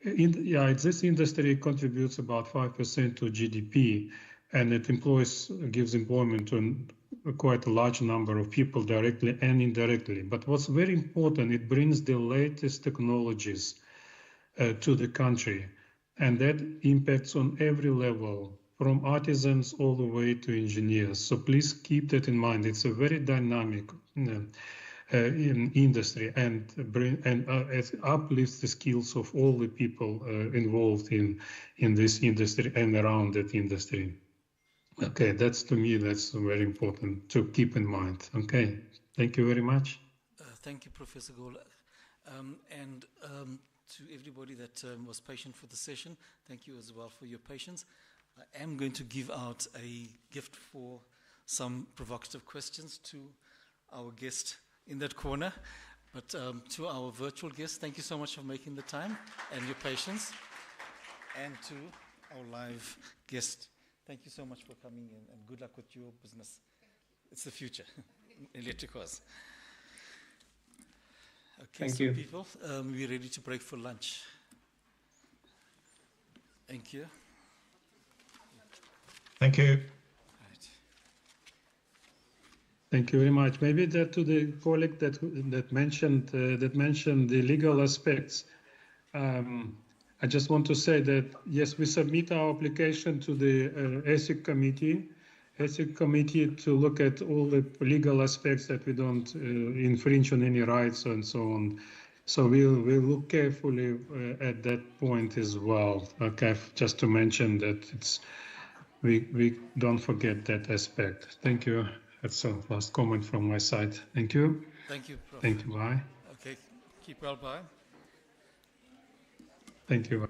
B: This industry contributes about 5% to GDP, and it gives employment to quite a large number of people directly and indirectly. But what's very important, it brings the latest technologies to the country, and that impacts on every level, from artisans all the way to engineers. So please keep that in mind. It's a very dynamic industry, and it uplifts the skills of all the people involved in this industry and around that industry. Okay, that's very important to keep in mind. Okay, thank you very much.
K: Thank you, Professor Gola. And to everybody that was patient for the session, thank you as well for your patience. I am going to give out a gift for some provocative questions to our guest in that corner. But to our virtual guests, thank you so much for making the time and your patience. And to our live guest, thank you so much for coming in, and good luck with your business. It's the future, electric cars. Okay,
L: Thank
K: so
L: you.
K: people, we're ready to break for lunch. Thank you.
C: Thank you.
B: Thank you very much. Maybe that to the colleague that mentioned the legal aspects. I just want to say that yes, we submit our application to the ESIC committee to look at all the legal aspects that we don't infringe on any rights and so on. So we'll look carefully at that point as well. Okay, just to mention that we don't forget that aspect. Thank you. That's the last comment from my side. Thank you.
K: Thank you, Prof.
B: Thank you. Bye.
K: Okay, keep well, bye.
B: Thank you.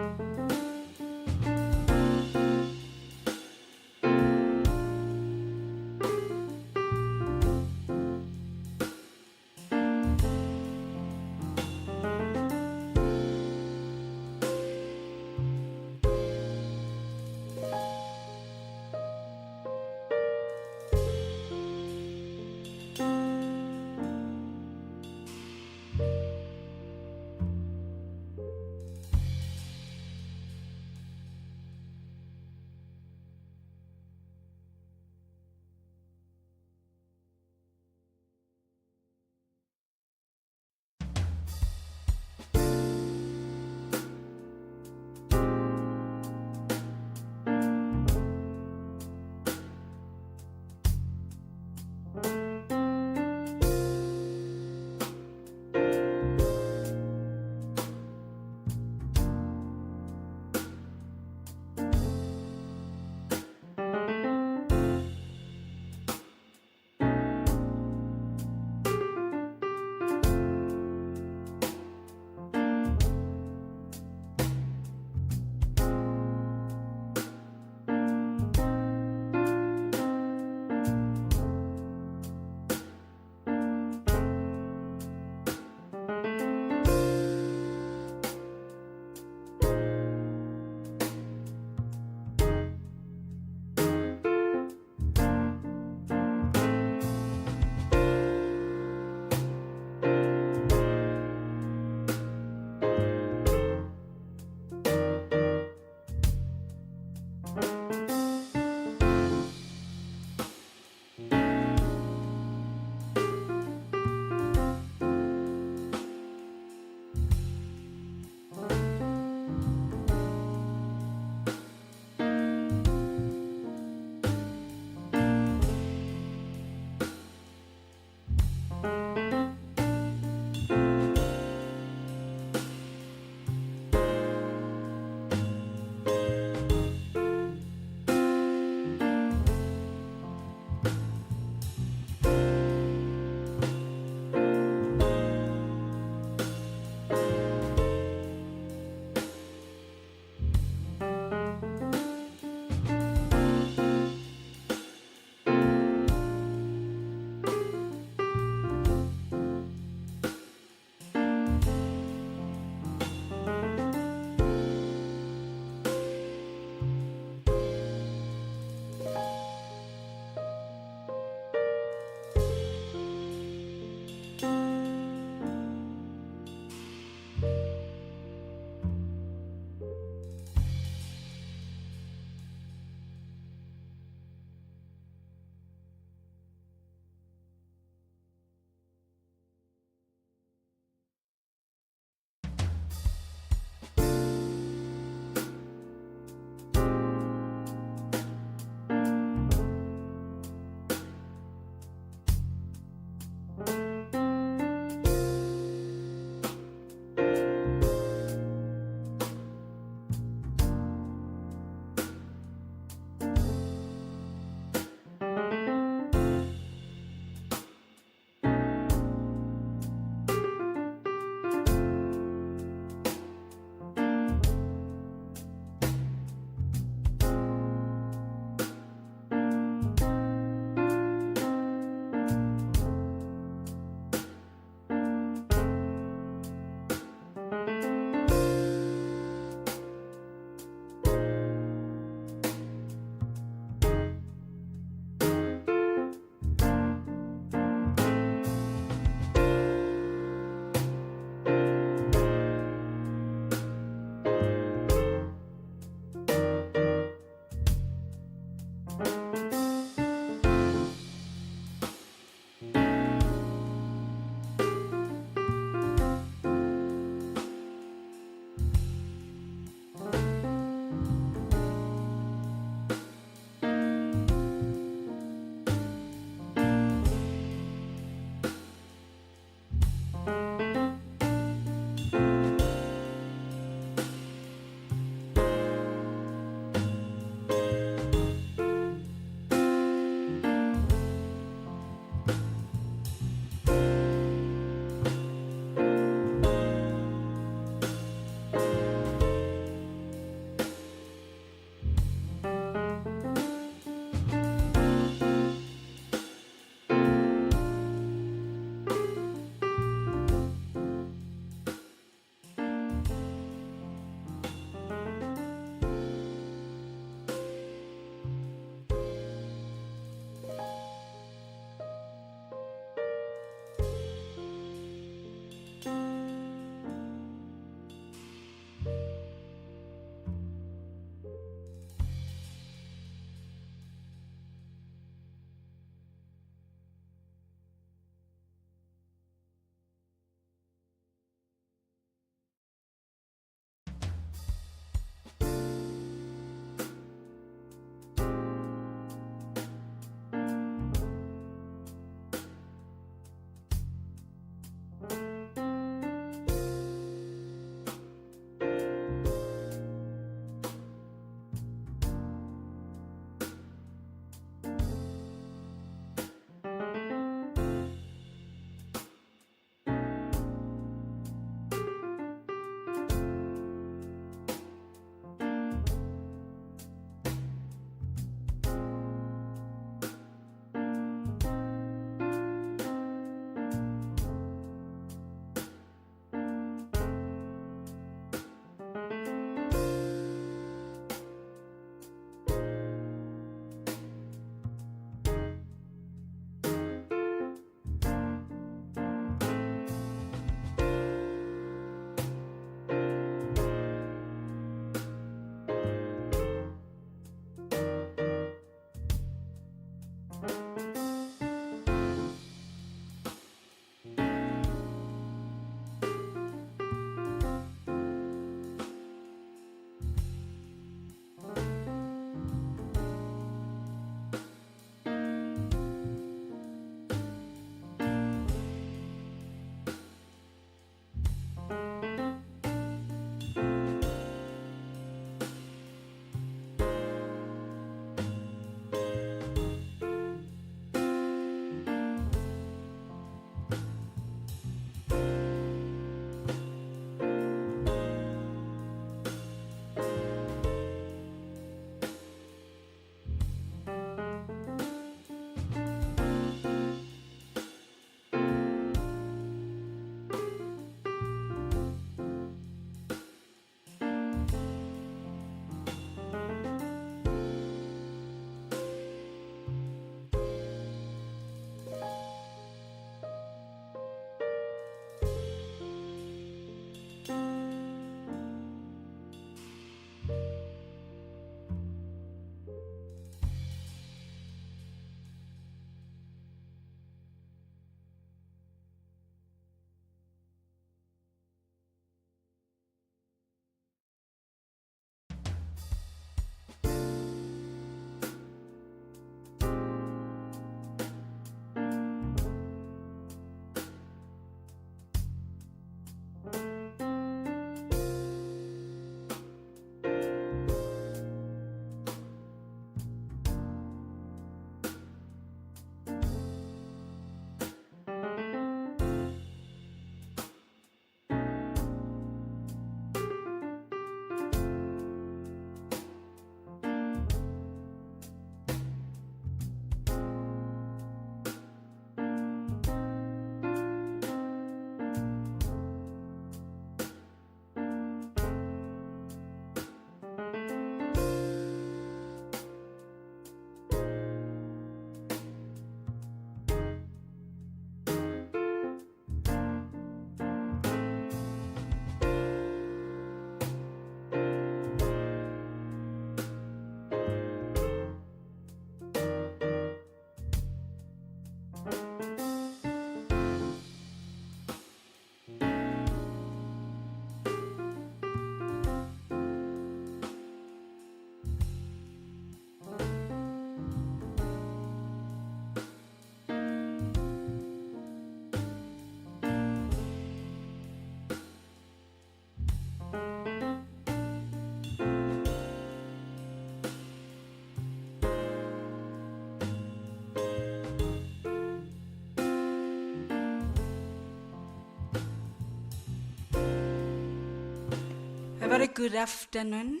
E: very good afternoon,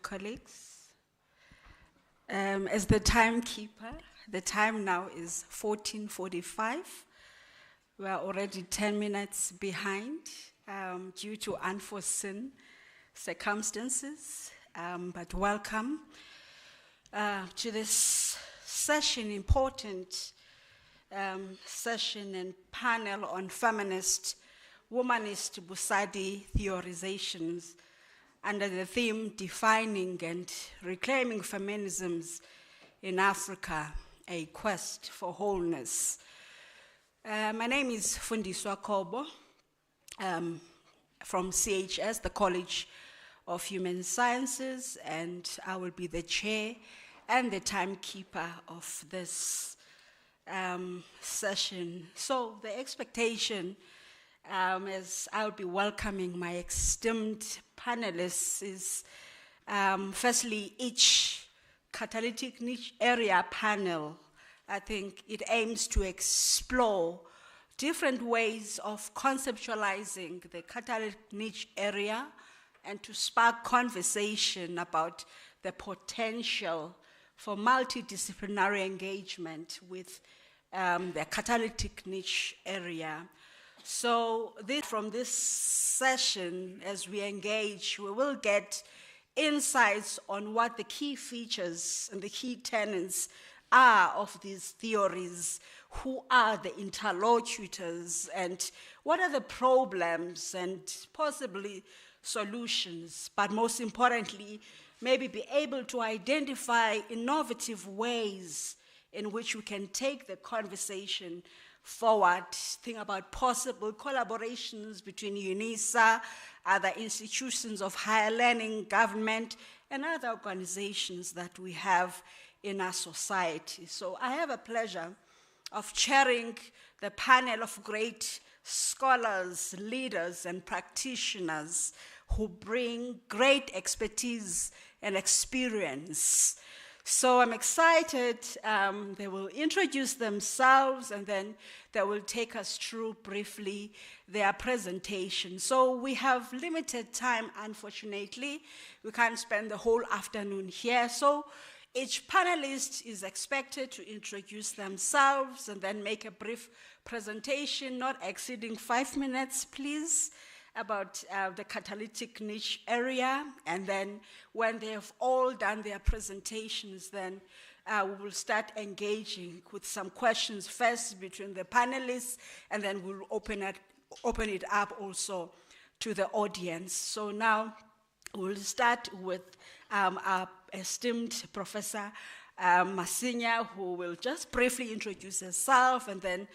E: colleagues. As the timekeeper, the time now is 14:45. We are already 10 minutes behind due to unforeseen circumstances, but welcome to this session, important session and panel on feminist, womanist Busadi theorizations under the theme Defining and Reclaiming Feminisms in Africa, a Quest for Wholeness. My name is Fundiswa Kobo from CHS, the College of Human Sciences, and I will be the chair and the timekeeper of this session. So the expectation, as I'll be welcoming my esteemed panelists, is firstly, each catalytic niche area panel, I think it aims to explore different ways of conceptualizing the catalytic niche area and to spark conversation about the potential for multidisciplinary engagement with the catalytic niche area. So from this session, as we engage, we will get insights on what the key features and the key tenets are of these theories, who are the interlocutors, and what are the problems and possibly solutions, but most importantly, maybe be able to identify innovative ways in which we can take the conversation forward, think about possible collaborations between Unisa, other institutions of higher learning, government, and other organizations that we have in our society. So I have a pleasure of chairing the panel of great scholars, leaders, and practitioners who bring great expertise and experience. So I'm excited. They will introduce themselves and then they will take us through briefly their presentation. So we have limited time, unfortunately. We can't spend the whole afternoon here. So each panelist is expected to introduce themselves and then make a brief presentation, not exceeding 5 minutes, please, about the catalytic niche area. And then when they have all done their presentations, then we will start engaging with some questions first between the panelists, and then we'll open it up also to the audience. So now we'll start with our esteemed Professor Masinya, who will just briefly introduce herself, and then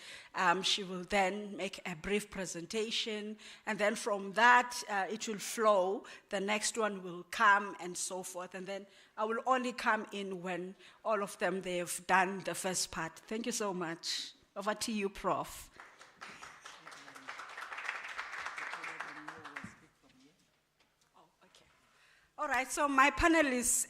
E: she will then make a brief presentation, and then from that it will flow. The next one will come and so forth, and then I will only come in when all of them, they have done the first part. Thank you so much. Over to you, Prof. All right, so my panelists,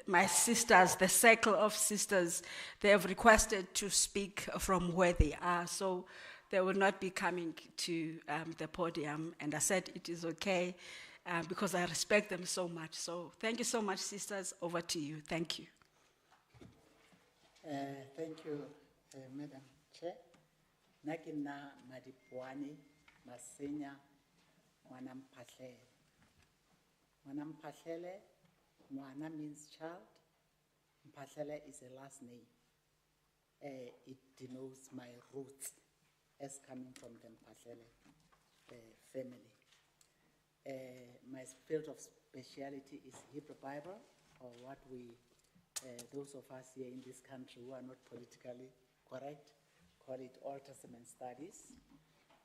E: my sisters, the circle of sisters, they have requested to speak from where they are, so they will not be coming to the podium, and I said it is okay because I respect them so much. So thank you so much, sisters. Over to you. Thank you.
N: Thank you, Madam Chair. Nakina Madipwani Masinya Mwanampashe. Mwanampasele, Mwana means child. Mpasele is a last name. It denotes my roots as coming from the Mpasele family. My field of speciality is Hebrew Bible, or what we, those of us here in this country who are not politically correct, call it Old Testament studies.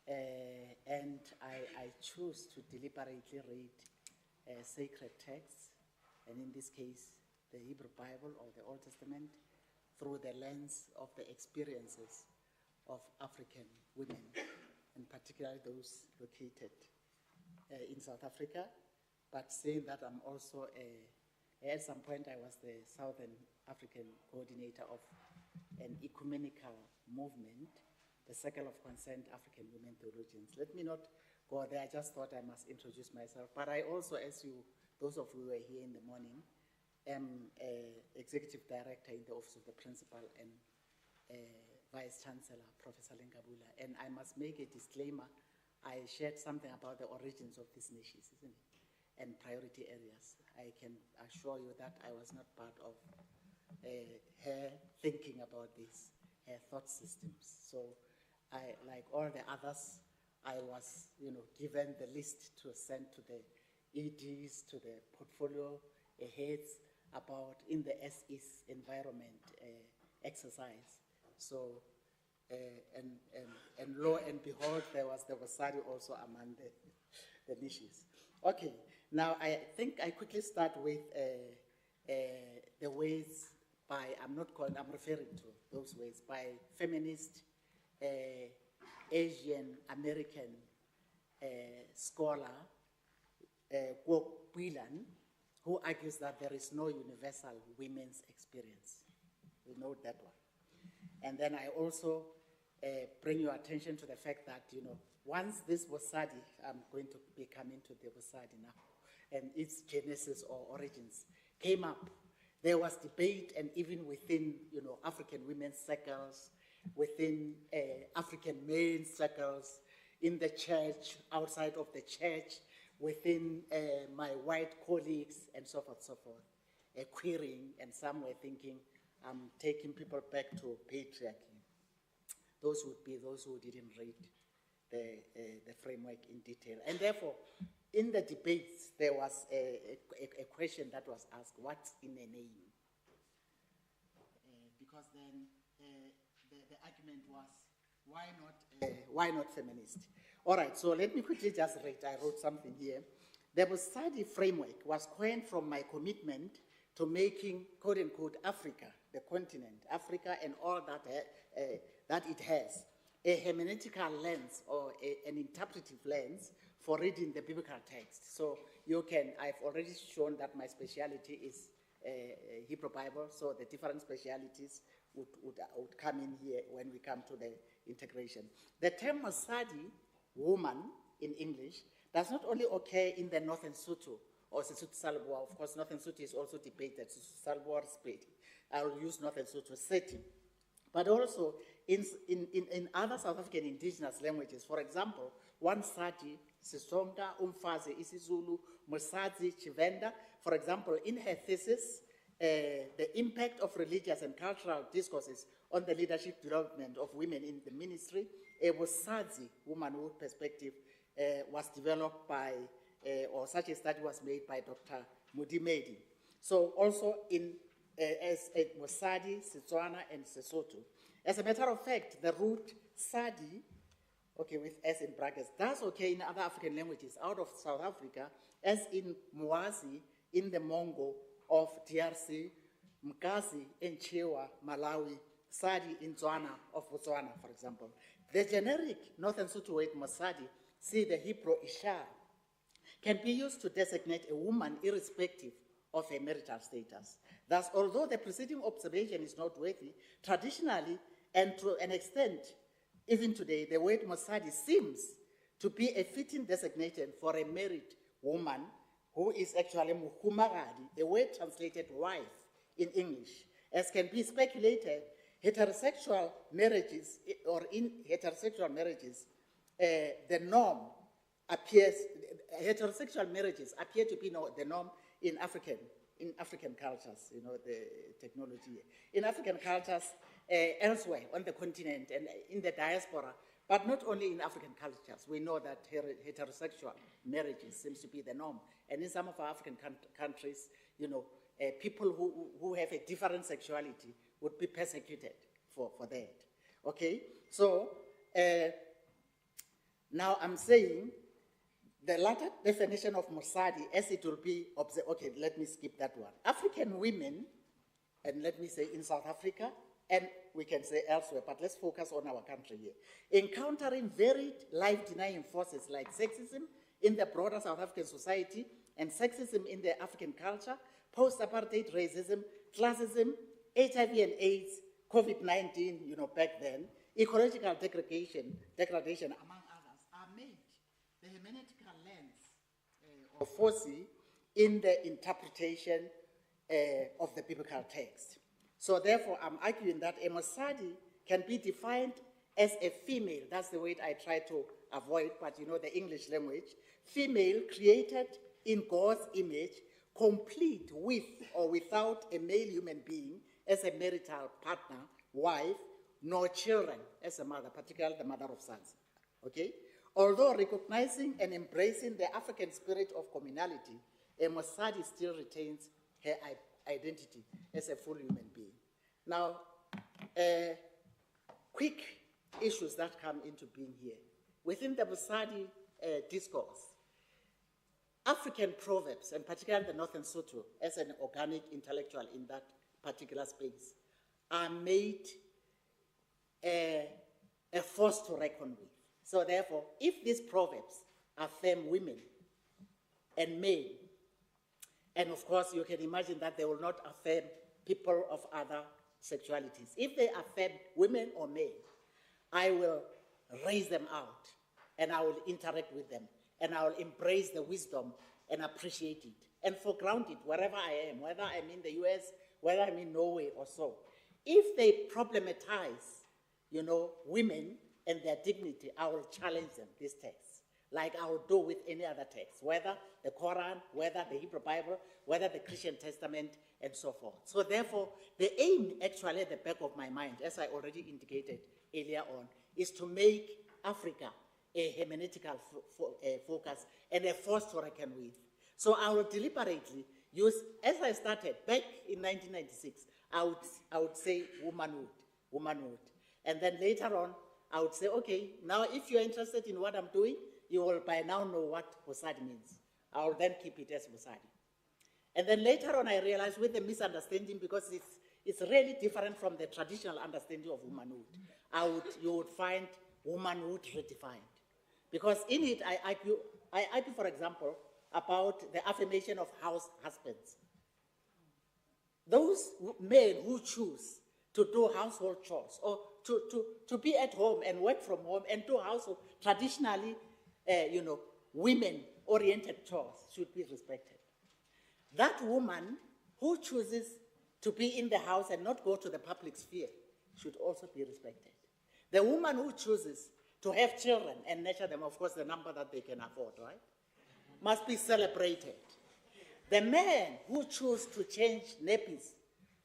N: And I choose to deliberately read sacred texts, and in this case, the Hebrew Bible or the Old Testament, through the lens of the experiences of African women, and particularly those located in South Africa. But saying that, I'm also, at some point, I was the Southern African coordinator of an ecumenical movement, the Circle of Concerned African Women Theologians. Let me not go there. I just thought I must introduce myself. But I also, as you, those of you who were here in the morning, am Executive Director in the Office of the Principal and Vice Chancellor, Professor Lengabula. And I must make a disclaimer. I shared something about the origins of these niches, isn't it? And priority areas. I can assure you that I was not part of her thinking about this, her thought systems. So I, like all the others, I was, given the list to send to the EDs, to the portfolio heads about in the SE's environment exercise. So, and lo and behold, there was the Vasari also among the niches. Okay, now I think I quickly start with the ways by, I'm referring to those ways by feminist Asian American scholar Kwok Whelan, who argues that there is no universal women's experience. We know that one. And then I also bring your attention to the fact that, once this Wasadi, I'm going to be coming to the Wasadi now, and its genesis or origins came up, there was debate, and even within, African women's circles, within African men's circles, in the church, outside of the church, within my white colleagues, and so forth, querying, and some were thinking, I'm taking people back to patriarchy. Those would be those who didn't read the framework in detail. And therefore, in the debates, there was a question that was asked, what's in a name? Because then the argument was, why not feminist? All right, so let me quickly just read. I wrote something here. The Busadi framework was coined from my commitment to making, quote unquote, Africa, the continent, Africa and all that it has, a hermeneutical lens or an interpretive lens for reading the biblical text. So I've already shown that my speciality is Hebrew Bible, so the different specialities would come in here when we come to the integration. The term Masadi, woman, in English, does not only occur in the Northern Sotho or Sesotho Salboa. Of course, Northern Sotho is also debated, Sesotho Salboa split. I will use Northern Sotho setting. But also in other South African indigenous languages, for example, one Sati, Sisonga, Umfazi, isiZulu, Musadzi, Chivenda. For example, in her thesis, the impact of religious and cultural discourses on the leadership development of women in the ministry, a Musadzi womanhood perspective was developed by, or such a study was made by Dr. Mudimedi. So also in as Mosadi, Setswana, and Sesotho. As a matter of fact, the root Sadi, okay, with S in brackets, does occur in other African languages out of South Africa, as in Mwazi, in the Mongo of DRC, Mkazi in Chewa, Malawi, Sadi in Tswana of Botswana, for example. The generic Northern Sotho word Mosadi, see the Hebrew Isha, can be used to designate a woman irrespective of her marital status. Thus, although the preceding observation is noteworthy, traditionally and to an extent, even today, the word Mosadi seems to be a fitting designation for a married woman who is actually Muhumaradi, a word translated wife in English. As can be speculated, heterosexual marriages, or in heterosexual marriages, the norm appears, heterosexual marriages appear to be the norm in African cultures, the technology. In African cultures, elsewhere on the continent and in the diaspora, but not only in African cultures. We know that heterosexual marriages seems to be the norm. And in some of our African countries, people who have a different sexuality would be persecuted for that. Okay, so now I'm saying the latter definition of Mosadi, as it will be observed, okay, let me skip that one. African women, and let me say in South Africa, and we can say elsewhere, but let's focus on our country here, encountering varied life-denying forces like sexism in the broader South African society and sexism in the African culture, post-apartheid racism, classism, HIV and AIDS, COVID-19, back then, ecological degradation, among others, are made. The hermeneutical lens or foci in the interpretation of the biblical text. So therefore, I'm arguing that a Mosadi can be defined as a female. That's the word I try to avoid, but you know the English language. Female created in God's image, complete with or without a male human being as a marital partner, wife, nor children as a mother, particularly the mother of sons. Okay? Although recognizing and embracing the African spirit of communality, a Mosadi still retains her identity as a full human being. Now, quick issues that come into being here. Within the Mosadi discourse, African proverbs, and particularly the Northern Sotho, as an organic intellectual in that particular space, are made a force to reckon with. So therefore, if these proverbs affirm women and men, and of course you can imagine that they will not affirm people of other sexualities. If they affirm women or men, I will raise them out and I will interact with them and I will embrace the wisdom and appreciate it and foreground it wherever I am, whether I'm in the US, whether I'm in Norway or so. If they problematize, you know, women and their dignity, I will challenge them, this text, like I will do with any other text, whether the Quran, whether the Hebrew Bible, whether the Christian Testament, and so forth. So therefore, the aim actually at the back of my mind, as I already indicated earlier on, is to make Africa a hermeneutical focus and a force to reckon with. So I will deliberately use, as I started back in 1996, I would say womanhood. And then later on, I would say, okay, now if you're interested in what I'm doing, you will by now know what Mosadi means. I will then keep it as Mosadi. And then later on, I realized with the misunderstanding, because it's really different from the traditional understanding of womanhood, you would find womanhood redefined. Because in it, I argue, for example, about the affirmation of house husbands. Those men who choose to do household chores or to be at home and work from home and do household, traditionally, women-oriented chores should be respected. That woman who chooses to be in the house and not go to the public sphere should also be respected. The woman who chooses to have children and nurture them, of course, the number that they can afford, right, must be celebrated. The man who chooses to change nappies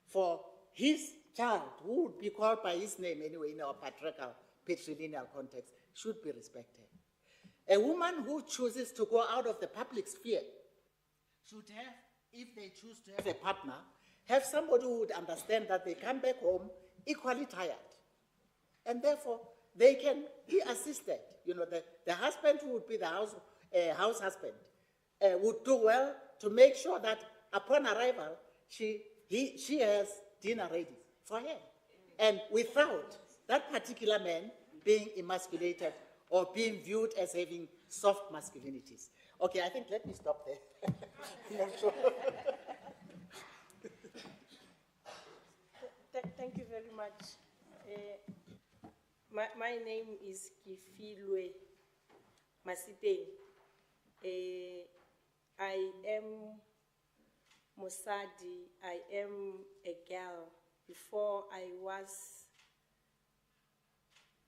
N: for his child, who would be called by his name anyway in our patriarchal, patrilineal context, should be respected. A woman who chooses to go out of the public sphere should have, if they choose to have a partner, have somebody who would understand that they come back home equally tired. And therefore, they can be assisted. You know, the husband who would be the house husband would do well to make sure that upon arrival, she has dinner ready for her. And without that particular man being emasculated or being viewed as having soft masculinities. Okay, I think let me stop there. I'm not sure.
I: Thank you very much. My name is Kifilwe Masipeng. I am Mosadi. I am a girl. Before I was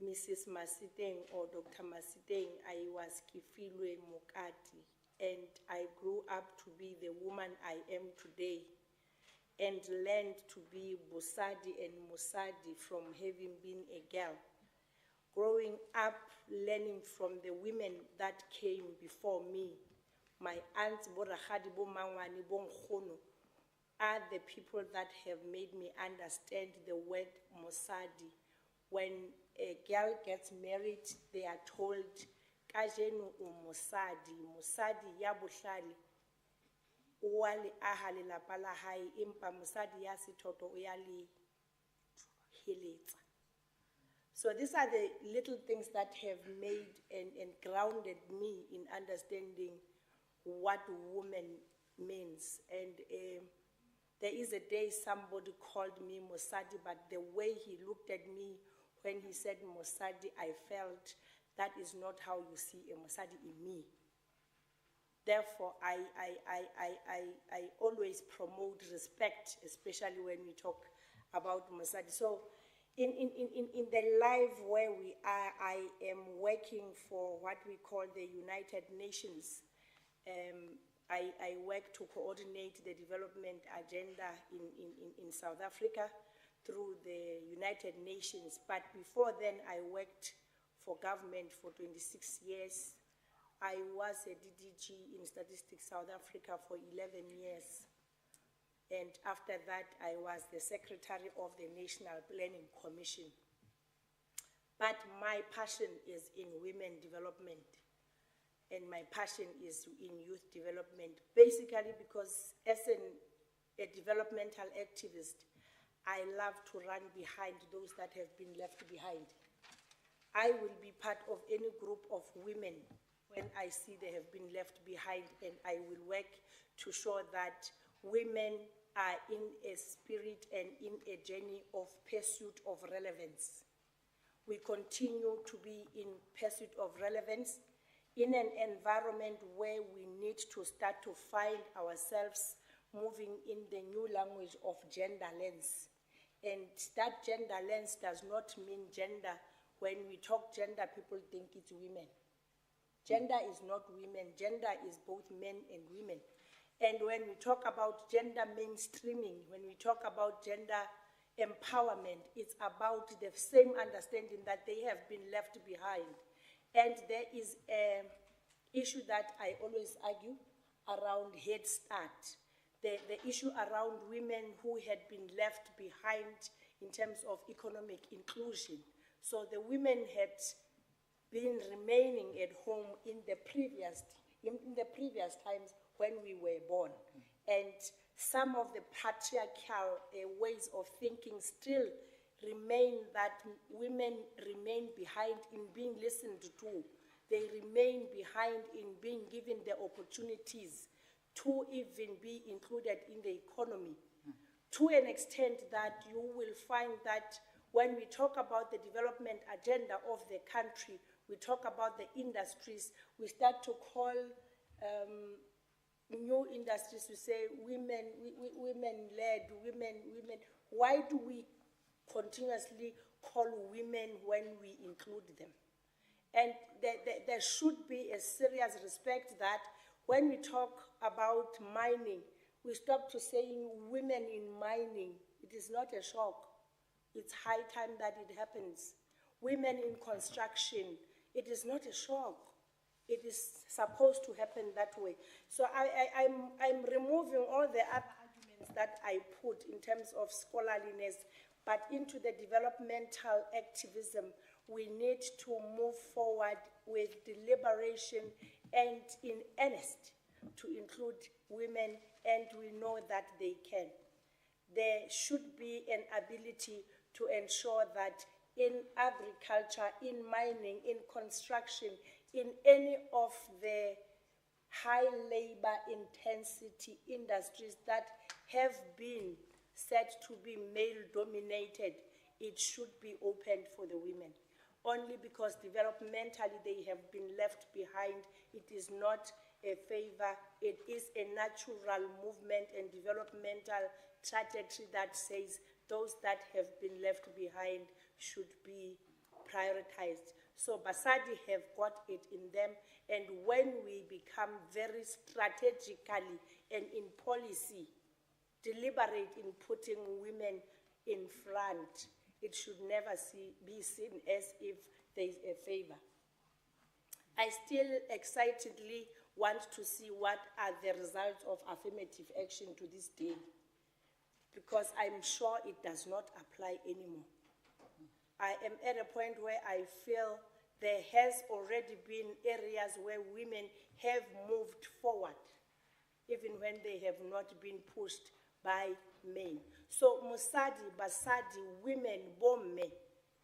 I: Mrs. Masiteng or Dr. Masiteng, I was Kifilwe Mokati, and I grew up to be the woman I am today and learned to be Bosadi and Mosadi from having been a girl. Growing up, learning from the women that came before me, my aunts, Borahadi, Bomangwani, Bonghono, are the people that have made me understand the word Mosadi. When a girl gets married, they are told, Kajenu Mosadi, Mosadi Yabushali, Uwali Ahali Lapalahai, Impa Mosadi Yasitoto Uyali Hilita. So these are the little things that have made and grounded me in understanding what woman means. And there is a day somebody called me Mosadi, but the way he looked at me when he said Mosadi, I felt that is not how you see a Mosadi in me. Therefore, I always promote respect, especially when we talk about Masadi. So in the life where we are, I am working for what we call the United Nations. I work to coordinate the development agenda in South Africa through the United Nations. But before then, I worked for government for 26 years. I was a DDG in Statistics South Africa for 11 years. And after that, I was the Secretary of the National Planning Commission. But my passion is in women development. And my passion is in youth development, basically because as a developmental activist, I love to run behind those that have been left behind. I will be part of any group of women when I see they have been left behind, and I will work to show that women are in a spirit and in a journey of pursuit of relevance. We continue to be in pursuit of relevance in an environment where we need to start to find ourselves moving in the new language of gender lens. And that gender lens does not mean gender. When we talk gender, people think it's women. Gender is not women. Gender is both men and women. And when we talk about gender mainstreaming, when we talk about gender empowerment, it's about the same understanding that they have been left behind. And there is an issue that I always argue around Head Start, the issue around women who had been left behind in terms of economic inclusion. So the women had been remaining at home in the previous times when we were born. And some of the patriarchal ways of thinking still remain, that women remain behind in being listened to. They remain behind in being given the opportunities to even be included in the economy, to an extent that you will find that when we talk about the development agenda of the country, we talk about the industries, we start to call new industries, we say women-led, women. Why do we continuously call women when we include them? And there should be a serious respect that when we talk about mining, we stop to saying women in mining. It is not a shock. It's high time that it happens. Women in construction, it is not a shock. It is supposed to happen that way. So I'm removing all the other arguments that I put in terms of scholarliness, but into the developmental activism, we need to move forward with deliberation and in earnest to include women, and we know that they can. There should be an ability to ensure that in agriculture, in mining, in construction, in any of the high labor intensity industries that have been said to be male dominated, it should be opened for the women. Only because developmentally they have been left behind. It is not a favor, it is a natural movement and developmental trajectory that says those that have been left behind should be prioritized. So Basadi have got it in them, and when we become very strategically and in policy, deliberate in putting women in front, it should never be seen as if there is a favor. I still excitedly want to see what are the results of affirmative action to this day, because I'm sure it does not apply anymore. I am at a point where I feel there has already been areas where women have moved forward, even when they have not been pushed by men. So Musadi, Basadi, women, Bomme,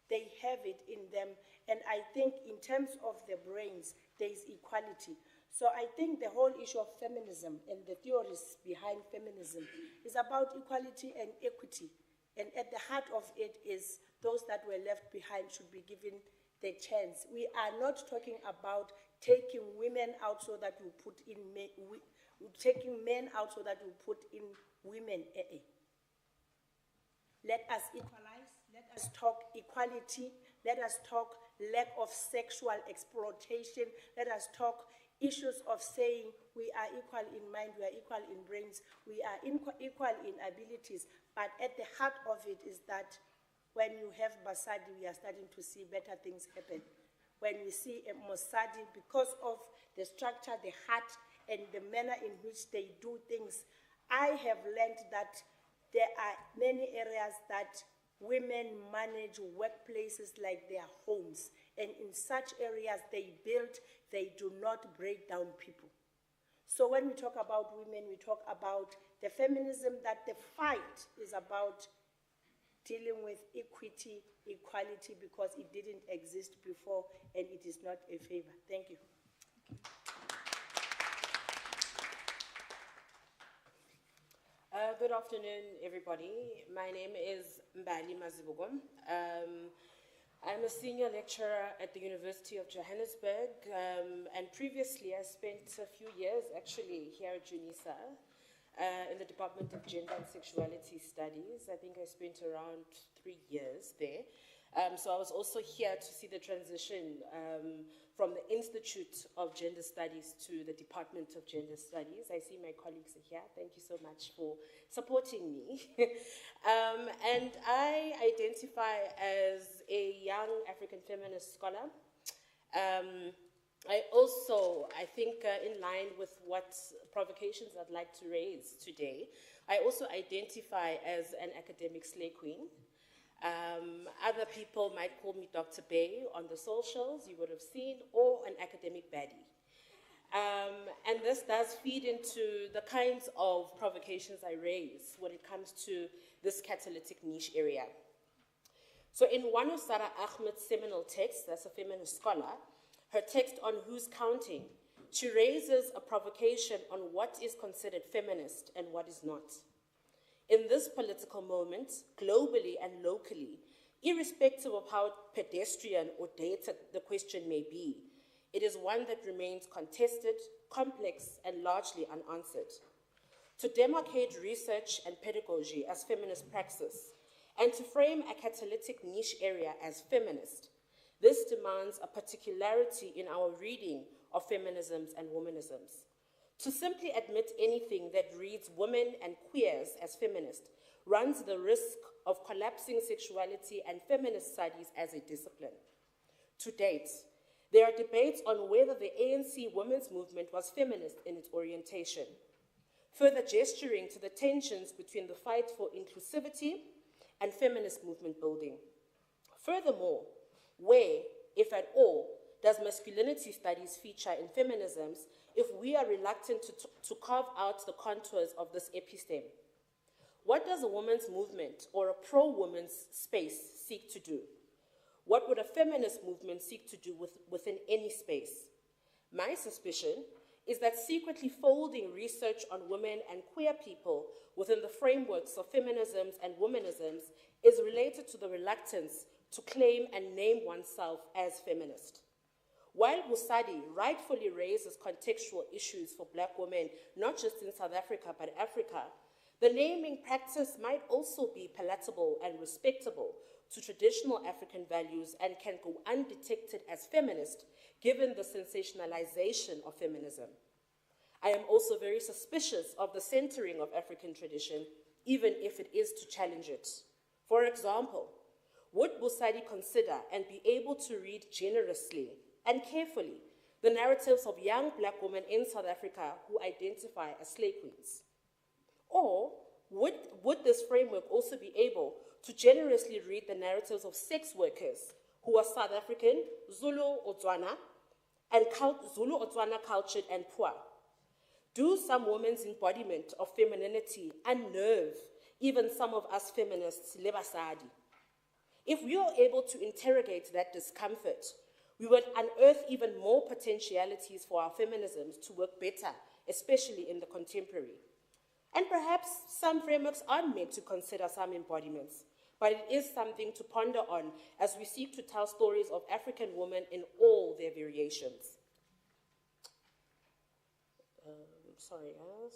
I: they have it in them. And I think in terms of the brains, there is equality. So I think the whole issue of feminism and the theories behind feminism is about equality and equity. And at the heart of it is those that were left behind should be given the chance. We are not talking about
J: taking women out so that we put in taking men out so that we put in women. Let us equalize, let us talk equality, let us talk lack of sexual exploitation, let us talk issues of saying we are equal in mind, we are equal in brains, we are equal in abilities, but at the heart of it is that when you have Basadi, we are starting to see better things happen. When we see a Mosadi, because of the structure, the heart, and the manner in which they do things, I have learned that there are many areas that women manage workplaces like their homes. And in such areas they build, they do not break down people. So when we talk about women, we talk about the feminism, that the fight is about dealing with equity, equality, because it didn't exist before and it is not a favor. Thank you.
R: Good afternoon, everybody. My name is Mbali Mazibugom. I'm a senior lecturer at the University of Johannesburg, and previously I spent a few years actually here at Unisa in the Department of Gender and Sexuality Studies. I think I spent around 3 years there. So I was also here to see the transition from the Institute of Gender Studies to the Department of Gender Studies. I see my colleagues are here. Thank you so much for supporting me. And I identify as a young African feminist scholar. I think in line with what provocations I'd like to raise today, I also identify as an academic slay queen. Other people might call me Dr. Bay on the socials, you would have seen, or an academic baddie. And this does feed into the kinds of provocations I raise when it comes to this catalytic niche area. So in one of Sarah Ahmed's seminal texts, as a feminist scholar, her text on Who's Counting, she raises a provocation on what is considered feminist and what is not. In this political moment, globally and locally, irrespective of how pedestrian or dated the question may be, it is one that remains contested, complex, and largely unanswered. To demarcate research and pedagogy as feminist praxis, and to frame a catalytic niche area as feminist, this demands a particularity in our reading of feminisms and womanisms. To simply admit anything that reads women and queers as feminist runs the risk of collapsing sexuality and feminist studies as a discipline. To date, there are debates on whether the ANC women's movement was feminist in its orientation, further gesturing to the tensions between the fight for inclusivity and feminist movement building. Furthermore, where, if at all, does masculinity studies feature in feminisms if we are reluctant to carve out the contours of this episteme? What does a women's movement or a pro-women's space seek to do? What would a feminist movement seek to do within any space? My suspicion is that secretly folding research on women and queer people within the frameworks of feminisms and womanisms is related to the reluctance to claim and name oneself as feminist. While Busadi rightfully raises contextual issues for Black women, not just in South Africa, but Africa, the naming practice might also be palatable and respectable to traditional African values and can go undetected as feminist, given the sensationalization of feminism. I am also very suspicious of the centering of African tradition, even if it is to challenge it. For example, would Busadi consider and be able to read generously and carefully the narratives of young Black women in South Africa who identify as slay queens? Or would this framework also be able to generously read the narratives of sex workers who are South African, Zulu or Tswana, and Zulu or Tswana cultured and poor? Do some women's embodiment of femininity unnerve even some of us feminists, lebasadi? If we are able to interrogate that discomfort, we would unearth even more potentialities for our feminisms to work better, especially in the contemporary. And perhaps some frameworks aren't meant to consider some embodiments, but it is something to ponder on as we seek to tell stories of African women in all their variations. sorry, yes.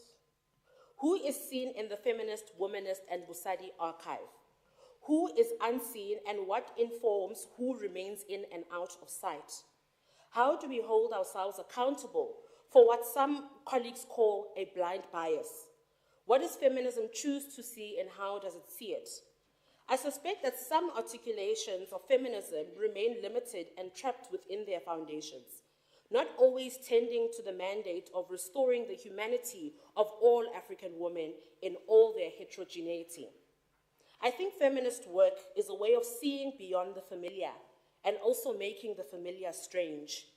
R: Who is seen in the feminist, womanist, and Busadi archive? Who is unseen and what informs who remains in and out of sight? How do we hold ourselves accountable for what some colleagues call a blind bias? What does feminism choose to see and how does it see it? I suspect that some articulations of feminism remain limited and trapped within their foundations, not always tending to the mandate of restoring the humanity of all African women in all their heterogeneity. I think feminist work is a way of seeing beyond the familiar and also making the familiar strange.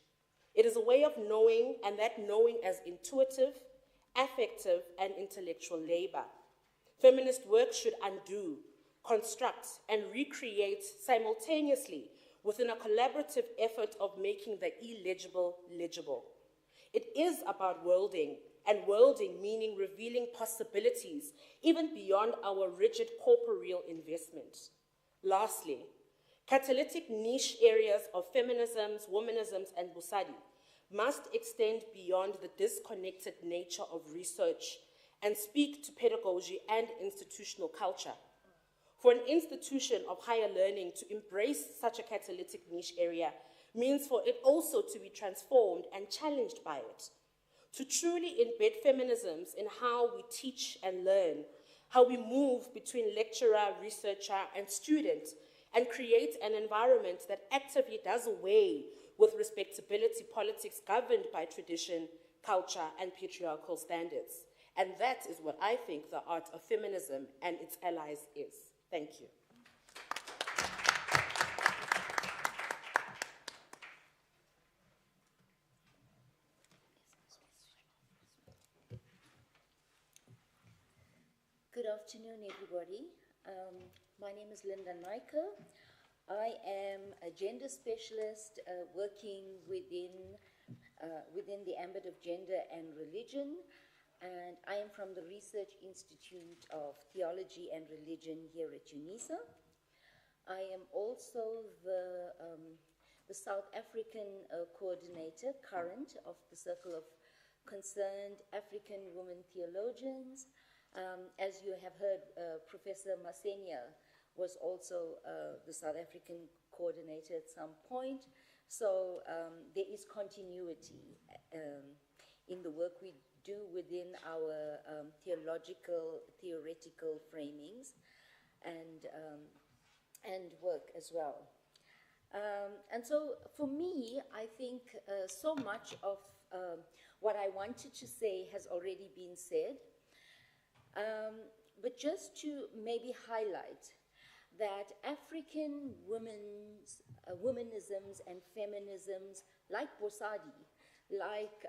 R: It is a way of knowing, and that knowing as intuitive, affective, and intellectual labor. Feminist work should undo, construct, and recreate simultaneously within a collaborative effort of making the illegible legible. It is about worlding, and worlding meaning revealing possibilities even beyond our rigid corporeal investment. Lastly, catalytic niche areas of feminisms, womanisms, and Busadi must extend beyond the disconnected nature of research and speak to pedagogy and institutional culture. For an institution of higher learning to embrace such a catalytic niche area means for it also to be transformed and challenged by it. To truly embed feminisms in how we teach and learn, how we move between lecturer, researcher, and student, and create an environment that actively does away with respectability politics governed by tradition, culture, and patriarchal standards. And that is what I think the art of feminism and its allies is. Thank you.
T: Good afternoon, everybody. My name is Linda Nike. I am a gender specialist working within the ambit of gender and religion, and I am from the Research Institute of Theology and Religion here at Unisa. I am also the South African coordinator, current, of the Circle of Concerned African Women Theologians. As you have heard, Professor Masenia was also the South African coordinator at some point. So there is continuity in the work we do within our theoretical framings and work as well. And so for me, I think so much of what I wanted to say has already been said. But just to maybe highlight that African womanisms and feminisms, like Bosadi, like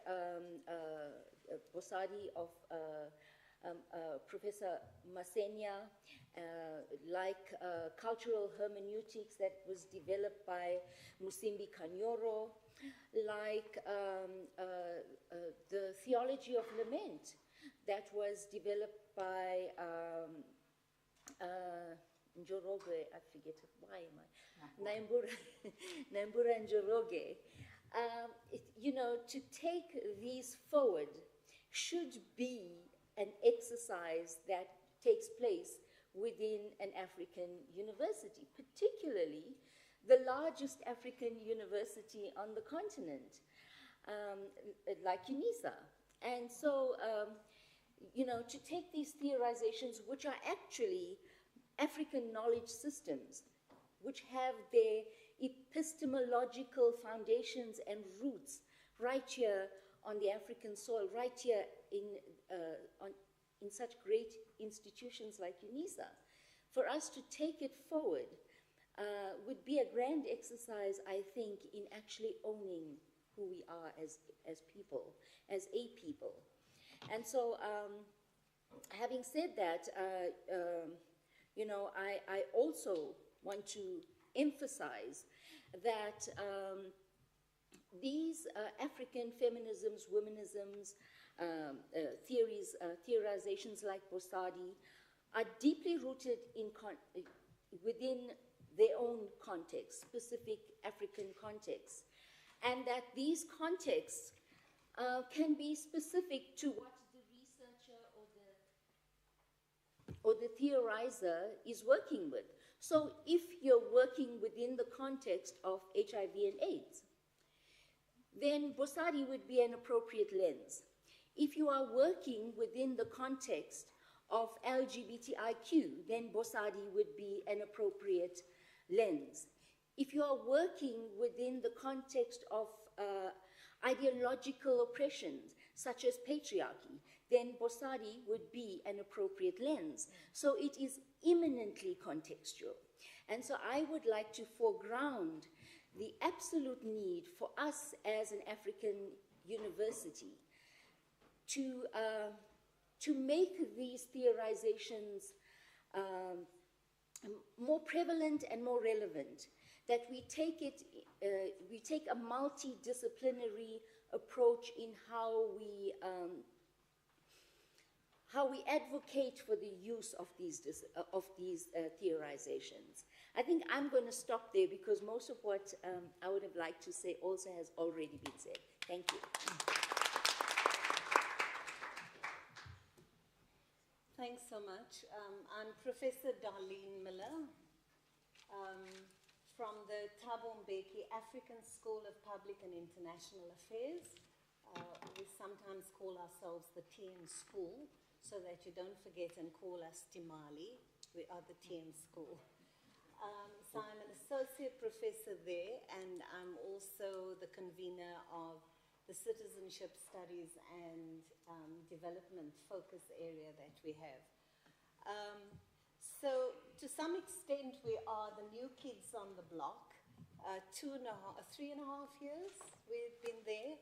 T: Bosadi of Professor Masenia, like cultural hermeneutics that was developed by Musimbi Kanyoro, like the theology of lament that was developed by Njoroge, I forget why am I, Naimbura Njoroge. You know, to take these forward should be an exercise that takes place within an African university, particularly the largest African university on the continent, like Unisa. And so, you know, to take these theorizations, which are actually African knowledge systems, which have their epistemological foundations and roots right here on the African soil, right here in such great institutions like Unisa. For us to take it forward would be a grand exercise, I think, in actually owning who we are as people, as a people. And so, having said that, you know, I also want to emphasize that these African feminisms, womanisms, theories, theorizations like Bosadi are deeply rooted within their own context, specific African contexts, and that these contexts can be specific to what or the theorizer is working with. So if you're working within the context of HIV and AIDS, then Bosari would be an appropriate lens. If you are working within the context of LGBTIQ, then Bosari would be an appropriate lens. If you are working within the context of ideological oppressions, such as patriarchy, then Bosari would be an appropriate lens. So it is imminently contextual. And so I would like to foreground the absolute need for us as an African university to make these theorizations more prevalent and more relevant, that we take a multidisciplinary approach in how we advocate for the use of these theorizations. I think I'm going to stop there because most of what I would have liked to say also has already been said. Thank you.
F: Thanks so much. I'm Professor Darlene Miller from the Thabo Mbeki African School of Public and International Affairs. We sometimes call ourselves the TN School, so that you don't forget and call us Timali. We are the TN School. So I'm an associate professor there, and I'm also the convener of the Citizenship Studies and Development focus area that we have. So to some extent, we are the new kids on the block. 3.5 years we've been there.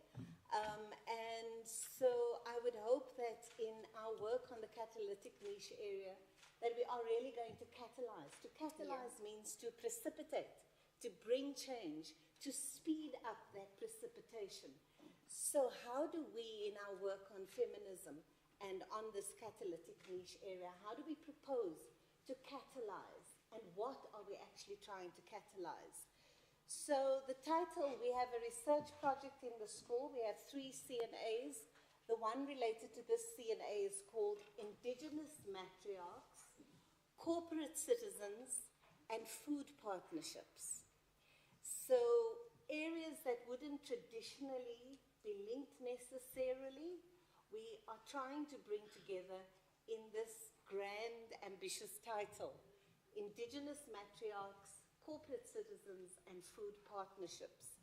F: And so I would hope that in our work on the catalytic niche area, that we are really going to catalyze. To catalyze means to precipitate, to bring change, to speed up that precipitation. So how do we, in our work on feminism and on this catalytic niche area, how do we propose to catalyze? And what are we actually trying to catalyze? So the title, we have a research project in the school. We have 3 CNAs. The one related to this CNA is called Indigenous Matriarchs, Corporate Citizens, and Food Partnerships. So areas that wouldn't traditionally be linked necessarily, we are trying to bring together in this grand, ambitious title, Indigenous Matriarchs, Corporate Citizens, and Food Partnerships.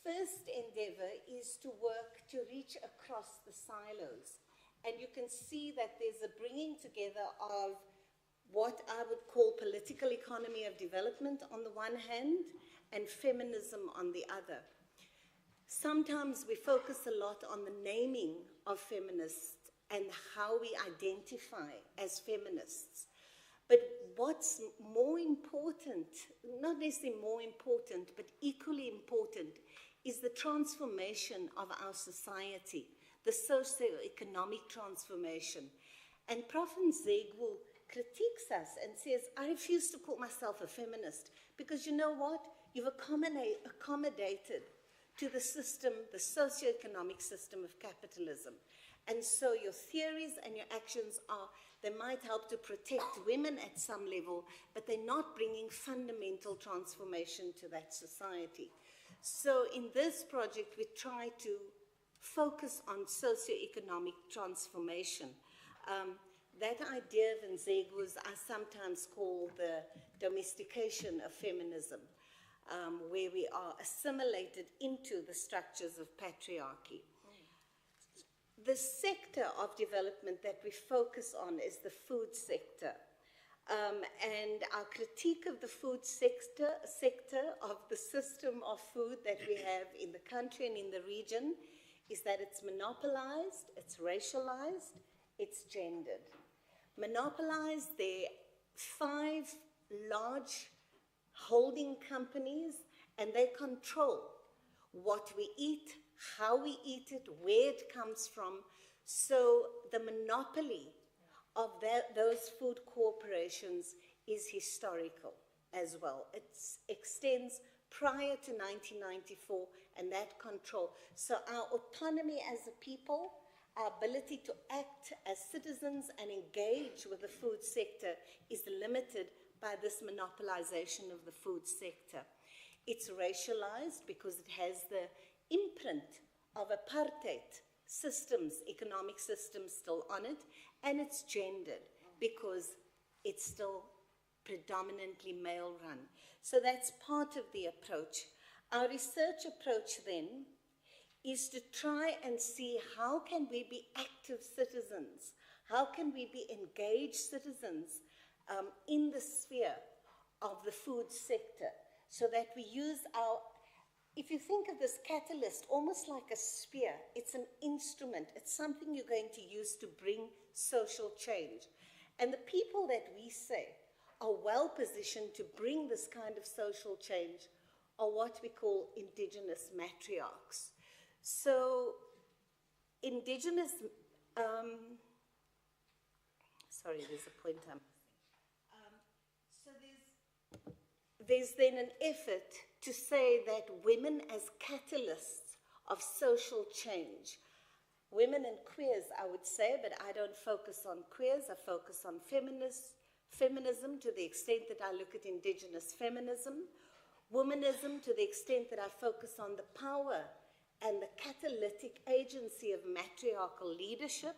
F: First endeavor is to work to reach across the silos. And you can see that there's a bringing together of what I would call political economy of development on the one hand, and feminism on the other. Sometimes we focus a lot on the naming of feminists and how we identify as feminists. But what's more important, not necessarily more important, but equally important, is the transformation of our society, the socio-economic transformation. And Prof. Nzegu critiques us and says, I refuse to call myself a feminist because you know what? You've accommodated to the system, the socio-economic system of capitalism. And so your theories and your actions are, they might help to protect women at some level, but they're not bringing fundamental transformation to that society. So in this project, we try to focus on socio-economic transformation. That idea of Nzegu's I sometimes call the domestication of feminism, where we are assimilated into the structures of patriarchy. The sector of development that we focus on is the food sector. And our critique of the food sector of the system of food that we have in the country and in the region is that it's monopolized, it's racialized, it's gendered. Monopolized, there are 5 large holding companies, and they control what we eat, how we eat it, where it comes from. So the monopoly of those food corporations is historical as well. It extends prior to 1994 and that control. So our autonomy as a people, our ability to act as citizens and engage with the food sector is limited by this monopolization of the food sector. It's racialized because it has the imprint of apartheid systems, economic systems still on it, and it's gendered because it's still predominantly male-run. So that's part of the approach. Our research approach then is to try and see how can we be active citizens, how can we be engaged citizens in the sphere of the food sector, so that we use our, if you think of this catalyst almost like a spear, it's an instrument, it's something you're going to use to bring social change. And the people that we say are well positioned to bring this kind of social change are what we call indigenous matriarchs. So indigenous, sorry, there's a point I'm so there's then an effort to say that women as catalysts of social change, women and queers, I would say, but I don't focus on queers, I focus on feminism to the extent that I look at indigenous feminism, womanism to the extent that I focus on the power and the catalytic agency of matriarchal leadership,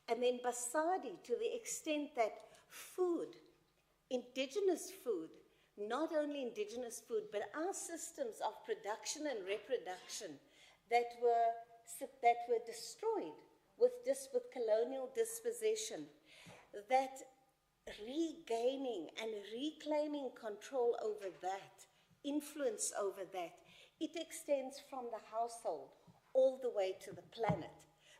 F: and then Basadi to the extent that food, indigenous food, not only indigenous food, but our systems of production and reproduction that were destroyed with colonial dispossession, that regaining and reclaiming control over that, influence over that, it extends from the household all the way to the planet.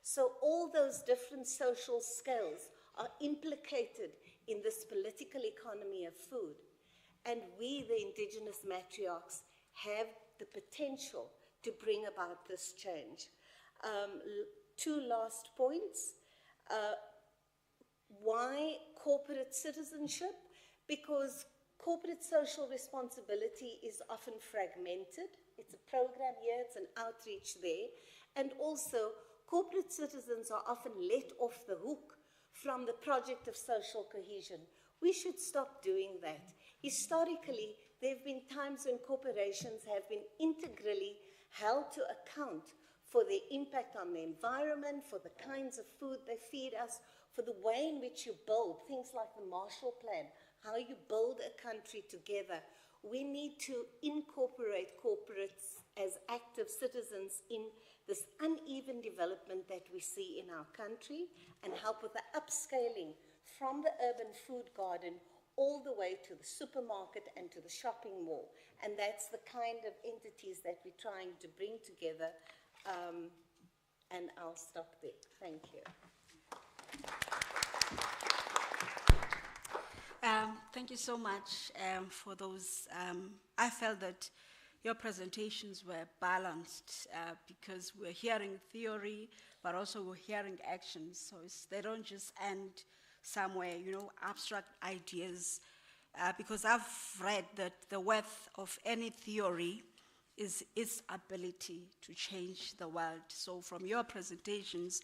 F: So all those different social scales are implicated in this political economy of food. And we, the indigenous matriarchs, have the potential to bring about this change. Two last points. Why corporate citizenship? Because corporate social responsibility is often fragmented. It's a program here, it's an outreach there. And also, corporate citizens are often let off the hook from the project of social cohesion. We should stop doing that. Historically, there have been times when corporations have been integrally held to account for their impact on the environment, for the kinds of food they feed us, for the way in which you build, things like the Marshall Plan, how you build a country together. We need to incorporate corporates as active citizens in this uneven development that we see in our country and help with the upscaling from the urban food garden all the way to the supermarket and to the shopping mall. And that's the kind of entities that we're trying to bring together. And I'll stop there. Thank you.
E: Thank you so much for those. I felt that your presentations were balanced because we're hearing theory, but also we're hearing actions. So they don't just end somewhere, abstract ideas. Because I've read that the worth of any theory is its ability to change the world. So from your presentations,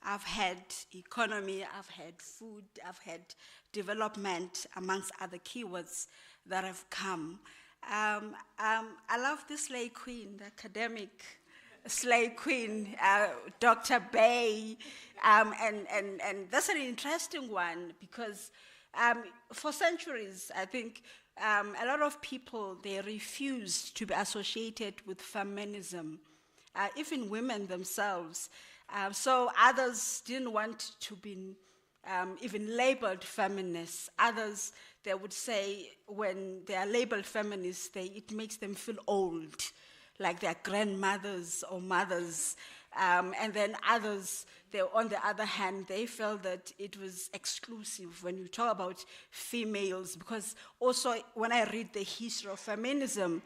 E: I've had economy, I've had food, I've had development, amongst other keywords that have come. I love the Slay Queen, the academic Slay Queen, Dr. Bay, and that's an interesting one because for centuries, I think a lot of people, they refused to be associated with feminism, even women themselves. So others didn't want to be even labeled feminists. Others, they would say when they are labeled feminists, it makes them feel old, like their grandmothers or mothers. And then others, on the other hand, they felt that it was exclusive when you talk about females, because also when I read the history of feminism,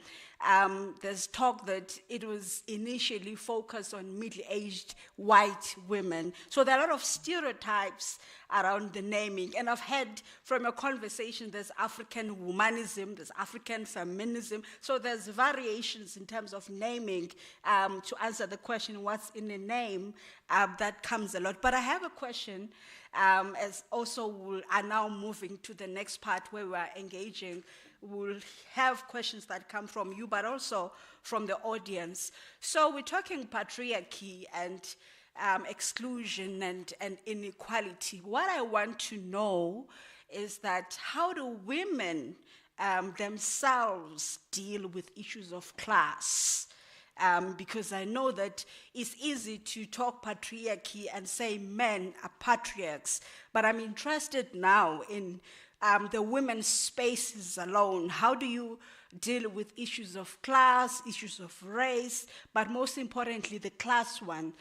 E: there's talk that it was initially focused on middle-aged white women. So there are a lot of stereotypes around the naming. And I've heard from your conversation, there's African womanism, there's African feminism. So there's variations in terms of naming. To answer the question, what's in a name, that comes a lot. But I have a question, as also we are now moving to the next part where we are engaging. We'll have questions that come from you, but also from the audience. So we're talking patriarchy and exclusion and inequality. What I want to know is that how do women themselves deal with issues of class? Because I know that it's easy to talk patriarchy and say men are patriarchs, but I'm interested now in the women's spaces alone. How do you deal with issues of class, issues of race, but most importantly, the class one?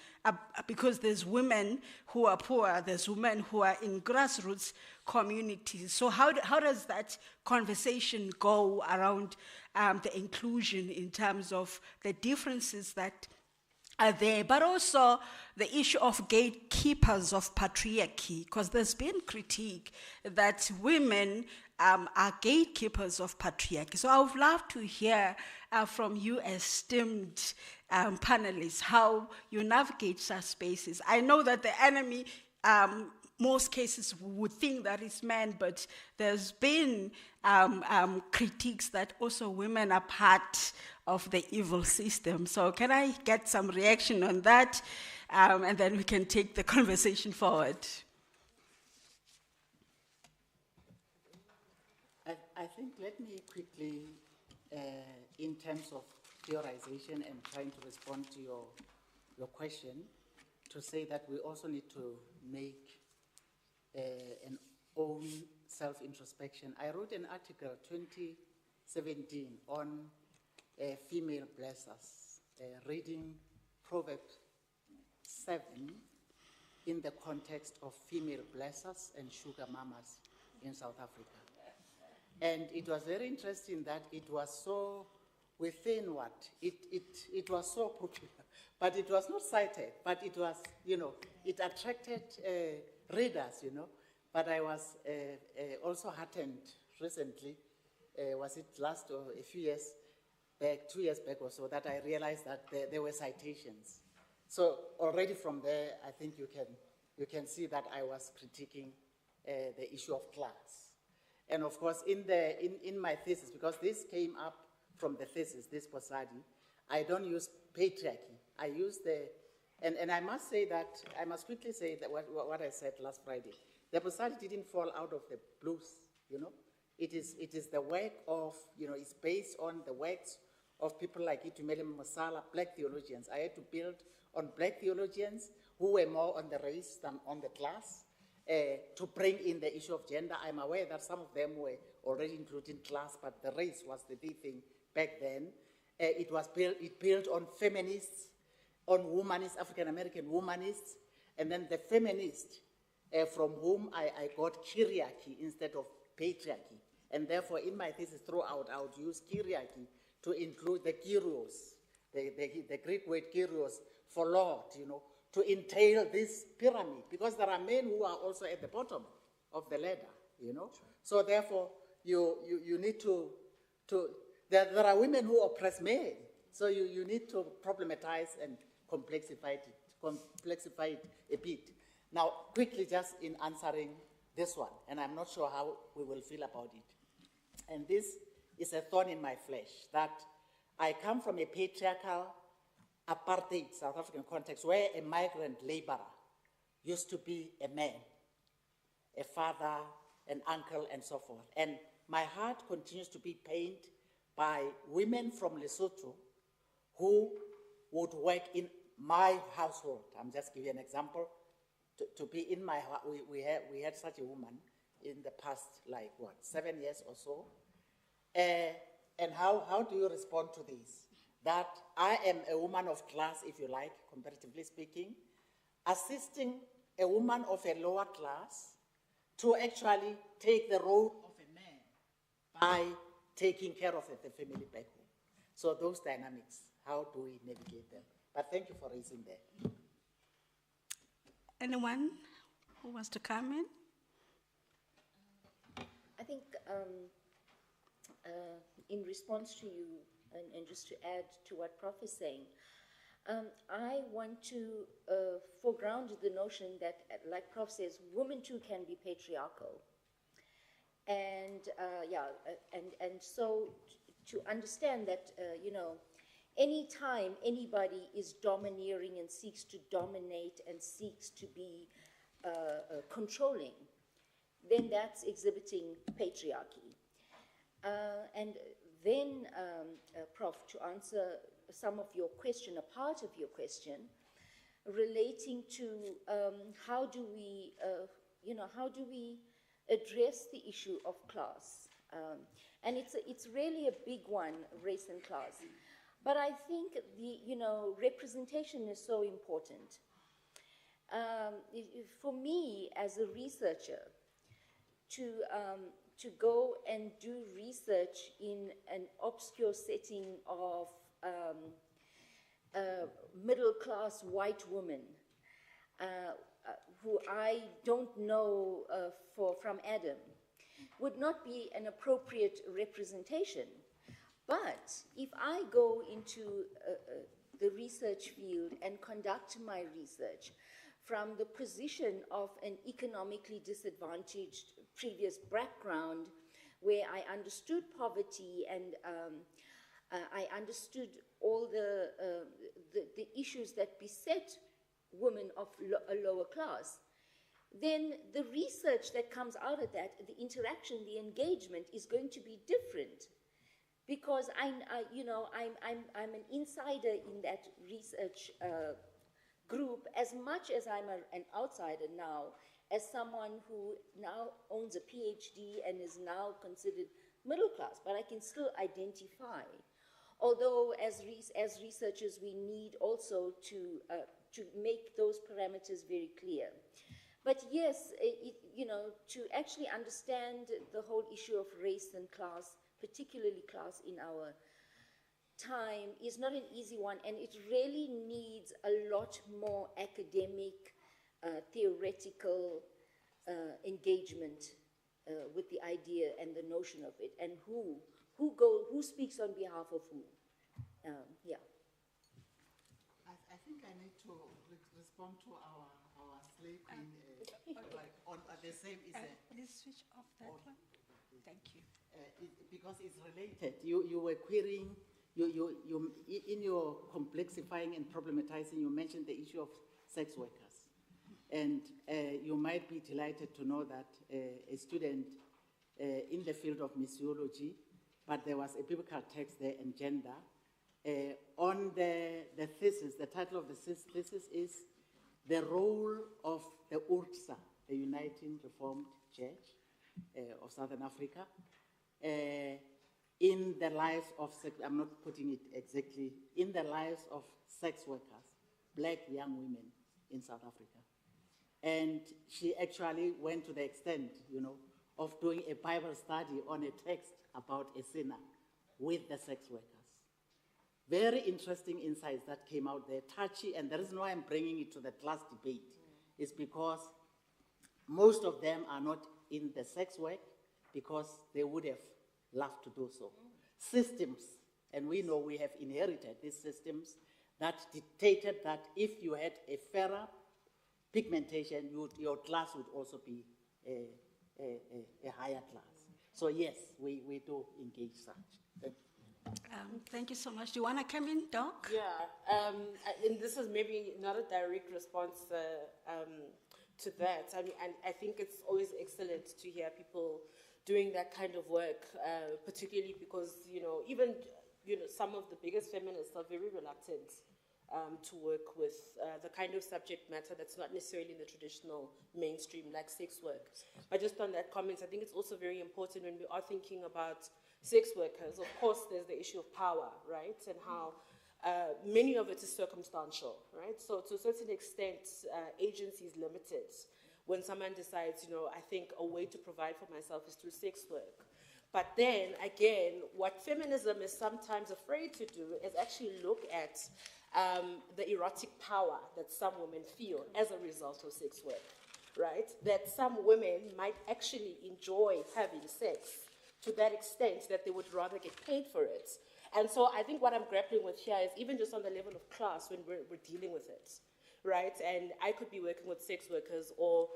E: Because there's women who are poor, there's women who are in grassroots communities. So how does that conversation go around the inclusion in terms of the differences that are there, but also the issue of gatekeepers of patriarchy, because there's been critique that women are gatekeepers of patriarchy. So I would love to hear from you, esteemed panelists, how you navigate such spaces. I know that the enemy, most cases would think that it's men, but there's been critiques that also women are part of the evil system. So can I get some reaction on that? And then we can take the conversation forward.
N: I think let me quickly, in terms of theorization and trying to respond to your question, to say that we also need to make an own self-introspection. I wrote an article 2017 on female blessers, reading Proverbs 7 in the context of female blessers and sugar mamas in South Africa. And it was very interesting that it was so within what? It was so popular, but it was not cited, but it was, it attracted readers, But I was also heartened recently, was it last or a few years back, 2 years back or so, that I realized that there were citations. So already from there, I think you can see that I was critiquing the issue of class. And of course, in my thesis, because this came up from the thesis, this Posadi, I don't use patriarchy. I use and I must say that, I must quickly say that what I said last Friday. The Posadi didn't fall out of the blues, It is the work of, it's based on the works of people like Itumele Masala, black theologians. I had to build on black theologians who were more on the race than on the class, to bring in the issue of gender. I'm aware that some of them were already including class, but the race was the big thing back then. It built on feminists, on womanists, African-American womanists, and then the feminists from whom I got kyriarchy instead of patriarchy. And therefore, in my thesis throughout, I would use kyriarchy to include the kyrios, the Greek word kyrios for Lord, to entail this pyramid, because there are men who are also at the bottom of the ladder, So therefore, you need to there are women who oppress men, so you need to problematize and complexify it a bit. Now, quickly, just in answering this one, and I'm not sure how we will feel about it. And this is a thorn in my flesh, that I come from a patriarchal apartheid South African context where a migrant laborer used to be a man, a father, an uncle, and so forth. And my heart continues to be pained by women from Lesotho who would work in my household. I'm just giving an example. To be in my house, we had such a woman in the past, 7 years or so. And how do you respond to this? That I am a woman of class, if you like, comparatively speaking, assisting a woman of a lower class to actually take the role of a man by taking care of the family back home. So those dynamics, how do we navigate them? But thank you for raising that.
E: Anyone who wants to come in?
T: I think in response to you, and just to add to what Prof is saying, I want to foreground the notion that, like Prof says, women too can be patriarchal. And and so to understand that, you know, anytime anybody is domineering and seeks to dominate and seeks to be controlling, then that's exhibiting patriarchy. And then, Prof, to answer some of your question, a part of your question, relating to how do we, how do we address the issue of class? And it's really a big one, race and class. But I think the, representation is so important. For me, as a researcher, to go and do research in an obscure setting of middle-class white woman who I don't know from Adam would not be an appropriate representation. But if I go into the research field and conduct my research from the position of an economically disadvantaged previous background, where I understood poverty and I understood all the issues that beset women of a lower class, then the research that comes out of that, the interaction, the engagement is going to be different, because I'm an insider in that research group as much as I'm an outsider now, as someone who now owns a PhD and is now considered middle class, but I can still identify. Although as researchers, we need also to make those parameters very clear. But yes, to actually understand the whole issue of race and class, particularly class in our time, is not an easy one, and it really needs a lot more academic, theoretical engagement with the idea and the notion of it, and who speaks on behalf of who. Yeah.
N: I think I need to respond to our slave queen, like on the same.
E: Please switch off that one. Thank you.
N: Because it's related. You were querying. You in your complexifying and problematizing, you mentioned the issue of sex workers, and you might be delighted to know that a student in the field of missiology, but there was a biblical text there and gender. On the thesis, the title of the thesis is The Role of the URTSA, the Uniting Reformed Church of Southern Africa, in the lives of, I'm not putting it exactly, in the lives of sex workers, black young women in South Africa. And she actually went to the extent, of doing a Bible study on a text about a sinner with the sex workers. Very interesting insights that came out there, touchy, and the reason why I'm bringing it to the class debate is because most of them are not in the sex work because they would have loved to do so. Systems, and we know we have inherited these systems that dictated that if you had a fairer pigmentation, your class would also be a higher class. So yes, we do engage such. Thank you.
E: Thank you so much. Do you want to come in, Doc?
R: Yeah, and this is maybe not a direct response to that. I mean, and I think it's always excellent to hear people doing that kind of work, particularly because, even, some of the biggest feminists are very reluctant to work with the kind of subject matter that's not necessarily in the traditional mainstream, like sex work. But just on that comment, I think it's also very important when we are thinking about sex workers. Of course, there's the issue of power, right? And how many of it is circumstantial, right? So to a certain extent, agency is limited. When someone decides, I think a way to provide for myself is through sex work. But then again, what feminism is sometimes afraid to do is actually look at the erotic power that some women feel as a result of sex work, right? That some women might actually enjoy having sex to that extent that they would rather get paid for it. And so I think what I'm grappling with here is even just on the level of class when we're dealing with it, right? And I could be working with sex workers, or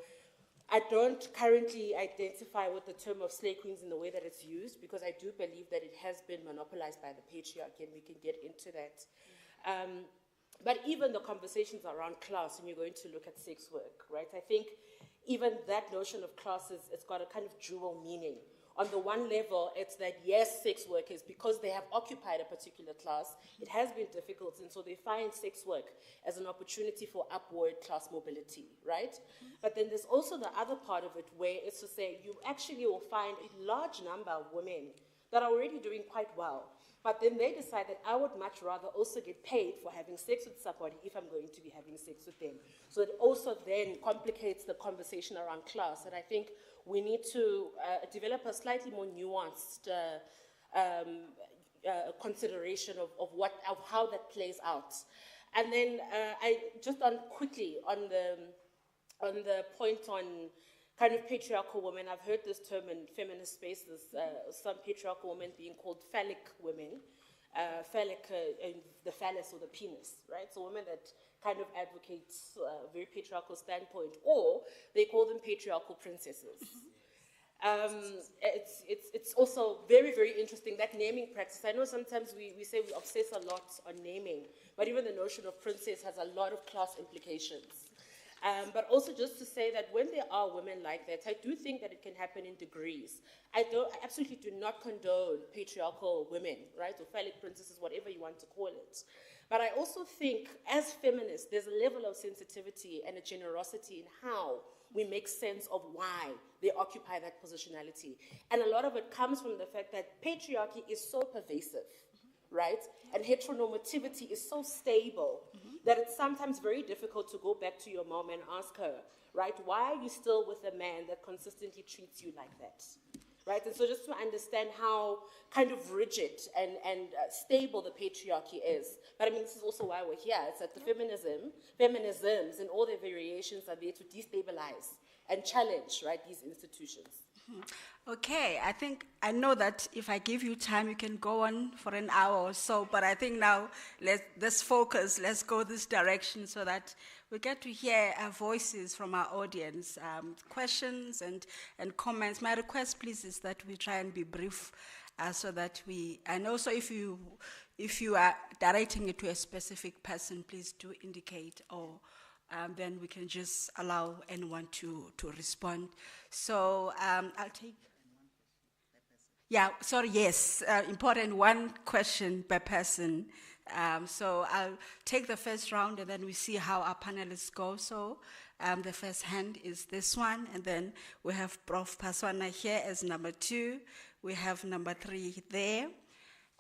R: I don't currently identify with the term of slay queens in the way that it's used, because I do believe that it has been monopolized by the patriarchy, and we can get into that. But even the conversations around class, when you're going to look at sex work, right? I think even that notion of class it's got a kind of dual meaning. On the one level, it's that yes, sex workers, because they have occupied a particular class, it has been difficult, and so they find sex work as an opportunity for upward class mobility, right? But then there's also the other part of it where it's to say you actually will find a large number of women that are already doing quite well, but then they decide that I would much rather also get paid for having sex with somebody if I'm going to be having sex with them. So it also then complicates the conversation around class, and I think we need to develop a slightly more nuanced consideration of how that plays out. And then I just quickly on the point on kind of patriarchal women, I've heard this term in feminist spaces, some patriarchal women being called phallic women, the phallus or the penis, right? So women that kind of advocates a very patriarchal standpoint, or they call them patriarchal princesses. It's also very, very interesting, that naming practice. I know sometimes we say we obsess a lot on naming, but even the notion of princess has a lot of class implications. But also just to say that when there are women like that, I do think that it can happen in degrees. I absolutely do not condone patriarchal women, right, or phallic princesses, whatever you want to call it. But I also think, as feminists, there's a level of sensitivity and a generosity in how we make sense of why they occupy that positionality. And a lot of it comes from the fact that patriarchy is so pervasive, right? And heteronormativity is so stable that it's sometimes very difficult to go back to your mom and ask her, right, why are you still with a man that consistently treats you like that? Right? And so just to understand how kind of rigid and stable the patriarchy is. But I mean, this is also why we're here. It's that the feminisms and all their variations are there to destabilize and challenge, right, these institutions.
E: Okay, I know that if I give you time, you can go on for an hour or so, but I think now let's focus, let's go this direction so that we get to hear voices from our audience, questions and comments. My request, please, is that we try and be brief so that and also if you are directing it to a specific person, please do indicate, or then we can just allow anyone to respond. So I'll take... Yeah, sorry, yes, important, one question per person. So I'll take the first round and then we see how our panelists go. So the first hand is this one, and then we have Prof. Paswana here as number 2. We have number 3 there,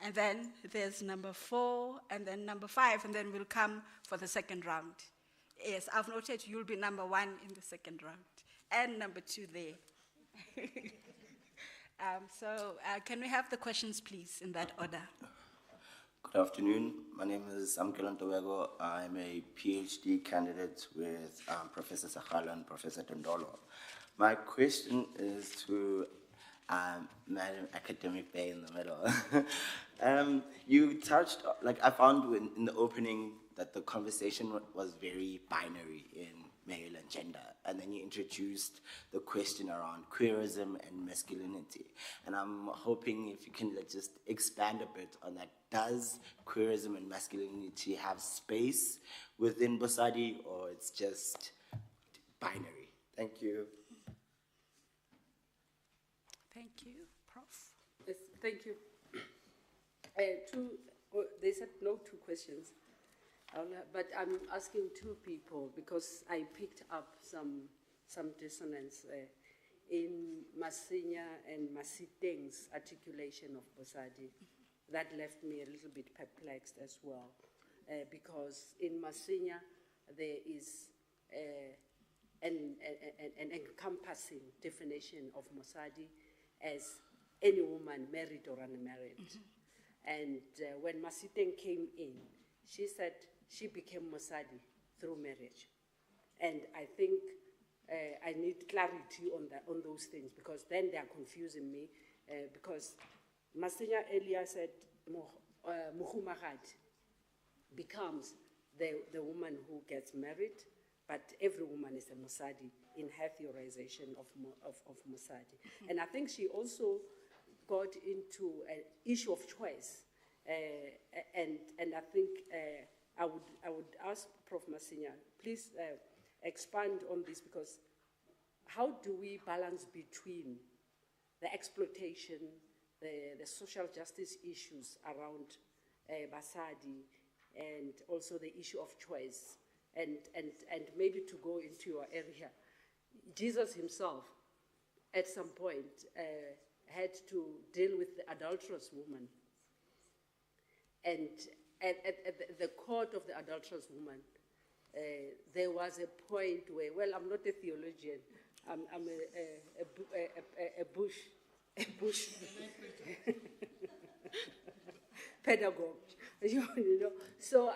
E: and then there's number 4, and then number 5, and then we'll come for the second round. Yes, I've noted you'll be number 1 in the second round, and number 2 there. Can we have the questions, please, in that order?
G: Good afternoon. My name is Amkelo Ntobeko. I'm a PhD candidate with Professor Sakhala and Professor Dondolo. My question is to Madam Academic Bay in the middle. You touched, I found in the opening that the conversation was very binary in male and gender, and then you introduced the question around queerism and masculinity. And I'm hoping if you can just expand a bit on that. Does queerism and masculinity have space within Bosadi, or it's just binary? Thank you.
E: Thank you. Prof?
U: Yes, thank you. They said no 2 questions. But I'm asking 2 people because I picked up some dissonance in Masinya and Masiteng's articulation of Bosadi. That left me a little bit perplexed as well, because in Masinya there is an encompassing definition of Mosadi as any woman, married or unmarried. And when Masiteng came in, she said she became Mosadi through marriage. And I think I need clarity on those things, because then they are confusing me. Because Masinya earlier said Muhumagad becomes the woman who gets married, but every woman is a Mosadi in her theorization of Mosadi. And I think she also got into an issue of choice. And I think I would ask Prof. Masinya, please expand on this, because how do we balance between the exploitation, the social justice issues around Basadi, and also the issue of choice, and maybe to go into your area, Jesus himself at some point had to deal with the adulterous woman. And at the court of the adulterous woman, there was a point where, well, I'm not a theologian, I'm a bush pedagogue, you know. So,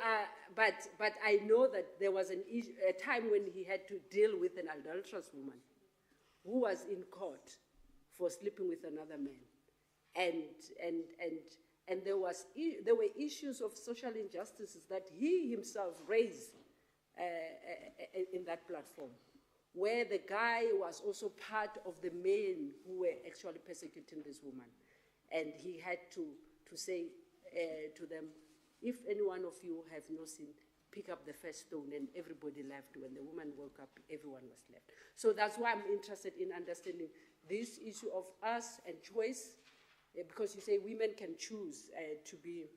U: but I know that there was a time when he had to deal with an adulterous woman who was in court for sleeping with another man, and there were issues of social injustices that he himself raised in that platform, where the guy was also part of the men who were actually persecuting this woman. And he had to say to them, if any one of you have no sin, pick up the first stone, and everybody left. When the woman woke up, everyone was left. So that's why I'm interested in understanding this issue of us and choice, because you say women can choose to be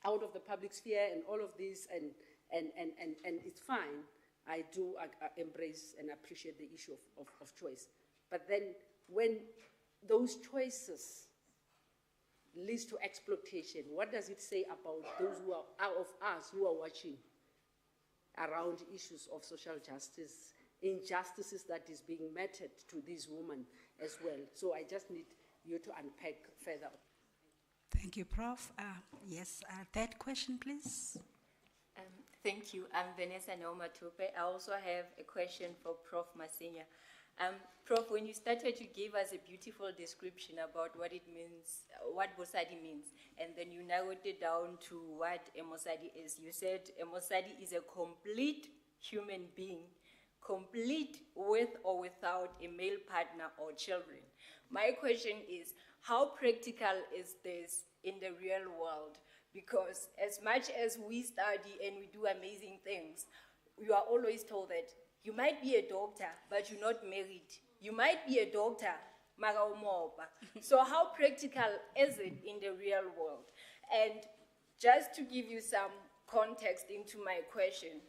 U: out of the public sphere and all of this, and it's fine. I do embrace and appreciate the issue of choice. But then when those choices leads to exploitation, what does it say about those who are out of us who are watching around issues of social justice, injustices that is being meted to these women as well? So I just need you to unpack further.
E: Thank you, Prof. Yes, third question, please.
Q: Thank you. I'm Vanessa Noma Tupe. I also have a question for Prof. Masinya. Prof, when you started, you gave us a beautiful description about what it means, what Mosadi means, and then you narrowed it down to what a Mosadi is. You said a Mosadi is a complete human being, complete with or without a male partner or children. My question is, how practical is this in the real world? Because as much as we study and we do amazing things, you are always told that you might be a doctor, but you're not married. You might be a doctor, mara umoba. So how practical is it in the real world? And just to give you some context into my question,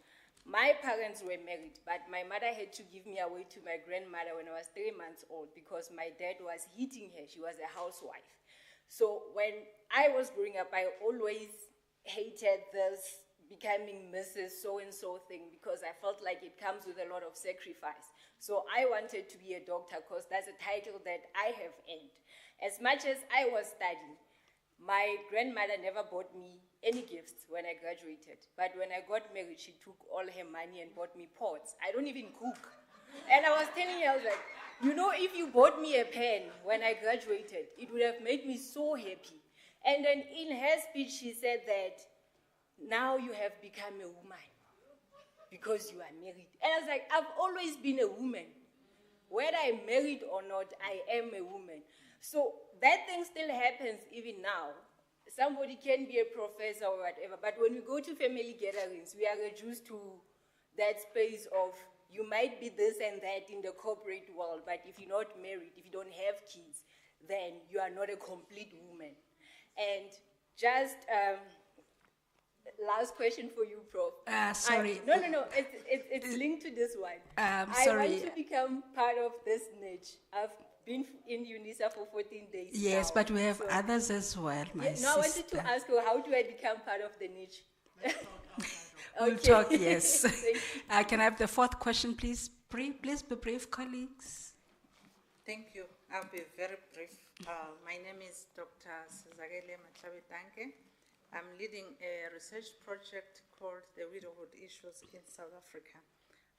Q: my parents were married, but my mother had to give me away to my grandmother when I was 3 months old because my dad was hitting her. She was a housewife. So when I was growing up, I always hated this becoming Mrs. so-and-so thing because I felt like it comes with a lot of sacrifice. So I wanted to be a doctor because that's a title that I have earned. As much as I was studying, my grandmother never bought me any gifts when I graduated. But when I got married, she took all her money and bought me pots. I don't even cook. And I was telling her, I was like, you know, if you bought me a pen when I graduated, it would have made me so happy. And then in her speech, she said that now you have become a woman because you are married. And I was like, I've always been a woman. Whether I'm married or not, I am a woman. So that thing still happens even now. Somebody can be a professor or whatever, but when we go to family gatherings, we are reduced to that space of you might be this and that in the corporate world, but if you're not married, if you don't have kids, then you are not a complete woman. And just last question for you, Prof.
E: Sorry.
Q: No, it's linked to this one.
E: Sorry.
Q: I want to become part of this niche. I've been in Unisa for 14 days
E: Yes,
Q: now,
E: but we have
Q: so
E: others as well, my sister.
Q: I wanted to ask you, how do I become part of the niche?
E: We'll talk, yes. Can I have the fourth question, please? Please be brief, colleagues.
P: Thank you. I'll be very brief. My name is Dr. Sizakele Matlabetanke. I'm leading a research project called the Widowhood Issues in South Africa.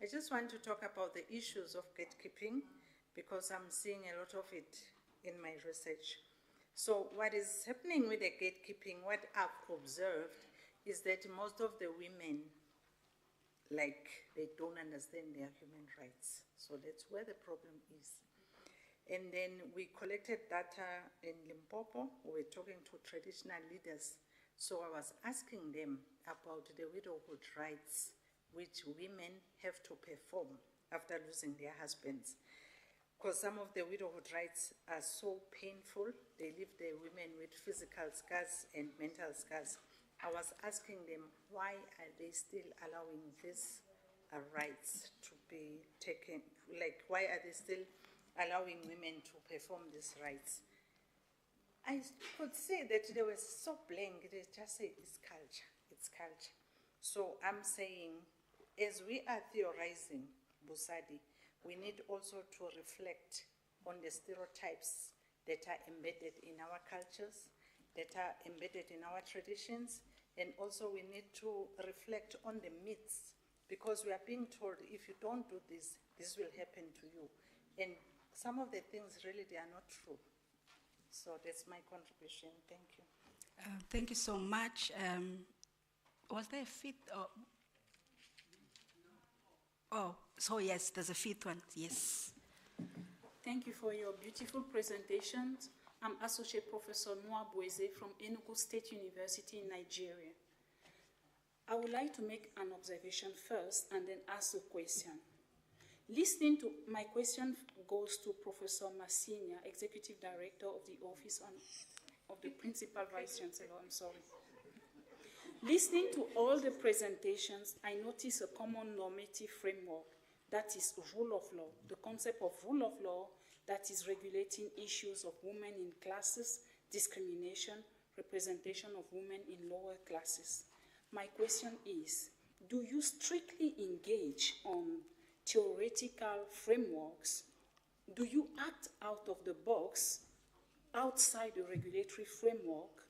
P: I just want to talk about the issues of gatekeeping because I'm seeing a lot of it in my research. So what is happening with the gatekeeping, what I've observed is that most of the women, they don't understand their human rights. So that's where the problem is. And then we collected data in Limpopo. We were talking to traditional leaders. So I was asking them about the widowhood rights which women have to perform after losing their husbands. Because some of the widowhood rights are so painful, they leave the women with physical scars and mental scars. I was asking them, why are they still allowing these rights to be taken? Why are they still allowing women to perform these rights? I could say that they were so blank, they just say it's culture, it's culture. So I'm saying, as we are theorizing Busadi, we need also to reflect on the stereotypes that are embedded in our cultures, that are embedded in our traditions, and also we need to reflect on the myths, because we are being told if you don't do this, this will happen to you. And some of the things really, they are not true. So that's my contribution. Thank you.
E: Thank you so much. Was there a fifth? Oh, so yes, there's a fifth one, yes.
A: Thank you for your beautiful presentations. I'm Associate Professor Noah Bweze from Enugu State University in Nigeria. I would like to make an observation first and then ask a question. Listening to my question goes to Professor Masinya, Executive Director of the Office of the Principal Vice Chancellor. I'm sorry. Listening to all the presentations, I notice a common normative framework, that is rule of law, the concept of rule of law that is regulating issues of women in classes, discrimination, representation of women in lower classes. My question is, do you strictly engage on theoretical frameworks? Do you act out of the box, outside the regulatory framework,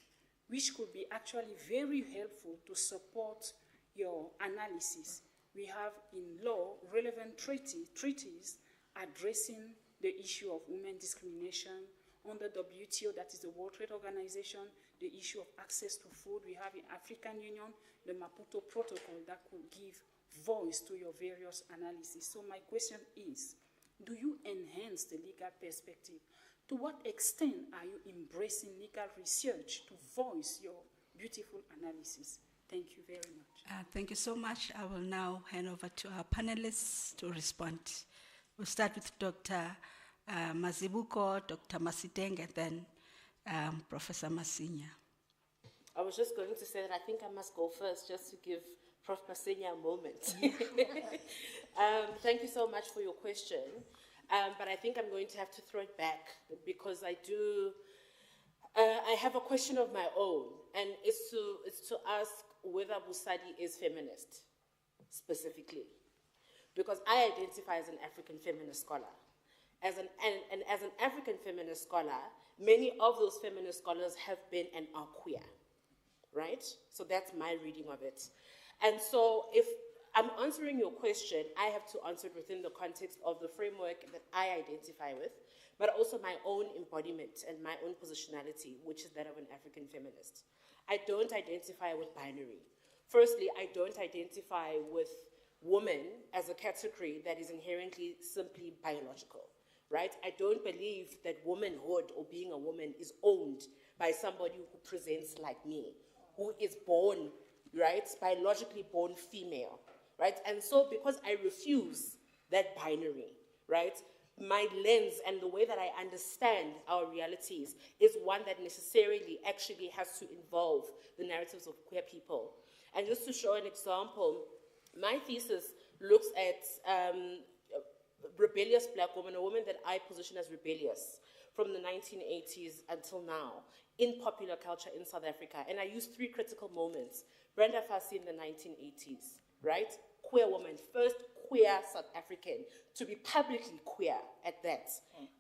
A: which could be actually very helpful to support your analysis? We have in law relevant treaties addressing the issue of women discrimination. Under WTO, that is the World Trade Organization, the issue of access to food. We have in African Union, the Maputo Protocol that could give voice to your various analyses. So my question is, do you enhance the legal perspective? To what extent are you embracing legal research to voice your beautiful analysis? Thank you very much.
E: Thank you so much. I will now hand over to our panelists to respond. We'll start with Dr. Mazibuko, Dr. Masiteng, and then Professor Masinya.
R: I was just going to say that I think I must go first just to give Prof. Masinya a moment. Thank you so much for your question. But I think I'm going to have to throw it back because I have a question of my own, and it's to ask whether Busadi is feminist, specifically. Because I identify as an African feminist scholar. As an African feminist scholar, many of those feminist scholars have been and are queer, right? So that's my reading of it. And so if I'm answering your question, I have to answer it within the context of the framework that I identify with, but also my own embodiment and my own positionality, which is that of an African feminist. I don't identify with binary. Firstly, I don't identify with woman as a category that is inherently simply biological, right? I don't believe that womanhood or being a woman is owned by somebody who presents like me, who is born, right, biologically born female, right? And so because I refuse that binary, right, my lens and the way that I understand our realities is one that necessarily actually has to involve the narratives of queer people. And just to show an example, my thesis looks at rebellious black woman, a woman that I position as rebellious from the 1980s until now in popular culture in South Africa. And I use three critical moments. Brenda Fassie in the 1980s, right? Queer woman, first
O: queer South African to be publicly queer at that.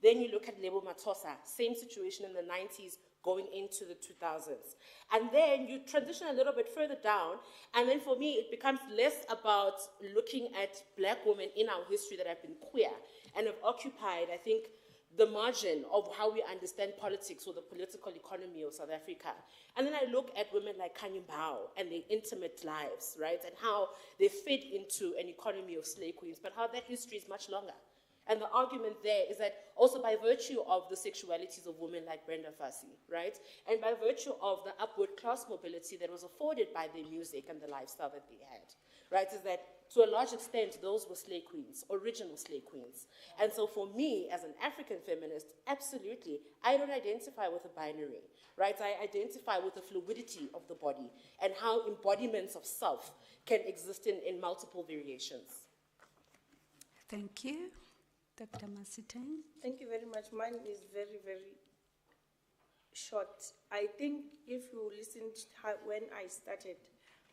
O: Then you look at Lebo Mathosa, same situation in the 90s going into the 2000s. And then you transition a little bit further down, and then for me it becomes less about looking at black women in our history that have been queer and have occupied, I think, the margin of how we understand politics or the political economy of South Africa. And then I look at women like Kanye Mbao and their intimate lives, right? And how they fit into an economy of slave queens, but how that history is much longer. And the argument there is that also by virtue of the sexualities of women like Brenda Fassie, right? And by virtue of the upward class mobility that was afforded by their music and the lifestyle that they had, right? Is that to a large extent, those were slave queens, original slave queens. And so for me, as an African feminist, absolutely, I don't identify with a binary, right? I identify with the fluidity of the body and how embodiments of self can exist in multiple variations.
E: Thank you. Dr. Masiteng.
J: Thank you very much. Mine is very, very short. I think if you listened to her when I started,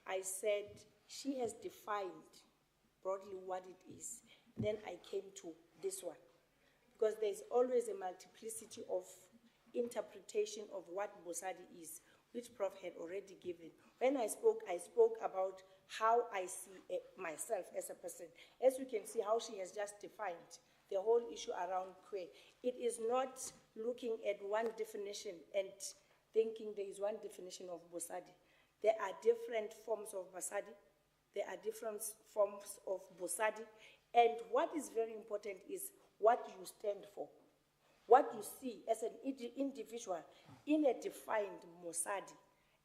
J: I said she has defined broadly what it is. Then I came to this one. Because there's always a multiplicity of interpretation of what Bosadi is, which Prof had already given. When I spoke about how I see myself as a person. As you can see, how she has just defined the whole issue around queer. It is not looking at one definition and thinking there is one definition of Bosadi. There are different forms of Bosadi. There are different forms of Bosadi. And what is very important is what you stand for. What you see as an individual in a defined Mosadi.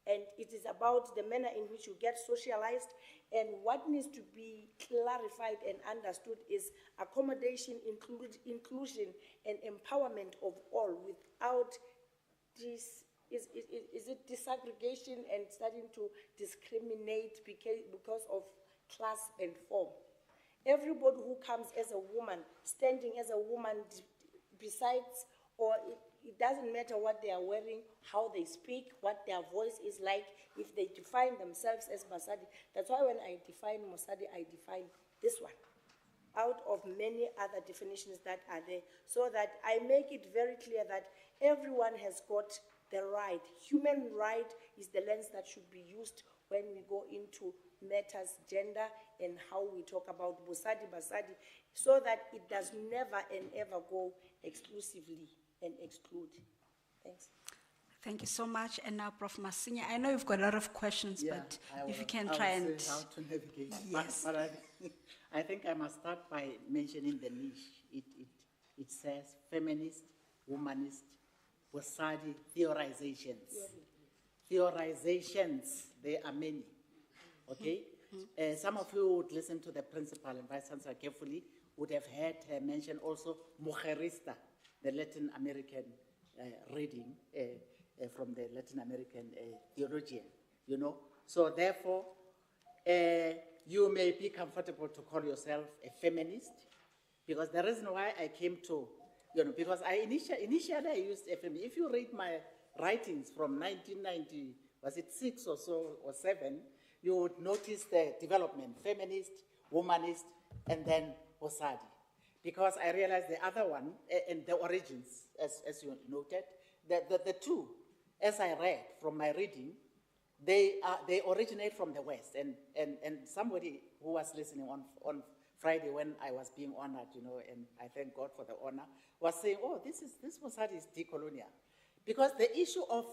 J: And it is about the manner in which you get socialized, and what needs to be clarified and understood is accommodation, inclusion, and empowerment of all without this, is it disaggregation and starting to discriminate because of class and form. Everybody who comes as a woman, standing as a woman besides, or it doesn't matter what they are wearing, how they speak, what their voice is like, if they define themselves as Masadi. That's why when I define Masadi, I define this one out of many other definitions that are there, so that I make it very clear that everyone has got the right. Human right is the lens that should be used when we go into matters, gender, and how we talk about Bosadi, Basadi, so that it does never and ever go exclusively and exclude. Thanks.
E: Thank you so much. And now, Prof. Masinya, I know you've got a lot of questions, but if you can try and...
N: how to navigate.
E: Yes.
N: But I think I must start by mentioning the niche. It says feminist, womanist, Bosadi theorizations. Theorizations, there are many. Okay? Some of you would listen to the principal and vice chancellor carefully, would have heard her mention also Mujerista, the Latin American reading from the Latin American theologian, you know. So therefore, you may be comfortable to call yourself a feminist, because the reason why I came to, you know, because I initially I used FME. If you read my writings from 1990, was it 6 or so, or 7, you would notice the development, feminist, womanist, and then Bosadi. Because I realized the other one, and the origins, as you noted, the two, as I read from my reading, they originate from the West. And somebody who was listening on Friday when I was being honored, you know, and I thank God for the honor, was saying, oh, this Bosadi is decolonial. Because the issue of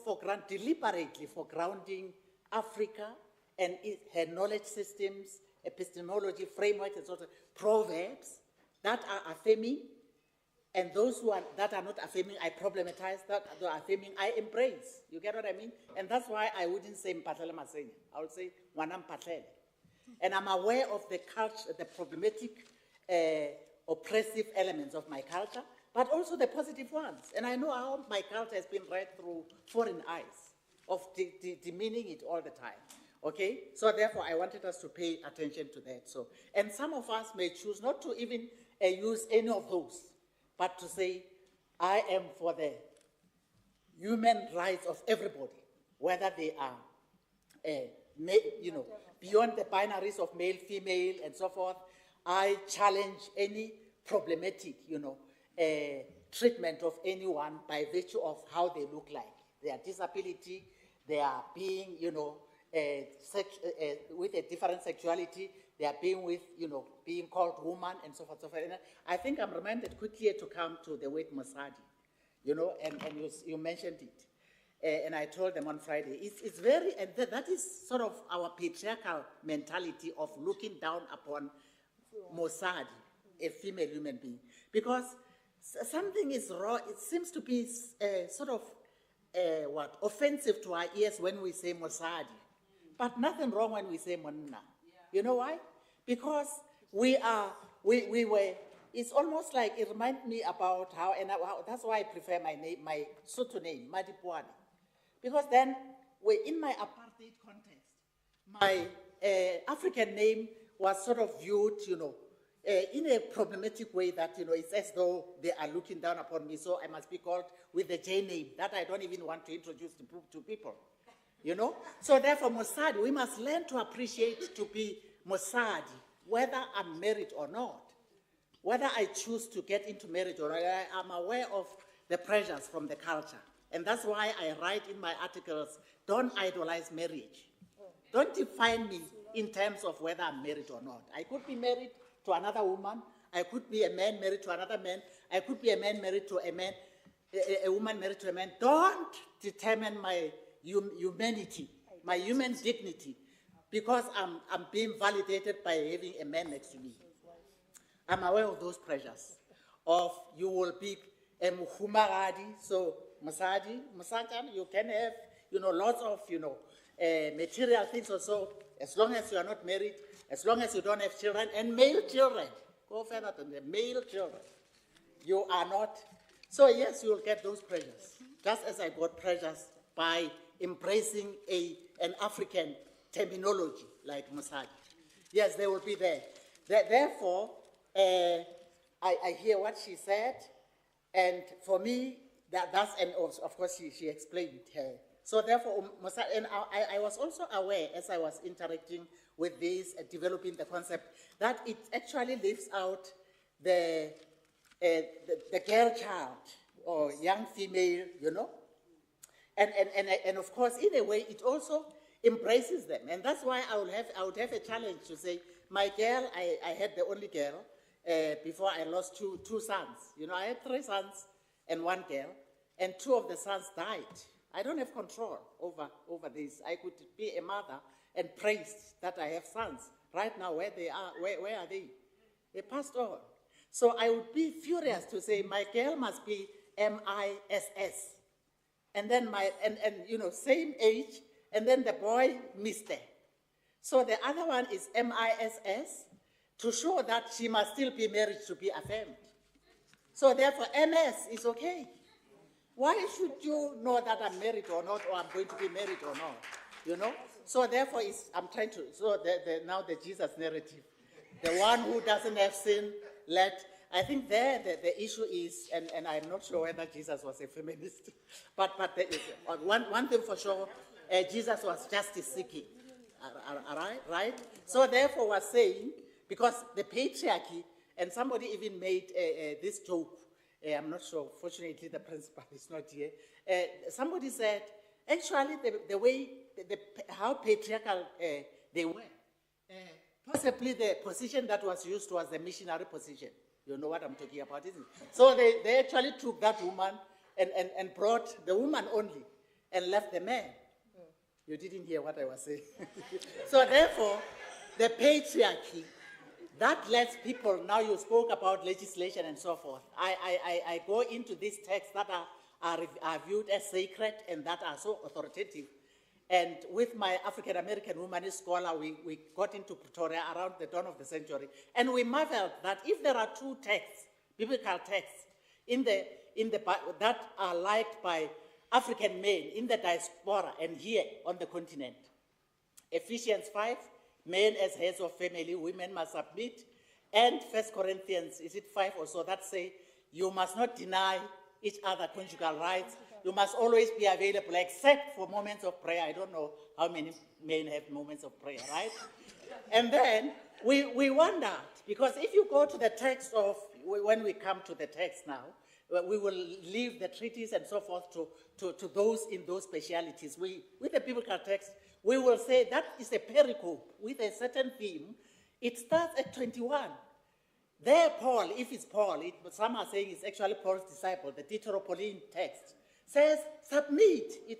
N: deliberately foregrounding Africa and her knowledge systems, epistemology, frameworks, and sort of proverbs that are affirming, and those that are not affirming, I problematize. That are affirming, I embrace. You get what I mean? And that's why I wouldn't say Mpatlele Masenya. I would say Wanam Mpatlele. And I'm aware of the culture, the problematic, oppressive elements of my culture, but also the positive ones. And I know how my culture has been read through foreign eyes, of demeaning it all the time. Okay? So therefore, I wanted us to pay attention to that. So, and some of us may choose not to even use any of those, but to say, I am for the human rights of everybody, whether they are, you know, beyond the binaries of male, female, and so forth. I challenge any problematic, treatment of anyone by virtue of how they look like, their disability, their being, with a different sexuality, their being with, being called woman and so forth, so forth. And I think I'm reminded quickly to come to the word Mosadi, and you mentioned it. And I told them on Friday, it's very, and that is sort of our patriarchal mentality of looking down upon Mosadi, a female human being. Because something is wrong, it seems to be sort of, offensive to our ears when we say Mosadi. But nothing wrong when we say Monna. You know why? Because we were, it's almost like, it reminds me about how, that's why I prefer my name, my Sotho name, Madipuani. Because then, in my apartheid context, my African name was sort of viewed, in a problematic way that, it's as though they are looking down upon me, so I must be called with the J name that I don't even want to introduce to people, So therefore, Mosadi, we must learn to appreciate to be Mosadi, whether I'm married or not, whether I choose to get into marriage or not. I'm aware of the pressures from the culture. And that's why I write in my articles, don't idolize marriage. Don't define me in terms of whether I'm married or not. I could be married to another woman. I could be a man married to another man. I could be a man married to a man, a woman married to a man. Don't determine my humanity, my human dignity, because I'm being validated by having a man next to me. I'm aware of those pressures of you will be a muhumaradi, so Masadi, you can have, lots of, material things or so, as long as you are not married, as long as you don't have children, and male children, go further than the male children, you are not. So yes, you will get those pressures, just as I got pressures by embracing an African terminology like Masadi. Yes, they will be there. Therefore, I hear what she said, and for me, and of course she explained her. So therefore, and I was also aware as I was interacting with this, developing the concept, that it actually leaves out the girl child or young female, and of course, in a way, it also embraces them, and that's why I would have a challenge to say, my girl, I had the only girl before I lost two sons. I had 3 sons and 1 girl, and 2 of the sons died. I don't have control over this. I could be a mother and praise that I have sons. Right now, where they are, where are they? They passed on. So I would be furious to say my girl must be MISS, and then same age, and then the boy Mr. So the other one is MISS, to show that she must still be married to be affirmed. So therefore, MS is okay. Why should you know that I'm married or not, or I'm going to be married or not? So therefore, I'm trying to, now the Jesus narrative, the one who doesn't have sin, I think the issue is, and I'm not sure whether Jesus was a feminist, but one thing for sure, Jesus was justice seeking, right? So therefore was saying, because the patriarchy, and somebody even made this joke, I'm not sure, fortunately the principal is not here. Somebody said, actually the way, how patriarchal they were, possibly the position that was used was the missionary position. You know what I'm talking about, isn't it? So they actually took that woman and brought the woman only and left the man. You didn't hear what I was saying. So therefore, the patriarchy, that lets people, now you spoke about legislation and so forth. I go into these texts that are viewed as sacred and that are so authoritative. And with my African-American womanist scholar, we got into Pretoria around the dawn of the century. And we marveled that if there are 2 texts, biblical texts, that are liked by African men in the diaspora and here on the continent, Ephesians 5, men as heads of family, women must submit, and 1 Corinthians, is it 5 or so, that say you must not deny each other conjugal rights. You must always be available, except for moments of prayer. I don't know how many men have moments of prayer, right? And then
S: we wondered, because if you go to the text of, when we come to the text now, we will leave the treaties and so forth to those in those specialities. With the biblical text, we will say that is a pericope with a certain theme. It starts at 21. There, Paul, if it's Paul, some are saying it's actually Paul's disciple, the Deuteropolitan text, says, submit. It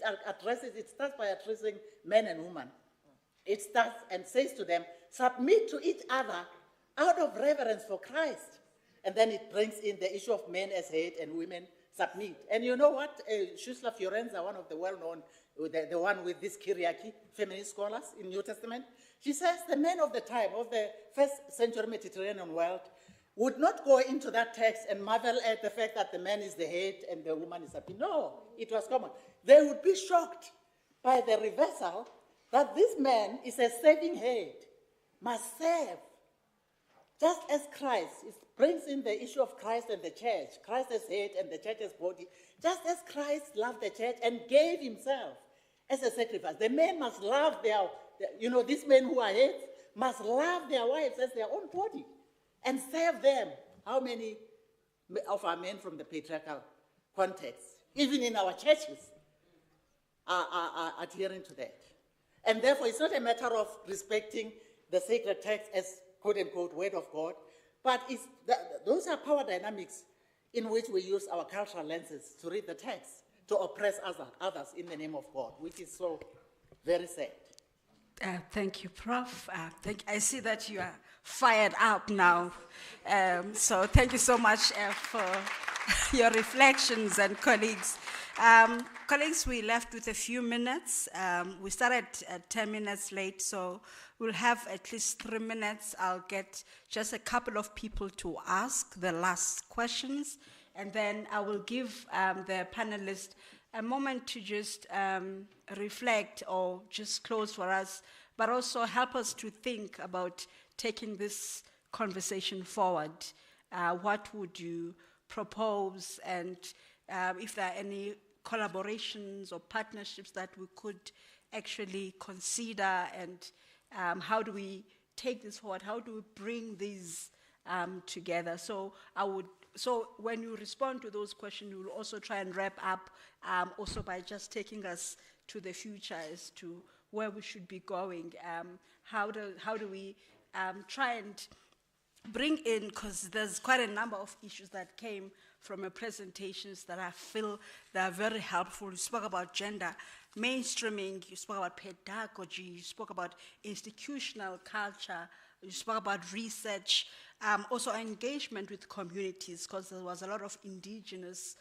S: starts by addressing men and women. It starts and says to them, submit to each other out of reverence for Christ. And then it brings in the issue of men as head and women submit. And you know what? Shusla Fiorenza, one of the well-known, the one with this Kyriaki, feminist scholars in New Testament, she says the men of the time, of the first century Mediterranean world, would not go into that text and marvel at the fact that the man is the head and the woman is submit. No, it was common. They would be shocked by the reversal that this man is a saving head, must serve. Just as Christ, it brings in the issue of Christ and the church, Christ as head and the church as body, just as Christ loved the church and gave himself as a sacrifice. The men must love these men who are heads must love their wives as their own body and serve them. How many of our men from the patriarchal context, even in our churches, are adhering to that? And therefore, it's not a matter of respecting the sacred text as quote-unquote word of God, but those are power dynamics in which we use our cultural lenses to read the text, to oppress others in the name of God, which is so very sad.
E: Thank you, Prof. I see that you are fired up now. So thank you so much for your reflections, and colleagues. Colleagues, we left with a few minutes. We started 10 minutes late, so we'll have at least 3 minutes. I'll get just a couple of people to ask the last questions, and then I will give the panelists a moment to just reflect or just close for us, but also help us to think about taking this conversation forward. What would you propose, and if there are any collaborations or partnerships that we could actually consider, and how do we take this forward? How do we bring these together? So when you respond to those questions, you will also try and wrap up also by just taking us to the future as to where we should be going. How do we try and bring in, because there's quite a number of issues that came from your presentations that I feel that are very helpful. You spoke about gender mainstreaming, you spoke about pedagogy, you spoke about institutional culture, you spoke about research, also engagement with communities, because there was a lot of indigenous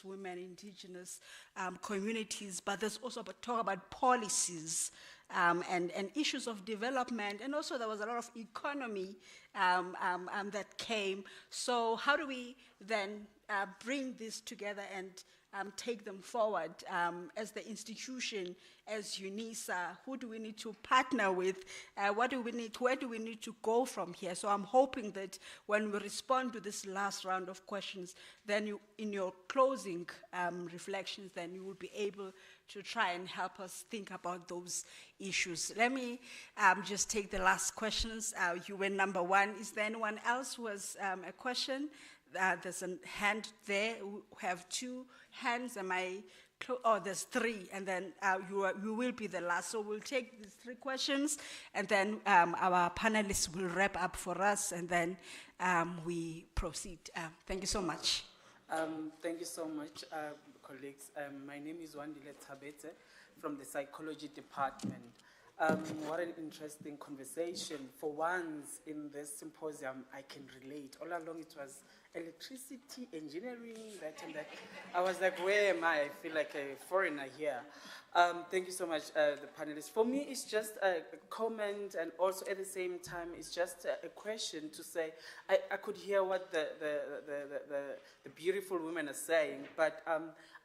E: women, indigenous communities, but there's also talk about policies and issues of development, and also there was a lot of economy that came. So how do we then bring this together and take them forward as the institution, as Unisa? Who do we need to partner with? What do we need? Where do we need to go from here? So I'm hoping that when we respond to this last round of questions, then you, in your closing reflections, then you will be able to try and help us think about those issues. Let me just take the last questions. You were number one. Is there anyone else who has a question? There's a hand there. We have 2 hands. There's 3, and then you will be the last. So we'll take these 3 questions, and then our panelists will wrap up for us, and then we proceed. Thank you so much.
V: Thank you so much, colleagues. My name is Wandile Tabete from the Psychology Department. What an interesting conversation. For once in this symposium, I can relate. All along it was electricity, engineering, that and that. I was like, where am I? I feel like a foreigner here. Thank you so much, the panelists. For me, it's just a comment, and also at the same time, it's just a question to say, I could hear what the beautiful women are saying, but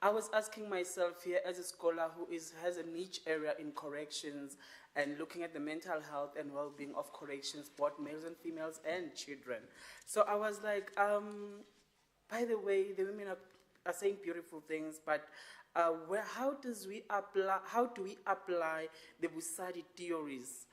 V: I was asking myself here as a scholar who has a niche area in corrections and looking at the mental health and well-being of corrections, both males and females and children. So I was like, by the way, the women are saying beautiful things, but how do we apply the Busadi theories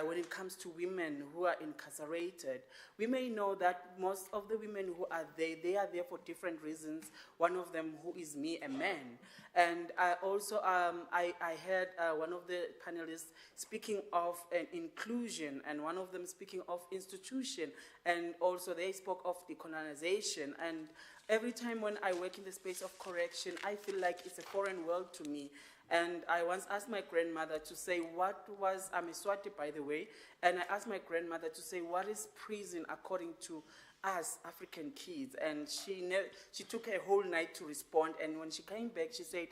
V: when it comes to women who are incarcerated. We may know that most of the women who are there, they are there for different reasons. One of them who is me, a man. And I also, I heard one of the panelists speaking of an inclusion, and one of them speaking of institution, and also they spoke of decolonization. And every time when I work in the space of correction, I feel like it's a foreign world to me. And I once asked my grandmother to say what was, I'm a Swati by the way, and I asked my grandmother to say what is prison according to us African kids. And she took a whole night to respond, and when she came back, she said,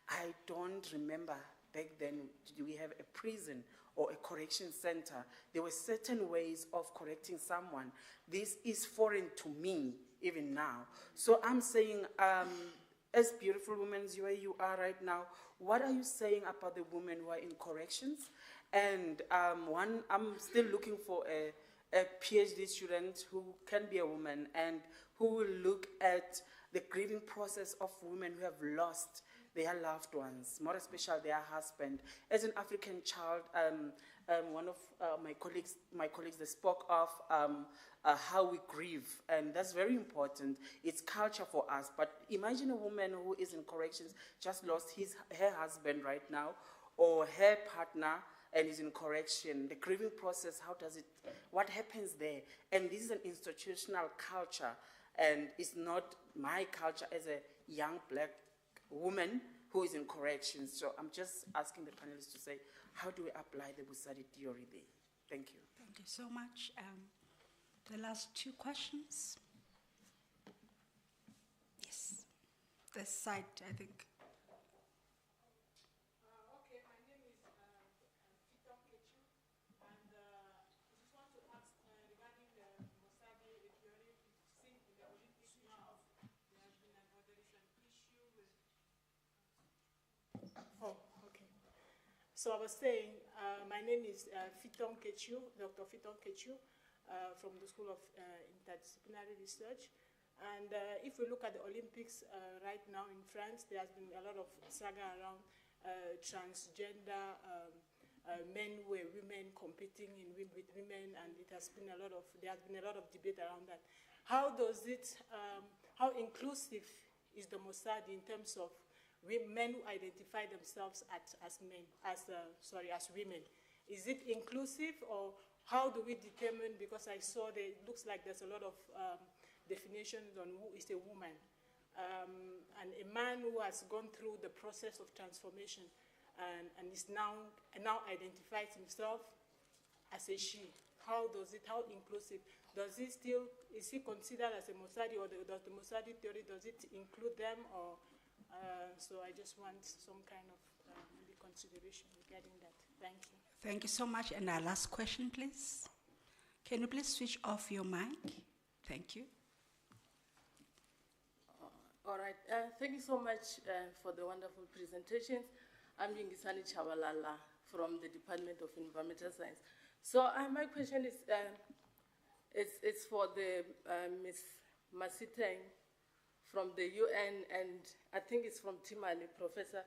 V: I don't remember back then, did we have a prison or a correction center? There were certain ways of correcting someone. This is foreign to me, even now. So I'm saying, as beautiful women as you are right now, what are you saying about the women who are in corrections? And I'm still looking for a PhD student who can be a woman and who will look at the grieving process of women who have lost their loved ones, more especially their husband. As an African child, one of my colleagues they spoke of how we grieve, and that's very important. It's culture for us, but imagine a woman who is in corrections, just lost her husband right now, or her partner, and is in correction. The grieving process, what happens there? And this is an institutional culture, and it's not my culture as a young black woman who is in corrections. So I'm just asking the panelists to say, how do we apply the Busadi theory there? Thank you.
E: Thank you so much. The last two questions. Yes, this side, I think.
H: Okay, my name is Fito Kechu, and I just want to ask regarding the Busadi theory. We've seen in the Olympics now, there is an issue with. Oh, okay. So I was saying, my name is Fito Kechu, Dr. Fito Kechu, from the School of Interdisciplinary Research. And if we look at the Olympics right now in France, there has been a lot of saga around transgender men where women competing with women, and there has been a lot of debate around that. How does it, how inclusive is the Mossad in terms of men who identify themselves as men, as women? Is it inclusive, or how do we determine, because I saw it looks like there's a lot of definitions on who is a woman. And a man who has gone through the process of transformation and is now identifies himself as a she. How inclusive? Is he considered as a Mossadi, or does the Mossadi theory, does it include them? Or so I just want some kind of maybe consideration regarding that. Thank you.
E: Thank you so much. And our last question, please. Can you please switch off your mic? Thank you.
M: All right. Thank you so much for the wonderful presentations. I'm Yingisani Chabalala from the Department of Environmental Science. So my question is, it's for the Ms. Masiteng from the UN, and I think it's from Timali, professor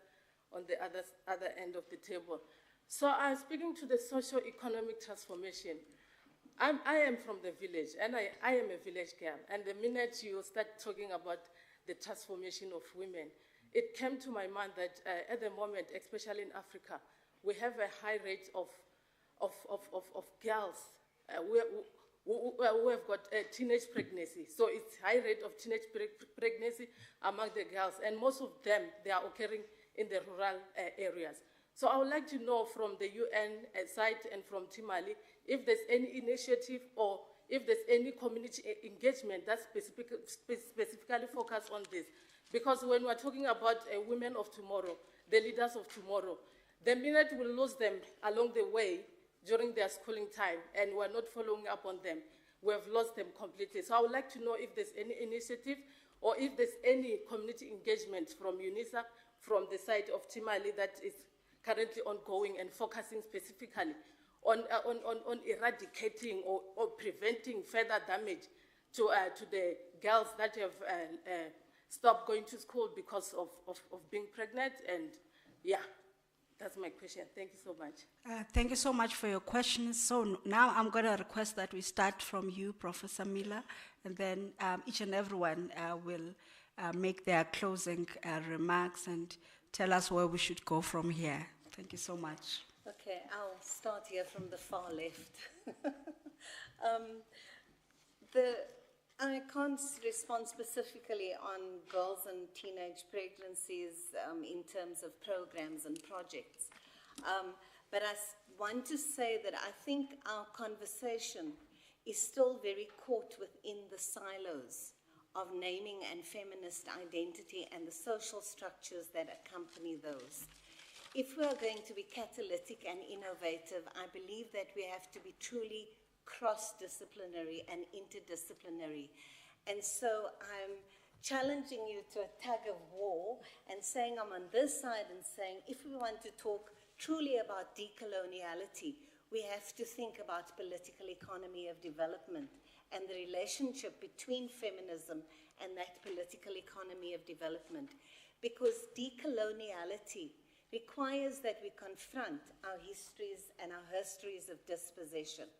M: on the other end of the table. So I'm speaking to the socio-economic transformation. I am from the village, and I am a village girl. And the minute you start talking about the transformation of women, it came to my mind that at the moment, especially in Africa, we have a high rate of girls who have got teenage pregnancy. So it's high rate of teenage pregnancy among the girls, and most of them, they are occurring in the rural areas. So I would like to know from the UN side and from Timali if there's any initiative or if there's any community engagement that specifically focus on this. Because when we're talking about women of tomorrow, the leaders of tomorrow, the minute we lose them along the way during their schooling time and we're not following up on them, we have lost them completely. So I would like to know if there's any initiative or if there's any community engagement from Unisa, from the side of Timali that is currently ongoing and focusing specifically on eradicating or preventing further damage to the girls that have stopped going to school because of being pregnant. And yeah, That's my question. Thank you so much.
E: Thank you so much for your questions. So now I'm going to request that we start from you, Professor Miller, and then each and everyone will make their closing remarks and tell us where we should go from here. Thank you so much.
F: Okay, I'll start here from the far left. I can't respond specifically on girls and teenage pregnancies in terms of programs and projects. But I want to say that I think our conversation is still very caught within the silos of naming and feminist identity and the social structures that accompany those. If we are going to be catalytic and innovative, I believe that we have to be truly cross-disciplinary and interdisciplinary. And so I'm challenging you to a tug of war and saying I'm on this side and saying if we want to talk truly about decoloniality, we have to think about political economy of development and the relationship between feminism and that political economy of development. Because decoloniality requires that we confront our histories and our histories of dispossession.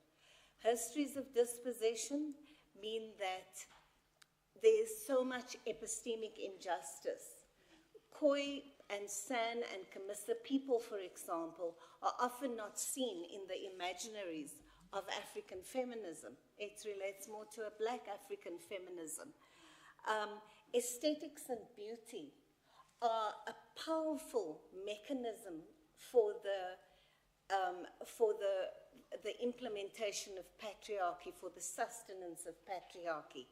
F: Histories of dispossession mean that there's so much epistemic injustice. Khoi and San and Kamisa people, for example, are often not seen in the imaginaries of African feminism. It relates more to a Black African feminism. Aesthetics and beauty are a powerful mechanism for the implementation of patriarchy, for the sustenance of patriarchy.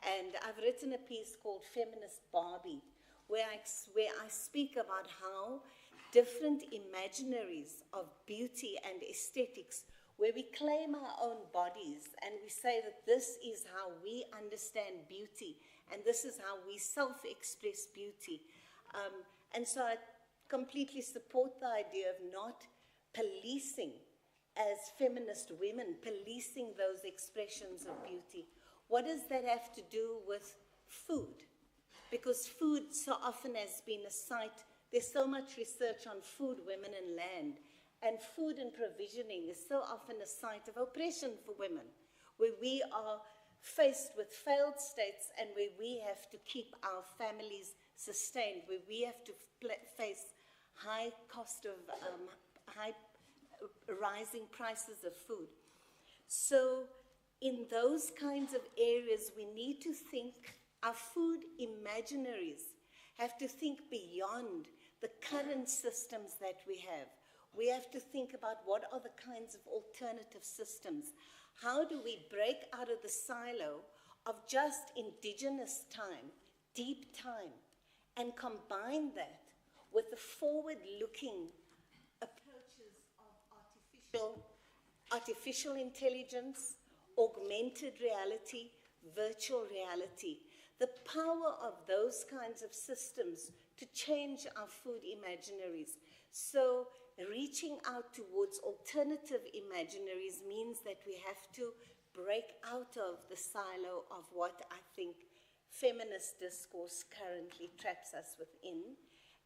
F: And I've written a piece called Feminist Barbie, where I speak about how different imaginaries of beauty and aesthetics, where we claim our own bodies and we say that this is how we understand beauty and this is how we self-express beauty. And so I completely support the idea of not policing as feminist women, policing those expressions of beauty. What does that have to do with food? Because food so often has been a site, there's so much research on food, women and land, and food and provisioning is so often a site of oppression for women, where we are faced with failed states and where we have to keep our families sustained, where we have to face high cost of, high rising prices of food. So in those kinds of areas, we need to think, our food imaginaries have to think beyond the current systems that we have. We have to think about what are the kinds of alternative systems. How do we break out of the silo of just indigenous time, deep time, and combine that with the forward-looking approaches of artificial intelligence, augmented reality, virtual reality. The power of those kinds of systems to change our food imaginaries. So reaching out towards alternative imaginaries means that we have to break out of the silo of what I think feminist discourse currently traps us within,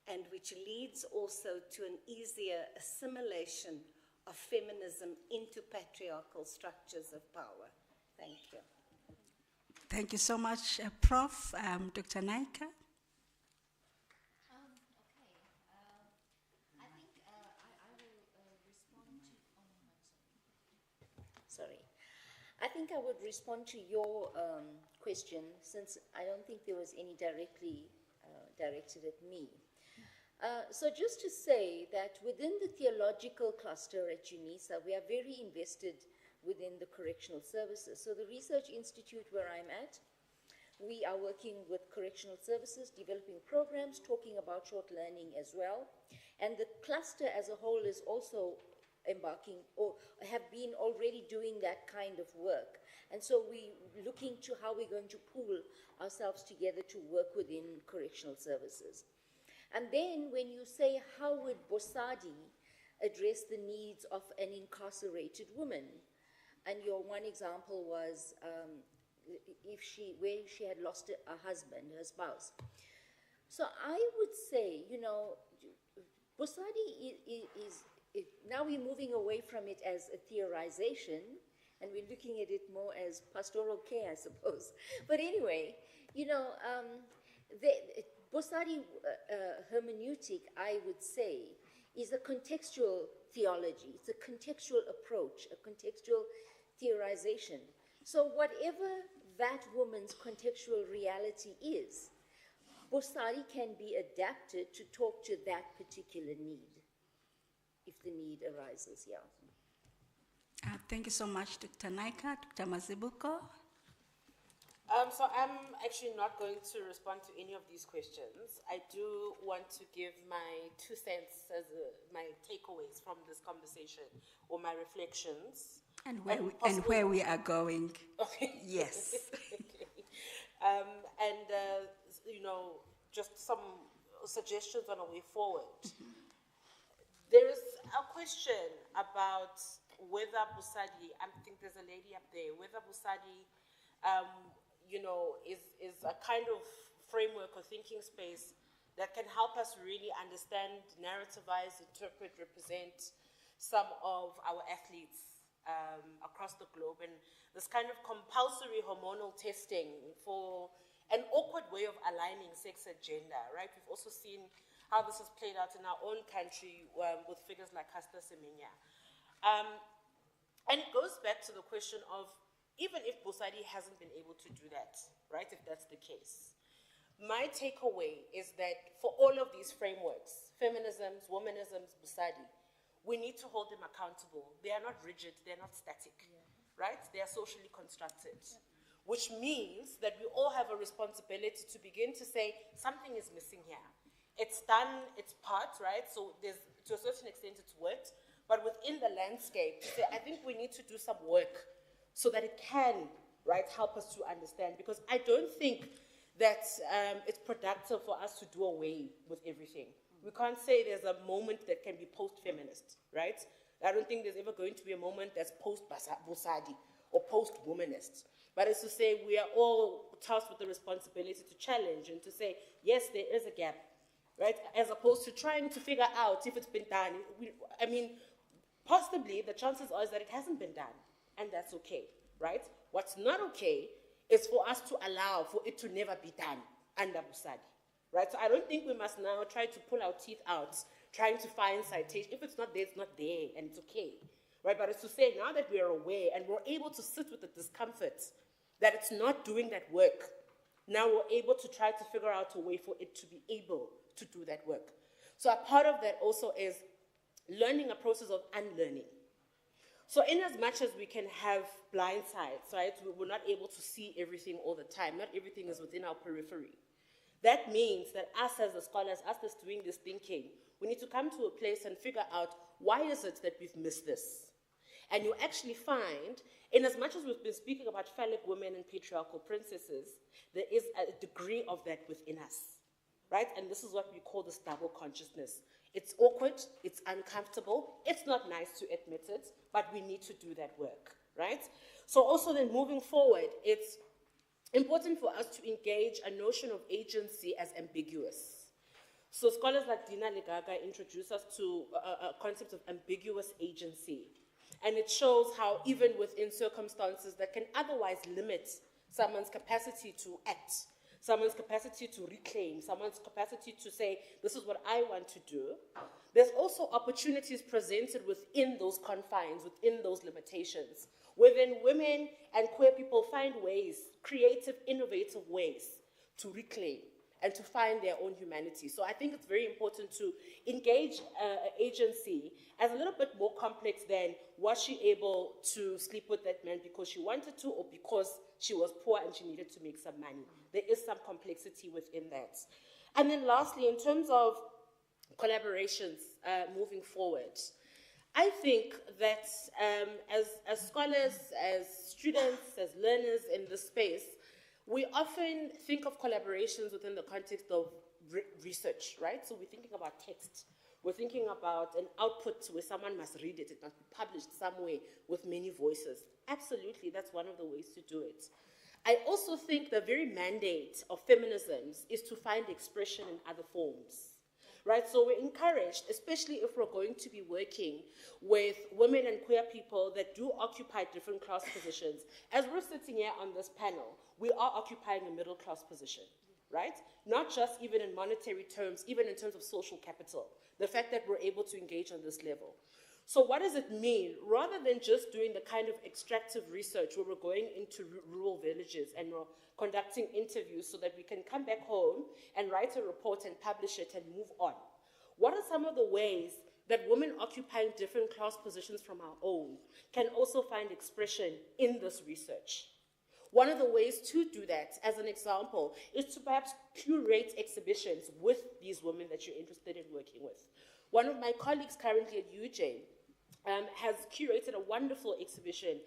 F: and which leads also to an easier assimilation of feminism into patriarchal structures of power. Thank you.
E: Thank you so much, Prof. Dr. Naika.
T: I think I would respond to your question, since I don't think there was any directly directed at me. So just to say that within the theological cluster at Unisa, we are very invested within the correctional services. So the Research Institute where I'm at, we are working with correctional services, developing programs, talking about short learning as well. And the cluster as a whole is also embarking or have been already doing that kind of work. And so we're looking to how we're going to pool ourselves together to work within correctional services. And then when you say how would Bosadi address the needs of an incarcerated woman, and your one example was where she had lost a husband, her spouse. So I would say, you know, Bosadi now we're moving away from it as a theorization, and we're looking at it more as pastoral care, I suppose. But anyway, you know, Bosadi hermeneutic, I would say, is a contextual theology. It's a contextual approach, a contextual theorization. So whatever that woman's contextual reality is, Bosadi can be adapted to talk to that particular need, if the need arises, yeah.
E: Thank you so much, Dr. Naika. Dr. Mazibuko?
O: So I'm actually not going to respond to any of these questions. I do want to give my 2 cents as my takeaways from this conversation, or my reflections.
E: And where we are going.
O: Okay.
E: Yes.
O: Okay. You know, just some suggestions on a way forward. There is a question about whether Bosadi, I think there's a lady up there, whether Bosadi, you know, is a kind of framework or thinking space that can help us really understand, narrativize, interpret, represent some of our athletes across the globe. And this kind of compulsory hormonal testing for an awkward way of aligning sex and gender, right? We've also seen how this has played out in our own country with figures like Caster Semenya. And it goes back to the question of, even if Bosadi hasn't been able to do that, right, if that's the case, my takeaway is that for all of these frameworks, feminisms, womanisms, Bosadi, we need to hold them accountable. They are not rigid, they're not static, right? They are socially constructed, which means that we all have a responsibility to begin to say, something is missing here. It's done its part, right? So there's, to a certain extent, it's worked, but within the landscape, to say, I think we need to do some work so that it can, right, help us to understand, because I don't think that it's productive for us to do away with everything. We can't say there's a moment that can be post-feminist, right? I don't think there's ever going to be a moment that's post-Bosadi or post-womanist. But it's to say we are all tasked with the responsibility to challenge and to say, yes, there is a gap, right? As opposed to trying to figure out if it's been done. I mean, possibly the chances are that it hasn't been done, and that's okay, right? What's not okay is for us to allow for it to never be done under Bosadi, right? So I don't think we must now try to pull our teeth out, trying to find citation. If it's not there, it's not there, and it's okay, right? But it's to say, now that we are aware and we're able to sit with the discomfort that it's not doing that work, now we're able to try to figure out a way for it to be able to do that work. So a part of that also is learning a process of unlearning. So in as much as we can have blind sides, right, we're not able to see everything all the time. Not everything is within our periphery. That means that us as the scholars, us that's doing this thinking, we need to come to a place and figure out, why is it that we've missed this? And you actually find, in as much as we've been speaking about phallic women and patriarchal princesses, there is a degree of that within us, right? And this is what we call this double consciousness. It's awkward, it's uncomfortable, it's not nice to admit it, but we need to do that work, right? So also then moving forward, it's important for us to engage a notion of agency as ambiguous. So scholars like Dina Legaga introduce us to a concept of ambiguous agency. And it shows how even within circumstances that can otherwise limit someone's capacity to act, someone's capacity to reclaim, someone's capacity to say, this is what I want to do, there's also opportunities presented within those confines, within those limitations, wherein women and queer people find ways, creative, innovative ways to reclaim and to find their own humanity. So I think it's very important to engage agency as a little bit more complex than, was she able to sleep with that man because she wanted to or because she was poor and she needed to make some money. There is some complexity within that. And then lastly, in terms of collaborations moving forward, I think that as scholars, as students, as learners in this space, we often think of collaborations within the context of research, right? So we're thinking about text. We're thinking about an output where someone must read it. It must be published somewhere with many voices. Absolutely, that's one of the ways to do it. I also think the very mandate of feminisms is to find expression in other forms,
R: right? So we're encouraged, especially if we're going to be working with women and queer people that do occupy different class positions. As we're sitting here on this panel, we are occupying a middle class position, right? Not just even in monetary terms, even in terms of social capital, the fact that we're able to engage on this level. So what does it mean? Rather than just doing the kind of extractive research where we're going into rural villages and we're conducting interviews so that we can come back home and write a report and publish it and move on, what are some of the ways that women occupying different class positions from our own can also find expression in this research? One of the ways to do that, as an example, is to perhaps curate exhibitions with these women that you're interested in working with. One of my colleagues currently at UJ has curated a wonderful exhibition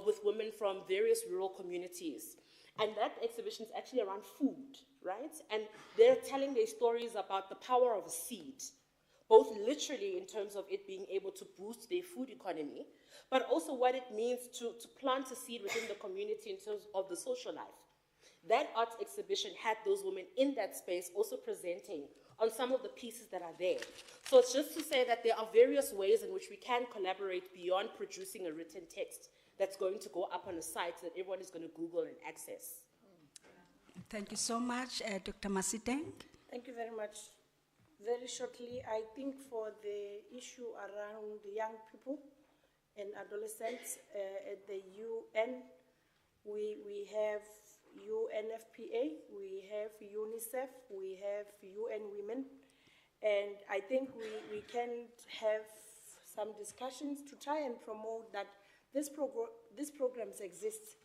R: with women from various rural communities. And that exhibition is actually around food, right? And they're telling their stories about the power of a seed, both literally in terms of it being able to boost their food economy, but also what it means to plant a seed within the community in terms of the social life. That art exhibition had those women in that space also presenting on some of the pieces that are there. So it's just to say that there are various ways in which we can collaborate beyond producing a written text that's going to go up on a site that everyone is going to Google and access.
E: Thank you so much, Dr. Masiteng.
J: Thank you very much. Very shortly, I think for the issue around young people and adolescents at the UN, we have UNFPA, we have UNICEF, we have UN Women, and I think we can have some discussions to try and promote that these programs exist,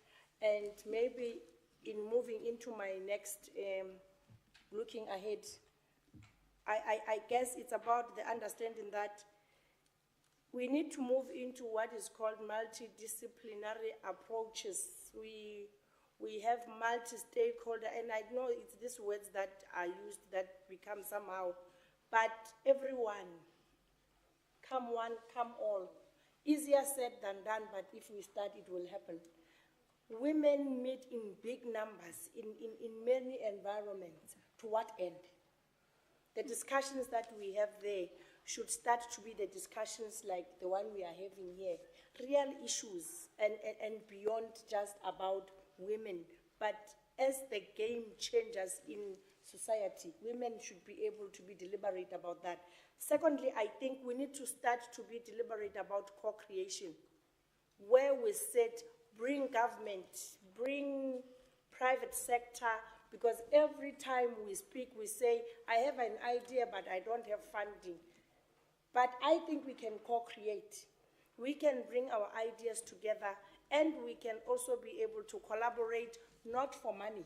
J: and maybe in moving into my next looking ahead, I guess it's about the understanding that we need to move into what is called multidisciplinary approaches. We have multi-stakeholder, and I know it's these words that are used that become somehow, but everyone, come one, come all. Easier said than done, but if we start, it will happen. Women meet in big numbers, in many environments. To what end? The discussions that we have there should start to be the discussions like the one we are having here. Real issues and beyond just about women, but as the game changes in society, women should be able to be deliberate about that. Secondly, I think we need to start to be deliberate about co-creation, where we said bring government, bring private sector, because every time we speak, we say, I have an idea, but I don't have funding. But I think we can co-create. We can bring our ideas together, and we can also be able to collaborate, not for money.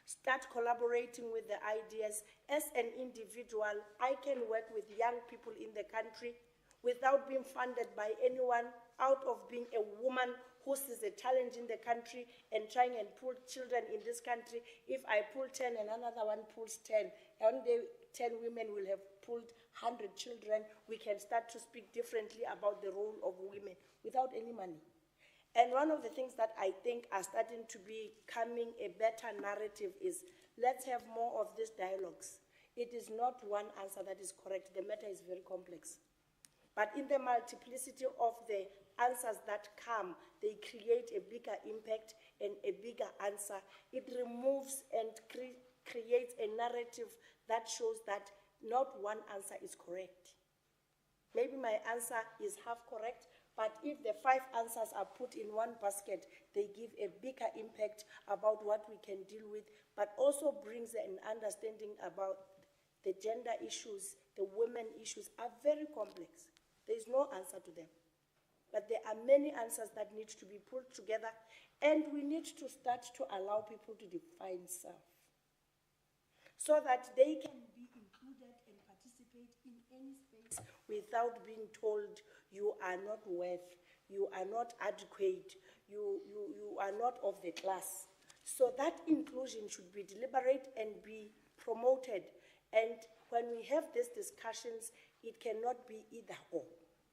J: Start collaborating with the ideas. As an individual, I can work with young people in the country without being funded by anyone, out of being a woman who sees a challenge in the country and trying and pull children in this country. If I pull 10 and another one pulls 10, one day 10 women will have pulled 100 children. We can start to speak differently about the role of women without any money. And one of the things that I think are starting to becoming a better narrative is let's have more of these dialogues. It is not one answer that is correct. The matter is very complex. But in the multiplicity of the answers that come, they create a bigger impact and a bigger answer. It removes and creates a narrative that shows that not one answer is correct. Maybe my answer is half correct, but if the 5 answers are put in one basket, they give a bigger impact about what we can deal with, but also brings an understanding about the gender issues, the women issues are very complex. There is no answer to them. But there are many answers that need to be pulled together, and we need to start to allow people to define self so that they can be included and participate in any space without being told you are not worth, you are not adequate, you are not of the class. So that inclusion should be deliberate and be promoted. And when we have these discussions, it cannot be either or.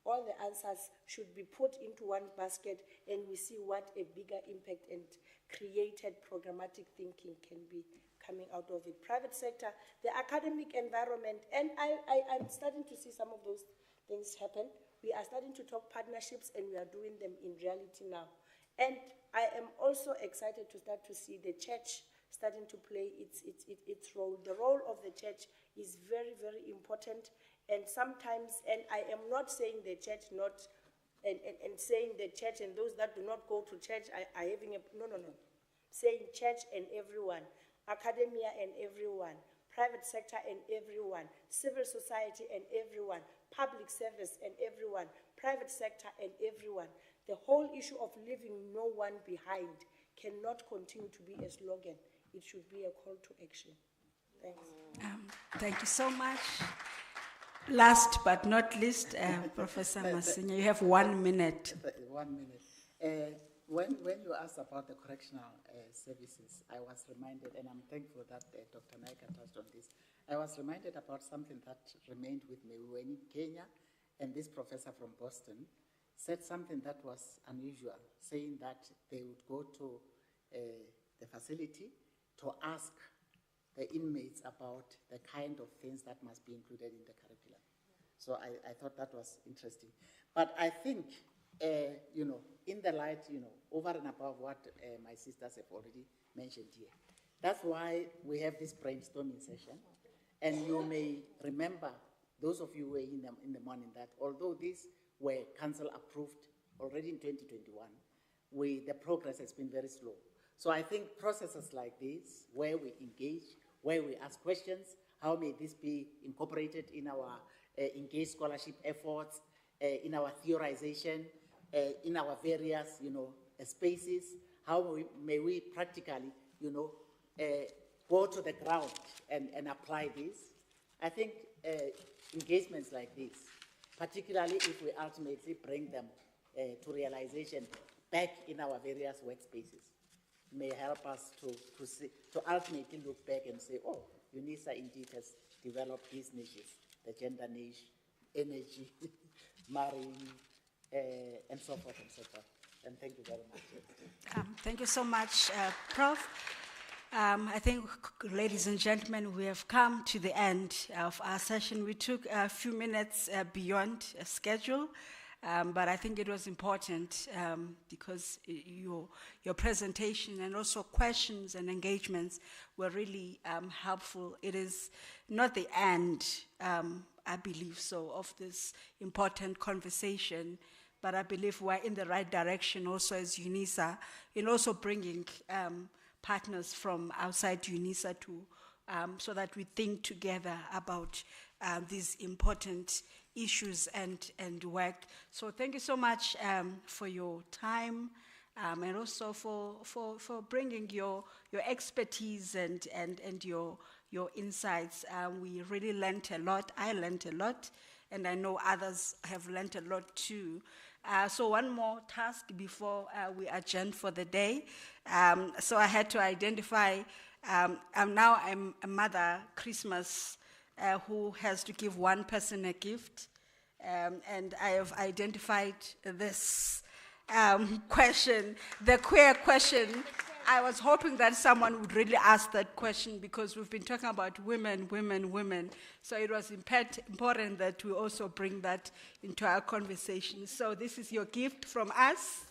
J: All the answers should be put into one basket, and we see what a bigger impact and created programmatic thinking can be coming out of it. Private sector, the academic environment, and I'm starting to see some of those things happen. We are starting to talk partnerships, and we are doing them in reality now. And I am also excited to start to see the church starting to play its role. The role of the church is very, very important. And sometimes, and I am not saying the church not, and saying the church and those that do not go to church are having a, no. Saying church and everyone, academia and everyone, private sector and everyone, civil society and everyone, public service and everyone, private sector and everyone. The whole issue of leaving no one behind cannot continue to be a slogan. It should be a call to action. Thanks.
E: Thank you so much. Last but not least, Professor Masinya, you have 1 minute.
S: 1 minute. When you asked about the correctional services, I was reminded, and I'm thankful that Dr. Naika touched on this, I was reminded about something that remained with me. We were in Kenya, and this professor from Boston said something that was unusual, saying that they would go to the facility to ask the inmates about the kind of things that must be included in the curriculum. So I thought that was interesting. But I think, in the light, over and above what my sisters have already mentioned here, that's why we have this brainstorming session. And you may remember, those of you who were in the morning, that although these were council approved already in 2021, the progress has been very slow. So I think processes like this, where we engage, where we ask questions, how may this be incorporated in our engaged scholarship efforts, in our theorization, in our various, spaces, how may we practically, go to the ground and apply this. I think engagements like this, particularly if we ultimately bring them to realization back in our various workspaces, may help us to ultimately look back and say, oh, Unisa indeed has developed these niches, the gender niche, energy, marine, and so forth and so forth. And thank you very much.
E: Thank you so much, Prof. I think, ladies and gentlemen, we have come to the end of our session. We took a few minutes beyond schedule, but I think it was important because your presentation and also questions and engagements were really helpful. It is not the end, I believe so, of this important conversation, but I believe we're in the right direction also as Unisa in also bringing partners from outside Unisa to, so that we think together about these important issues and work. So thank you so much for your time and also for bringing your expertise and your insights. We really learned a lot. I learned a lot, and I know others have learned a lot too. So one more task before we adjourn for the day. So I had to identify, I'm a Mother Christmas who has to give one person a gift. And I have identified this question, the queer question. I was hoping that someone would really ask that question because we've been talking about women. So it was important that we also bring that into our conversation. So this is your gift from us.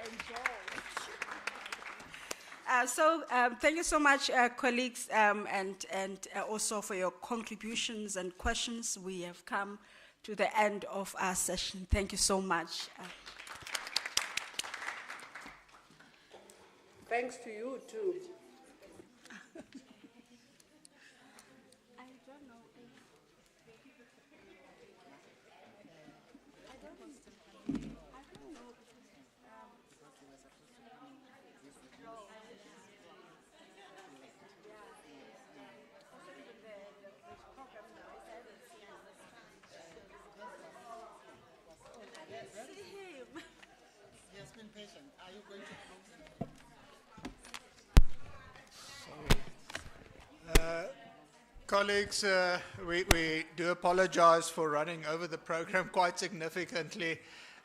E: Enjoy. Thank you so much, colleagues, and also for your contributions and questions. We have come to the end of our session. Thank you so much.
U: Thanks to you, too.
S: He has been patient. Are you going to close?
D: Colleagues, we do apologize for running over the program quite significantly,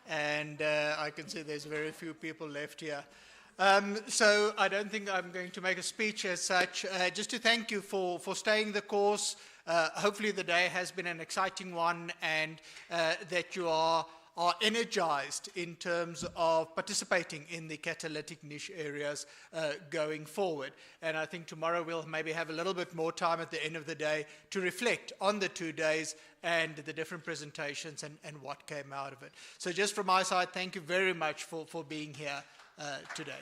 D: and I can see there's very few people left here. So I don't think I'm going to make a speech as such. Just to thank you for staying the course. Hopefully the day has been an exciting one, and that you are energized in terms of participating in the catalytic niche areas going forward. And I think tomorrow we'll maybe have a little bit more time at the end of the day to reflect on the 2 days and the different presentations and what came out of it. So just from my side, thank you very much for being here today.